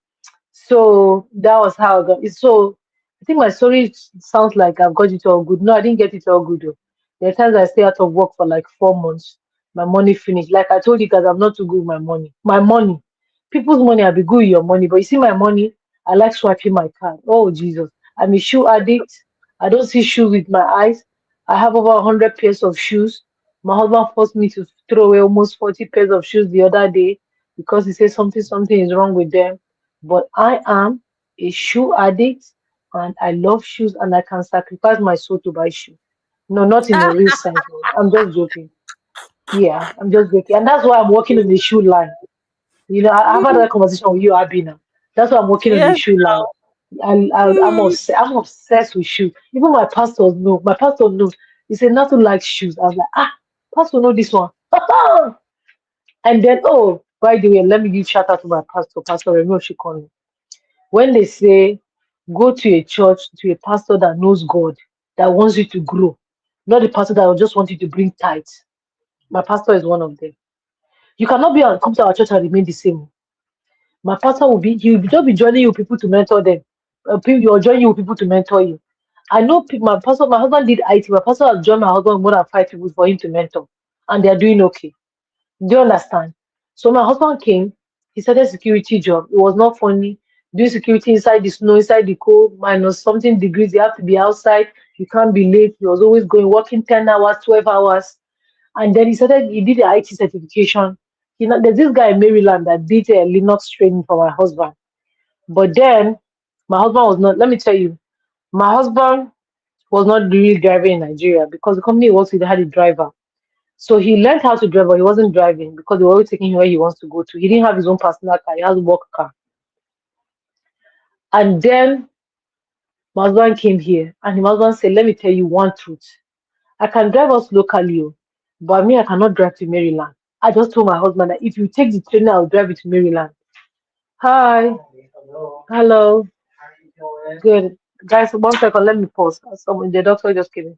So that was how I got it. So I think my story sounds like I've got it all good. No, I didn't get it all good though. There are times I stay out of work for like 4 months. My money finished. Like I told you guys, I'm not too good with my money. My money. People's money, I'll be good with your money. But you see my money, I like swiping my card. Oh Jesus. I'm a shoe addict. I don't see shoes with my eyes. I have over 100 pairs of shoes. My husband forced me to throw away almost 40 pairs of shoes the other day because he said something is wrong with them, but I am a shoe addict and I love shoes and I can sacrifice my soul to buy shoes. No, not in a real sense. No. I'm just joking. Yeah, I'm just joking. And that's why I'm working on the shoe line. I've had that conversation with you, Abby, now. That's why I'm working on the Yes. shoe line. I'm obsessed with shoes. Even my pastors know. My pastor knows. He said nothing like shoes. I was like, pastor know this one. And then, oh, by the way, let me give shout out to my pastor, Pastor Remo Shikoni. When they say go to a church, to a pastor that knows God, that wants you to grow, not the pastor that will just want you to bring tithes. My pastor is one of them. You cannot come to our church and remain the same. My pastor he will just be joining you people to mentor them. You're joining you with people to mentor you. I know my pastor, my husband did IT. My pastor has joined my husband more than 5 people for him to mentor, and they are doing okay. Do you understand? So my husband came. He started security job. It was not funny. Doing security inside the snow, inside the cold, minus something degrees. You have to be outside. You can't be late. He was always going, working 10 hours, 12 hours. And then he did the IT certification. There's this guy in Maryland that did a Linux training for my husband. But then my husband was not, let me tell you, my husband was not really driving in Nigeria because the company he works with had a driver. So he learned how to drive, but he wasn't driving because they were always taking him where he wants to go to. He didn't have his own personal car, he has a work car. And then my husband came here and my husband said, let me tell you one truth. I can drive us locally, but me, I cannot drive to Maryland. I just told my husband that if you take the train, I'll drive you to Maryland. Hi. Hello. Good. Guys, 1 second, let me pause. The doctor just came in.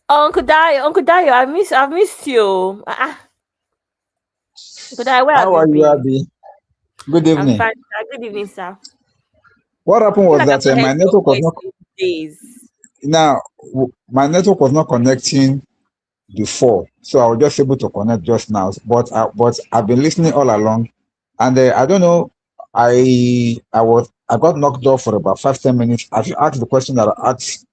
Uncle Dayo, I've missed you. Uncle Dayo, where have How you are you, been? Abby? Good I'm evening. fine, sir. Good evening, sir. What I happened feel was like I've that not my heard your network was voice not in days. my network was not connecting before, so I was just able to connect just now. But I've been listening all along, and I don't know. I got knocked off for about 5-10 minutes. Have you asked the question that I asked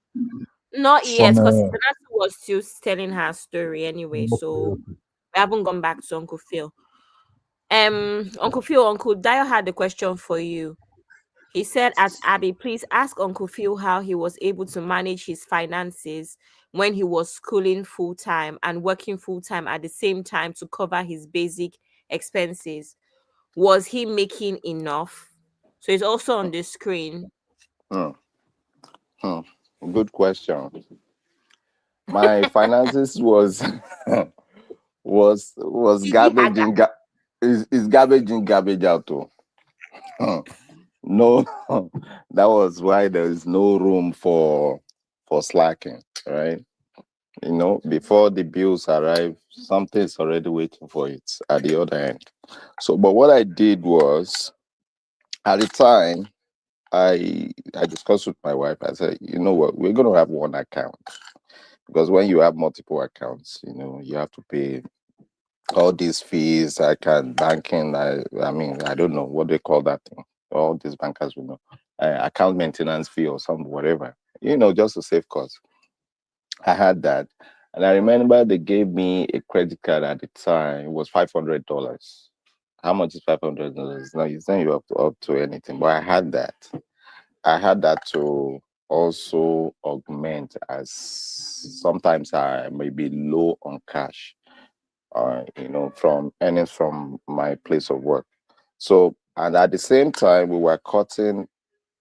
Not yet, from? because Nancy was still telling her story anyway, so Okay. we haven't gone back to Uncle Phil. Uncle Phil, Uncle Dio had a question for you. He said, "At Abby, please ask Uncle Phil how he was able to manage his finances when he was schooling full time and working full time at the same time to cover his basic expenses. Was he making enough?" So it's also on the screen. Hmm. Hmm. Good question. My finances was was Did he garbage in is garbage in, garbage out too. No, that was why there is no room for slacking, right? Before the bills arrive, something's already waiting for it at the other end. So, but what I did was, at the time, I discussed with my wife. I said, you know what, we're going to have one account because when you have multiple accounts, you have to pay all these fees. I can banking. I mean, I don't know what they call that thing. All these bankers will know, account maintenance fee or some whatever. Just to save costs. I had that, and I remember they gave me a credit card at the time. It was $500. How much is $500? No, it's not you up to anything. But I had that. I had that to also augment, as sometimes I may be low on cash, from earnings from my place of work. So, and at the same time, we were cutting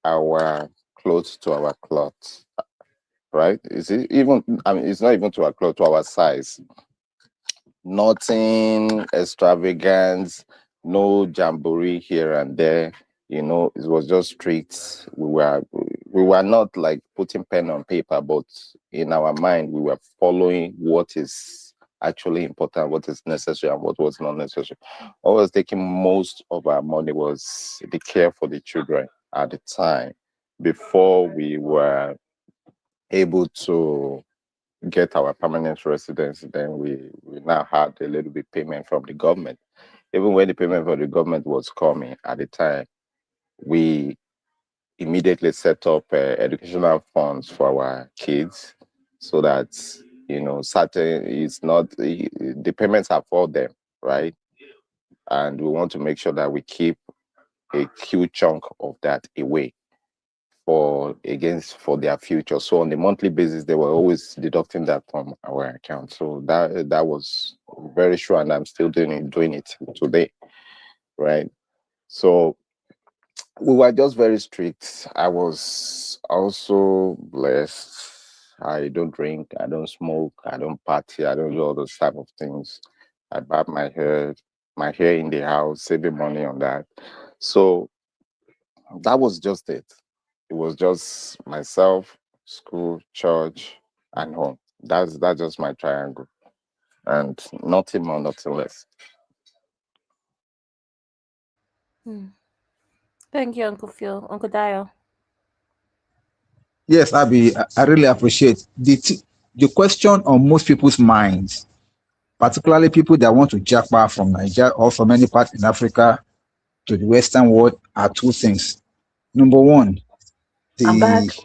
our clothes to our cloth, right? Is it even? I mean, it's not even to our cloth, to our size. Nothing extravagant, no jamboree here and there. It was just strict. We were not like putting pen on paper, but in our mind, we were following what is actually important, what is necessary, and what was not necessary. What was taking most of our money was the care for the children at the time, before we were able to get our permanent residence. Then we now had a little bit payment from the government. Even when the payment from the government was coming at the time, we immediately set up educational funds for our kids, so that certain it's not the payments are for them, right? And we want to make sure that we keep a huge chunk of that away for their future. So on a monthly basis, they were always deducting that from our account. So that was very sure, and I'm still doing it today, right? So we were just very strict. I was also blessed. I don't drink, I don't smoke, I don't party, I don't do all those type of things. I barb my hair in the house, saving money on that. So that was just it. It was just myself, school, church, and home. That's just my triangle, and nothing more, nothing less. Thank you, Uncle Phil. Uncle Dio. Yes, Abby, I really appreciate the question on most people's minds particularly people that want to japa from Nigeria or from any part in Africa to the Western world, are two things. Number one, I'm the back.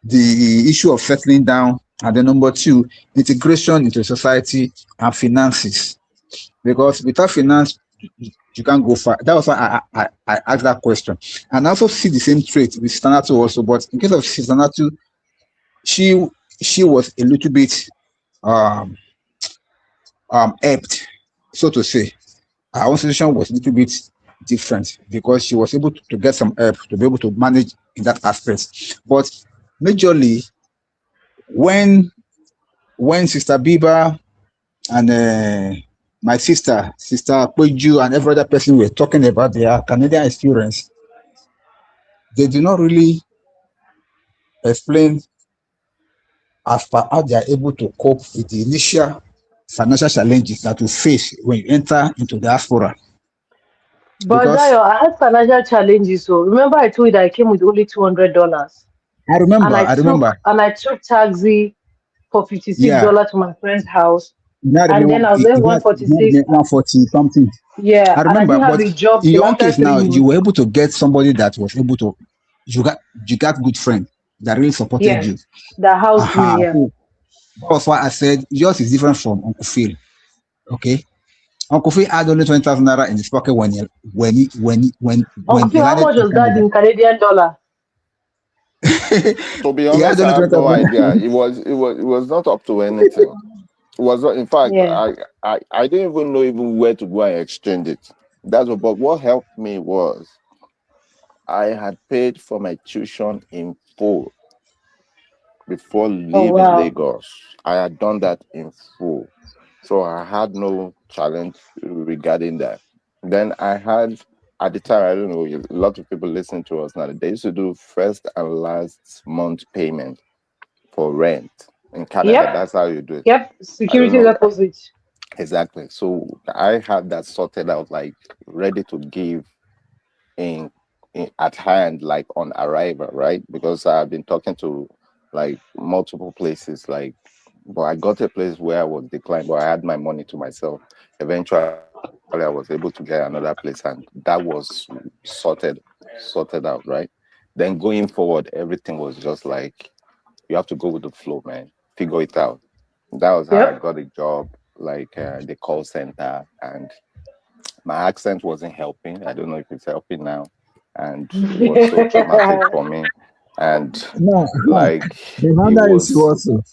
the issue of settling down, and then number two, integration into society and finances. Because without finance, you can't go far. That was why I asked that question. And I also see the same trait with Stanatu also, but in case of Stanatu, she she was a little bit um helped, so to say. Her own situation was a little bit different because she was able to get some help to be able to manage in that aspect. But majorly, when Sister Biba and my Sister Peju, and every other person were talking about their Canadian experience, they do not really explain as per how they are able to cope with the initial financial challenges that you face when you enter into diaspora. But Because Dayo, I had financial challenges. So remember, I told you that I came with only $200, and I remember, I took taxi for $56 yeah, to my friend's house, you had and then I was there 146. 140 something. Yeah, I and I remember, didn't have but a job in till your own after case three now, you months. were able to get somebody that was able to, you got good friend that really supported Yes, you. the housed Aha. me. Yeah. So that was why I said yours is different from Uncle Phil. Okay. Uncle Phil had only 20,000 naira in his pocket when Uncle he Phil, how landed much in was that Canada. in Canadian dollar? To be He had honest, I only have 20,000 no idea. naira. It was not up to anything. It was not, in fact, Yeah. I didn't even know even where to go and exchange it. But what helped me was I had paid for my tuition in full before Oh leaving wow. Lagos. I had done that in full. So I had no challenge regarding that. Then I had, at the time, I don't know, a lot of people listening to us now, they used to do first and last month payment for rent in Canada. Yep. That's how you do it. Yep. I don't Security know deposit. exactly. So I had that sorted out, like ready to give in, at hand, like on arrival, right? Because I've been talking to like multiple places, like, but I got a place where I was declined, but I had my money to myself. Eventually, I was able to get another place, and that was sorted out, right? Then going forward, everything was just like you have to go with the flow, man. Figure it out. That was how I Yep. got a job, like the call center, and my accent wasn't helping. I don't know if it's helping now, and it was so traumatic for me, and No, like the it Honda is was, also.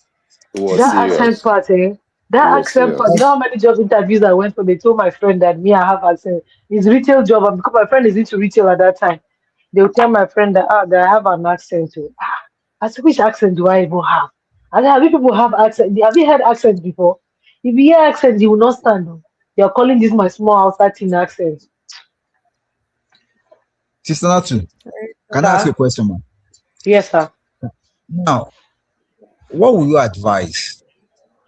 it was That accent serious. part, eh? It That was accent part. You serious. know how many job interviews I went for? They told my friend that me, I have accent. It's retail job, and because my friend is into retail at that time, they'll tell my friend that I have an accent too. I said, which accent do I even have? I said, have you people have accent? Have you heard accent before? If you hear accent, you will not stand up. You're calling this my small outside teen accent. Sister Natu, can I ask you a Sir? question, man? Yes, sir. Now, what would you advise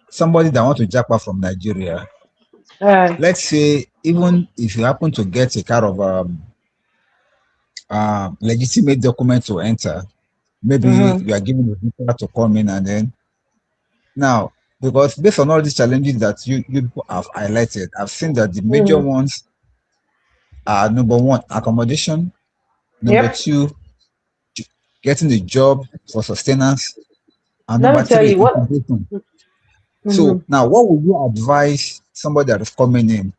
somebody that want to jump from Nigeria? Uh, Let's say, even if you happen to get a kind of legitimate document to enter, maybe mhm, you are given a visa to come in, and then now, because based on all these challenges that you people have highlighted, I've seen that the major mm. ones are: number one, accommodation; number Yep. two, getting a job for sustenance; and Let number me tell three, you what. integration. So Mhm, now, what would you advise somebody that is coming in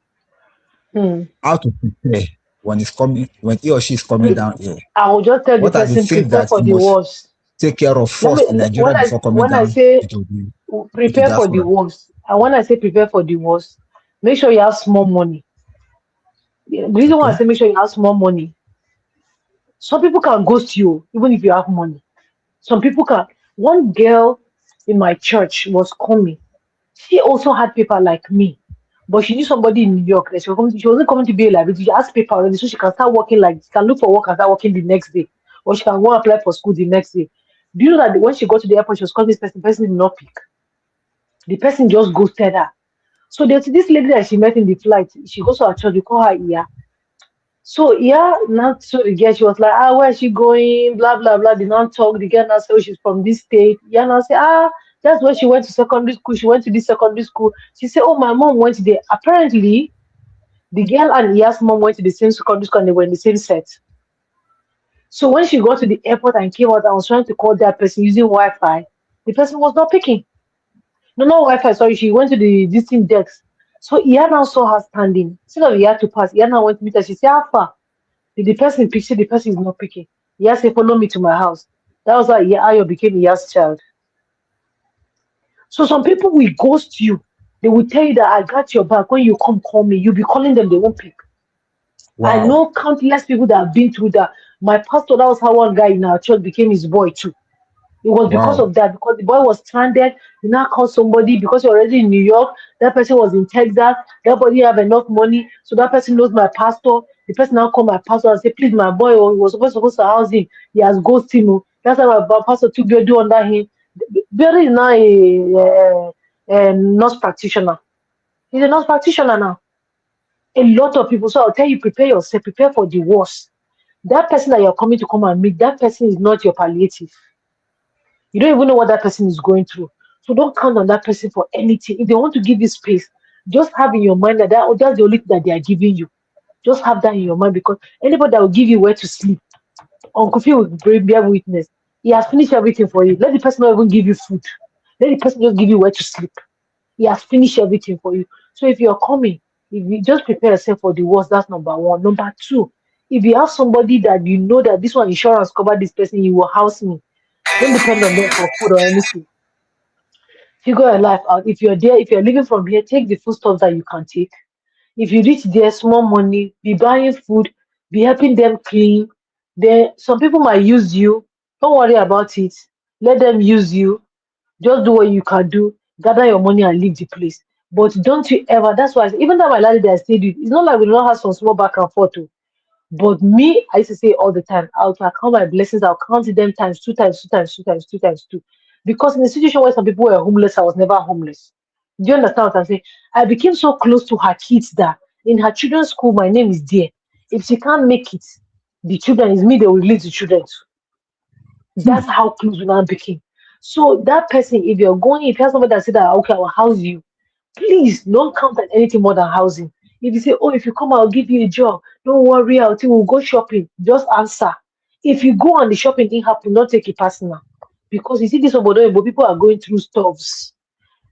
mm. how to prepare when he's coming, when he or she is coming down here? I will just tell the What are the person things prepare that for you the must worst. take care of Let me first in Nigeria when I before coming when I down say into prepare for the diaspora? worst, and when I say prepare for the worst, make sure you have small money. The reason why I Okay. say make sure you have small money, some people can ghost you even if you have money. Some people can. One girl in my church was coming. She also had paper like me, but she knew somebody in New York that she wasn't coming to be a library. She has paper already, so she can start working, like she can look for work and start working the next day, or she can go and apply for school the next day. Do you know that when she got to the airport, she was calling this person, the person did not pick. The person just ghosted her. So there's this lady that she met in the flight. She goes to her church, we call her Iya. So yeah, now so the girl, she was like, where is she going? Blah blah blah. They not talk. The girl now say, oh, she's from this state. Yeah, now say, That's when she went to secondary school. She went to this secondary school. She said, "Oh, my mom went there." Apparently, the girl and Iya's mom went to the same secondary school and they were in the same set. So when she got to the airport and came out and was trying to call that person using Wi-Fi, the person was not picking. No, not Wi-Fi. Sorry, she went to the distant desk. So Iya now saw her standing. Instead of Iya to pass, Iya now went to meet her. She said, "How far?" Did the person pick? The person is not picking. Iya said, "Follow me to my house." That was how Ayo became Iya's child. So some people will ghost you. They will tell you that I got your back. When you come, call me. You'll be calling them, they won't pick. I Wow. know countless people that have been through that. My pastor, that was how one guy in our church became his boy too. It was because Wow. of that, because the boy was stranded. He now called somebody because you're already in New York. That person was in Texas. That body have enough money. So that person knows my pastor. The person now called my pastor and said, "Please, my boy, he was supposed to house him. He has ghosted him. That's why my pastor took Bedu under him." Bedu is now a nurse practitioner. He's a nurse practitioner now. A lot of people. So I'll tell you, prepare yourself, prepare for the worst. That person that you're coming to come and meet, that person is not your palliative. You don't even know what that person is going through. So don't count on that person for anything. If they want to give you space, just have in your mind that, that's the only thing that they are giving you. Just have that in your mind, because anybody that will give you where to sleep, Uncle Phil will bear witness. He has finished everything for you. Let the person not even give you food. Let the person just give you where to sleep. He has finished everything for you. So if you're coming, if you just prepare yourself for the worst, that's number one. Number two, if you have somebody that you know that this one insurance cover this person, you will house me. Don't depend on them for food or anything. Figure your life out. If you're there, if you're living from here, take the food stuff that you can take. If you reach there, small money, be buying food, be helping them clean. Then some people might use you. Don't worry about it. Let them use you. Just do what you can do. Gather your money and leave the place. But don't you ever. That's why even that my lady that I stayed with, it's not like we don't have some small back and forth. Too. But me, I used to say all the time, I'll count my blessings, I'll count them times two, times two, times two, times two, times two. Because in a situation where some people were homeless, I was never homeless. Do you understand what I'm saying? I became so close to her kids that in her children's school, my name is there. If she can't make it, the children is me, they will release the children to. That's how close we now became. So that person, if you're going, if you have somebody that said that, okay, I will house you, please don't count on anything more than housing. If you say, "Oh, if you come, I'll give you a job," don't worry, I'll think we'll go shopping. Just answer. If you go and the shopping didn't happen, don't take it personal. Because you see, this Obodo, people are going through stuffs.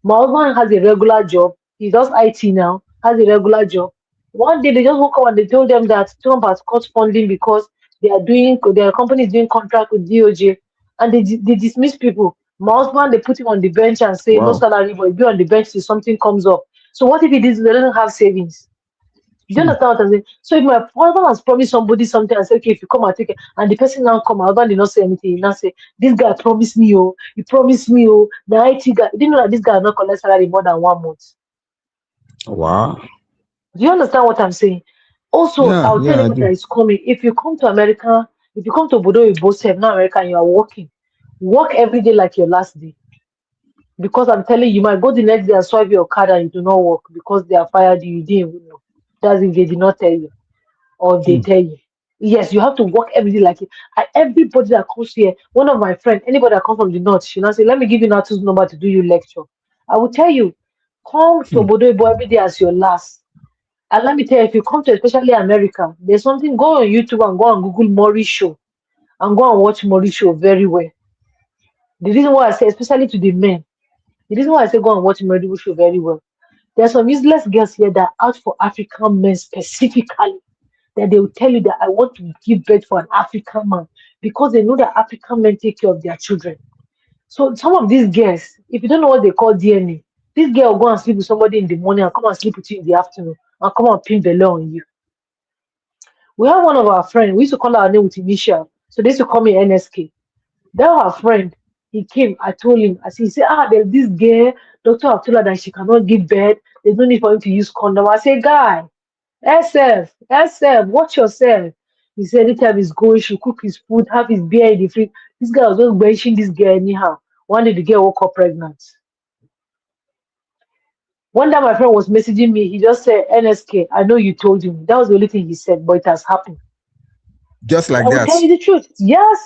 My husband has a regular job. He does IT now, has a regular job. One day they just woke up and they told them that Trump has cut funding because their company is doing contract with DOJ, and they dismiss people. My husband, they put him on the bench and say no Wow. salary, but be on the bench till something comes up. So what if he doesn't have savings? Do you understand what I'm saying? So if my husband has promised somebody something and say, "Okay, if you come and take it," and the person now come, my husband did not say anything. He now say, "This guy promised me, oh, he promised me, oh, the IT guy." Didn't know that this guy not collect salary more than 1 month. Wow. Do you understand what I'm saying? Also, Yeah, I'll tell yeah, I anybody do. that is coming, if you come to America, if you come to Bodo Ibosef, now America, and you are working, work every day like your last day. Because I'm telling you, you might go the next day and swipe your card and you do not work because they have fired you. You didn't even know. That's if they did not tell you or if they tell you. Yes, you have to work every day like it. Everybody that comes here, one of my friends, anybody that comes from the north, she now say, "Let me give you Natu's number to do you lecture." I will tell you, come to Bodo Ibo every day as your last. And let me tell you, if you come to especially America, there's something, go on YouTube and go and Google Maury Show and go and watch Maury Show very well. The reason why I say, especially to the men, the reason why I say go and watch Maury Show very well, there's some useless girls here that are out for African men specifically, that they will tell you that I want to give birth for an African man because they know that African men take care of their children. So some of these girls, if you don't know what they call DNA, this girl will go and sleep with somebody in the morning and come and sleep with you in the afternoon and come and pin belly on you. We have one of our friends, we used to call our name with initial. So they used to call me NSK. That our friend, he came, I told him, he said, there's this girl, doctor have told her that she cannot give birth. There's no need for him to use condom. I say, guy, SF, watch yourself. He said, anytime he's going, she'll cook his food, have his beer in the fridge. This guy was just benching this girl anyhow. One day the girl woke up pregnant. One day my friend was messaging me, he just said, NSK, I know you told him. That was the only thing he said, but it has happened. Just like I will that. tell you the truth. Yes,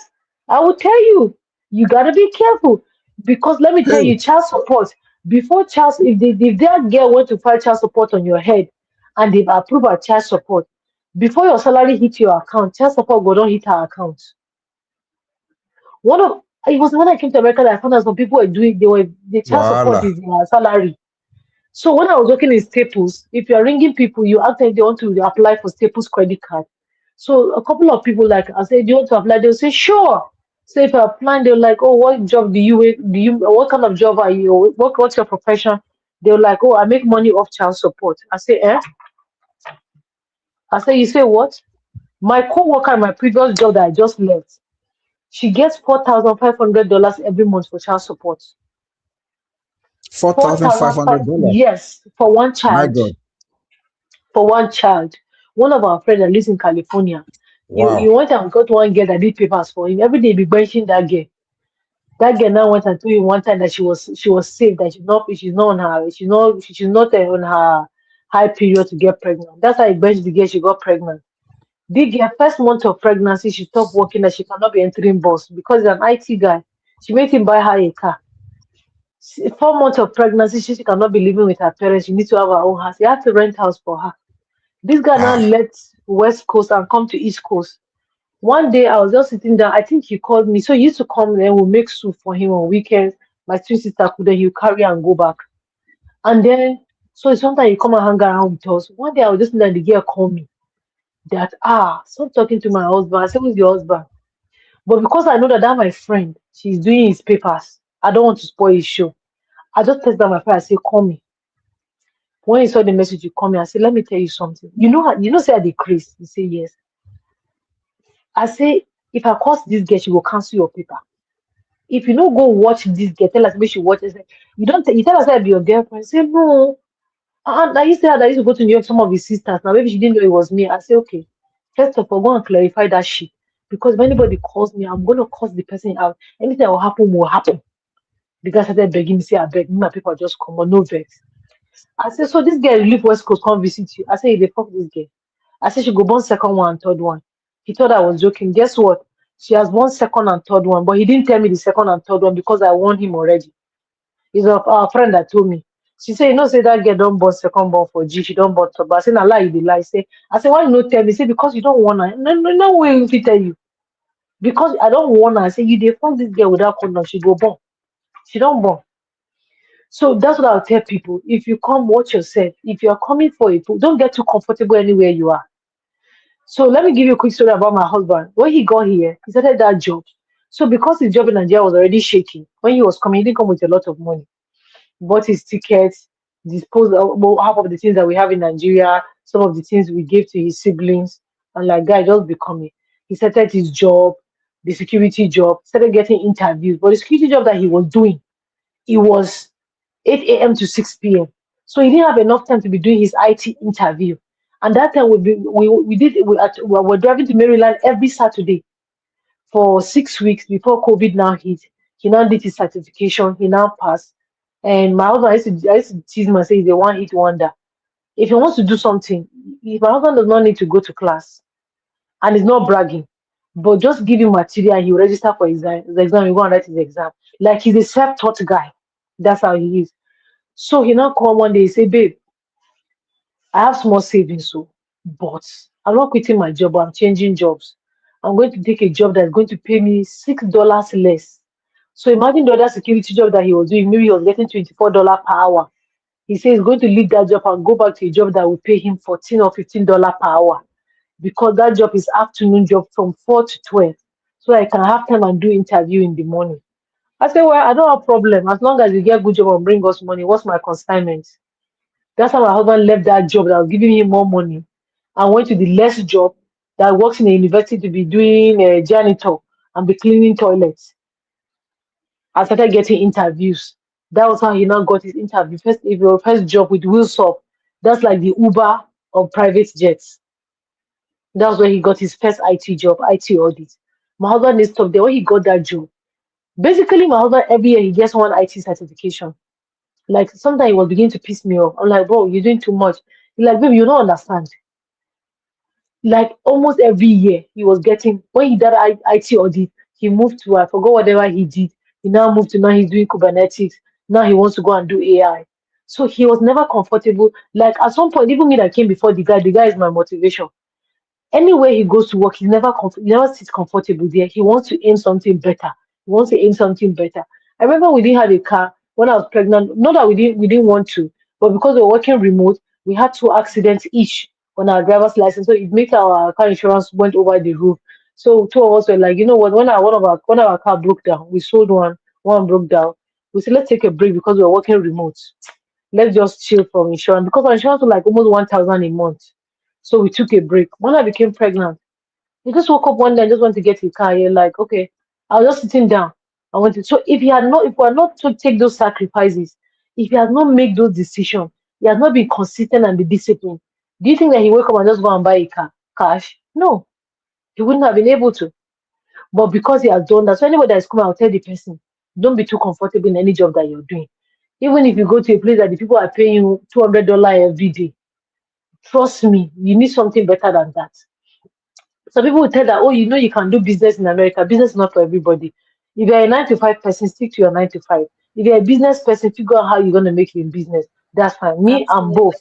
I will tell you. You gotta be careful. Because let me tell Hey, you, child support, before child, if that girl went to file child support on your head and they've approved her child support, before your salary hit your account, child support go don't hit her account. One of it was when I came to America that I found out some people were doing the child support voila. is their salary. So when I was working in Staples, if you're ringing people, you ask them if they want to apply for Staples credit card. So a couple of people like I said, do you want to apply? They'll say sure. So if you're applying, they're like, oh, what job what kind of job are you? What's your profession? They're like, oh, I make money off child support. I say, eh? I say, you say what? My co-worker in my previous job that I just left, she gets $4,500 every month for child support. $4,500. Yes, for one My child. God. For one child. One of our friends that lives in California, you Wow. went and got one girl that did papers for him. Every day be benching that girl. That girl now went and told him one time that she was safe, that she's not on her on her high period to get pregnant. That's how he benched the girl. She got pregnant. The girl first month of pregnancy, she stopped working that she cannot be entering bus because he's an IT guy. She made him buy her a car. 4 months of pregnancy, she cannot be living with her parents. She needs to have her own house. He had to rent house for her. This guy now Ah, left West Coast and come to East Coast. One day I was just sitting down. I think he called me. So he used to come and we'll make soup for him on weekends. My twin sister could then he'll carry and go back. And then so sometimes he come and hang around with us. One day I was just letting the girl call me that stop talking to my husband. I said, who's your husband? But because I know that my friend, she's doing his papers. I don't want to spoil his show. I just text down my friend. I say, call me. When he saw the message, you call me. I said, let me tell you something. Say I decrease. He say yes. I say, if I cost this girl, she will cancel your paper. If you don't go watch this girl, tell us maybe she watches it. You tell us that be your girlfriend. Say no. And I used to that I used to go to New York, some of his sisters. Now maybe she didn't know it was me. I say, okay, first of all, go and clarify that shit. Because if anybody calls me, I'm gonna cause the person out. Anything that will happen will happen. The guy started begging me, say, I beg me, my people just come on, no vex. I said, so this girl leave West Coast, come visit you. I said, they fuck this girl. I said, she go born second one and third one. He thought I was joking. Guess what? She has born second and third one, but he didn't tell me the second and third one because I warned him already. It's our friend that told me. She said, say that girl don't born second born for G, she don't born third. But I said, nah, lie, you dey lie. I said, why you not tell me? Say, because you don't want her. No way if he tell you. Because I don't want her. I say, you dey fuck this girl without condom, she go born. She don't born. So that's what I'll tell people. If you come, watch yourself. If you're coming for it, don't get too comfortable anywhere you are. So let me give you a quick story about my husband. When he got here, he started that job. So because his job in Nigeria was already shaking, when he was coming, he didn't come with a lot of money. Bought his tickets, disposed of half of the things that we have in Nigeria, some of the things we gave to his siblings, and like guy just becoming. He started his job, the security job, started getting interviews. But the security job that he was doing, it was 8 a.m. to 6 p.m. So he didn't have enough time to be doing his IT interview. And that time we were driving to Maryland every Saturday for 6 weeks before COVID now hit. He now did his certification, he now passed. And my husband, I used to tease myself, he's a one hit wonder. If he wants to do something, if my husband does not need to go to class and he's not bragging, but just give him material and he'll register for the exam, he go and write his exam. Like he's a self-taught guy. That's how he is. So he now called one day, he say, babe, I have small savings, but I'm not quitting my job, I'm changing jobs. I'm going to take a job that's going to pay me $6 less. So imagine the other security job that he was doing, maybe he was getting $24 per hour. He says he's going to leave that job and go back to a job that will pay him $14 or $15 per hour. Because that job is afternoon job from 4 to 12. So I can have time and do interview in the morning. I said, well, I don't have problem. As long as you get good job and bring us money, what's my consignment? That's how my husband left that job that was giving him more money and went to the less job that works in a university to be doing a janitor and be cleaning toilets. I started getting interviews. That was how he now got his interview. First job with Wilsop. That's like the Uber of private jets. That's where he got his first IT job, IT audit. My husband didn't stop there. When he got that job, basically my husband every year he gets one IT certification. Like sometimes he was beginning to piss me off. I'm like, bro, you're doing too much. He's like, baby, you don't understand. Like almost every year he was getting when he did IT audit, he moved to I forgot whatever he did. He now moved to now he's doing Kubernetes. Now he wants to go and do AI. So he was never comfortable. Like at some point, even me that came before the guy is my motivation. Anywhere he goes to work, he never sits comfortable there. He wants to aim something better. He wants to aim something better. I remember we didn't have a car when I was pregnant. Not that we didn't want to, but because we were working remote, we had 2 accidents each on our driver's license. So it made our car insurance went over the roof. So two of us were like, you know what? When our car broke down, we sold one broke down. We said let's take a break because we were working remote. Let's just chill from insurance because our insurance was like almost 1,000 a month. So we took a break. When I became pregnant, he just woke up one day and just went to get his car. You're like, okay, I was just sitting down. I wanted. So if we had not to take those sacrifices, if he had not made those decisions, he had not been consistent and be disciplined, do you think that he wake up and just go and buy a car cash? No, he wouldn't have been able to. But because he has done that, so anybody that is coming, I'll tell the person, don't be too comfortable in any job that you're doing. Even if you go to a place that the people are paying you $200 every day, trust me, you need something better than that. Some people will tell that, oh, you can do business in America. Business is not for everybody. If you're a 9 to 5 person, stick to your 9 to 5. If you're a business person, figure out how you're going to make it in business. That's fine. Me, I'm Absolutely. both.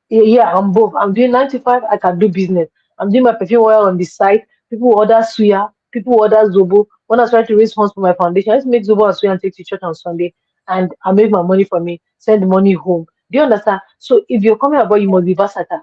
Yeah, I'm both. I'm doing 9 to 5. I can do business. I'm doing my perfume oil on the side. People order suya. People order zobo. When I was trying to raise funds for my foundation, I just make zobo and suya and take to church on Sunday, and I make my money for me. Send the money home. Do you understand? So if you're coming abroad, you must be versatile.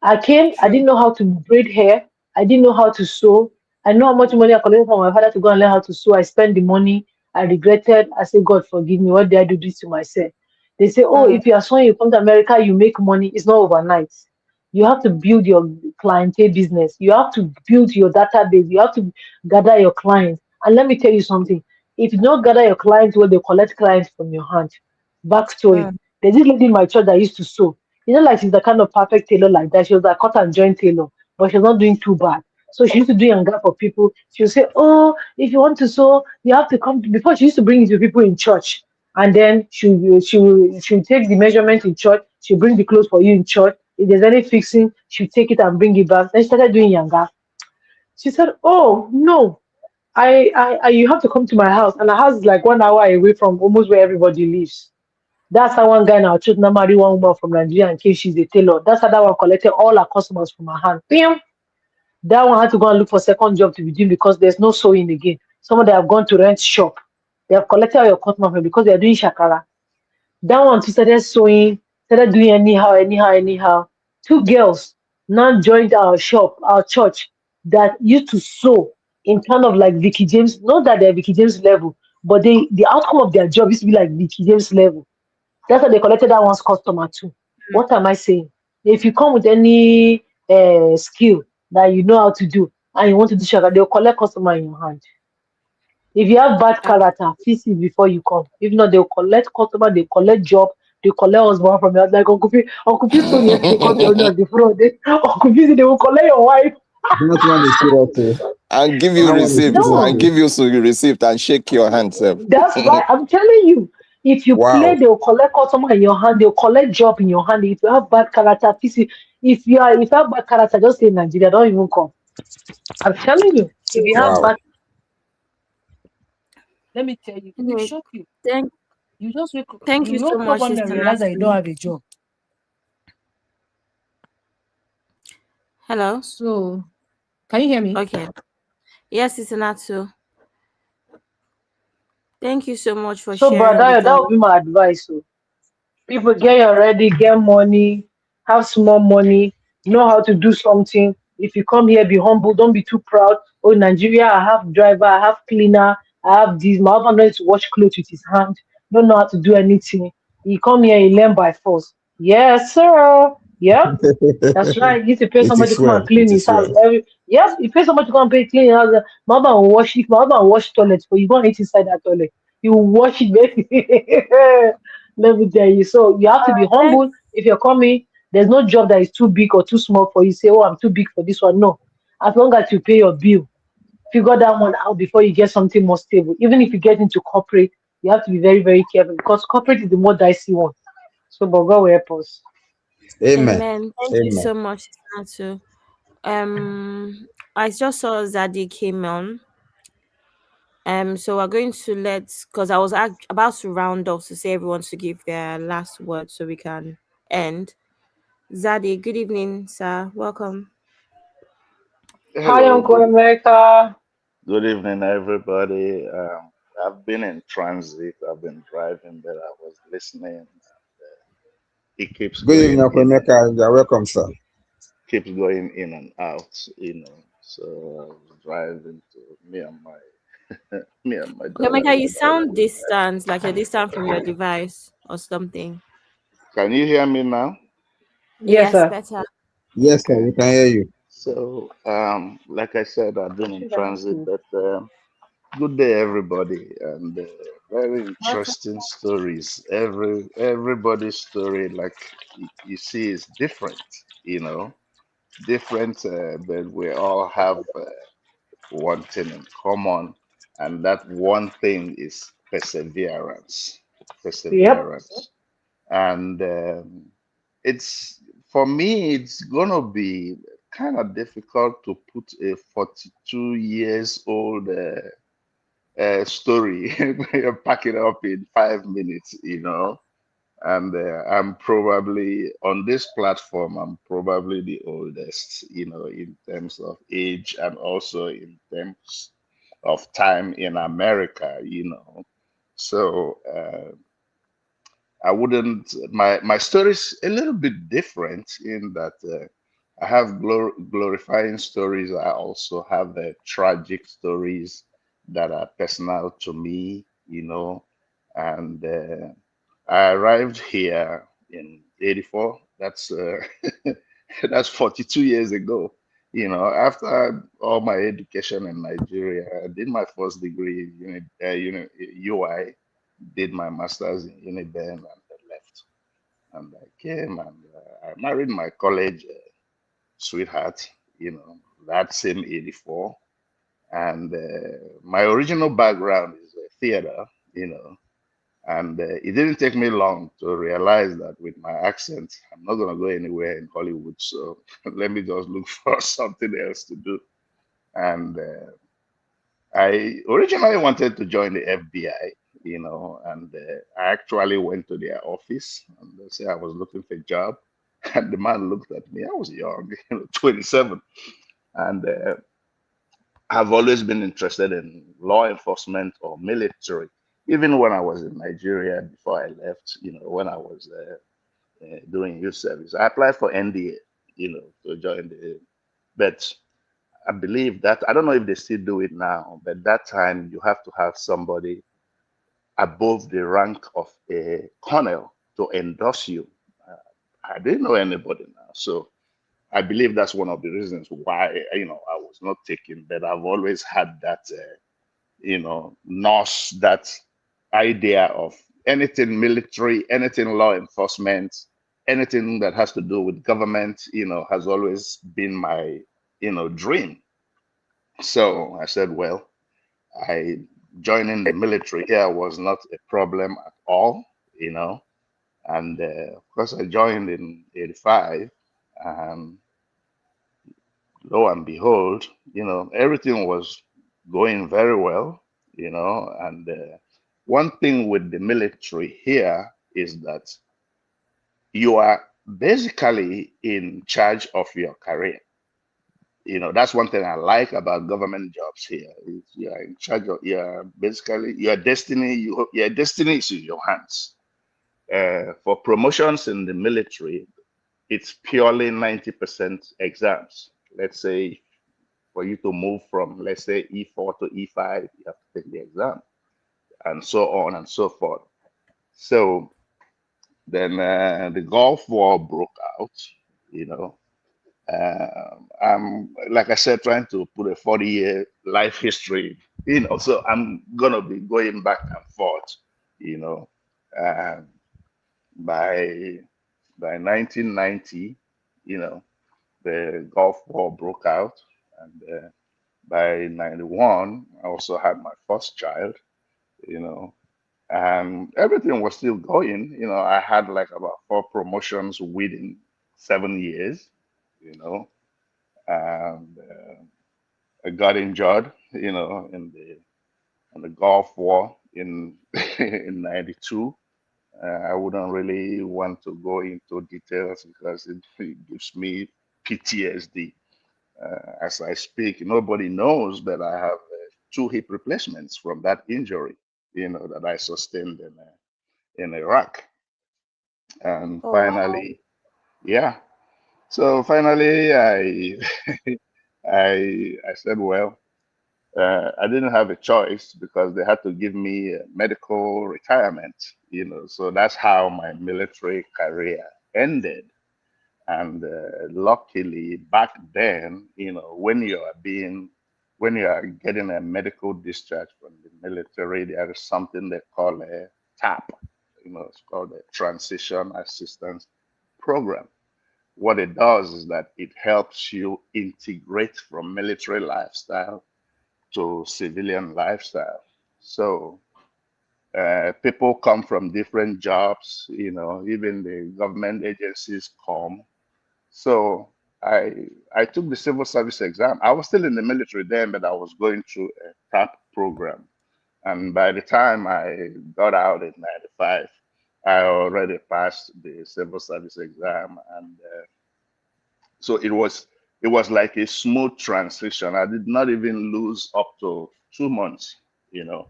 I came, I True. didn't know how to braid hair. I didn't know how to sew. I know how much money I collected from my father to go and learn how to sew. I spent the money. I regretted. I said, God, forgive me. What did I do this to myself? They say, oh, Mm. if you are sewing, you come to America, you make money. It's not overnight. You have to build your clientele business. You have to build your database. You have to gather your clients. And let me tell you something. If you don't gather your clients, well, they collect clients from your hand. Backstory. Mm. There's this lady in my church that used to sew. Like she's the kind of perfect tailor like that. She was a cut and joint tailor, but she's not doing too bad. So she used to do yanga for people. She would say, oh, if you want to sew, you have to come. Before she used to bring it to people in church. And then she'll take the measurement in church. She'll bring the clothes for you in church. If there's any fixing, she'll take it and bring it back. Then she started doing yanga. She said, oh, no, you have to come to my house. And our house is like 1 hour away from almost where everybody lives. That's how one guy in our church now married one woman from Nigeria and came. She's a tailor. That's how that one collected all her customers from her hand. Bam! That one had to go and look for second job to be doing because there's no sewing again. Some of them have gone to rent shop. They have collected all your customers because they are doing shakara. That one too started sewing, started doing anyhow, anyhow, anyhow. Two girls now joined our shop, our church, that used to sew in kind of like Vicky James. Not that they're Vicky James level, but the outcome of their job used to be like Vicky James level. That's how they collected that one's customer too. What am I saying? If you come with any skill that you know how to do and you want to do shaka, they'll collect customer in your hand. If you have bad Ab- character, fix it before you come. If not, they'll collect customer, they collect job, they collect husband from you. Like Uncle P told yesterday, called the owner of the fraud. Uncle P said they will collect your wife. That one is serious. And give you That one is receipts serious. No, and give you some receipt and shake your hand, sir. that's why I'm telling you. If you play, Wow. they'll collect customer in your hand, they'll collect job in your hand. If you have bad character, fix it. If you have bad character, just stay in Nigeria, don't even come. I'm telling you, if you have Wow. bad, let me tell you, it will anyway, shock you. thank You just wake up, thank you you so wake up much, one day and Sister realize that you don't Natsu. have a job. Hello. So, can you hear me? Okay. Yes, Sister Natsu. Thank you so much for So, sharing brother, with that us. would be my advice. So, people get you ready, get money, have small money, know how to do something. If you come here, be humble, don't be too proud. Oh, Nigeria, I have driver, I have cleaner, I have this. My husband knows to wash clothes with his hand, don't know how to do anything. He come here, he learn by force. Yes, sir. Yep. That's right. You need to pay It somebody is to come well. and clean It his is house. well. Yes, you pay somebody to come and clean his house. Mama will wash it. Mama will wash toilet for you. Go and eat inside that toilet. You will wash it, baby. Let me tell you. So you have to be Thank humble. If you're coming, there's no job that is too big or too small for you. Say, oh, I'm too big for this one. No. As long as you pay your bill, figure that one out before you get something more stable. Even if you get into corporate, you have to be very, very careful because corporate is the more dicey one. So, but God will help us. Amen. Amen. Thank you Amen. so much, Sister Natsu. I just saw Zadie came on. So we're going to because I was about to round off to say everyone to give their last word so we can end. Zadi, good evening, sir. Welcome. Hi, Hello, Uncle good America. good evening, everybody. I've been in transit. I've been driving, but I was listening. It Good evening, Uncle Emeka. You're welcome, sir. keeps going in and out. So I was driving to me and my me and my Okay, Mega, daughter. you sound distant, like you're distant from your device or something. Can you hear me now? Yes, Yes, sir. better. Yes, sir. Okay. We can hear you. So, like I said, I've been in transit, but good day, everybody, and very interesting stories. Everybody's story, like you see, is different. You know, different, but we all have one thing in common, and that one thing is perseverance. Yep. Perseverance, and it's for me, it's gonna be kind of difficult to put a 42 years old. Story, pack it up in 5 minutes, and I'm probably on this platform, I'm probably the oldest, in terms of age and also in terms of time in America. So I wouldn't, my story's a little bit different in that I have glorifying stories. I also have tragic stories that are personal to me. And I arrived here in '84. That's that's 42 years ago. After all my education in Nigeria, I did my first degree in UI, did my master's in Uniben, and I left. And I came and I married my college sweetheart, that same '84. And my original background is theater, you know, and it didn't take me long to realize that with my accent, I'm not going to go anywhere in Hollywood. So let me just look for something else to do. And I originally wanted to join the FBI, and I actually went to their office and they said I was looking for a job. And the man looked at me. I was young, 27. And I've always been interested in law enforcement or military. Even when I was in Nigeria before I left, when I was doing youth service, I applied for NDA, to join the. But I believe that I don't know if they still do it now, but that time you have to have somebody above the rank of a colonel to endorse you. Uh, I didn't know anybody now, so I believe that's one of the reasons why I was not taken. But I've always had that nurse that idea of anything military, anything law enforcement, anything that has to do with government, has always been my dream. So I said, well, I joining the military here was not a problem at all, and of course I joined in '85, and lo and behold, everything was going very well, and one thing with the military here is that you are basically in charge of your career. That's one thing I like about government jobs here. Is you are in charge of your destiny. Your destiny is in your hands. For promotions in the military, it's purely 90% exams. Let's say for you to move from, let's say, E4 to E5, you have to take the exam, and so on and so forth. So then the Gulf War broke out, you know. I'm, like I said, trying to put a 40-year life history, so I'm going to be going back and forth, you know. Um, by 1990, you know, the Gulf War broke out, and by '91, I also had my first child, you know, and everything was still going. I had like about 4 promotions within 7 years, you know, and I got injured, in the and the Gulf War in in '92. I wouldn't really want to go into details because it gives me PTSD. As I speak, nobody knows that I have two hip replacements from that injury, that I sustained in Iraq. And Oh wow. finally, yeah. So finally, I I said, well, I didn't have a choice because they had to give me a medical retirement. So that's how my military career ended. And luckily, back then, when you are getting a medical discharge from the military, there is something they call a TAP. It's called a Transition Assistance Program. What it does is that it helps you integrate from military lifestyle to civilian lifestyle. So people come from different jobs, even the government agencies come. So I took the civil service exam. I was still in the military then, but I was going through a TAP program. And by the time I got out in '95, I already passed the civil service exam, and so it was like a smooth transition. I did not even lose up to 2 months. You know,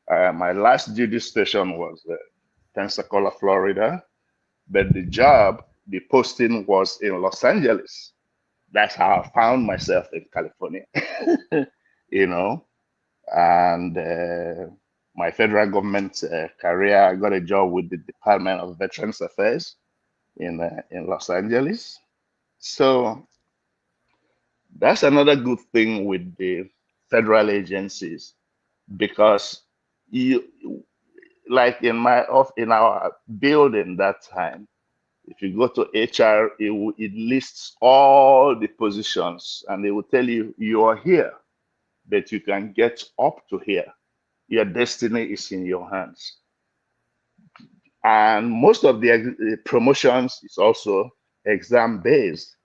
my last duty station was Pensacola, Florida, but the posting was in Los Angeles. That's how I found myself in California. you know, and my federal government career, I got a job with the Department of Veterans Affairs in Los Angeles. So that's another good thing with the federal agencies because you like in our building that time, if you go to HR, it lists all the positions and they will tell you you are here, but you can get up to here. Your destiny is in your hands. And most of the promotions is also exam based.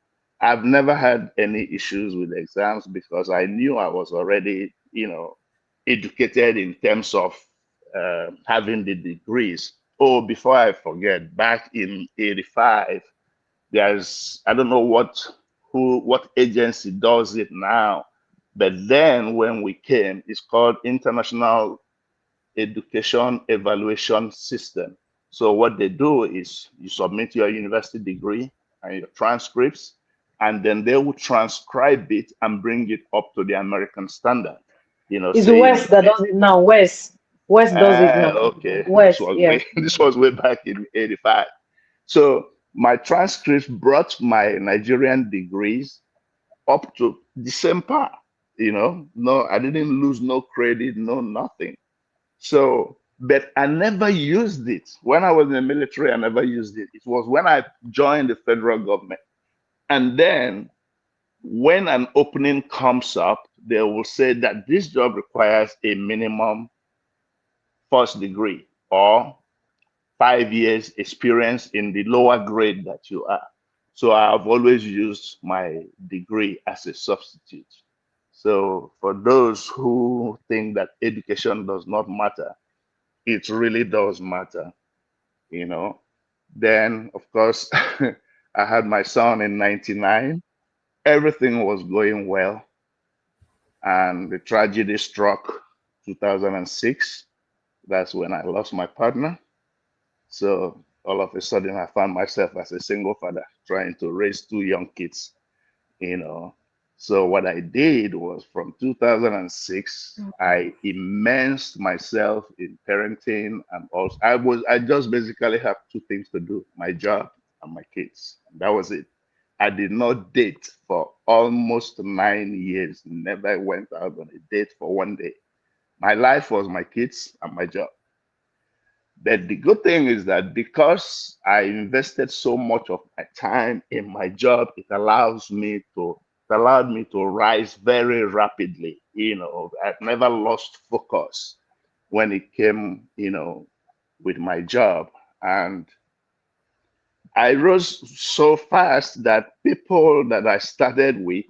I've never had any issues with exams because I knew I was already, educated in terms of having the degrees. Oh, before I forget, back in '85, I don't know what agency does it now, but then when we came, it's called International Education Evaluation System. So what they do is you submit your university degree and your transcripts, and then they will transcribe it and bring it up to the American standard. It's Saying, West that does it now. West does it now. okay, this West, was yeah. way this was way back in '85. So my transcripts brought my Nigerian degrees up to the same par. No, I didn't lose no credit, no nothing. So, but I never used it. When I was in the military, I never used it. It was when I joined the federal government. And then when an opening comes up, they will say that this job requires a minimum first degree or 5 years experience in the lower grade that you are. So I've always used my degree as a substitute. So for those who think that education does not matter, it really does matter, you know. Then, of course, I had my son in '99. Everything was going well, and the tragedy struck 2006. That's when I lost my partner. So all of a sudden, I found myself as a single father trying to raise two young kids, you know. So what I did was from 2006, I immersed myself in parenting and also I just basically have two things to do, my job and my kids. And that was it. I did not date for almost 9 years, never went out on a date for one day. My life was my kids and my job. But the good thing is that because I invested so much of my time in my job, it allowed me to rise very rapidly. I've never lost focus when it came, with my job. And I rose so fast that people that I started with,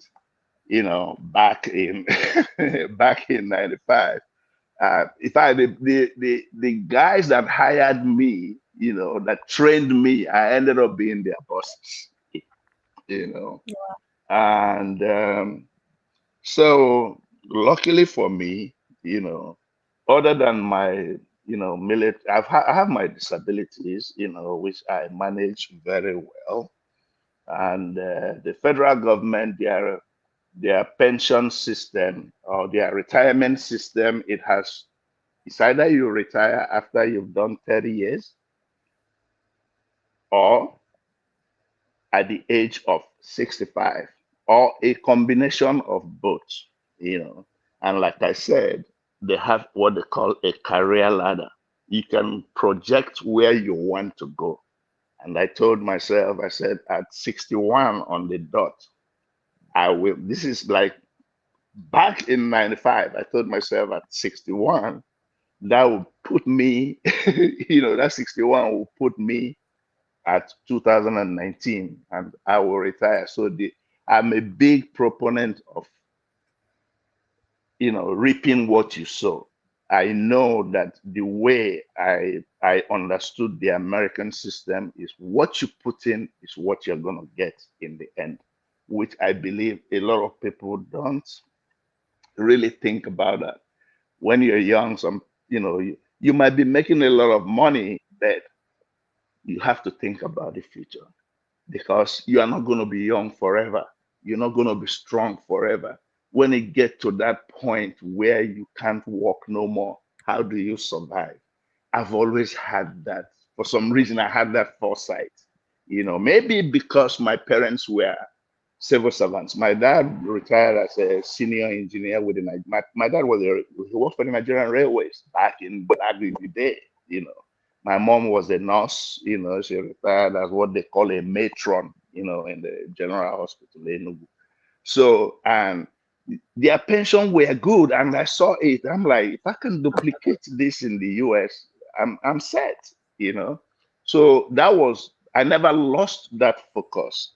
back in back in '95, In fact, the guys that hired me, that trained me, I ended up being their bosses, you know. And so luckily for me, other than my, military, I have my disabilities, which I manage very well. And the federal government, their pension system or their retirement system, it's either you retire after you've done 30 years or at the age of 65 or a combination of both, you know. And like I said, they have what they call a career ladder. You can project where you want to go. And I told myself, I said, at 61 on the dot, I will. This is like back in 95. I told myself at 61, that would put me, that 61 will put me at 2019 and I will retire. So I'm a big proponent of, reaping what you sow. I know that the way I understood the American system is what you put in is what you're going to get in the end, which I believe a lot of people don't really think about that. When you're young, you might be making a lot of money, but you have to think about the future because you are not going to be young forever. You're not going to be strong forever. When it gets to that point where you can't walk no more, how do you survive? I've always had that. For some reason, I had that foresight. Maybe because my parents were civil servants. My dad retired as a senior engineer with my dad he worked for the Nigerian Railways back in the day. My mom was a nurse. She retired as what they call a matron. In the General Hospital in Enugu. So and their pension were good, and I saw it. I'm like, if I can duplicate this in the US, I'm set. So I never lost that focus.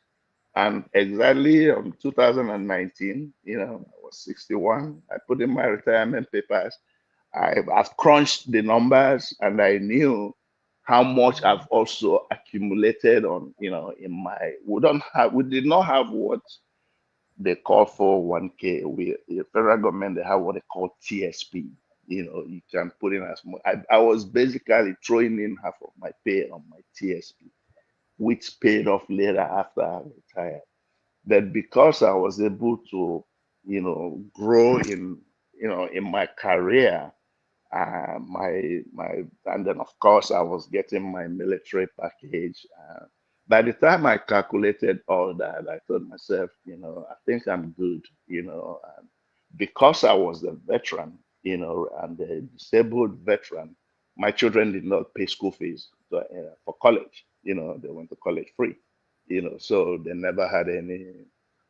And exactly on 2019, I was 61. I put in my retirement papers. I've crunched the numbers and I knew how much I've also accumulated on, we did not have what they call 401k. The federal government, they have what they call TSP. You can put in as much. I was basically throwing in half of my pay on my TSP, which paid off later after I retired. That because I was able to, grow in my career, and then of course I was getting my military package. By the time I calculated all that, I told myself, I think I'm good, and because I was a veteran, and a disabled veteran, my children did not pay school fees for college. They went to college free, so they never had any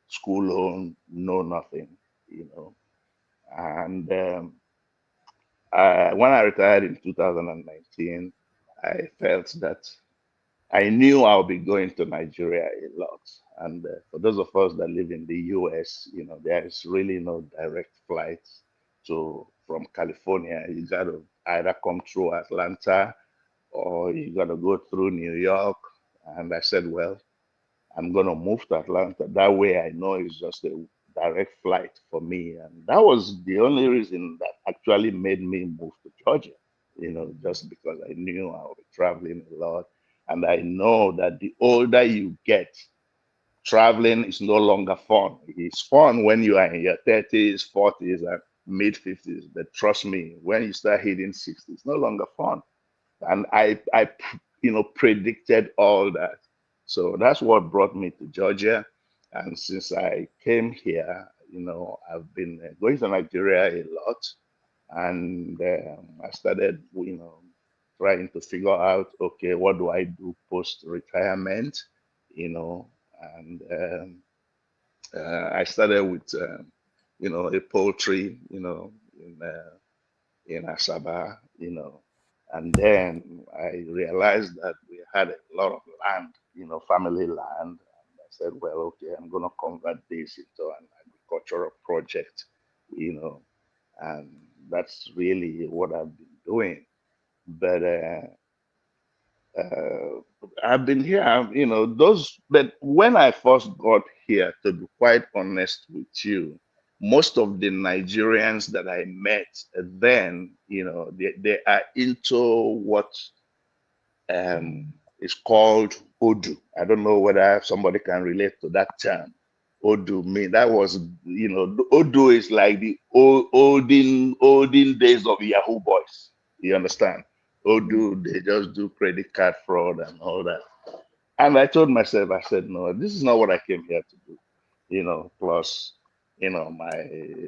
school loan, no nothing, and when I retired in 2019, I felt that I knew I'll be going to Nigeria a lot. And for those of us that live in the US, there is really no direct flights from California. You got to either come through Atlanta or you got to go through New York. And I said, well, I'm going to move to Atlanta. That way I know it's just a direct flight for me. And that was the only reason that actually made me move to Georgia, just because I knew I would be traveling a lot. And I know that the older you get, traveling is no longer fun. It's fun when you are in your 30s, 40s, and mid 50s. But trust me, when you start hitting 60s, it's no longer fun. And I predicted all that. So that's what brought me to Georgia. And since I came here, I've been going to Nigeria a lot. And I started, trying to figure out, okay, what do I do post retirement, and I started with, a poultry, in Asaba, and then I realized that we had a lot of land, family land. And I said, well, okay, I'm going to convert this into an agricultural project, and that's really what I've been doing. But I've been here, but when I first got here, to be quite honest with you, most of the Nigerians that I met then, they are into what is called Odu. I don't know whether somebody can relate to that term. Odu mean that was, Odu is like the olden days of Yahoo boys. You understand? Odu, they just do credit card fraud and all that. And I told myself, I said, no, this is not what I came here to do. Plus, my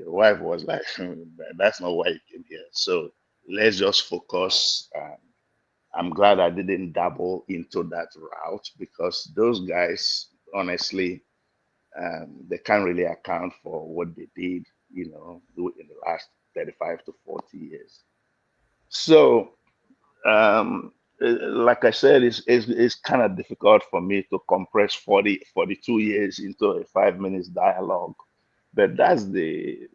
wife was like, that's not why you came here. So let's just focus. I'm glad I didn't dabble into that route, because those guys, honestly, they can't really account for what they did, do in the last 35 to 40 years. So, like I said, it's kind of difficult for me to compress 42 years into a 5 minutes dialogue. But that's the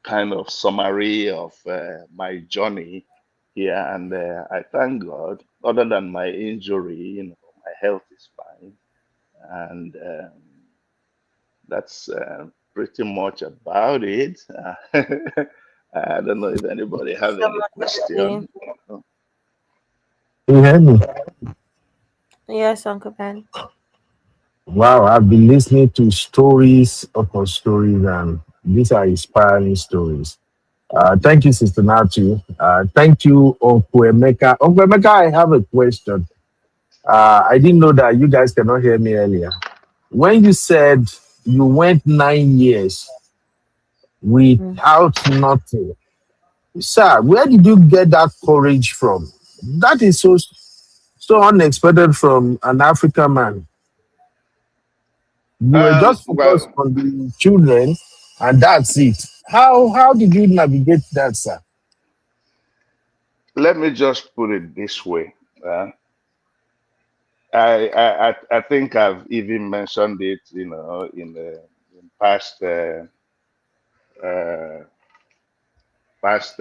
kind of summary of my journey here. And I thank God, other than my injury, my health is fine. And that's pretty much about it. I don't know if anybody have So any much, question. You hear me? yes, Uncle Ben. Wow, I've been listening to stories upon stories, and these are inspiring stories. Thank you, Sister Natu. Thank you, Uncle Emeka. Uncle Emeka, I have a question. I didn't know that you guys cannot hear me earlier. When you said you went 9 years without nothing, sir, where did you get that courage from? That is so unexpected from an African man. You were just focused Well, on the children, and that's it. How did you navigate that, sir? let me just put it this way. I think I've even mentioned it, in uh, past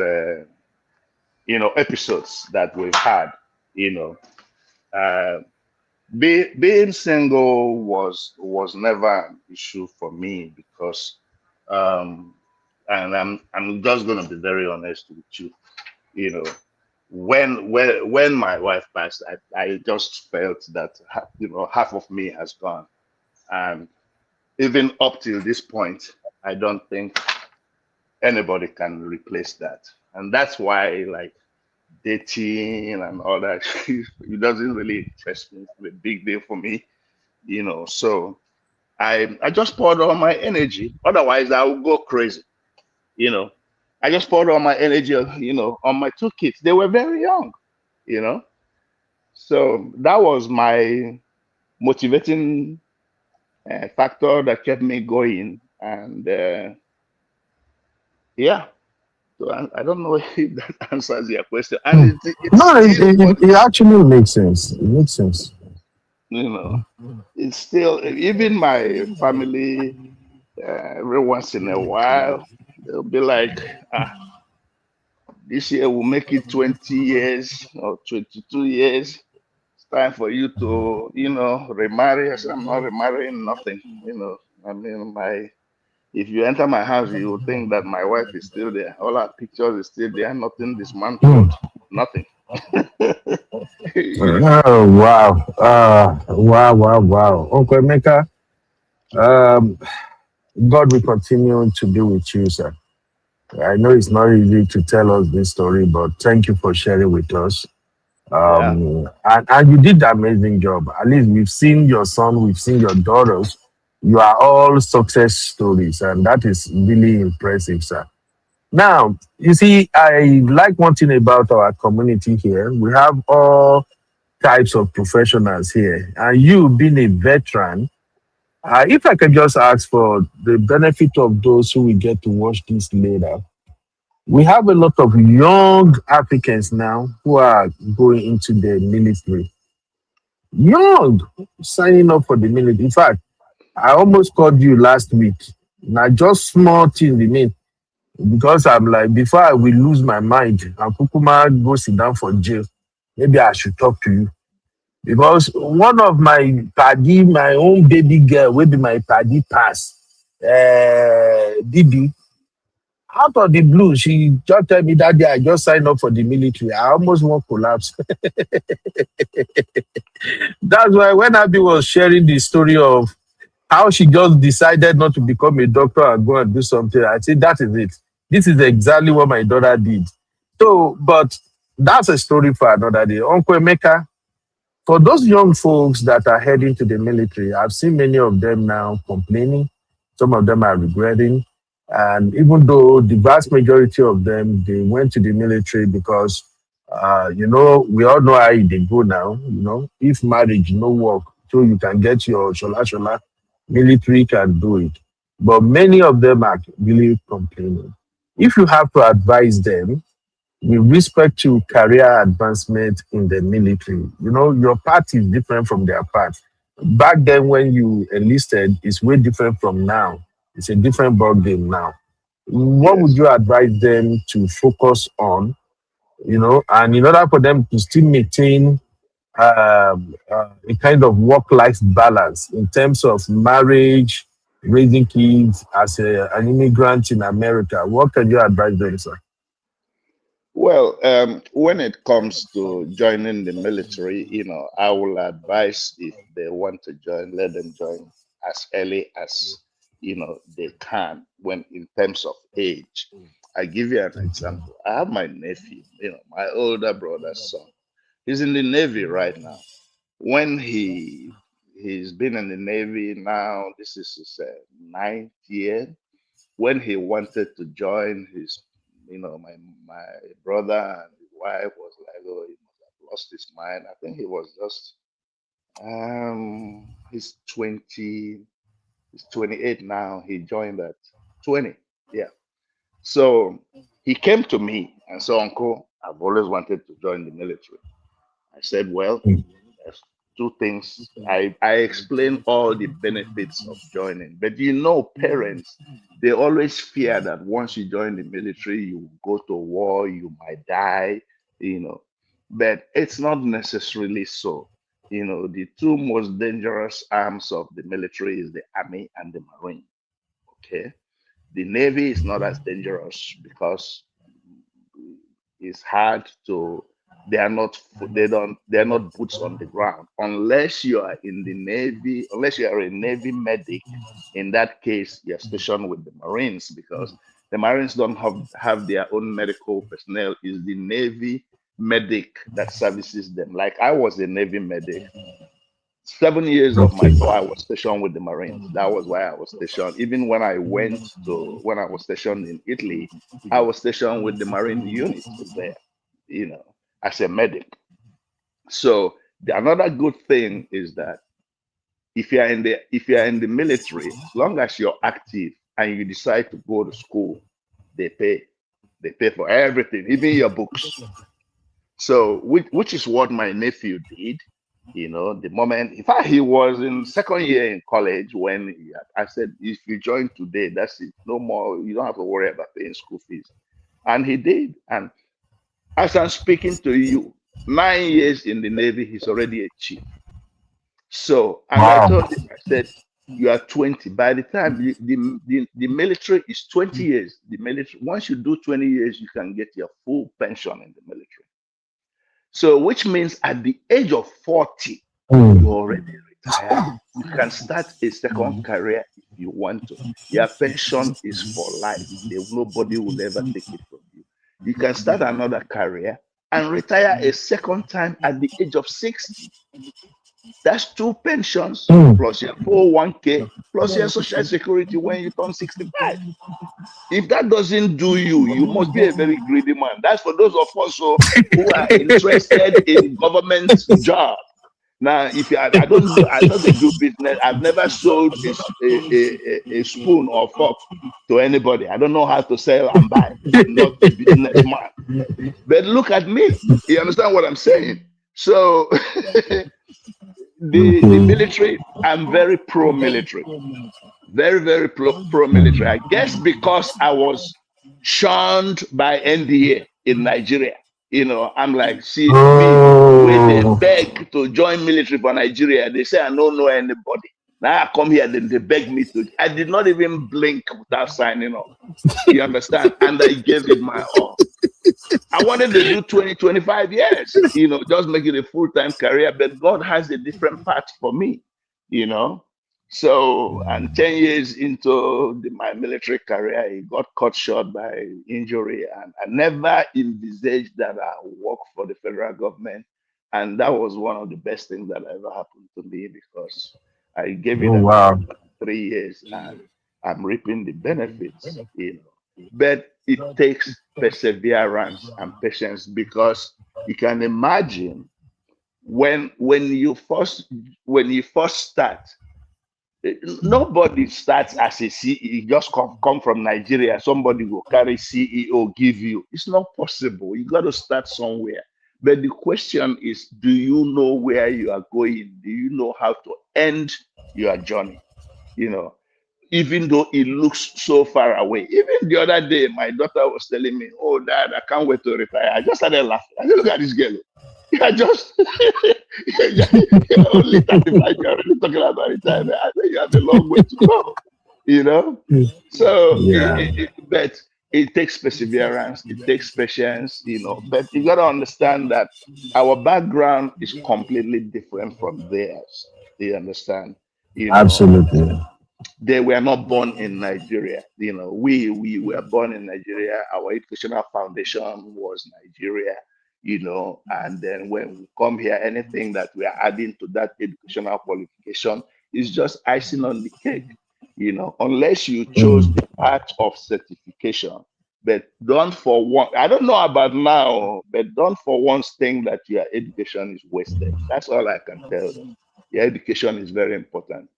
episodes that we've had. You know, uh, being single was never an issue for me, because, um, and I'm just gonna be very honest with you. You know, when my wife passed, I just felt that half of me has gone, and even up till this point, I don't think anybody can replace that. And that's why, like, dating and all that, it doesn't really interest me. It's a big deal for me, So I just poured all my energy. Otherwise, I would go crazy, you know. I just poured all my energy, on my two kids. They were very young, you know. So that was my motivating factor that kept me going. And yeah, so I don't know if that answers your question. And it's No, still what, it actually makes sense. It makes sense. you know, it's still, even my family, every once in a while, they'll be like, this year we'll make it 20 years or 22 years. It's time for you to, remarry. I said, I'm not remarrying nothing. I mean, if you enter my house, you will think that my wife is still there. All our pictures is still there, nothing dismantled, nothing. Oh wow. Wow. Uncle Emeka, um, God will continue to be with you, sir. I know it's not easy to tell us this story, but thank you for sharing with us. Yeah. And you did an amazing job. At least we've seen your son, we've seen your daughters. You are all success stories, and that is really impressive, sir. Now, you see, I like one thing about our community here. We have all types of professionals here, and you being a veteran, if I can just ask for the benefit of those who will get to watch this later, we have a lot of young Africans now who are going into the military. Young, signing up for the military. In fact, I almost called you last week. Now, just small thing remain. because I'm like, before I will lose my mind and Kukuma go sit down for jail, maybe I should talk to you. Because one of my paddy, my own baby girl, will be my paddy pass, DB, out of the blue, she just tell me that day I just signed up for the military. I almost want collapse. That's why when Abby was sharing the story of how she just decided not to become a doctor and go and do something, I said, that is it. This is exactly what my daughter did. So, but that's a story for another day. Uncle Emeka, for those young folks that are heading to the military, I've seen many of them now complaining. Some of them are regretting. And even though the vast majority of them, they went to the military because, we all know how they go now. If marriage no work, so you can get your shola shola, military can do it. But many of them are really complaining. If you have to advise them, with respect to career advancement in the military, your path is different from their path. Back then, when you enlisted, it's way different from now. It's a different ball game now. What would Yes. you advise them to focus on? And in order for them to still maintain a kind of work-life balance in terms of marriage, raising kids as an immigrant in America, what can you advise them, sir? Well, when it comes to joining the military, I will advise if they want to join, let them join as early as they can. When in terms of age, I give you an example. I have my nephew, my older brother's son. He's in the Navy right now. When he's been in the Navy now, this is his ninth year. When he wanted to join his, my brother and his wife was like, oh, he must have lost his mind. I think he was just he's 20, he's 28 now. He joined at 20. Yeah. So he came to me and said, Uncle, I've always wanted to join the military. I said, well, there's two things. I explained all the benefits of joining, but parents, they always fear that once you join the military, you go to war, you might die, but it's not necessarily so. The two most dangerous arms of the military is the army and the marine. Okay. The Navy is not as dangerous because it's hard to, they're not boots on the ground unless you are in the Navy, unless you are a Navy medic. In that case, you're stationed with the Marines because the Marines don't have their own medical personnel. It's the Navy medic that services them. Like I was a Navy medic. 7 years of my tour, I was stationed with the Marines. That was why I was stationed. Even when I was stationed in Italy, I was stationed with the Marine unit there, as a medic. So another good thing is that if you are in the military, as long as you're active and you decide to go to school, they pay for everything, even your books. So which is what my nephew did. The moment, in fact, he was in second year in college when I said, if you join today, that's it. No more, you don't have to worry about paying school fees. And he did. And as I'm speaking to you, 9 years in the Navy, he's already a chief. So, and I told him, I said, you are 20. By the time the military is 20 years, the military, once you do 20 years, you can get your full pension in the military. So, which means at the age of 40, you're already retired. You can start a second career if you want to. Your pension is for life. Nobody will ever take it from you. You can start another career and retire a second time at the age of 60. That's 2 pensions plus your 401k plus your social security when you turn 65. If that doesn't do you, you must be a very greedy man. That's for those of us who are interested in government job. Now, if I don't do business, I've never sold a spoon or fork to anybody. I don't know how to sell and buy. I'm not a businessman. But look at me. You understand what I'm saying? So the military, I'm very pro-military. Very, very pro-military. I guess because I was shunned by NDA in Nigeria. I'm like, see me where they Oh, beg to join military for Nigeria. They say I don't know anybody. Now I come here, then they beg me to. I did not even blink without signing up. You understand? And I gave it my all. I wanted to do 20, 25 years, just make it a full-time career, but God has a different path for me, you know. So, and 10 years into my military career, it got cut short by injury, and I never envisaged that I would work for the federal government. And that was one of the best things that ever happened to me, because I gave it oh about wow. 3 years and I'm reaping the benefits. But it takes perseverance and patience, because you can imagine when you first start, nobody starts as a CEO. Just come from Nigeria, somebody will carry CEO give you. It's not possible. You got to start somewhere. But the question is, do you know where you are going? Do you know how to end your journey? You know, even though it looks so far away. Even the other day, my daughter was telling me, "Oh, Dad, I can't wait to retire." I just started laughing. I said, "Look at this girl. Yeah, just you're only 35, you're already talking about retirement." I think you have a long way to go, you know. So, Yeah. but it takes perseverance, it takes patience. But you got to understand that our background is completely different from theirs. Do you understand? You know, Absolutely. they were not born in Nigeria. We were born in Nigeria. Our educational foundation was Nigeria. And then when we come here, anything that we are adding to that educational qualification is just icing on the cake. Unless you chose the path of certification. But don't for one, I don't know about now, but don't for once think that your education is wasted. That's all I can tell you. Your education is very important.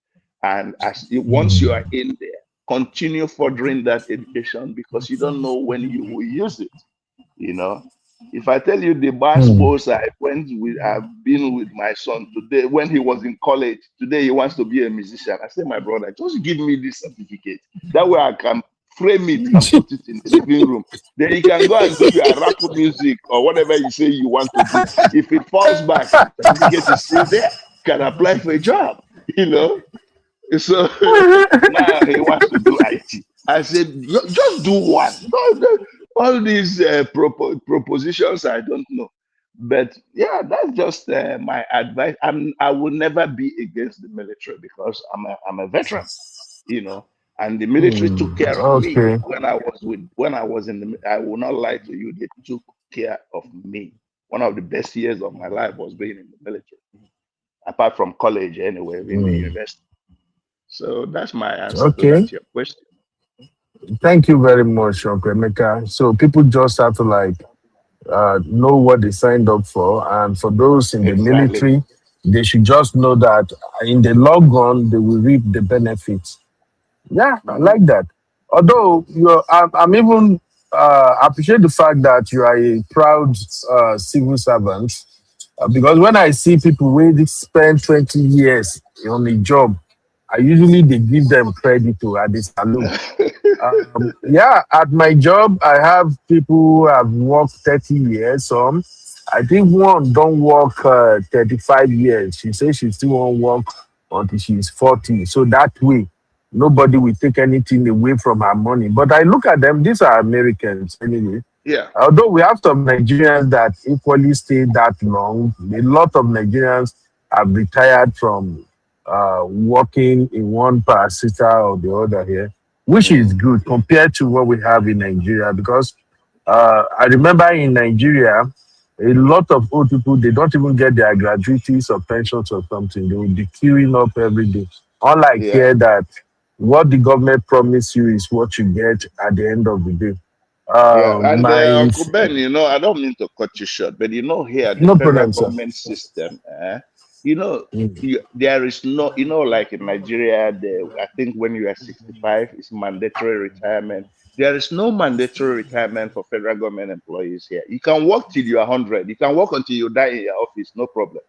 And once you are in there, continue furthering that education, because you don't know when you will use it. You know, if I tell you the bar sports I've been with my son today when he was in college. Today he wants to be a musician. I say, my brother, just give me this certificate. That way I can frame it and put it in the living room. Then you can go and do your rap music or whatever you say you want to do. If it falls back, certificate is still there. You can apply for a job. You know. So now he wants to do IT. I said, Just do one. All these propositions, I don't know. But yeah, that's just my advice. I will never be against the military, because I'm a veteran, and the military took care of me Okay. when I was in the. I will not lie to you. They took care of me. One of the best years of my life was being in the military, apart from college anyway, in the university. So that's my answer to Okay. that your question. Thank you very much, Uncle Emeka. So people just have to know what they signed up for, and for those in the Exactly. military, they should just know that in the long run they will reap the benefits. Yeah, I Mhm. like that. Although I'm even appreciate the fact that you are a proud civil servant, because when I see people who spend 20 years on a job, I usually they give them credit to at the salute. Yeah, at my job, I have people who have worked 30 years. Some, I think one don't work 35 years. She says she still won't work until she's 40. So that way, nobody will take anything away from her money. But I look at them, these are Americans anyway. Yeah. Although we have some Nigerians that equally stay that long, a lot of Nigerians have retired from working in one parasita or the other here, which is Mm. good compared to what we have in Nigeria. Because I remember in Nigeria, a lot of old people, they don't even get their gratuities or pensions or something. They will be queuing up every day. Unlike Yeah. here, that what the government promise you is what you get at the end of the day. Yeah. And My Uncle Ben, I don't mean to cut you short, but here, the no federal problem, sir. government system, you know, Mm. there is no, like in Nigeria, I think when you are 65, it's mandatory retirement. There is no mandatory retirement for federal government employees here. You can work till you are 100. You can work until you die in your office, no problem.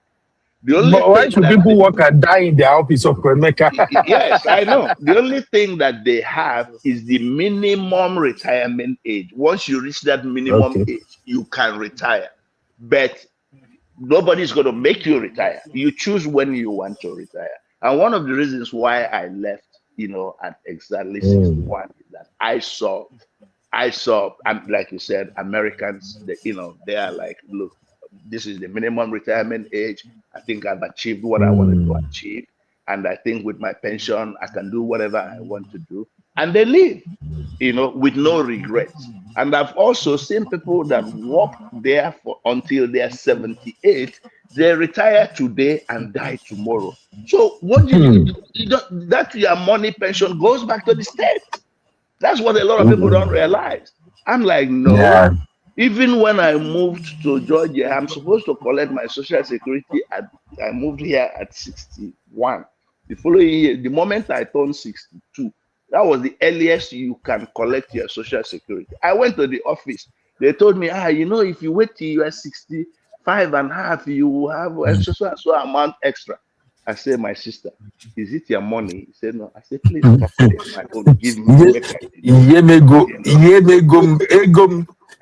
The only But why thing should that people work and die in the office of Kwemeka? yes, I know. The only thing that they have is the minimum retirement age. Once you reach that minimum Okay. age, you can retire. But nobody's going to make you retire. You choose when you want to retire. And one of the reasons why I left, at exactly 61 is that I saw, like you said, Americans, they are like, look, this is the minimum retirement age. I think I've achieved what I wanted to achieve. And I think with my pension, I can do whatever I want to do. And they live, with no regrets. And I've also seen people that work there for until they're 78. They retire today and die tomorrow. So what did you don't, that your money pension goes back to the state? That's what a lot of people don't realize. I'm like, no. Yeah. Even when I moved to Georgia, I'm supposed to collect my social security. I moved here at 61. The following year, the moment I turned 62, that was the earliest you can collect your social security. I went to the office. They told me, if you wait till you are 65 and a half, you will have a so amount extra. I said, my sister, is it your money? He said, no. I said, please calculate my own. Give me.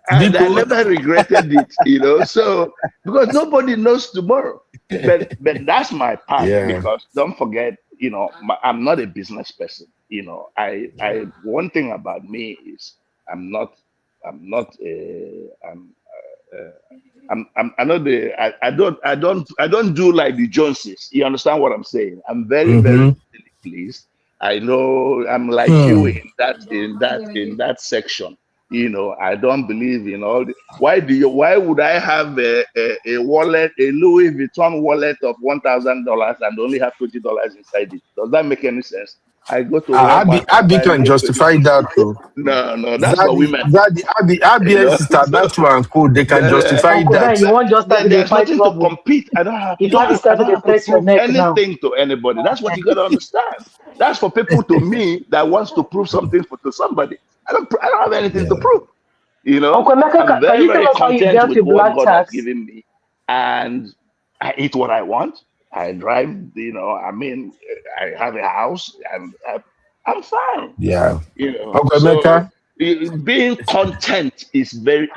And I never regretted it, so because nobody knows tomorrow. But that's my part, because don't forget, I'm not a business person. I one thing about me is I know I don't do like the Joneses. You understand what I'm saying? I'm very, very pleased. I know I'm like you in that section. I don't believe in all the, why would I have a wallet, a Louis Vuitton wallet of $1,000 and only have $20 inside it? Does that make any sense? I go to Walmart. Abi can justify that too. No, that's for women. Abi sister, that's one code. They can justify Uncle Ben, that. you won't just start There's fight nothing to compete. I don't have to press your prove neck now. anything to anybody. That's what you got to understand. That's for people to me that wants to prove something to somebody. I don't have anything to prove. Uncle Emeka, I'm very, can you tell very us how you content dealt with with what black God has tax? given me, and I eat what I want. I drive. I have a house, and I'm fine. Yeah. Uncle Emeka, being content is very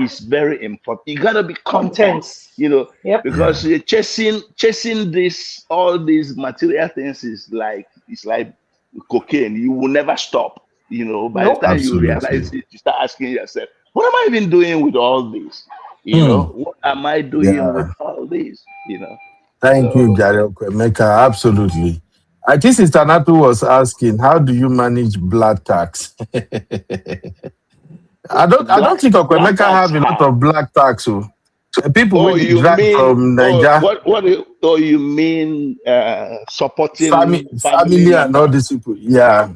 important. You gotta be content. Because you're chasing all these material things is like cocaine. You will never stop. By the time you realize it, you start asking yourself, what am I even doing with all this? What am I doing with all this? Thank you, Gary Okwemeka. Absolutely. I think Sister Natu was asking, how do you manage black tax? I don't think Okwemeka have a lot of black tax. So people will drag from Nigeria. What you mean supporting family and all these people? Yeah.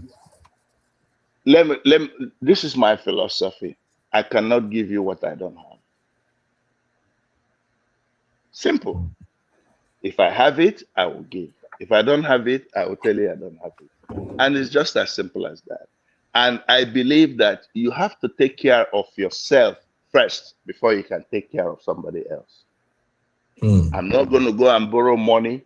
Let me. This is my philosophy. I cannot give you what I don't have. Simple. If I have it, I will give. If I don't have it, I will tell you I don't have it. And it's just as simple as that. And I believe that you have to take care of yourself first before you can take care of somebody else. I'm not going to go and borrow money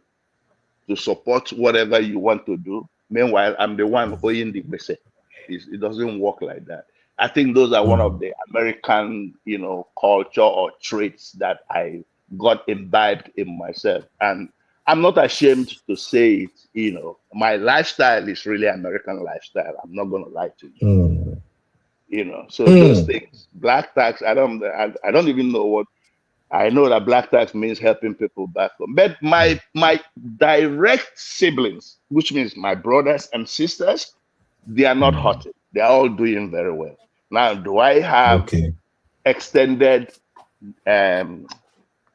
to support whatever you want to do. Meanwhile, I'm the one owing the message. It doesn't work like that. I think those are one of the American, culture or traits that I got imbibed in myself. And I'm not ashamed to say it. My lifestyle is really American lifestyle. I'm not going to lie to you. So those things, black tax, I don't even know what. I know that black tax means helping people back home. But my direct siblings, which means my brothers and sisters, they are not hurting. They are all doing very well. Now, do I have extended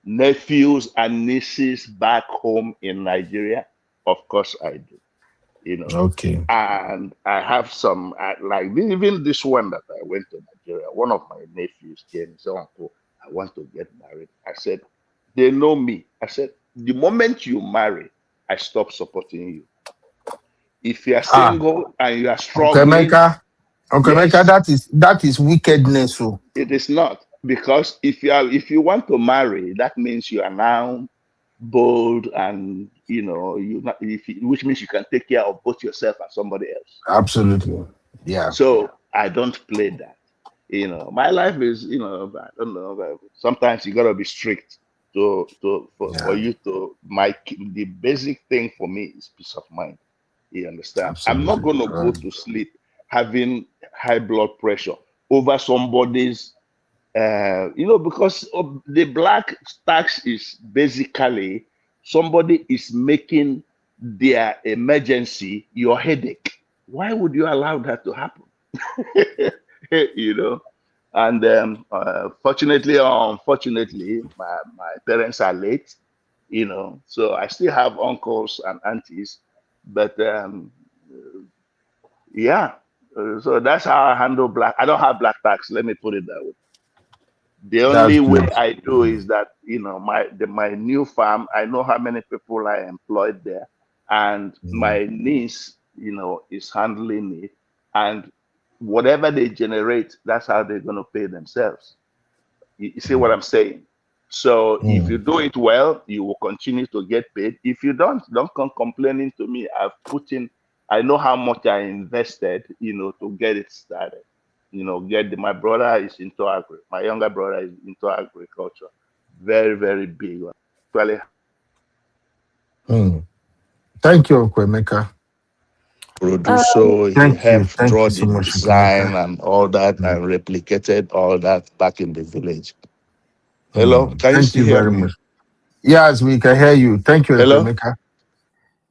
nephews and nieces back home in Nigeria? Of course I do. And I have some, like even this one that I went to Nigeria, one of my nephews came and said, Uncle, I want to get married. I said, they know me. I said, the moment you marry, I stop supporting you. If you are single and you are struggling, Uncle Emeka, that is wickedness. It is not, because if you want to marry, that means you are now bold, and which means you can take care of both yourself and somebody else. Absolutely. Yeah. So I don't play that. My life is, I don't know. Sometimes you gotta be strict for Yeah. you to the basic thing for me is peace of mind. You understand? I'm not Absolutely. gonna go to sleep having high blood pressure over somebody's because of the black tax is basically somebody is making their emergency your headache. Why would you allow that to happen? you know and fortunately or unfortunately, my parents are late, so I still have uncles and aunties, but yeah. So that's how I handle black. I don't have black tax, let me put it that way. The That's only way good. I do is that my new farm, I know how many people I employed there, and Mm. my niece, is handling it, and whatever they generate, that's how they're gonna pay themselves. You see what I'm saying? So if you Mm. do it well, you will continue to get paid. If you don't come complaining to me. I know how much I invested, to get it started. My brother is into my younger brother is into agriculture. Very, very big. Actually, Mm. Thank you, Uncle Emeka. produce, so he Thank you. helped Thank draw you so the much, Uncle design Emeka. and all that Mm. and replicated all that back in the village. Hello, Mm. can you Thank still you hear very me? much. Yes, we can hear you. Thank you, Uncle Hello? Emeka.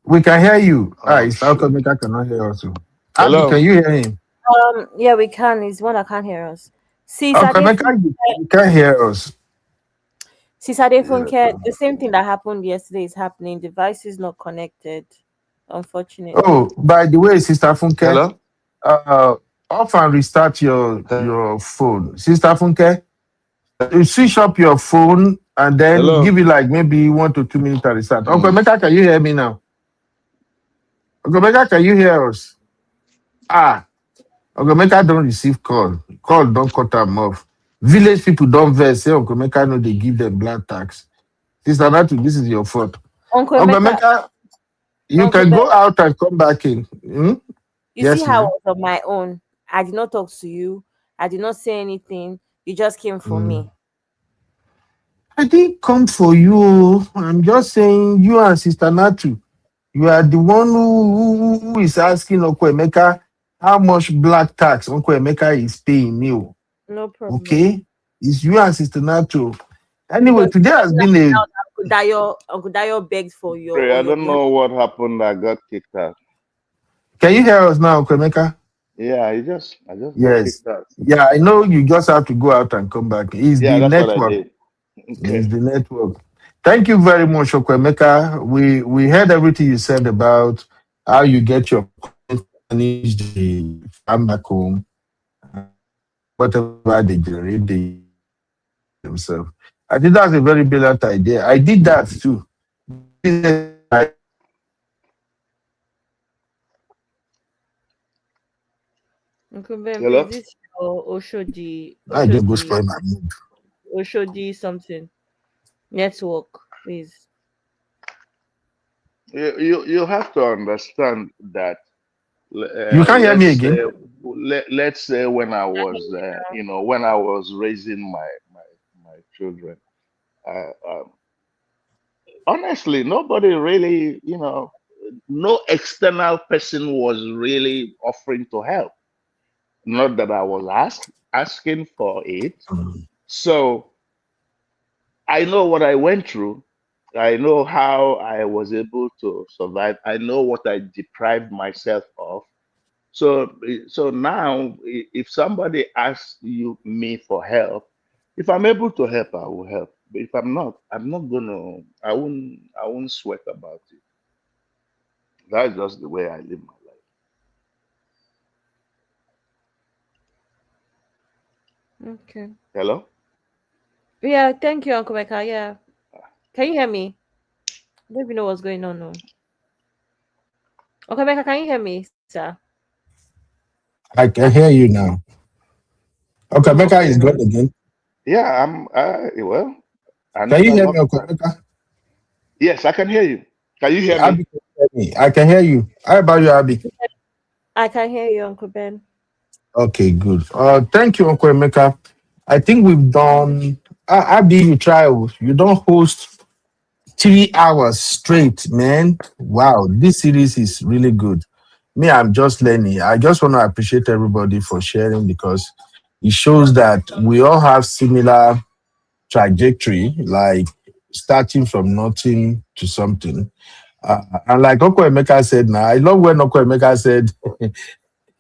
We can hear you. Oh It's Uncle shoot. Emeka cannot hear us. Abby, can Hello? you hear him? Yeah, we can. He's one that can't hear us. Sis Uncle Emeka, you can hear us. Yeah. Adefunke, the same thing that happened yesterday is happening. Device is not connected, Oh, unfortunately. by the way, Sister Funke, Hello? uh, off and restart your phone. Sister Funke, you switch up your phone and then Hello? give it like maybe 1 to 2 minutes to restart. Uncle Mm. Emeka, can you hear me now? Uncle Emeka, can you hear us? Ah, Uncle Emeka don't receive call. Call don't cut them off. Village people don't vex. Say Uncle Emeka no, they give them black tax. Sister Natu, this is your fault. Uncle Uncle Emeka, Emeka, you Uncle can Ben, go out and come back in. Hmm? you see Yes, how I ma'am. was on my own. I did not talk to you. I did not say anything. You just came for Mm. me. I didn't come for you. I'm just saying you and Sister Natu. You are the one who is asking Uncle Emeka how much black tax Uncle Emeka is paying you. No problem. Okay? It's you and Sister Natu. Anyway, Because today has been a. Uncle Dayo begged for your Sorry, or I your don't blood. know what happened. I got kicked out. Can you hear us now, Uncle Emeka? Yeah, I just got Yes. kicked out. Yeah, I know you just have to go out and come back. It's Yeah, the that's what I network. did. It's Okay. the network. Thank you very much, Okwemeka. We heard everything you said about how you get your clients to manage the farm back home, whatever they generate, they themselves. I think that's a very brilliant idea. I did that too. I Uncle Ben, please, Hello? this your just go spoil my mood. Oshodi something network, please. You have to understand that. You can't hear me again. Let's say when I was when I was raising my children, uh, um, honestly, nobody really, no external person was really offering to help. Not that I was asking for it. So I know what I went through. I know how I was able to survive. I know what I deprived myself of. So now, if somebody asks me for help, if I'm able to help, I will help. But if I'm not, I'm not gonna. I won't sweat about it. That's just the way I live my life. Okay. Hello? Yeah, thank you, Uncle Mecca. Yeah. Can you hear me? I don't even know what's going on. No. Uncle Mecca, can you hear me, sir? I can hear you now. Okay, Mecca Okay. is gone again. Yeah, I'm. Well, I know Can you that hear me, not. Uncle Mecca? Yes, I can hear you. Can you hear Abby me? can hear me. I can hear you. How about you, Abby? I can hear you, Uncle Ben. Okay, good. Thank you, Uncle Emeka. I think we've done. Abby, you try. You don't host 3 hours straight, man. Wow, this series is really good. Me, I'm just learning. I just want to appreciate everybody for sharing because it shows that we all have similar trajectory, like starting from nothing to something. And like Uncle Emeka said, now I love when Uncle Emeka said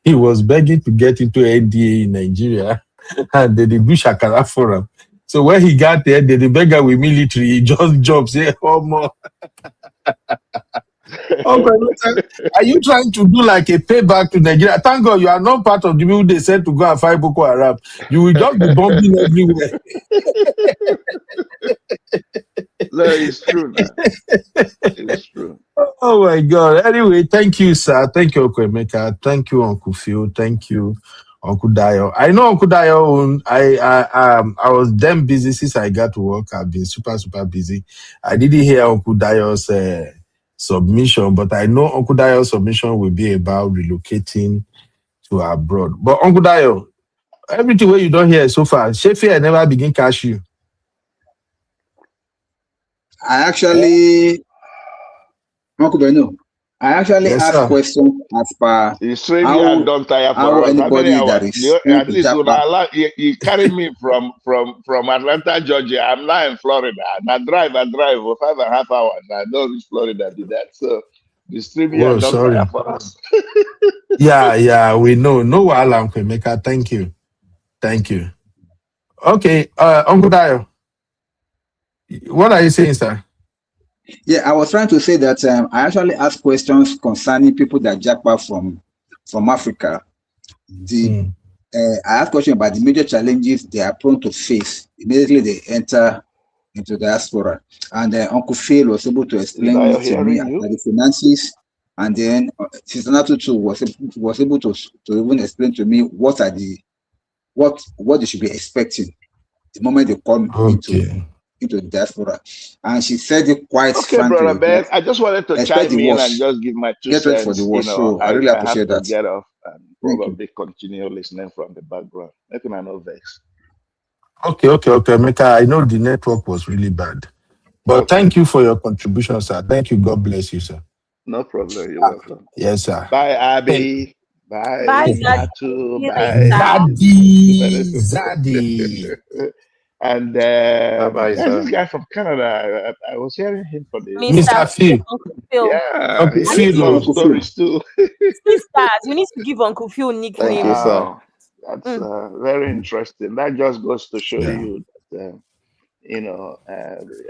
he was begging to get into NDA in Nigeria, and they did do Shakara for him. So when he got there, the beggar with military, he just jumped, say, "Oh, more." Uncle Emeka, are you trying to do like a payback to Nigeria? Thank God you are not part of the people they said to go and fight Boko Haram. You will just be bombing everywhere. No, it's true now. It's true. Oh my God. Anyway, thank you, sir. Thank you, Uncle Emeka. Thank you, Uncle Phil. Thank you, Uncle Dio. I know Uncle Dio. I was damn busy since I got to work. I've been super busy. I didn't hear Uncle Dio's submission, but I know Uncle Dio's submission will be about relocating to abroad. But Uncle Dio, everything where you don't hear so far, Sheffield never begin cash you. I actually, Uncle Beno, I actually Yes, asked sir. questions as per You straight here and how don't tire for how us. How many anybody that hours? is new At to least when JAPA. I allow, you carry me from Atlanta, Georgia. I'm now in Florida. And I drive for 5.5 hours. I don't reach Florida did that. So you stream here Whoa, and don't tire sorry. for us. Yeah, we know. No wahala, Uncle Emeka. Thank you. Thank you. Okay, Uncle Dio, what are you saying, sir? Yeah, I was trying to say that I actually asked questions concerning people that JAPA from Africa. Hmm. I asked questions about the major challenges they are prone to face immediately they enter into diaspora. And Uncle Phil was able to explain Are it to me hearing about you? the finances. And then Sister Natu too was able to even explain to me what they should be expecting the moment they come Okay. into the diaspora. And she said it quite Okay, brother frankly Ben. that I just wanted to expect the chime in and worst. just give my two Get ready for the cents. worst. So I really I have appreciate to that. get off and Thank you. probably continue listening from the background. Making I know vex. Okay, Emeka. I know the network was really bad. But Okay. thank you for your contribution, sir. Thank you. God bless you, sir. No problem. You're welcome. Yes, sir. Bye, Hey, Abby. Bye, Bye, Daddy. Natu. See you Bye. later. Zaddy. And Bye bye, there's this sir. guy from Canada. I was hearing him for the Mr. Mr. last. Phil, Phil. Uncle Phil. Yeah, Uncle he I has need a Phil. to lot of Uncle Phil. stories too. sisters. You need to give Uncle Phil Thank you, nickname. sir. Wow, that's Mm. very interesting. That just goes to show Yeah, you that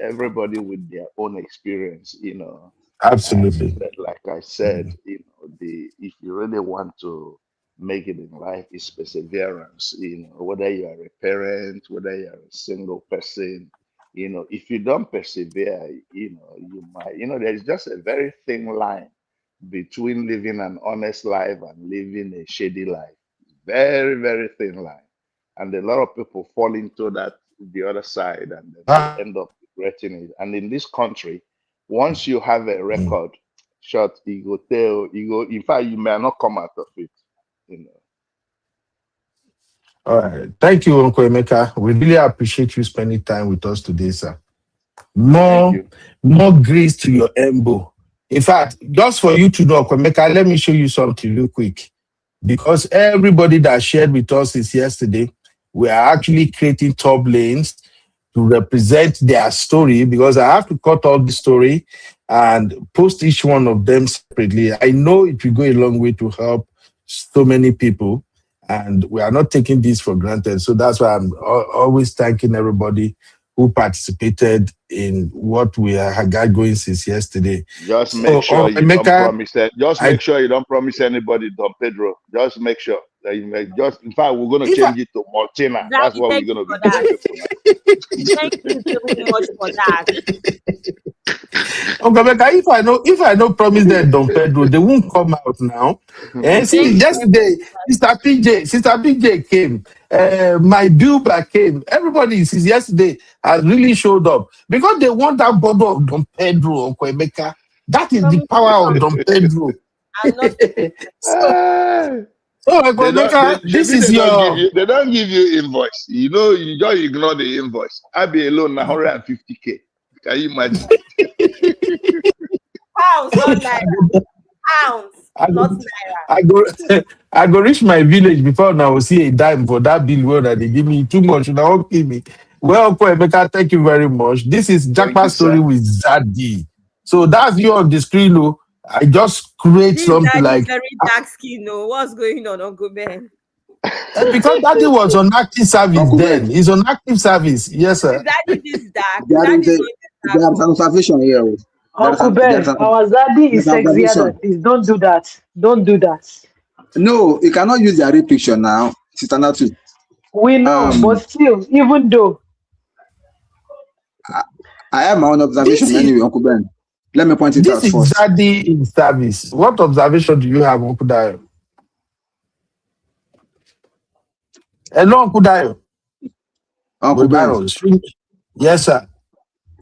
everybody with their own experience. And absolutely. but like I said, the if you really want to make it in life, is perseverance. Whether you are a parent, whether you are a single person, if you don't persevere, you might, there's just a very thin line between living an honest life and living a shady life. Very, very thin line. And a lot of people fall into that the other side and then they Ah, end up regretting it. And in this country, once you have a mm. record, short, in fact, you may not come out of it. You know. All right. Thank you, Uncle Emeka. We really appreciate you spending time with us today, sir. Thank More, you. more grace to your elbow. In fact, just for you to know, Uncle Emeka, let me show you something real quick. Because everybody that shared with us is yesterday, we are actually creating top lanes to represent their story because I have to cut all the story and post each one of them separately. I know it will go a long way to help so many people, and we are not taking this for granted. So that's why I'm always thanking everybody who participated in what we have got going since yesterday. Just make So, sure you don't Emeka, promise it. Just I make sure you don't promise anybody Don Pedro. Just make sure that you make just in fact we're gonna if I change it to Martina. That's Daddy, what we're thank you gonna be for that. calling people now. Thank you so much for that. Uncle Beka, if I don't promise them Don Pedro, they won't come out now. And see, Thank yesterday, Sister PJ came. My Bilba came. Everybody since yesterday has really showed up because they want that bottle of Don Pedro, Uncle Beka. That is the you. power of Don Pedro. I'm not. so, Ah, so Uncle they don't. Beka, this Shebi, is they don't give your. you. They don't give you invoice. You know, you just ignore the invoice. I be alone na 150K. Can you imagine? Pounds, not naira. Pounds, I not go, naira. I go, I go reach my village before now. Will see a dime for that bill where they give me too much. Now won't give me. Well, Uncle Emeka, thank you very much. This is Thank JAPA you, story sir. with Zaddy. So that's you on the screen. Oh, I just create This something daddy is like very dark skin. No, what's going on, Uncle Ben? because Daddy was on active service Uncle then. Ben, He's on active service. Yes, Is sir. daddy this dark? Is there is daddy a not this dark? there is an Oh? observation here. Oh. Uncle There is Ben, our Zaddy is an sexier observation. than this. Don't do that. Don't do that. No, you cannot use their real picture now, Sister Natu. We know, but still, even though I have my own This observation is anyway, Uncle Ben. Let me point it this out is first. Zaddy in service. What observation do you have, Uncle Dayo? Hello, Uncle Dayo. Uncle Ben, Yes, sir.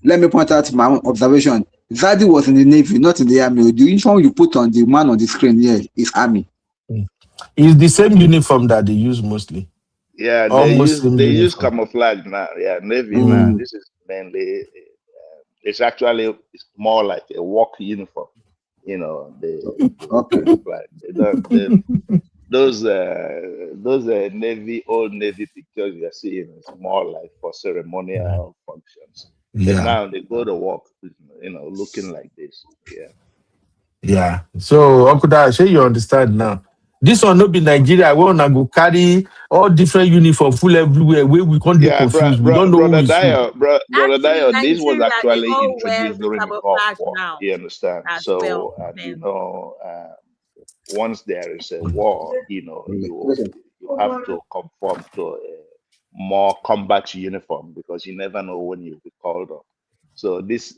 let me point out my own observation. Zaddy was in the Navy, not in the Army. The uniform you put on the man on the screen here is Army. It's the same uniform that they use mostly. Yeah, Almost same they use uniform. camouflage now. Yeah, Navy now. This is mainly. It's actually it's more like a work uniform. You know, they camouflage. They don't. Those old Navy pictures you're seeing is more like for ceremonial functions. But Yeah. now they go to work, looking like this. Yeah. Yeah. So, Uncle Dayo, say you understand now. This one no be Nigeria. We wanna go carry all different uniform full everywhere where we can't be Yeah, confused. We don't know who brother is who. Dio, brother Actually, Dio, this was Nigeria, they actually all wear introduced the during the Gulf camouflage War. now You understand? as So, well. and once there is a war, you have to conform to a more combat uniform because you never know when you'll be called up. So this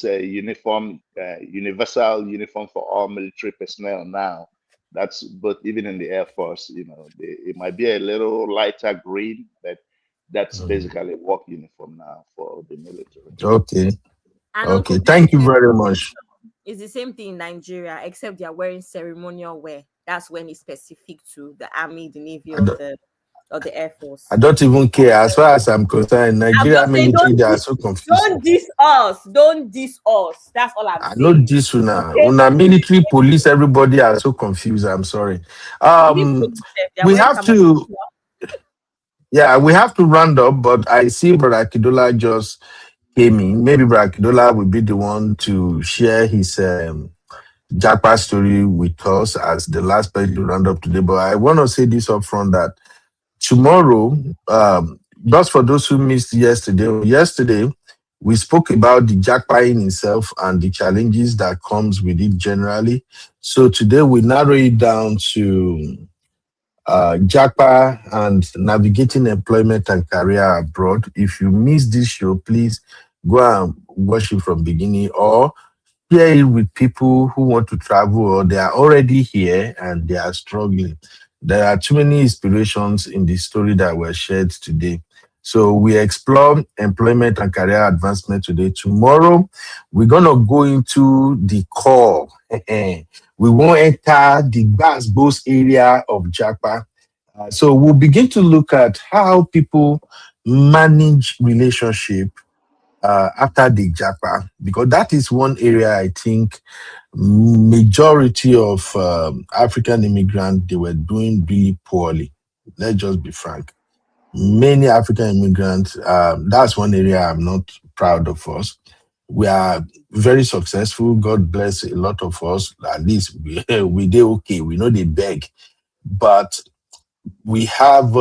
uniform, universal uniform for all military personnel now. That's but even in the Air Force, it might be a little lighter green, but that's basically work uniform now for the military. Okay. And Okay. Uncle Thank you Ben, very much. it's the same thing in Nigeria, except they are wearing ceremonial wear. That's when it's specific to the army, the navy, I or don't, the air force. I don't even care. As far as I'm concerned, I'm Nigeria just saying, military, they are so confused. don't diss us. Don't diss us. That's all I'm I know saying. this una. Okay? Una military, police, everybody are so confused. I'm sorry. Even police, they're We wearing have camouflage. to, yeah, we have to round up, but I see Brother Kidola just came in. Maybe Brother Kidola will be the one to share his JAPA story with us as the last person to round up today. But I want to say this up front that tomorrow, just for those who missed yesterday, we spoke about the JAPA in itself and the challenges that comes with it generally. So today we narrow it down to JAPA and navigating employment and career abroad. If you missed this show, please go and watch it from beginning or share it with people who want to travel or they are already here and they are struggling. There are too many inspirations in the story that were shared today. So we explore employment and career advancement today. Tomorrow, we're going to go into the core. We won't enter the boss area of JAPA. So we'll begin to look at how people manage relationship after the JAPA, because that is one area I think majority of African immigrants, they were doing really poorly. Let's just be frank. Many African immigrants, that's one area I'm not proud of us. We are very successful. God bless a lot of us. At least we did okay. We know they beg, but we have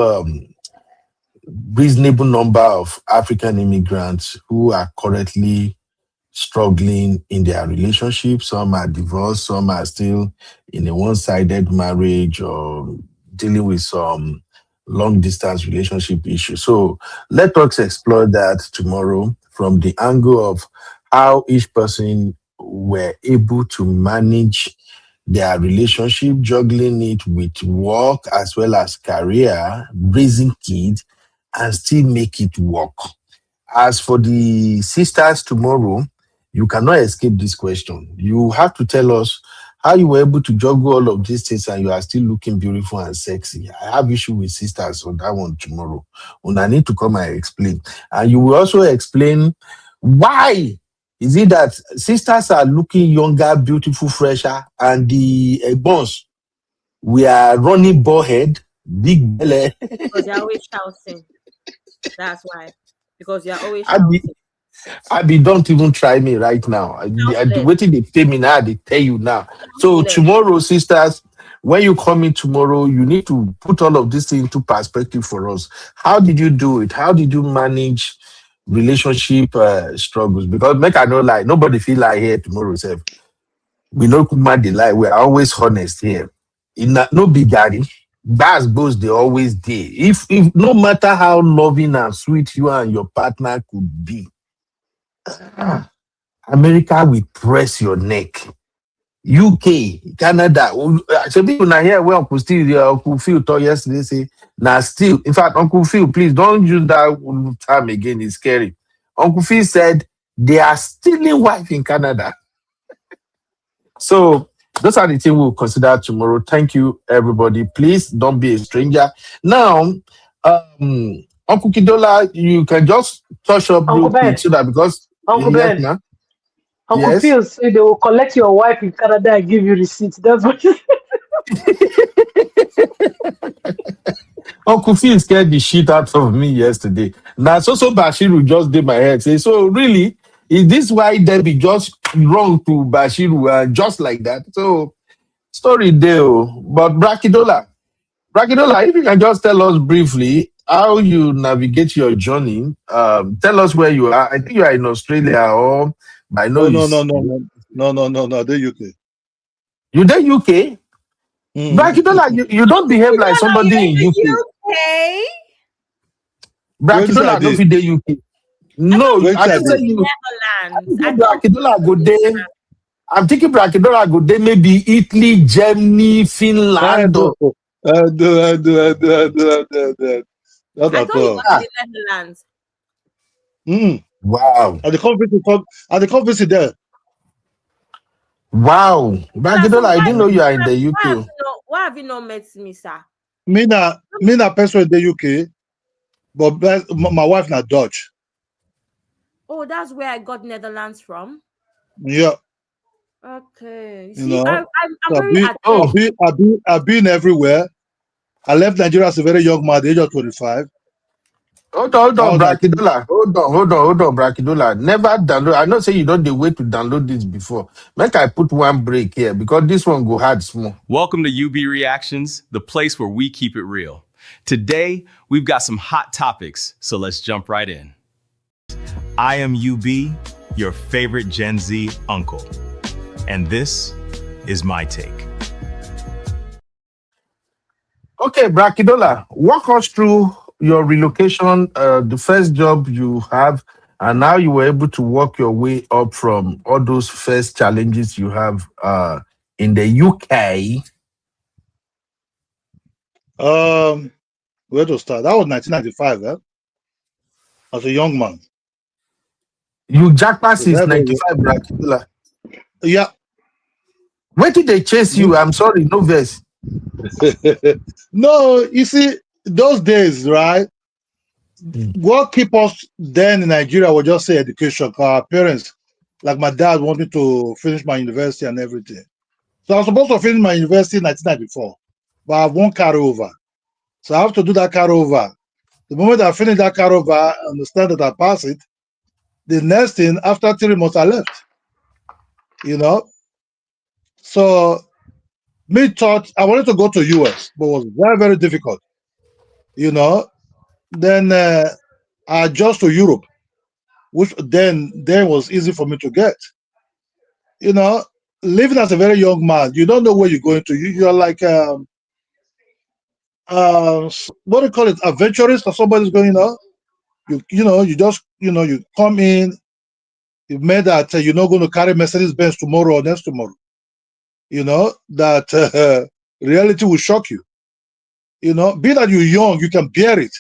reasonable number of African immigrants who are currently struggling in their relationship. Some are divorced, some are still in a one-sided marriage or dealing with some long distance relationship issues. So let us explore that tomorrow from the angle of how each person were able to manage their relationship, juggling it with work as well as career, raising kids, and still make it work. As for the sisters tomorrow, you cannot escape this question. You have to tell us how you were able to juggle all of these things and you are still looking beautiful and sexy. I have issue with sisters on that one tomorrow. And I need to come and explain. And you will also explain why is it that sisters are looking younger, beautiful, fresher, and the boss we are running bald head, big belly. Because you're always shouting. That's why. Because you're always I be, shouting. don't even try me right now. Shout less. Waiting they pay me now, they tell you now. Shout So less. tomorrow, sisters, when you come in tomorrow, you need to put all of this thing into perspective for us. How did you do it? How did you manage relationship struggles? Because make I know like nobody feel like here tomorrow, self. We know kuma the lie. We are always honest here. In no big daddy. That's both they always did. If no matter how loving and sweet you and your partner could be, America will press your neck. UK, Canada. So people now here where Uncle Steve, Uncle Phil told yesterday say now still. In fact, Uncle Phil, please don't use that term again. It's scary. Uncle Phil said they are stealing wife in Canada. So those are the things we'll consider tomorrow. Thank you, everybody. Please don't be a stranger. Now, Uncle Kidola, you can just touch up Uncle real quick Ben, so that because Uncle yes, Ben, ma'am. Uncle Yes. Phil said they will collect your wife in Canada and give you receipts. That's what he Uncle Phil scared the shit out of me yesterday. Now, so Bashiru just did my head. Say, so really, is this why Debbie just wrong to Bashiru just like that? So story there. But Brakidola, if you can just tell us briefly how you navigate your journey. Tell us where you are. I think you are in Australia, or I know No, no, no, it's no, no, no, no, no, no. The UK. you there UK. Mm. Brakidola, you don't behave like Kidola, you're somebody in in the UK. UK. Where is I Brakidola, don't did? fit the UK. I thought No, we Where I is I think say were did? in you. Netherlands. I I thought we Brakidola go were in there. Netherlands. I'm thinking Brakidola go there, maybe Italy, Germany, I Finland. do. Or, I do. Not I at thought he all. was in ah, the Netherlands. Mm. wow. At the conference there. Wow. Kidola, so Brakidola, I didn't know you are in the UK. why have you not met me, sir? Me na person in the UK, but my wife na Dutch. Oh, that's where I got Netherlands from. Yeah, Okay. You you see, know. I'm So very Oh, attentive. I've been everywhere. I left Nigeria as a very young man, at the age of 25. hold That on, was 19. Brakidola. Hold on, Brakidola. Never download. I know say you don't the way to download this before. Make I put one break here because this one go hard small. Welcome to UB Reactions, the place where we keep it real. Today, we've got some hot topics, so let's jump right in. I am UB, your favorite Gen Z uncle, and this is my take. Okay, Brakidola, walk us through your relocation, the first job you have, and how you were able to work your way up from all those first challenges you have in the UK. Where to start? That was 1995, as a young man. You jackpot So since very, very, 95, Brakidola. yeah. Where did they chase you? I'm sorry, no verse. No, you see, those days, right? What keep us then in Nigeria was just say education. 'Cause our parents, like my dad, wanted to finish my university and everything. So I was supposed to finish my university in 1994, but I won't carry over. So I have to do that carry over. The moment I finish that carry over, I understand that I pass it. The next thing, after 3 months, I left. You know, so me thought I wanted to go to US, but it was very, very difficult. You know, then I adjust to Europe, which then was easy for me to get. You know, living as a very young man, you don't know where you're going to. You're like what do you call it, adventurous, or somebody's going. You know, you just you come in, It meant that you're not going to carry Mercedes Benz tomorrow or next tomorrow. That reality will shock you. Being that you're young, you can bear it.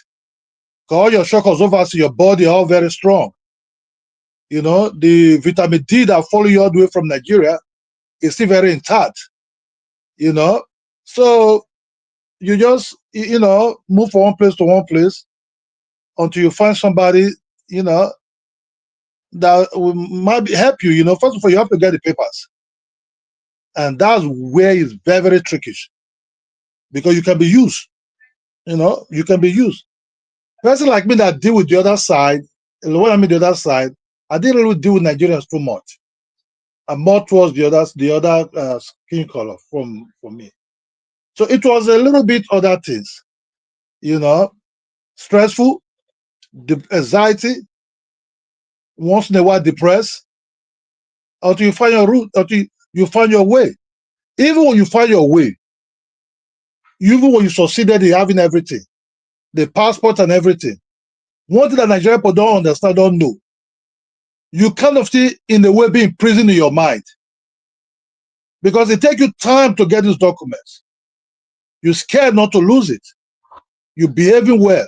All your shockers over to your body are all very strong. The vitamin D that follow you all the way from Nigeria is still very intact. So you just move from one place to one place until you find somebody that might help you. First of all, you have to get the papers, and that's where it's very, very tricky, because you can be used. You can be used. Person like me that deal with the other side, and when I mean the other side, I didn't really deal with Nigerians too much. I'm more towards the other skin color from me. So it was a little bit other things, stressful, anxiety, once in a while depressed, until you find your route, until you find your way. Even when you find your way, even when you succeeded in having everything, the passport and everything, one thing that Nigerian people don't understand, don't know, you kind of still in a way be imprisoned in your mind, because it takes you time to get these documents. You're scared not to lose it. You're behaving well.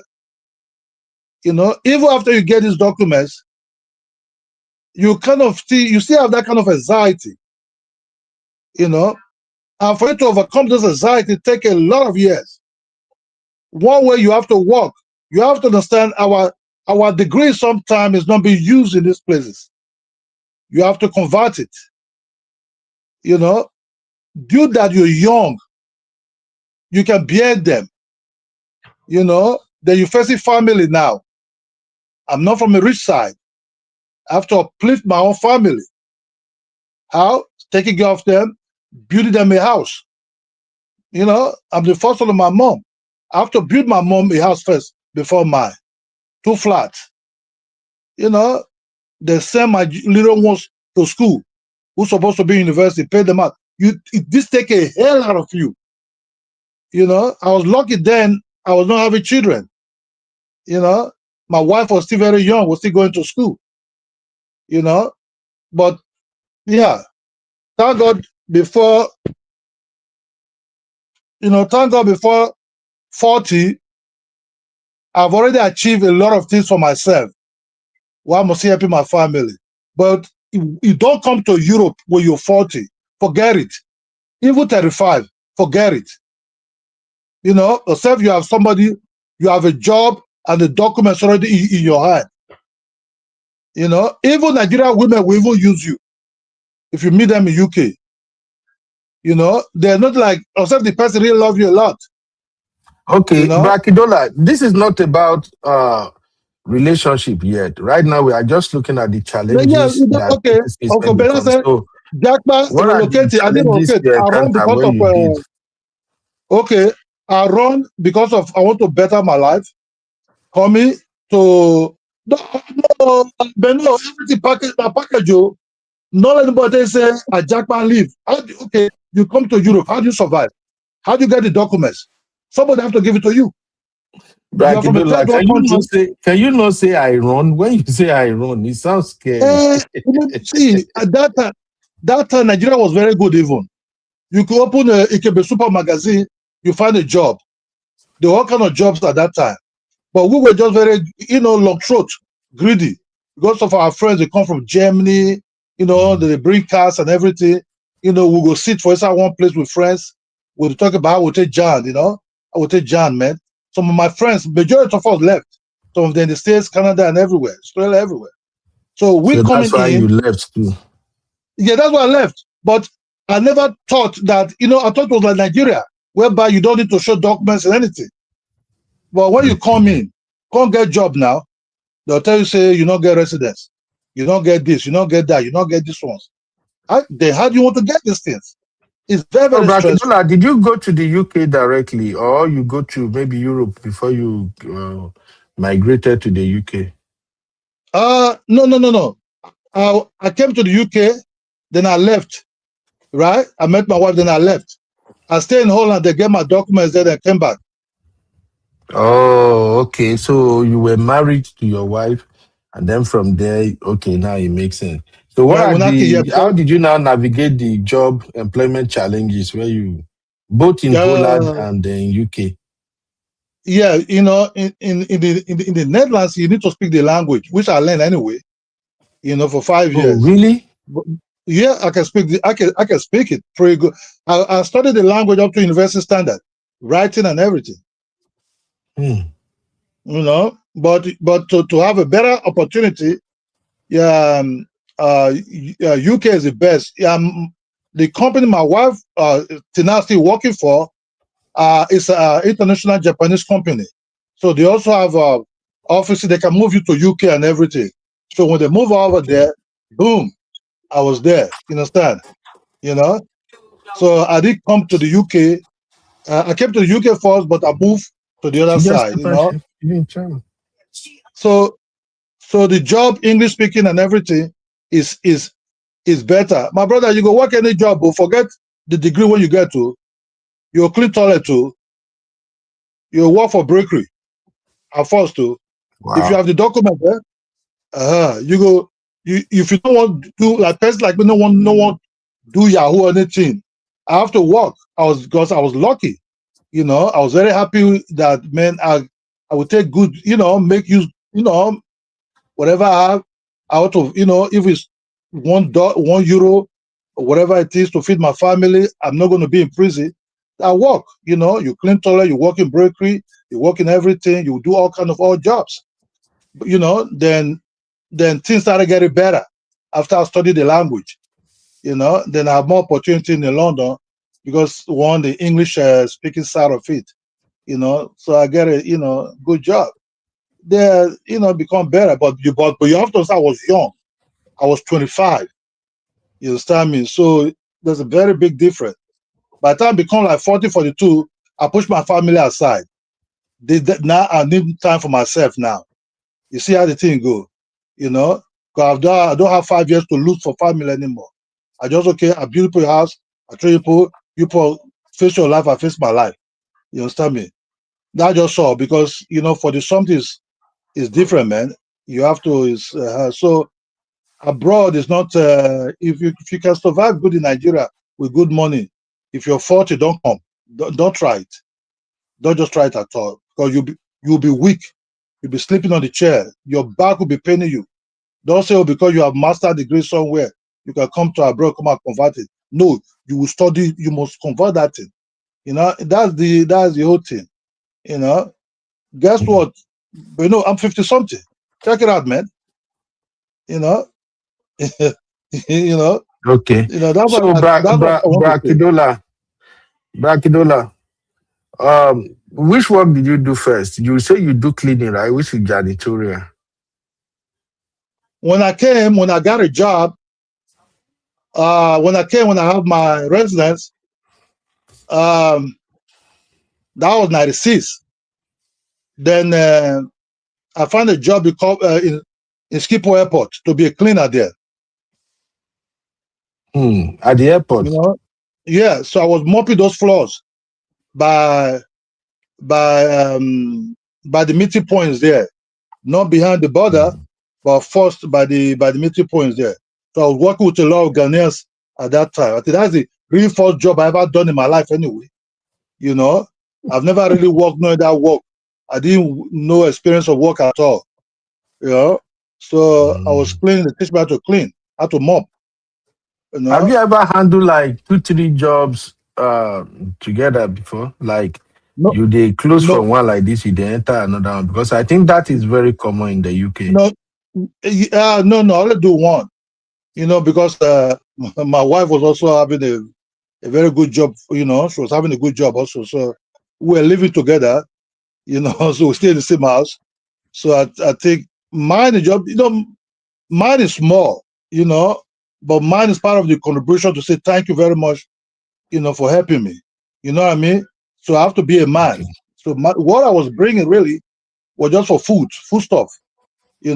Even after you get these documents, you still have that kind of anxiety. And for you to overcome this anxiety, it takes a lot of years. One way you have to work, you have to understand our degree sometimes is not being used in these places. You have to convert it. Due that you're young, you can bear them. Then you face a family now. I'm not from a rich side. I have to uplift my own family. How? Taking care of them, building them a house. I'm the first one of my mom. I have to build my mom a house first before mine. 2 flats. They send my little ones to school, who's supposed to be in university, pay them out. This take a hell out of you. I was lucky then I was not having children. My wife was still very young, was still going to school. But yeah, thank God before 40, I've already achieved a lot of things for myself. While I'm still helping my family. But you don't come to Europe when you're 40. Forget it. Even 35, forget it. Except you have somebody, you have a job and the documents already in your hand. Even Nigerian women will even use you if you meet them in UK. They're not like, except the person really love you a lot. Okay, Brakidola, this is not about relationship yet. Right now, we are just looking at the challenges that Okay. Uncle Beno said, so, JAPA what are the relocated. I didn't challenges relocate. you I run encounter because when of you did? okay. I run because of I want to better my life. Coming to no, Beno, everything package you. Not anybody say a JAPA leave. Okay, you come to Europe. How do you survive? How do you get the documents? Somebody have to give it to you. You are from a third Brakidola, world country. can you not say I run? When you say I run, it sounds scary. See, at that time, Nigeria was very good even. You could open a Ikebe Super magazine, you find a job. There were all kind of jobs at that time. But we were just very, long throat, greedy. Because of our friends, they come from Germany, they bring cars and everything. We go sit for inside one place with friends. We'll talk about, I will take John, I will take John, man. Some of my friends, majority of us left. Some of them in the States, Canada, and everywhere, Australia, everywhere. So we So coming that's why in. you left too. Yeah, that's why I left. But I never thought that, I thought it was like Nigeria, whereby you don't need to show documents and anything. But when you come in, can't get job now, they'll tell you, say, you don't get residence. You don't get this, you don't get that, you don't get this ones. Then how do you want to get these things? It's very, very stressful. Brakidola, did you go to the UK directly, or you go to maybe Europe before you migrated to the UK? No. I came to the UK, then I left. Right? I met my wife, then I left. I stayed in Holland, they get my documents, then I came back. Oh, okay. So you were married to your wife, And then from there, okay, now it makes sense. So what are When I came, yeah, how did you now navigate the job employment challenges where you both in Holland uh, and in UK? yeah, in the Netherlands, you need to speak the language, which I learned anyway. For 5 years. Oh, really? But, yeah, I can speak. I can speak it pretty good. I studied the language up to university standard, writing and everything. Hmm. But to have a better opportunity, yeah, UK is the best. The company my wife tenaciously working for is an international Japanese company, so they also have offices. They can move you to UK and everything. So when they move over there, boom, I was there. You understand? So I did come to the UK. I came to the UK first, but I moved to the other She just side. So the job, English speaking and everything, is better. My brother, you go work any job, but forget the degree when you get to. You clean toilet too. You work for bakery. At first too. If you Wow. have the document there, you go. If you don't want to do like person like me, no one do Yahoo or anything. I have to work. Because I was lucky. I was very happy that man. I would take good. Make use. Whatever I have out of, if it's €1 or whatever it is to feed my family, I'm not going to be in prison. I work, you clean toilet, you work in bakery, you work in everything, you do all kind of odd jobs. Then things started getting better after I studied the language. Then I have more opportunity in London because the English speaking side of it. So I get a good job. They become better, but you have to say I was young. I was 25. You understand me? So there's a very big difference. By the time I become like 40, 42, I push my family aside. Now I need time for myself now. You see how the thing go, Because I don't have 5 years to lose for family anymore. I just a beautiful house, I train people face your life, I face my life. You understand me? That just all because for the something is different, man. You have to so abroad is not if you can survive good in Nigeria with good money, if you're 40, don't come. Don't try it. Don't just try it at all. Because you'll be weak. You'll be sleeping on the chair. Your back will be paining you. Don't say, because you have master degree somewhere, you can come to abroad, come and convert it. No, you will study, you must convert that thing. That's the whole thing. Guess what? I'm 50 something. Check it out, man. you know, you know, Okay. that's what So that's what I want to say. Brakidola, which work did you do first? You say you do cleaning, right? Which is janitorial. When I got a job, when I have my residence, that was 96. Then I found a job in Schiphol Airport to be a cleaner there. At the airport. Yeah. So I was mopping those floors by the meeting points there, not behind the border, but first by the meeting points there. So I was working with a lot of Ghanaians at that time. I think that's the really first job I ever done in my life anyway. I've never really worked knowing that work. I didn't know experience of work at all. So I was cleaning, they teach me how to clean, how to mop. Have you ever handled like 2, 3 jobs together before? Like they close from one like this, you they enter another one, because I think that is very common in the UK. No, I only do one. Because my wife was also having a very good job. She was having a good job also. So we were living together. So we stay in the same house. So I think mine is job. Mine is small. But mine is part of the contribution to say thank you very much. For helping me. You know what I mean? So I have to be a man. Okay. So what I was bringing really was just for food stuff. She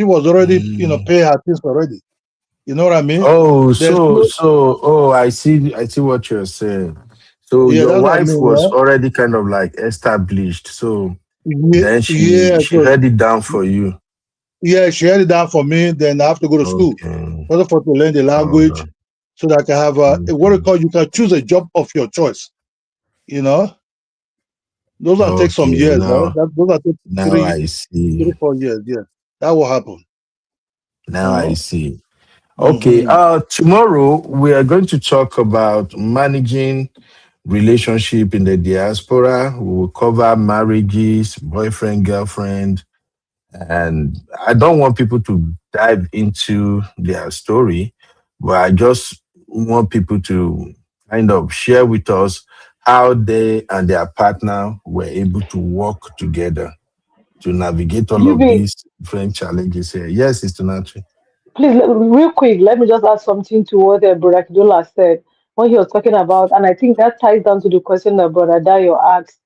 was already paying her things already. You know what I mean? Oh, I see what you're saying. So Yeah, your that's what I wife mean. was Yeah? already kind of like established. So then she So had it down for you. Yeah, she had it down for me. Then I have to go to school. Okay. Further for to learn the All language, right. so that I can have what you call, you can choose a job of your choice. You know, those will take some Okay. years. Those will take Now three, I see. 4 years. Yeah, that will happen. Now I see. Okay. Mm-hmm. Tomorrow we are going to talk about managing relationship in the diaspora. We will cover marriages, boyfriend, girlfriend, and I don't want people to dive into their story, but I just want people to kind of share with us how they and their partner were able to work together to navigate all You of be these different challenges here. Yes, it's Natri. please real quick. Let me just add something to what Brother Kidola said when he was talking about, and I think that ties down to the question that Brother Dayo asked.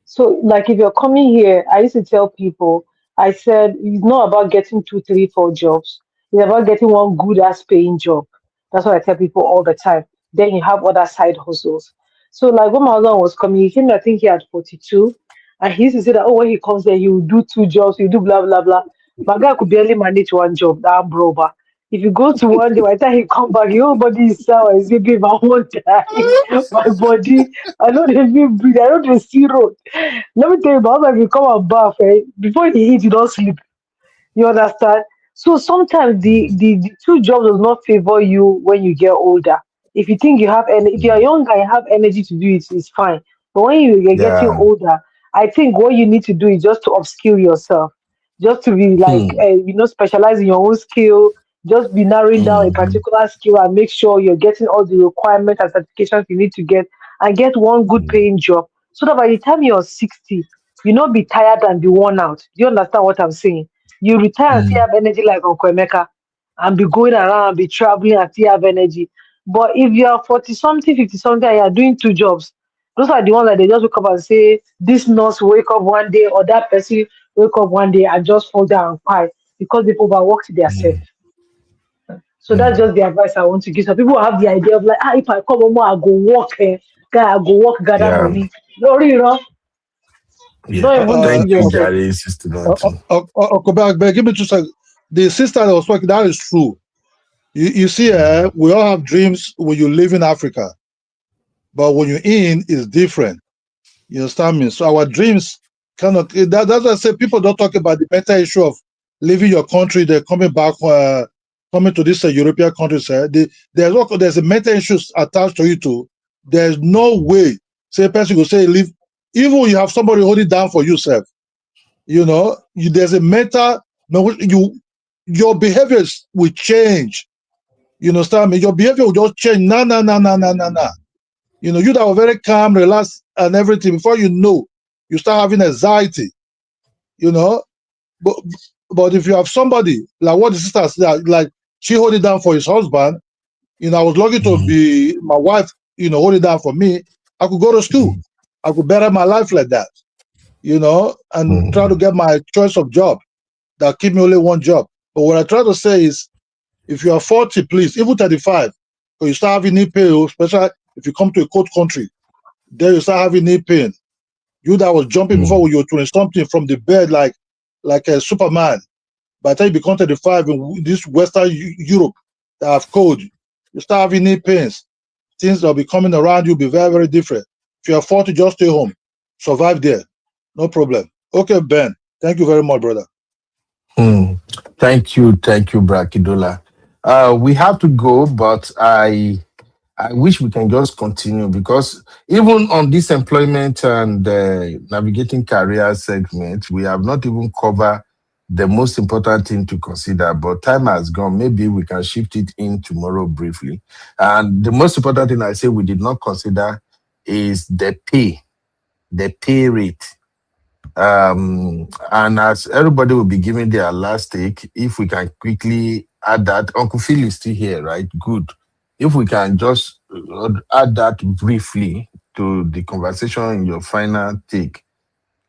So, like, if you're coming here, I used to tell people, I said, it's not about getting two, three, four jobs. It's about getting one good ass paying job. That's what I tell people all the time. Then you have other side hustles. So, like, when my husband was coming, he came, I think he had 42. And he used to say that, oh, when he comes there, he will do two jobs, he will do blah, blah, blah. My guy could barely manage one job, that brober. If you go to one day, by the time he come back, your body is sour. He's babe, I won't die. My body, I don't even breathe. I don't even see road. Let me tell you, my husband, if you come and bath, before he eat, you don't sleep. You understand? So sometimes the two jobs does not favor you when you get older. If you think you have if you're younger and you have energy to do it, it's fine. But when you're getting Yeah. older, I think what you need to do is just to upskill yourself, just to be like Hmm. specialize in your own skill, just be narrowing down a Mhm. particular skill and make sure you're getting all the requirements and certifications you need to get and get one good paying job so that by the time you're 60, you not be tired and be worn out. Do you understand what I'm saying? You retire and still Mm. have energy like Uncle Emeka and be going around and be traveling and still have energy. But if you are 40 something, 50 something, and you are doing two jobs, those are the ones that they just wake up and say, this nurse wake up one day or that person wake up one day and just fall down and cry because they've overworked themselves. So that's just the advice I want to give. So people have the idea of like, if I come home, I go work, guy, I go work, gather Yeah. money. No, you know, Yeah. don't even Thank deceive you, yourself. Gary, Sister Natri. Okay, give me 2 seconds. The sister that was talking, that is true. You see, we all have dreams when you live in Africa, but when you're in, it's different. You understand me? So our dreams kind of that's why I say people don't talk about the better issue of leaving your country. They're coming back, coming to this European countries. There's a mental issues attached to it too. There's no way say a person will say leave, even when you have somebody holding down for yourself. You know, there's a mental. No, your behaviors will change. You understand me? Your behavior will just change. No, no, no, no, no, no, no. You know, you that were very calm, relaxed, and everything. Before you know, you start having anxiety. You know, but if you have somebody like what the sister said, like she hold it down for his husband. You know, I was lucky to be my wife. You know, hold it down for me. I could go to school. I could better my life like that. You know, and try to get my choice of job that keep me only one job. But what I try to say is, if you are 40, please, even 35, because you start having knee pain, especially if you come to a cold country, then you start having knee pain. You that was jumping before when you were 20 something from the bed like a Superman. By the time you become 35 in this Western Europe that have cold, you start having knee pains. Things that will be coming around you will be very, very different. If you are 40, just stay home. Survive there. No problem. Okay, Ben. Thank you very much, brother. Hmm. Thank you, Brakidola. We have to go, but I wish we can just continue because even on this employment and navigating career segment, we have not even covered the most important thing to consider. But time has gone. Maybe we can shift it in tomorrow briefly. And the most important thing I say we did not consider is the pay rate. And as everybody will be giving their last take, if we can quickly add that, Uncle Phil is still here, right? Good. If we can just add that briefly to the conversation in your final take.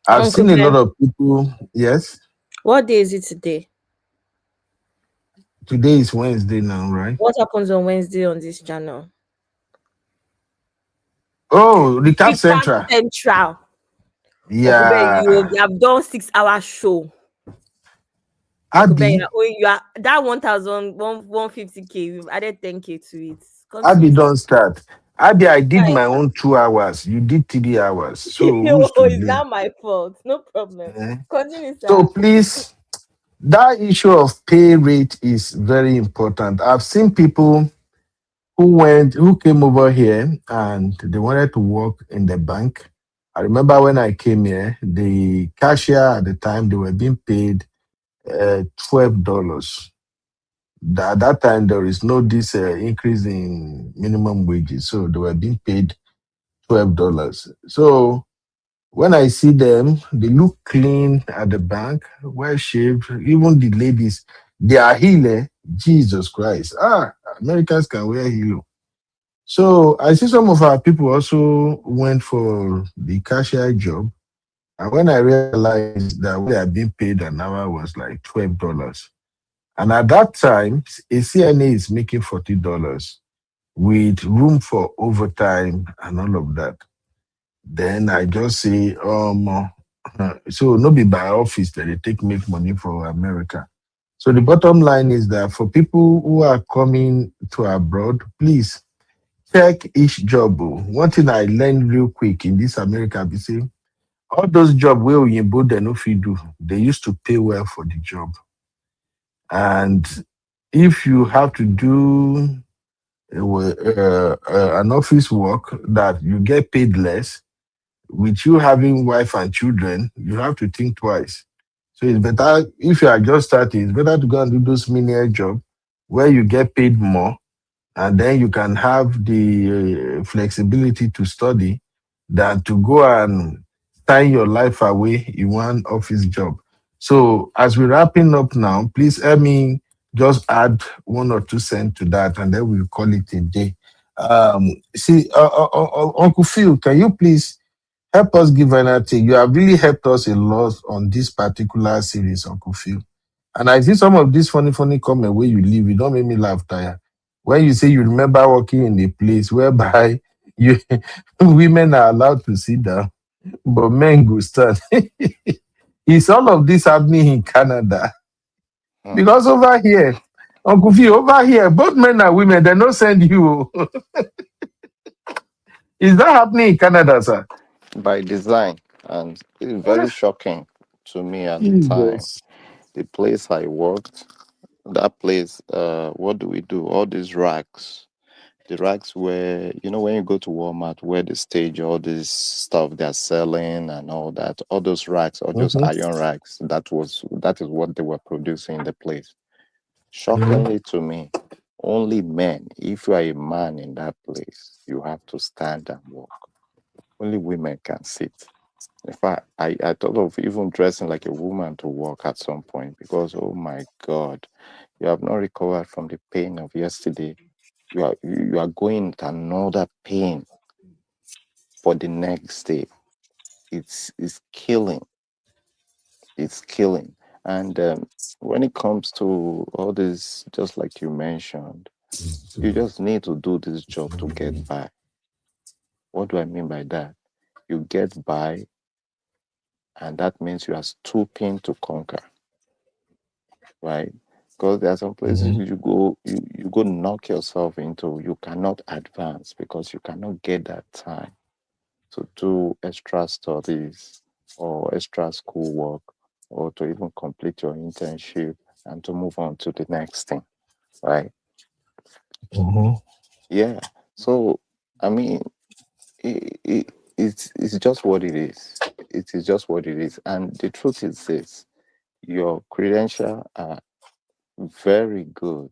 I've Uncle seen a lot Ben, of people, yes, what day is it today? today is Wednesday now, right? What happens on Wednesday on this channel? Oh, Recap Recap Central. Central. Uncle Ben, Yeah. you have done 6 hour show. Uncle Ben, Abby, you are that 1,150K. We've added 10K to it. Abby, Continue, sir. don't start. Abby, I did Fine, my sir. own 2 hours. You did 3 hours. So who's Oh, to it's blame? not my fault. No problem. Eh? Continue, So sir. please, that issue of pay rate is very important. I've seen people who came over here and they wanted to work in the bank. I remember when I came here, the cashier at the time they were being paid $12. At that time, there is no this increase in minimum wages, so they were being paid $12. So when I see them, they look clean at the bank, well shaved. Even the ladies, they are healer. Jesus Christ! Americans can wear hilo. So I see some of our people also went for the cashier job, and when I realized that what they are being paid an hour was like $12. And at that time, a CNA is making $40 with room for overtime and all of that. Then I just say, so no be by office that they take make money for America. So the bottom line is that for people who are coming to abroad, please check each job. One thing I learned real quick in this America, be say all those jobs where you they no fit do, they used to pay well for the job. And if you have to do an office work that you get paid less, with you having wife and children, you have to think twice. So it's better if you are just starting, it's better to go and do those menial job where you get paid more and then you can have the flexibility to study than to go and sign your life away in one office job. So as we're wrapping up now, please help me just add 1 or 2 cents to that, and then we'll call it a day. Uncle Phil, can you please help us give anything? You have really helped us a lot on this particular series, Uncle Phil. And I see some of these funny comment where you live, you don't make me laugh tire. When you say you remember working in a place whereby you women are allowed to sit down, but men go stand. Is all of this happening in Canada? Hmm. Because over here, Uncle Phil, over here, both men and women, they don't send you. Is that happening in Canada, sir? By design, and it's very shocking to me at the time. Jesus. The place I worked, that place, what do we do? All these racks, the racks where, when you go to Walmart, where they stage all this stuff they're selling and all that, all those racks, all those Mm-hmm. iron racks, that is what they were producing in the place. Mm-hmm. Shockingly to me, only men, if you are a man in that place, you have to stand and walk. Only women can sit. In fact, I thought of even dressing like a woman to work at some point because, oh my God, you have not recovered from the pain of yesterday. You are going to another pain for the next day. It's killing. It's killing. And when it comes to all this, just like you mentioned, you just need to do this job to get by. What do I mean by that? You get by, and that means you are stooping to conquer, right? Because there are some places Mm-hmm. you go knock yourself into, you cannot advance because you cannot get that time to do extra studies or extra school work or to even complete your internship and to move on to the next thing, right? Mm-hmm. Yeah. So, I mean, it's just what it is. It is just what it is. And the truth is this, your credentials are very good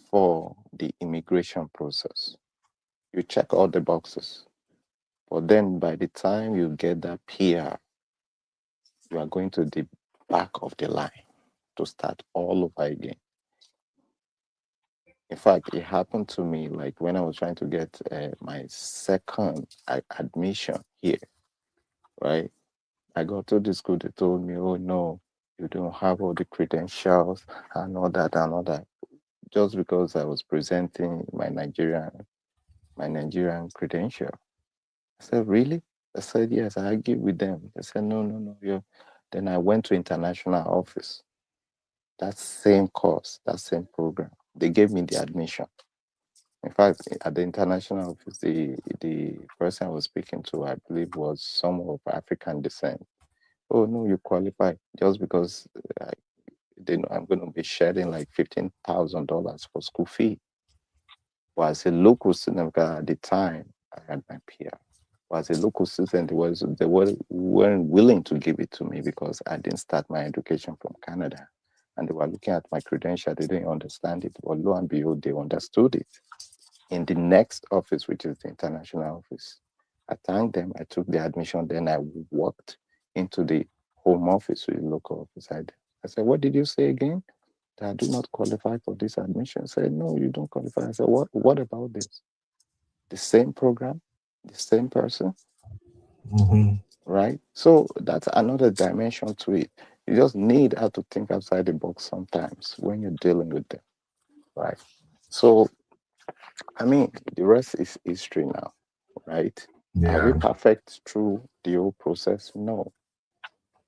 for the immigration process. You check all the boxes. But then by the time you get that PR, you are going to the back of the line to start all over again. In fact, it happened to me like when I was trying to get my second admission here, right? I got to the school, they told me, oh no, you don't have all the credentials and all that, just because I was presenting my Nigerian credential. I said, really? I said, yes, I argued with them. They said, no, no, no. Then I went to international office. that same course, that same program. They gave me the admission. In fact, at the international office, the person I was speaking to, I believe, was someone of African descent. Oh no, you qualify just because they know I'm going to be shedding like $15,000 for school fee. Well, as a local student, because at the time I had my PR. Well, as a local student, weren't willing to give it to me because I didn't start my education from Canada, and they were looking at my credential. They didn't understand it. But lo and behold, they understood it. In the next office, which is the international office, I thanked them. I took the admission. Then I walked into the home office with the local office. I said, "What did you say again? That I do not qualify for this admission?" I said, "No, you don't qualify." I said, What about this? The same program, the same person, right?" So that's another dimension to it. You just need how to think outside the box sometimes when you're dealing with them, right? So, I mean, the rest is history now, right? Are we Yeah. perfect through the whole process? No.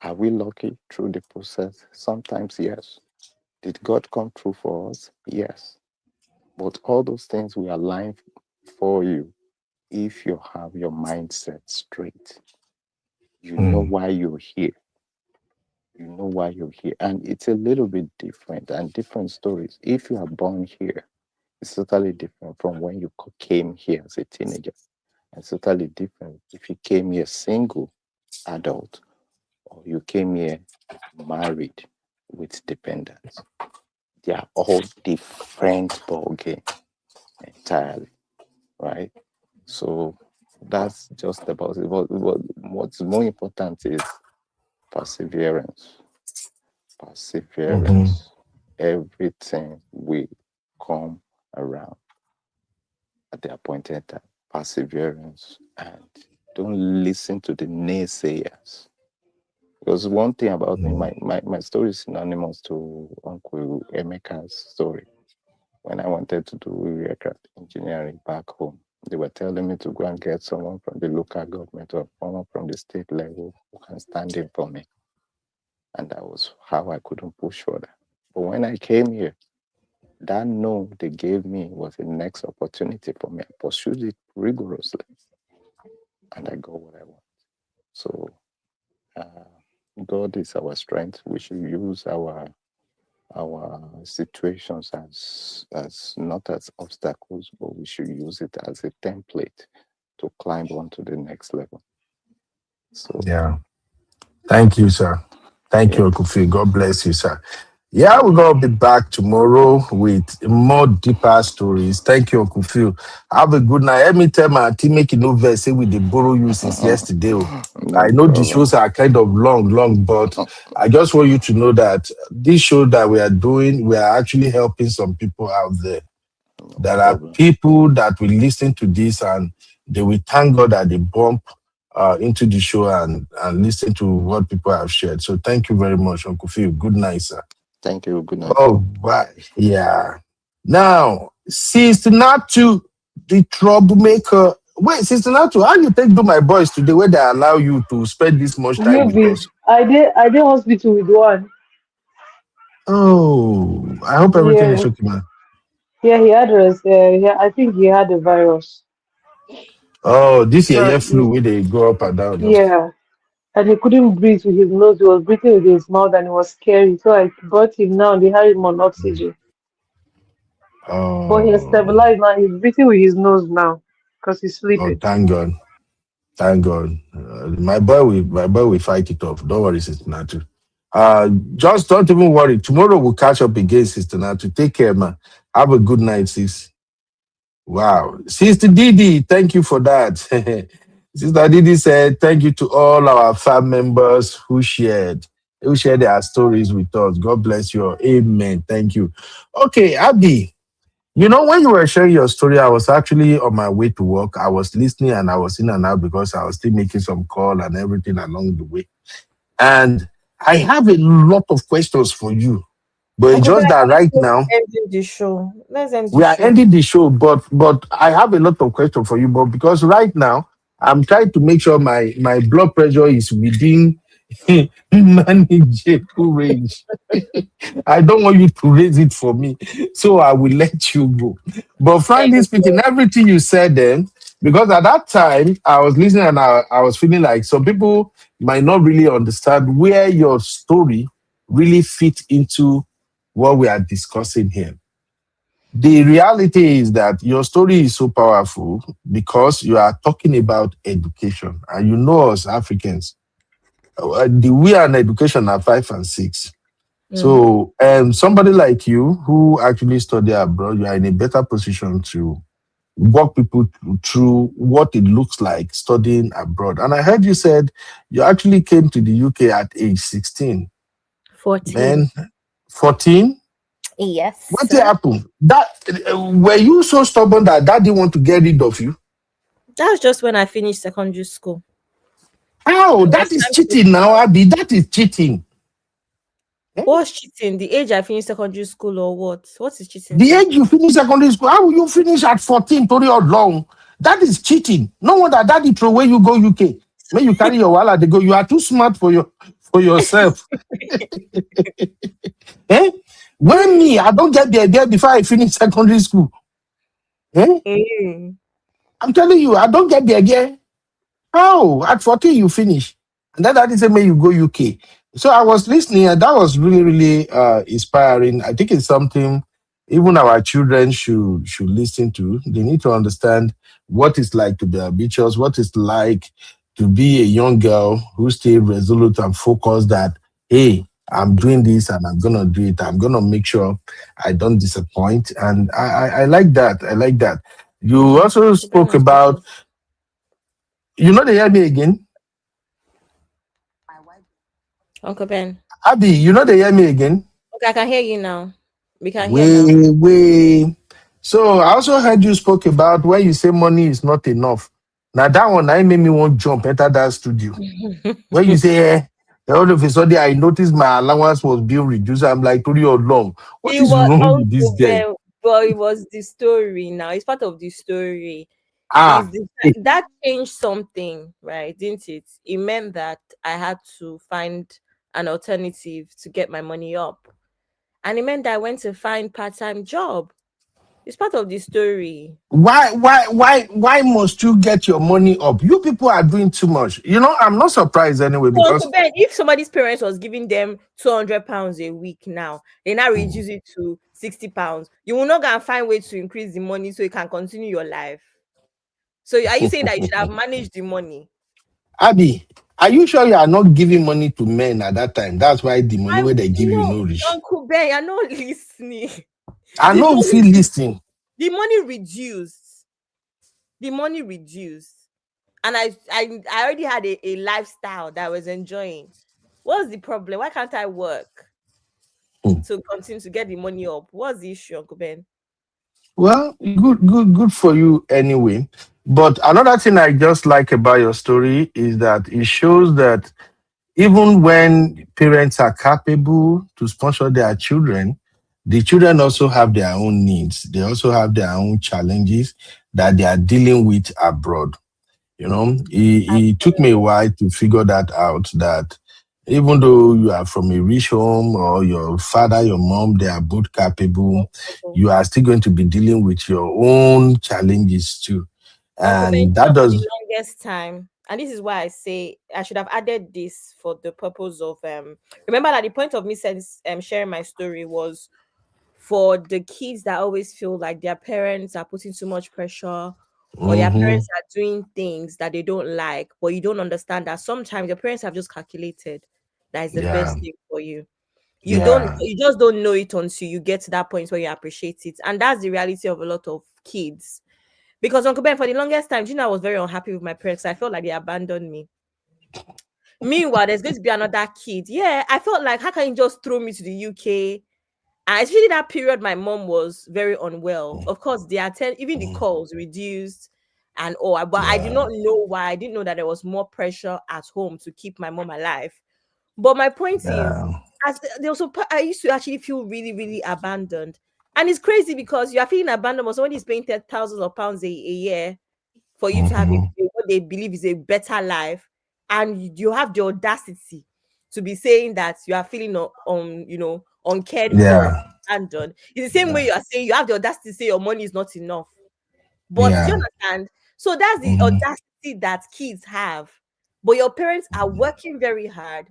Are we lucky through the process? Sometimes, yes. Did God come through for us? Yes. But all those things will align for you if you have your mindset straight. You know why you're here. You know why you're here. And it's a little bit different and different stories. If you are born here, it's totally different from when you came here as a teenager. It's totally different if you came here single adult or you came here married with dependents. They are all different ball game entirely, right? So that's just about it. What's more important is perseverance. Perseverance. Everything will come around at the appointed time. Perseverance, and don't listen to the naysayers. Because one thing about me, my story is synonymous to Uncle Emeka's story. When I wanted to do aircraft engineering back home, they were telling me to go and get someone from the local government or someone from the state level who can stand in for me. And that was how I couldn't push further. But when I came here, that no they gave me was the next opportunity for me. I pursued it rigorously and I got what I want. So God is our strength. We should use our situations as not as obstacles, but we should use it as a template to climb on to the next level. So Yeah. Thank you, sir. Thank you, yeah. Uncle Phil. God bless you, sir. Yeah, we're gonna be back tomorrow with more deeper stories. Thank you, Uncle Phil. Have a good night. Let me tell my team make it no verse say we did borrow you since yesterday. I No know the problem. shows are kind of long, but I just want you to know that this show that we are doing, we are actually helping some people out there. No There are problem. people that will listen to this and they will thank God that they bump into the show and listen to what people have shared. So thank you very much, Uncle Phil. Good night, sir. Thank you. Good night. Oh, bye. Yeah. Now, Sister Natu, the troublemaker. Wait, Sister Natu, how you take do my boys today where they allow you to spend this much time You with be us? I did hospital with one. Oh, I hope everything is Yeah. okay, man. Yeah, he had yeah, I think he had a virus. Oh, this year And flu where they go up and down. No? yeah. And he couldn't breathe with his nose. He was breathing with his mouth and it was scary. So I brought him now. They had him on oxygen. But he has Oh, stabilized now. He's breathing with his nose now because he's oh, sleeping. thank God. Thank God. My boy will fight it off. Don't worry, Sister Natu. Just don't even worry. Tomorrow we'll catch up again, Sister Natu. Take care, man. Have a good night, sis. Wow. Sister Didi, thank you for that. Sister Didi said, thank you to all our family members who shared their stories with us. God bless you. Amen. Thank you. Okay, Abby. You know, when you were sharing your story, I was actually on my way to work. I was listening and I was in and out because I was still making some call and everything along the way. And I have a lot of questions for you. But it's Uncle Ben, just I that thought right we were now, ending the show. Let's end the we are show. ending the show, but I have a lot of questions for you. But because right now, I'm trying to make sure my blood pressure is within manageable range. I don't want you to raise it for me, so I will let you go. But frankly Thank speaking, everything you said then, because at that time I was listening and I was feeling like some people might not really understand where your story really fit into what we are discussing here. The reality is that your story is so powerful because you are talking about education. And you know, us Africans, the we are in education are 5 and 6. So, somebody like you who actually study abroad, you are in a better position to walk people through what it looks like studying abroad. And I heard you said you actually came to the UK at age 16. 14. Man, 14? Yes, What sir. happened? That were you so stubborn that dad didn't want to get rid of you? That was just when I finished secondary school. How? It was That is time to cheating now, Abby. That is cheating. Eh? what's cheating? The age I finished secondary school or what? What is cheating, The sir? age you finish secondary school, how will you finish at 14 Tori or long? That is cheating. No wonder daddy throw away you go UK. When you carry your wallet, they go, you are too smart for yourself. Eh? When me, I don't get the idea before I finish secondary school. Eh? Mm. I'm telling you, I don't get the idea. How? At 14 you finish. And then daddy said, may you go UK. So I was listening, and that was really, really inspiring. I think it's something even our children should listen to. They need to understand what it's like to be ambitious, what it's like to be a young girl who stay resolute and focused that, hey, I'm doing this and I'm gonna do it. I'm gonna make sure I don't disappoint. And I like that. I like that. You also Uncle Ben spoke has about, spoken. they hear me again. Uncle Ben. Abby, they hear me again. Okay, I can hear you now. We can hear now. Way. So I also heard you spoke about when you say money is not enough. Now that one, I made me want jump enter that studio. When you say, all of a sudden I noticed my allowance was being reduced. I'm like, Tori long. What It is was wrong with this Uncle guy? Ben, but it was the story now. It's part of the story. Is Ah, that changed something, right? Didn't it? It meant that I had to find an alternative to get my money up. And it meant that I went to find part-time job. It's part of the story. why must you get your money up? You people are doing too much. I'm not surprised anyway So Uncle because Ben, if somebody's parents was giving them £200 a week now, they now reduce it to £60. You will not go and find ways to increase the money so you can continue your life. So are you saying that you should have managed the money? Abby, are you sure you are not giving money to men at that time? That's why the money I where they give you no, no reach. Uncle Ben, you're not listening. I The know feel money, listening. the money reduced. The money reduced. And I already had a lifestyle that I was enjoying. What's the problem? Why can't I work to continue to get the money up? What's the issue, Uncle Ben? Well, good for you anyway. But another thing I just like about your story is that it shows that even when parents are capable to sponsor their children, the children also have their own needs. They also have their own challenges that they are dealing with abroad. It took me a while to figure that out, that even though you are from a rich home or your father, your mom, they are both capable, you are still going to be dealing with your own challenges too. Uncle Ben, And that for the does, longest time, and this is why I say I should have added this for the purpose of remember that the point of me sharing my story was for the kids that always feel like their parents are putting too much pressure or their mhm, parents are doing things that they don't like, but you don't understand that sometimes your parents have just calculated that is the yeah, best thing for you. yeah, You just don't know it until you get to that point where you appreciate it. And that's the reality of a lot of kids. Because Uncle Ben, for the longest time, I was very unhappy with my parents. I felt like they abandoned me. Meanwhile, there's going to be another kid. Yeah, I felt like, how can you just throw me to the UK? And especially that period, my mom was very unwell. Of course, even the calls reduced and all, but I did yeah, not know why. I didn't know that there was more pressure at home to keep my mom alive. But my point is, yeah. there was I used to actually feel really, really abandoned. And it's crazy because you are feeling abandoned, but somebody is paying thousands of pounds a year for you to have Mhm. what they believe is a better life, and you have the audacity to be saying that you are feeling uncared for, Yeah. abandoned. It's the same way you are saying you have the audacity to say your money is not enough. But do you Yeah. understand? So that's the Mhm. audacity that kids have. But your parents are working very hard.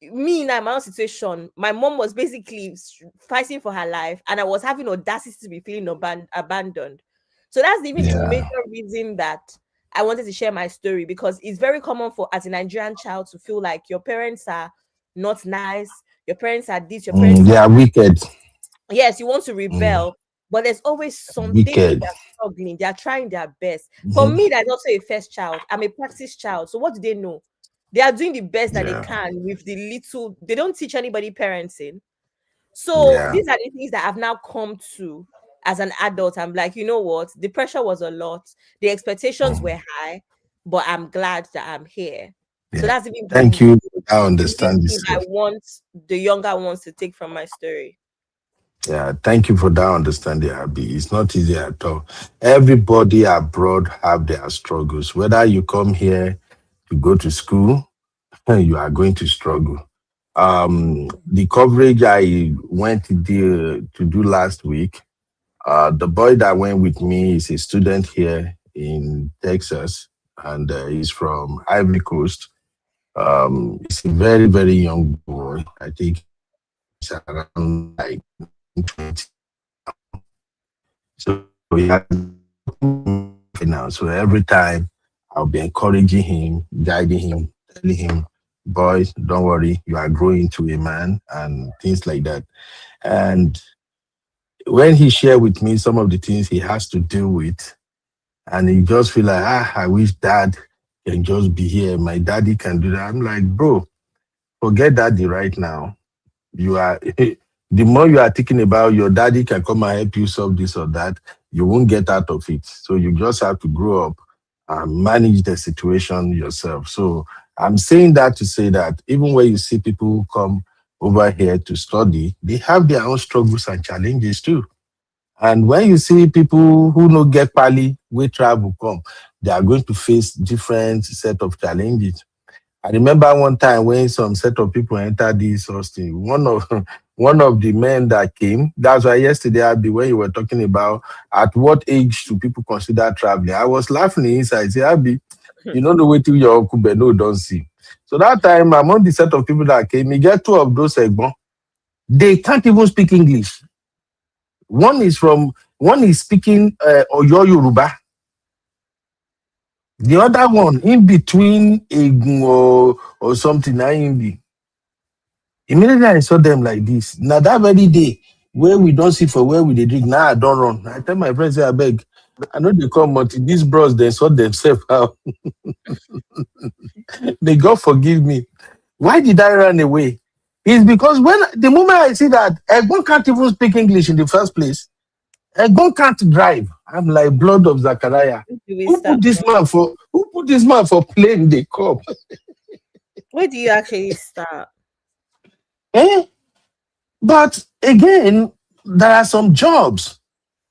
Me in my own situation, my mom was basically fighting for her life, and I was having audacity to be feeling abandoned. So that's even the Yeah. major reason that I wanted to share my story, because it's very common for as a Nigerian child to feel like your parents are not nice, your parents are this, your parents They are are wicked. yes, you want to Mm. rebel, but there's always something Wicked. they're struggling, they're trying their best. For Mhm. me, that's also a first child. I'm a practice child. So what do they know? They are doing the best that they Yeah. can with the little, they don't teach anybody parenting. So Yeah. these are the things that I've now come to as an adult. I'm like, you know what? The pressure was a lot, the expectations were high, but I'm glad that I'm here. So Yeah. that's even Thank the you. I the main understand thing this. I want the younger ones to take from my story. Yeah, thank you for that understanding, Abby. It's not easy at all. Everybody abroad have their struggles. Whether you come here to go to school, you are going to struggle. The coverage I went to do last week, the boy that went with me is a student here in Texas, and he's from Ivory Coast. He's a very, very young boy. I think he's around like 20. So he has now. So every time I'll be encouraging him, guiding him, telling him, boys, don't worry, you are growing to a man and things like that. And when he shared with me some of the things he has to deal with, and he just feel like, I wish dad can just be here. My daddy can do that. I'm like, bro, forget daddy right now. You are the more you are thinking about your daddy can come and help you solve this or that, you won't get out of it. So you just have to grow up and manage the situation yourself. So I'm saying that to say that even when you see people who come over here to study, they have their own struggles and challenges too. And when you see people who no get pali, we travel come, they are going to face different set of challenges. I remember one time when some set of people entered this hostel. One of the men that came. That's why yesterday, Abby, when you were talking about at what age do people consider traveling, I was laughing inside. Say, Abby, you know the way to your Uncle Beno don't see. So that time, among the set of people that came, you get two of those egbon. They can't even speak English. One is speaking Oyo Yoruba. The other one in between Egun or something. Immediately I saw them like this. Now that very day, where we don't see for where we dey drink, now I don't run. I tell my friends, say, I beg, I know they come until these bros, they sort themselves out. May God forgive me. Why did I run away? It's because when the moment I see that Egbon can't even speak English in the first place, Egbon can't drive. I'm like blood of Zachariah. Do we start from? Who put this man for playing the cup? Where do you actually start? Eh? But again, there are some jobs.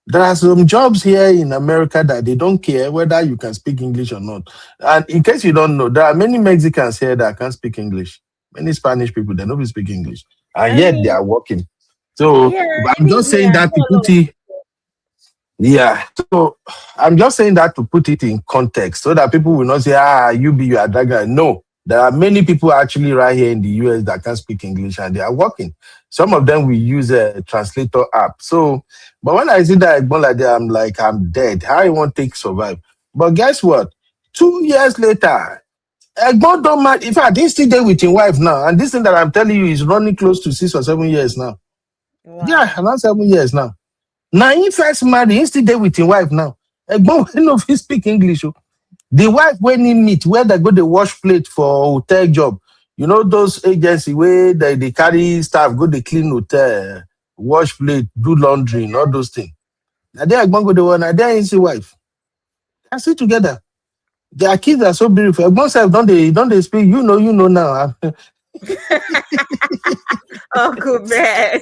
There are some jobs here in America that they don't care whether you can speak English or not. And in case you don't know, there are many Mexicans here that can't speak English. Many Spanish people that don't speak English, and I yet they mean, are working. So yeah, I'm even just here, saying I that to know a lot put of it, yeah. So I'm just saying that to put it in context so that people will not say, you are that guy. No, there are many people actually right here in the US that can speak English and they are working. Some of them will use a translator app. So, but when I see that like that, I'm like, I'm dead. How I want to take survive? But guess what? 2 years later, Egbon don't mind. In fact, he's still there with his wife now. And this thing that I'm telling you is running close to 6 or 7 years now. Yeah, wow. around 7 years now. Now, he first married, he still there with his wife now. Egbon, when of he speak English. Oh. The wife when he meet, where they go they wash plate for hotel job. You know those agency where they carry staff, go they clean hotel, wash plate, do laundry, and all those things. Now they Egbon go the one, now they ain't see wife. They still together. Their kids are so beautiful. Egbon self don't they speak, you know now. Uncle Ben.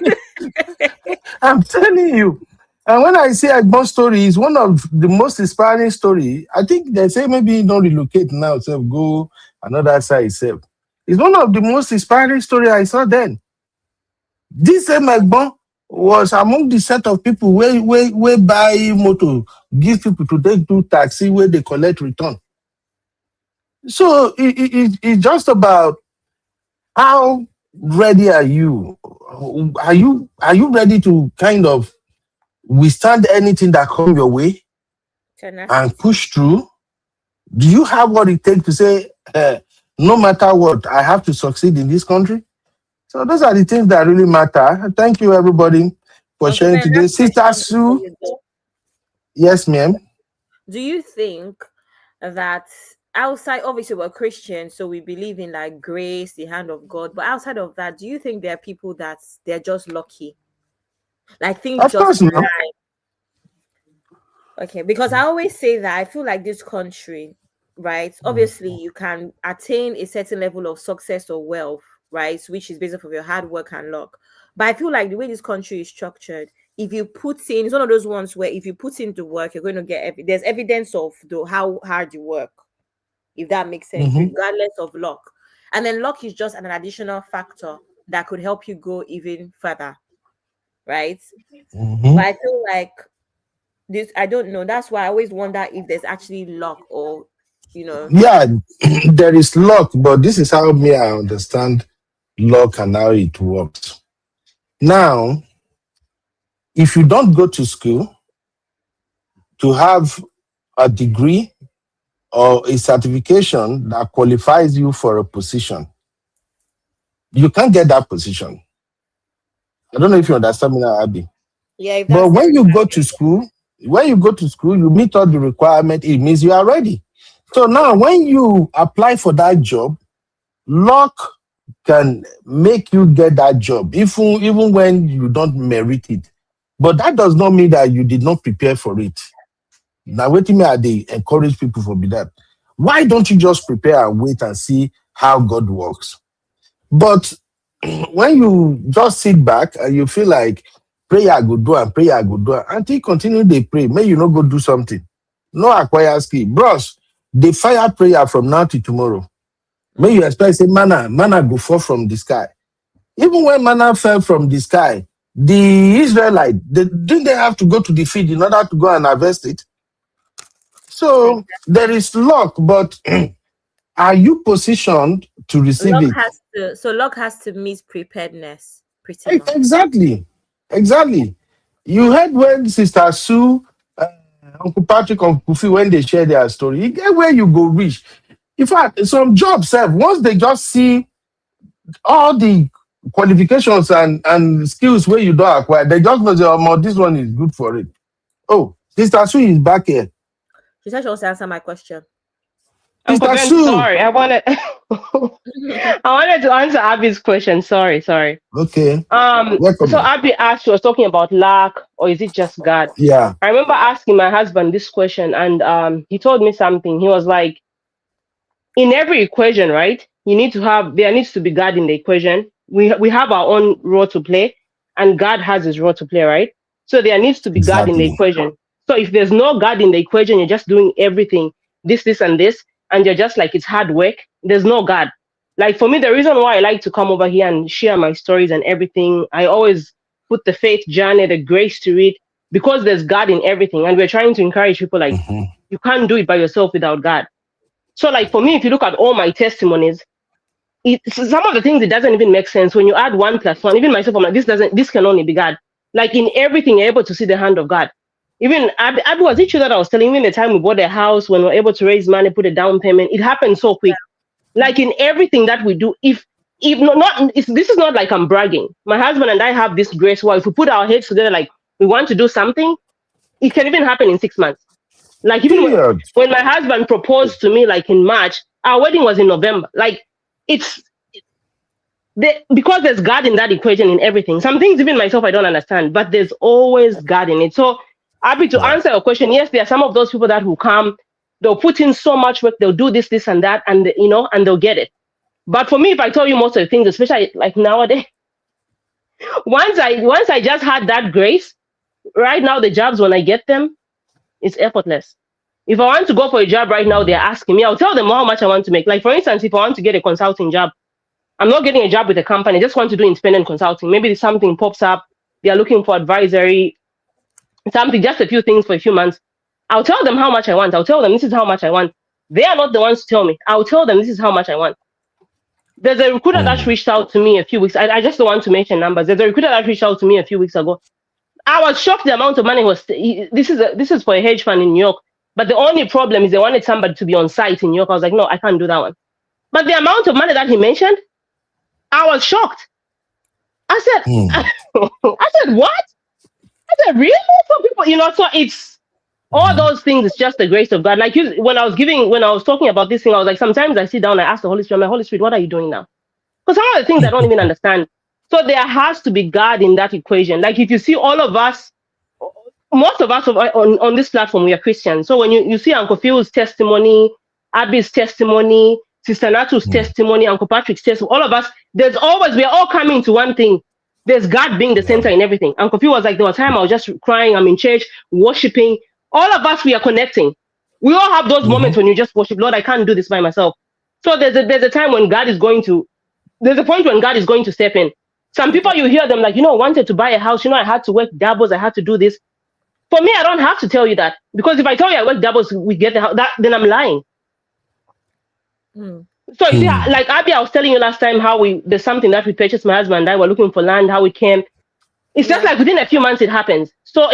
I'm telling you. And when I say Egbon's story, it's one of the most inspiring story. I think they say maybe he don't relocate now, so go another side itself. It's one of the most inspiring story I saw then. This same Egbon was among the set of people where buy motor, give people to take do taxi where they collect return. So it's just about how ready are you? Are you ready to kind of withstand anything that come your way and push through? Do you have what it takes to say, no matter what, I have to succeed in this country? So those are the things that really matter. Thank you, everybody, for Uncle sharing Ben, today. last Sister question before Sue, you go. yes, ma'am. Do you think that outside, obviously we're Christians, so we believe in like grace, the hand of God, but outside of that, do you think there are people that they're just lucky? Like things Of just course, ma'am. align. Okay, because I always say that I feel like this country, right? Obviously, you can attain a certain level of success or wealth, right? Which is based off of your hard work and luck. But I feel like the way this country is structured, if you put in, it's one of those ones where if you put in the work, you're going to get there's evidence of how hard you work, if that makes sense, Mhm. regardless of luck. And then luck is just an additional factor that could help you go even further, right? But I feel like this, I don't know. That's why I always wonder if there's actually luck or, you know. Yeah, there is luck, but this is how me I understand luck and how it works. Now, if you don't go to school to have a degree or a certification that qualifies you for a position, you can't get that position. I don't know if you understand me now, Abby. Yeah, if But that's the when you go to school, you meet all the requirement, it means you are ready. So now when you apply for that job, luck can make you get that job, even when you don't merit it. But that does not mean that you did not prepare for it. Now, wait me, they encourage people for be that. Why don't you just prepare and wait and see how God works? But when you just sit back and you feel like prayer go do and prayer go do, until you continue they pray, may you not go do something. No acquire skill. Bros, they fire prayer from now to tomorrow. May you expect say manna go fall from the sky. Even when manna fell from the sky, the Israelite, didn't they have to go to the field in order to go and harvest it? So there is luck, but are you positioned to receive it? Luck has to meet preparedness, pretty much. Exactly. You heard when Sister Sue, Uncle Patrick, Uncle Kofi, when they share their story, you get where you go reach. In fact, some jobs serve once they just see all the qualifications and skills where you don't acquire, they just know that this one is good for it. Oh, Sister Sue is back here. She said she wants to answer my question. Uncle Sister Ben, Sue. sorry, I wanted I wanted to answer Abby's question. Sorry. Okay. So Abby asked, she was talking about luck, or is it just God? Yeah. I remember asking my husband this question, and he told me something. He was like, in every equation, right? There needs to be God in the equation. We have our own role to play, and God has his role to play, right? So there needs to be God in the Exactly. equation. So if there's no God in the equation, you're just doing everything, this, and this, and you're just like it's hard work. There's no God. Like for me, the reason why I like to come over here and share my stories and everything, I always put the faith journey, the grace to it, because there's God in everything, and we're trying to encourage people like you can't do it by yourself without God. So, like for me, if you look at all my testimonies, some of the things it doesn't even make sense. When you add 1+1, even myself, I'm like, this can only be God. Like in everything, you're able to see the hand of God. Even Abby, was it true that I was telling you the time we bought a house, when we were able to raise money, put a down payment, it happened so quick. Like in everything that we do, this is not like I'm bragging. My husband and I have this grace where if we put our heads together, like we want to do something, it can even happen in 6 months. Like even when my husband proposed to me, like in March, our wedding was in November. Like because there's God in that equation in everything. Some things even myself I don't understand, but there's always God in it. So Abby, to answer your question, yes, there are some of those people that will come, they'll put in so much work, they'll do this, and that, and and they'll get it. But for me, if I tell you most of the things, especially like nowadays, once I just had that grace, right now the jobs when I get them, it's effortless. If I want to go for a job right now, they're asking me, I'll tell them how much I want to make. Like, for instance, if I want to get a consulting job, I'm not getting a job with a company. I just want to do independent consulting. Maybe something pops up. They are looking for advisory, something, just a few things for a few months. I'll tell them how much I want. I'll tell them this is how much I want. They are not the ones to tell me. I'll tell them this is how much I want. There's a recruiter that reached out to me a few weeks. I just don't want to mention numbers. There's a recruiter that reached out to me a few weeks ago. I was shocked the amount of money was. This is for a hedge fund in New York. But the only problem is they wanted somebody to be on site in New York. I was like, no, I can't do that one. But the amount of money that he mentioned, I was shocked. I said, I said, what? I said, really? For people, so it's all those things. It's just the grace of God. Like when I was talking about this thing, I was like, sometimes I sit down, I ask the Holy Spirit, I'm like, Holy Spirit, what are you doing now? Because some of the things I don't even understand. So there has to be God in that equation. Like if you see all of us, most of us on this platform, we are Christians. So when you see Uncle Phil's testimony, Abby's testimony, Sister Natu's testimony, Uncle Patrick's testimony, all of us, we're all coming to one thing. There's God being the center in everything. Uncle Phil was like, there was time I was just crying, I'm in church, worshiping. All of us, we are connecting. We all have those moments when you just worship, Lord, I can't do this by myself. So there's a time when there's a point when God is going to step in. Some people, you hear them like, wanted to buy a house, I had to work doubles, I had to do this. For me, I don't have to tell you that, because if I tell you I work doubles, we get the house, then I'm lying. So you see, like Abby, I was telling you last time how there's something that we purchased, my husband and I were looking for land, how we came. It's just like within a few months it happens. So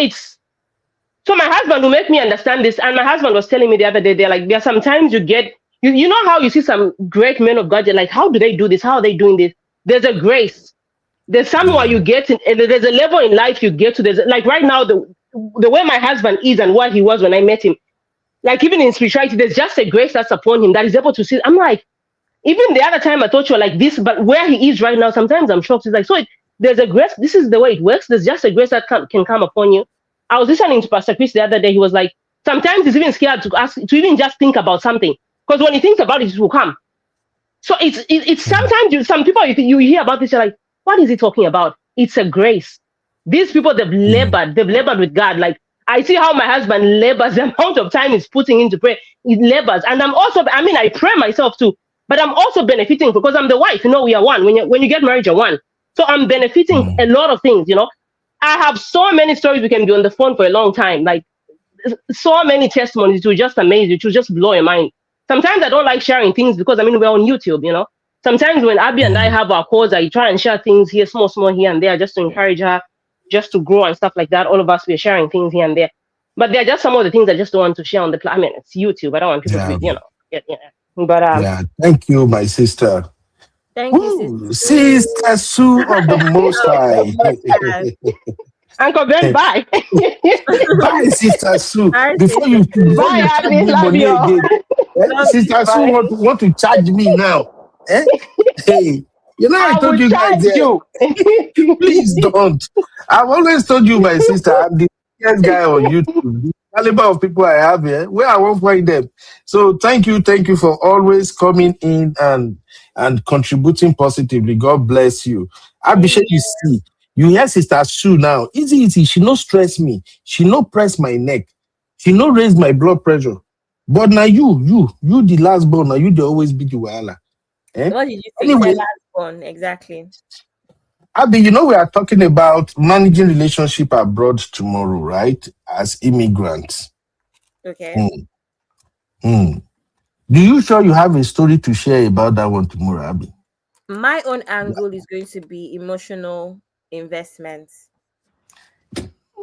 my husband will make me understand this, and my husband was telling me the other day, there are sometimes you get, you know how you see some great men of God, you're like, how do they do this? How are they doing this? There's a grace. There's somewhere you get in, and there's a level in life you get to. There's like right now, the way my husband is and what he was when I met him, like even in spirituality, there's just a grace that's upon him that is able to see. I'm like, even the other time I thought you were like this, but where he is right now, sometimes I'm shocked. It's like, so there's a grace. This is the way it works. There's just a grace that can come upon you. I was listening to Pastor Chris the other day. He was like, sometimes he's even scared to ask, to even just think about something, because when he thinks about it, it will come. So it's sometimes some people, you hear about this, you're like, what is he talking about? It's a grace. These people, they've labored with God. Like I see how my husband labors, the amount of time he's putting into prayer, he labors. And I pray myself too, but I'm also benefiting because I'm the wife. We are one. When you get married, you're one. So I'm benefiting a lot of things, I have so many stories we can be on the phone for a long time. Like so many testimonies, it will just amaze you, it will just blow your mind. Sometimes I don't like sharing things because we're on YouTube, Sometimes when Abby and I have our calls, I try and share things here, small here and there, just to encourage her, just to grow and stuff like that. All of us, we're sharing things here and there. But they're just some of the things I just don't want to share on the platform. It's YouTube. I don't want people to be, But thank you, my sister. Thank you, Sister Sue of the Most High. Uncle Ben, bye. Bye, Sister Sue. Before you charge me money again. Sister Sue want to charge me now. Hey, I told you guys. Please don't. I've always told you, my sister, I'm the best guy on YouTube. The caliber of people I have here, where I won't find them. So thank you for always coming in and contributing positively. God bless you. Abhishek, you see. You hear Sister Sue now. Easy. She no stress me. She no press my neck. She no raise my blood pressure. But now you the last born. Now you they always be the wahala. What did you say? Anyway, last born, exactly. Abby, we are talking about managing relationship abroad tomorrow, right? As immigrants. Okay. Do you sure you have a story to share about that one tomorrow, Abby? My own angle is going to be emotional investments.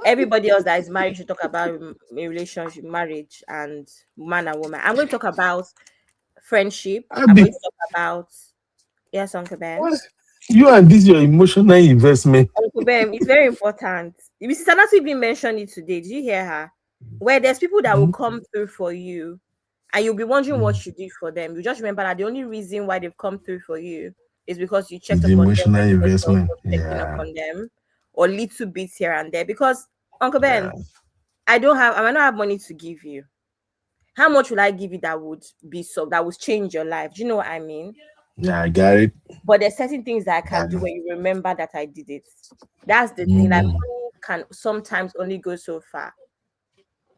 Everybody else that is married should talk about a relationship, marriage, and man and woman. I'm going to talk about friendship. I'm going to talk about Uncle Ben. You and this your emotional investment. Uncle Ben, it's very important. Sister Natu even mentioned it today. Did you hear her? Where there's people that will come through for you, and you'll be wondering what you did for them. You just remember that the only reason why they've come through for you is because you checked upon emotional them, investment. upon them, or little bits here and there. Because Uncle Ben, I might not have money to give you. How much will I give you that would change your life? Do you know what I mean? Yeah, I got it. But there's certain things that I can do when you remember that I did it. That's the thing. Like money can sometimes only go so far.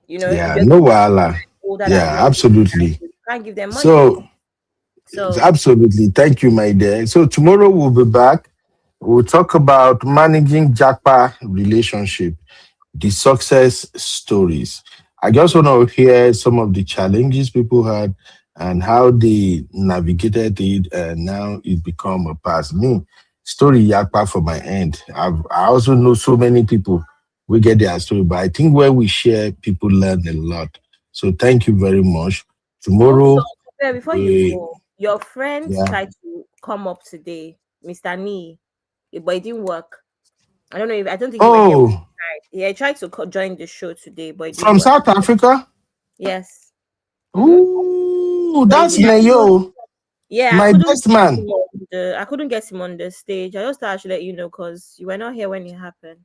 Yeah, no wahala. Yeah, absolutely. You can't give them money. So So Absolutely. Thank you, my dear. So tomorrow we'll be back. We'll talk about managing JAPA relationship, the success stories. I just want to hear some of the challenges people had and how they navigated it, and now it become a past. Me, story yakpa for my end. I also know so many people we get their story, but I think where we share, people learn a lot. So thank you very much. also, Tomorrow, before you we go, your friend yeah. tried to come up today, Mr. Nee, but it didn't work. I don't know if I don't think you were there when Oh, he tried. Yeah, he tried to join the show today, but it didn't from work. South Africa. Yes. Mm-hmm. Ooh, But that's I couldn't. Neyo, Yeah, I my couldn't best get man. him on the. I couldn't get him on the stage. I just thought I should let you know because you were not here when it happened.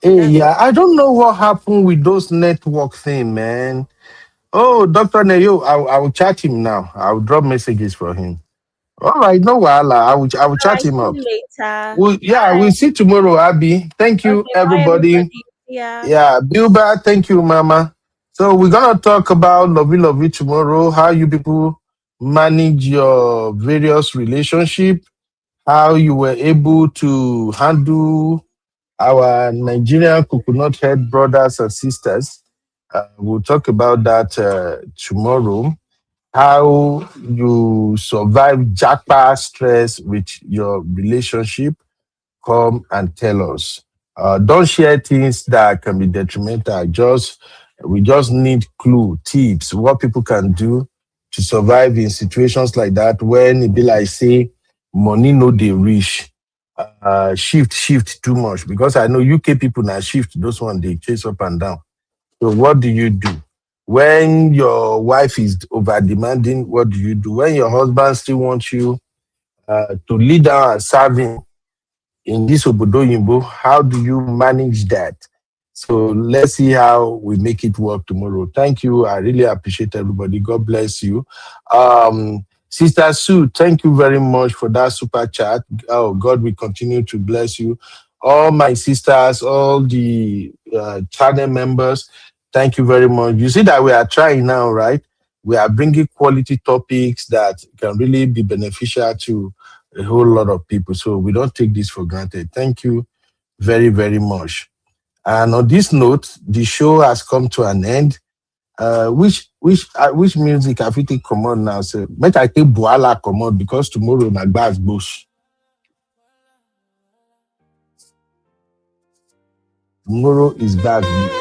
Hey, That's all. yeah, I don't know what happened with those network thing, man. Oh, Dr. Neyo, I will chat him now. I will drop messages for him. All right, no wahala. I will All chat right. him See up. you later. Well, yeah, Bye. we'll see tomorrow, Abby. Thank you, Okay. Bye, everybody. everybody. Yeah. Yeah, Bilba, thank you, Mama. So we're gonna talk about lovey tomorrow, how you people manage your various relationship, how you were able to handle our Nigerian coconut head brothers and sisters. We'll talk about that tomorrow. How you survive jackpot stress with your relationship. Come and tell us. Don't share things that can be detrimental. We just need clue, tips, what people can do to survive in situations like that when it be like say money no they reach. Shift too much because I know UK people now shift those one they chase up and down. So what do you do? When your wife is over demanding, what do you do? When your husband still wants you to lead down and serve him, in this Obodoyinbo, how do you manage that? So let's see how we make it work tomorrow. Thank you. I really appreciate everybody. God bless you. Sister Sue, thank you very much for that super chat. Oh, God will continue to bless you. All my sisters, all the channel members, thank you very much. You see that we are trying now, right? We are bringing quality topics that can really be beneficial to a whole lot of people. So we don't take this for granted. Thank you very, very much. And on this note, the show has come to an end. Which music have you take come on now? So make I take Boala come on because tomorrow na Gbaz Bush. Tomorrow is Gbaz Bush.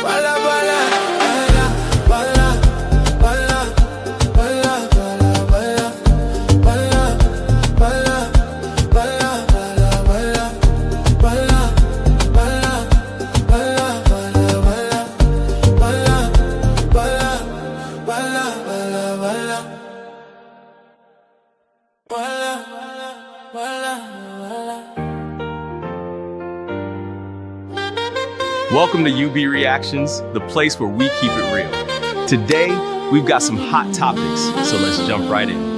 Bala bala, bala bala, bala bala, bala bala, bala bala, bala bala, bala bala, bala bala, Welcome to UB Reactions, the place where we keep it real. Today, we've got some hot topics, so let's jump right in.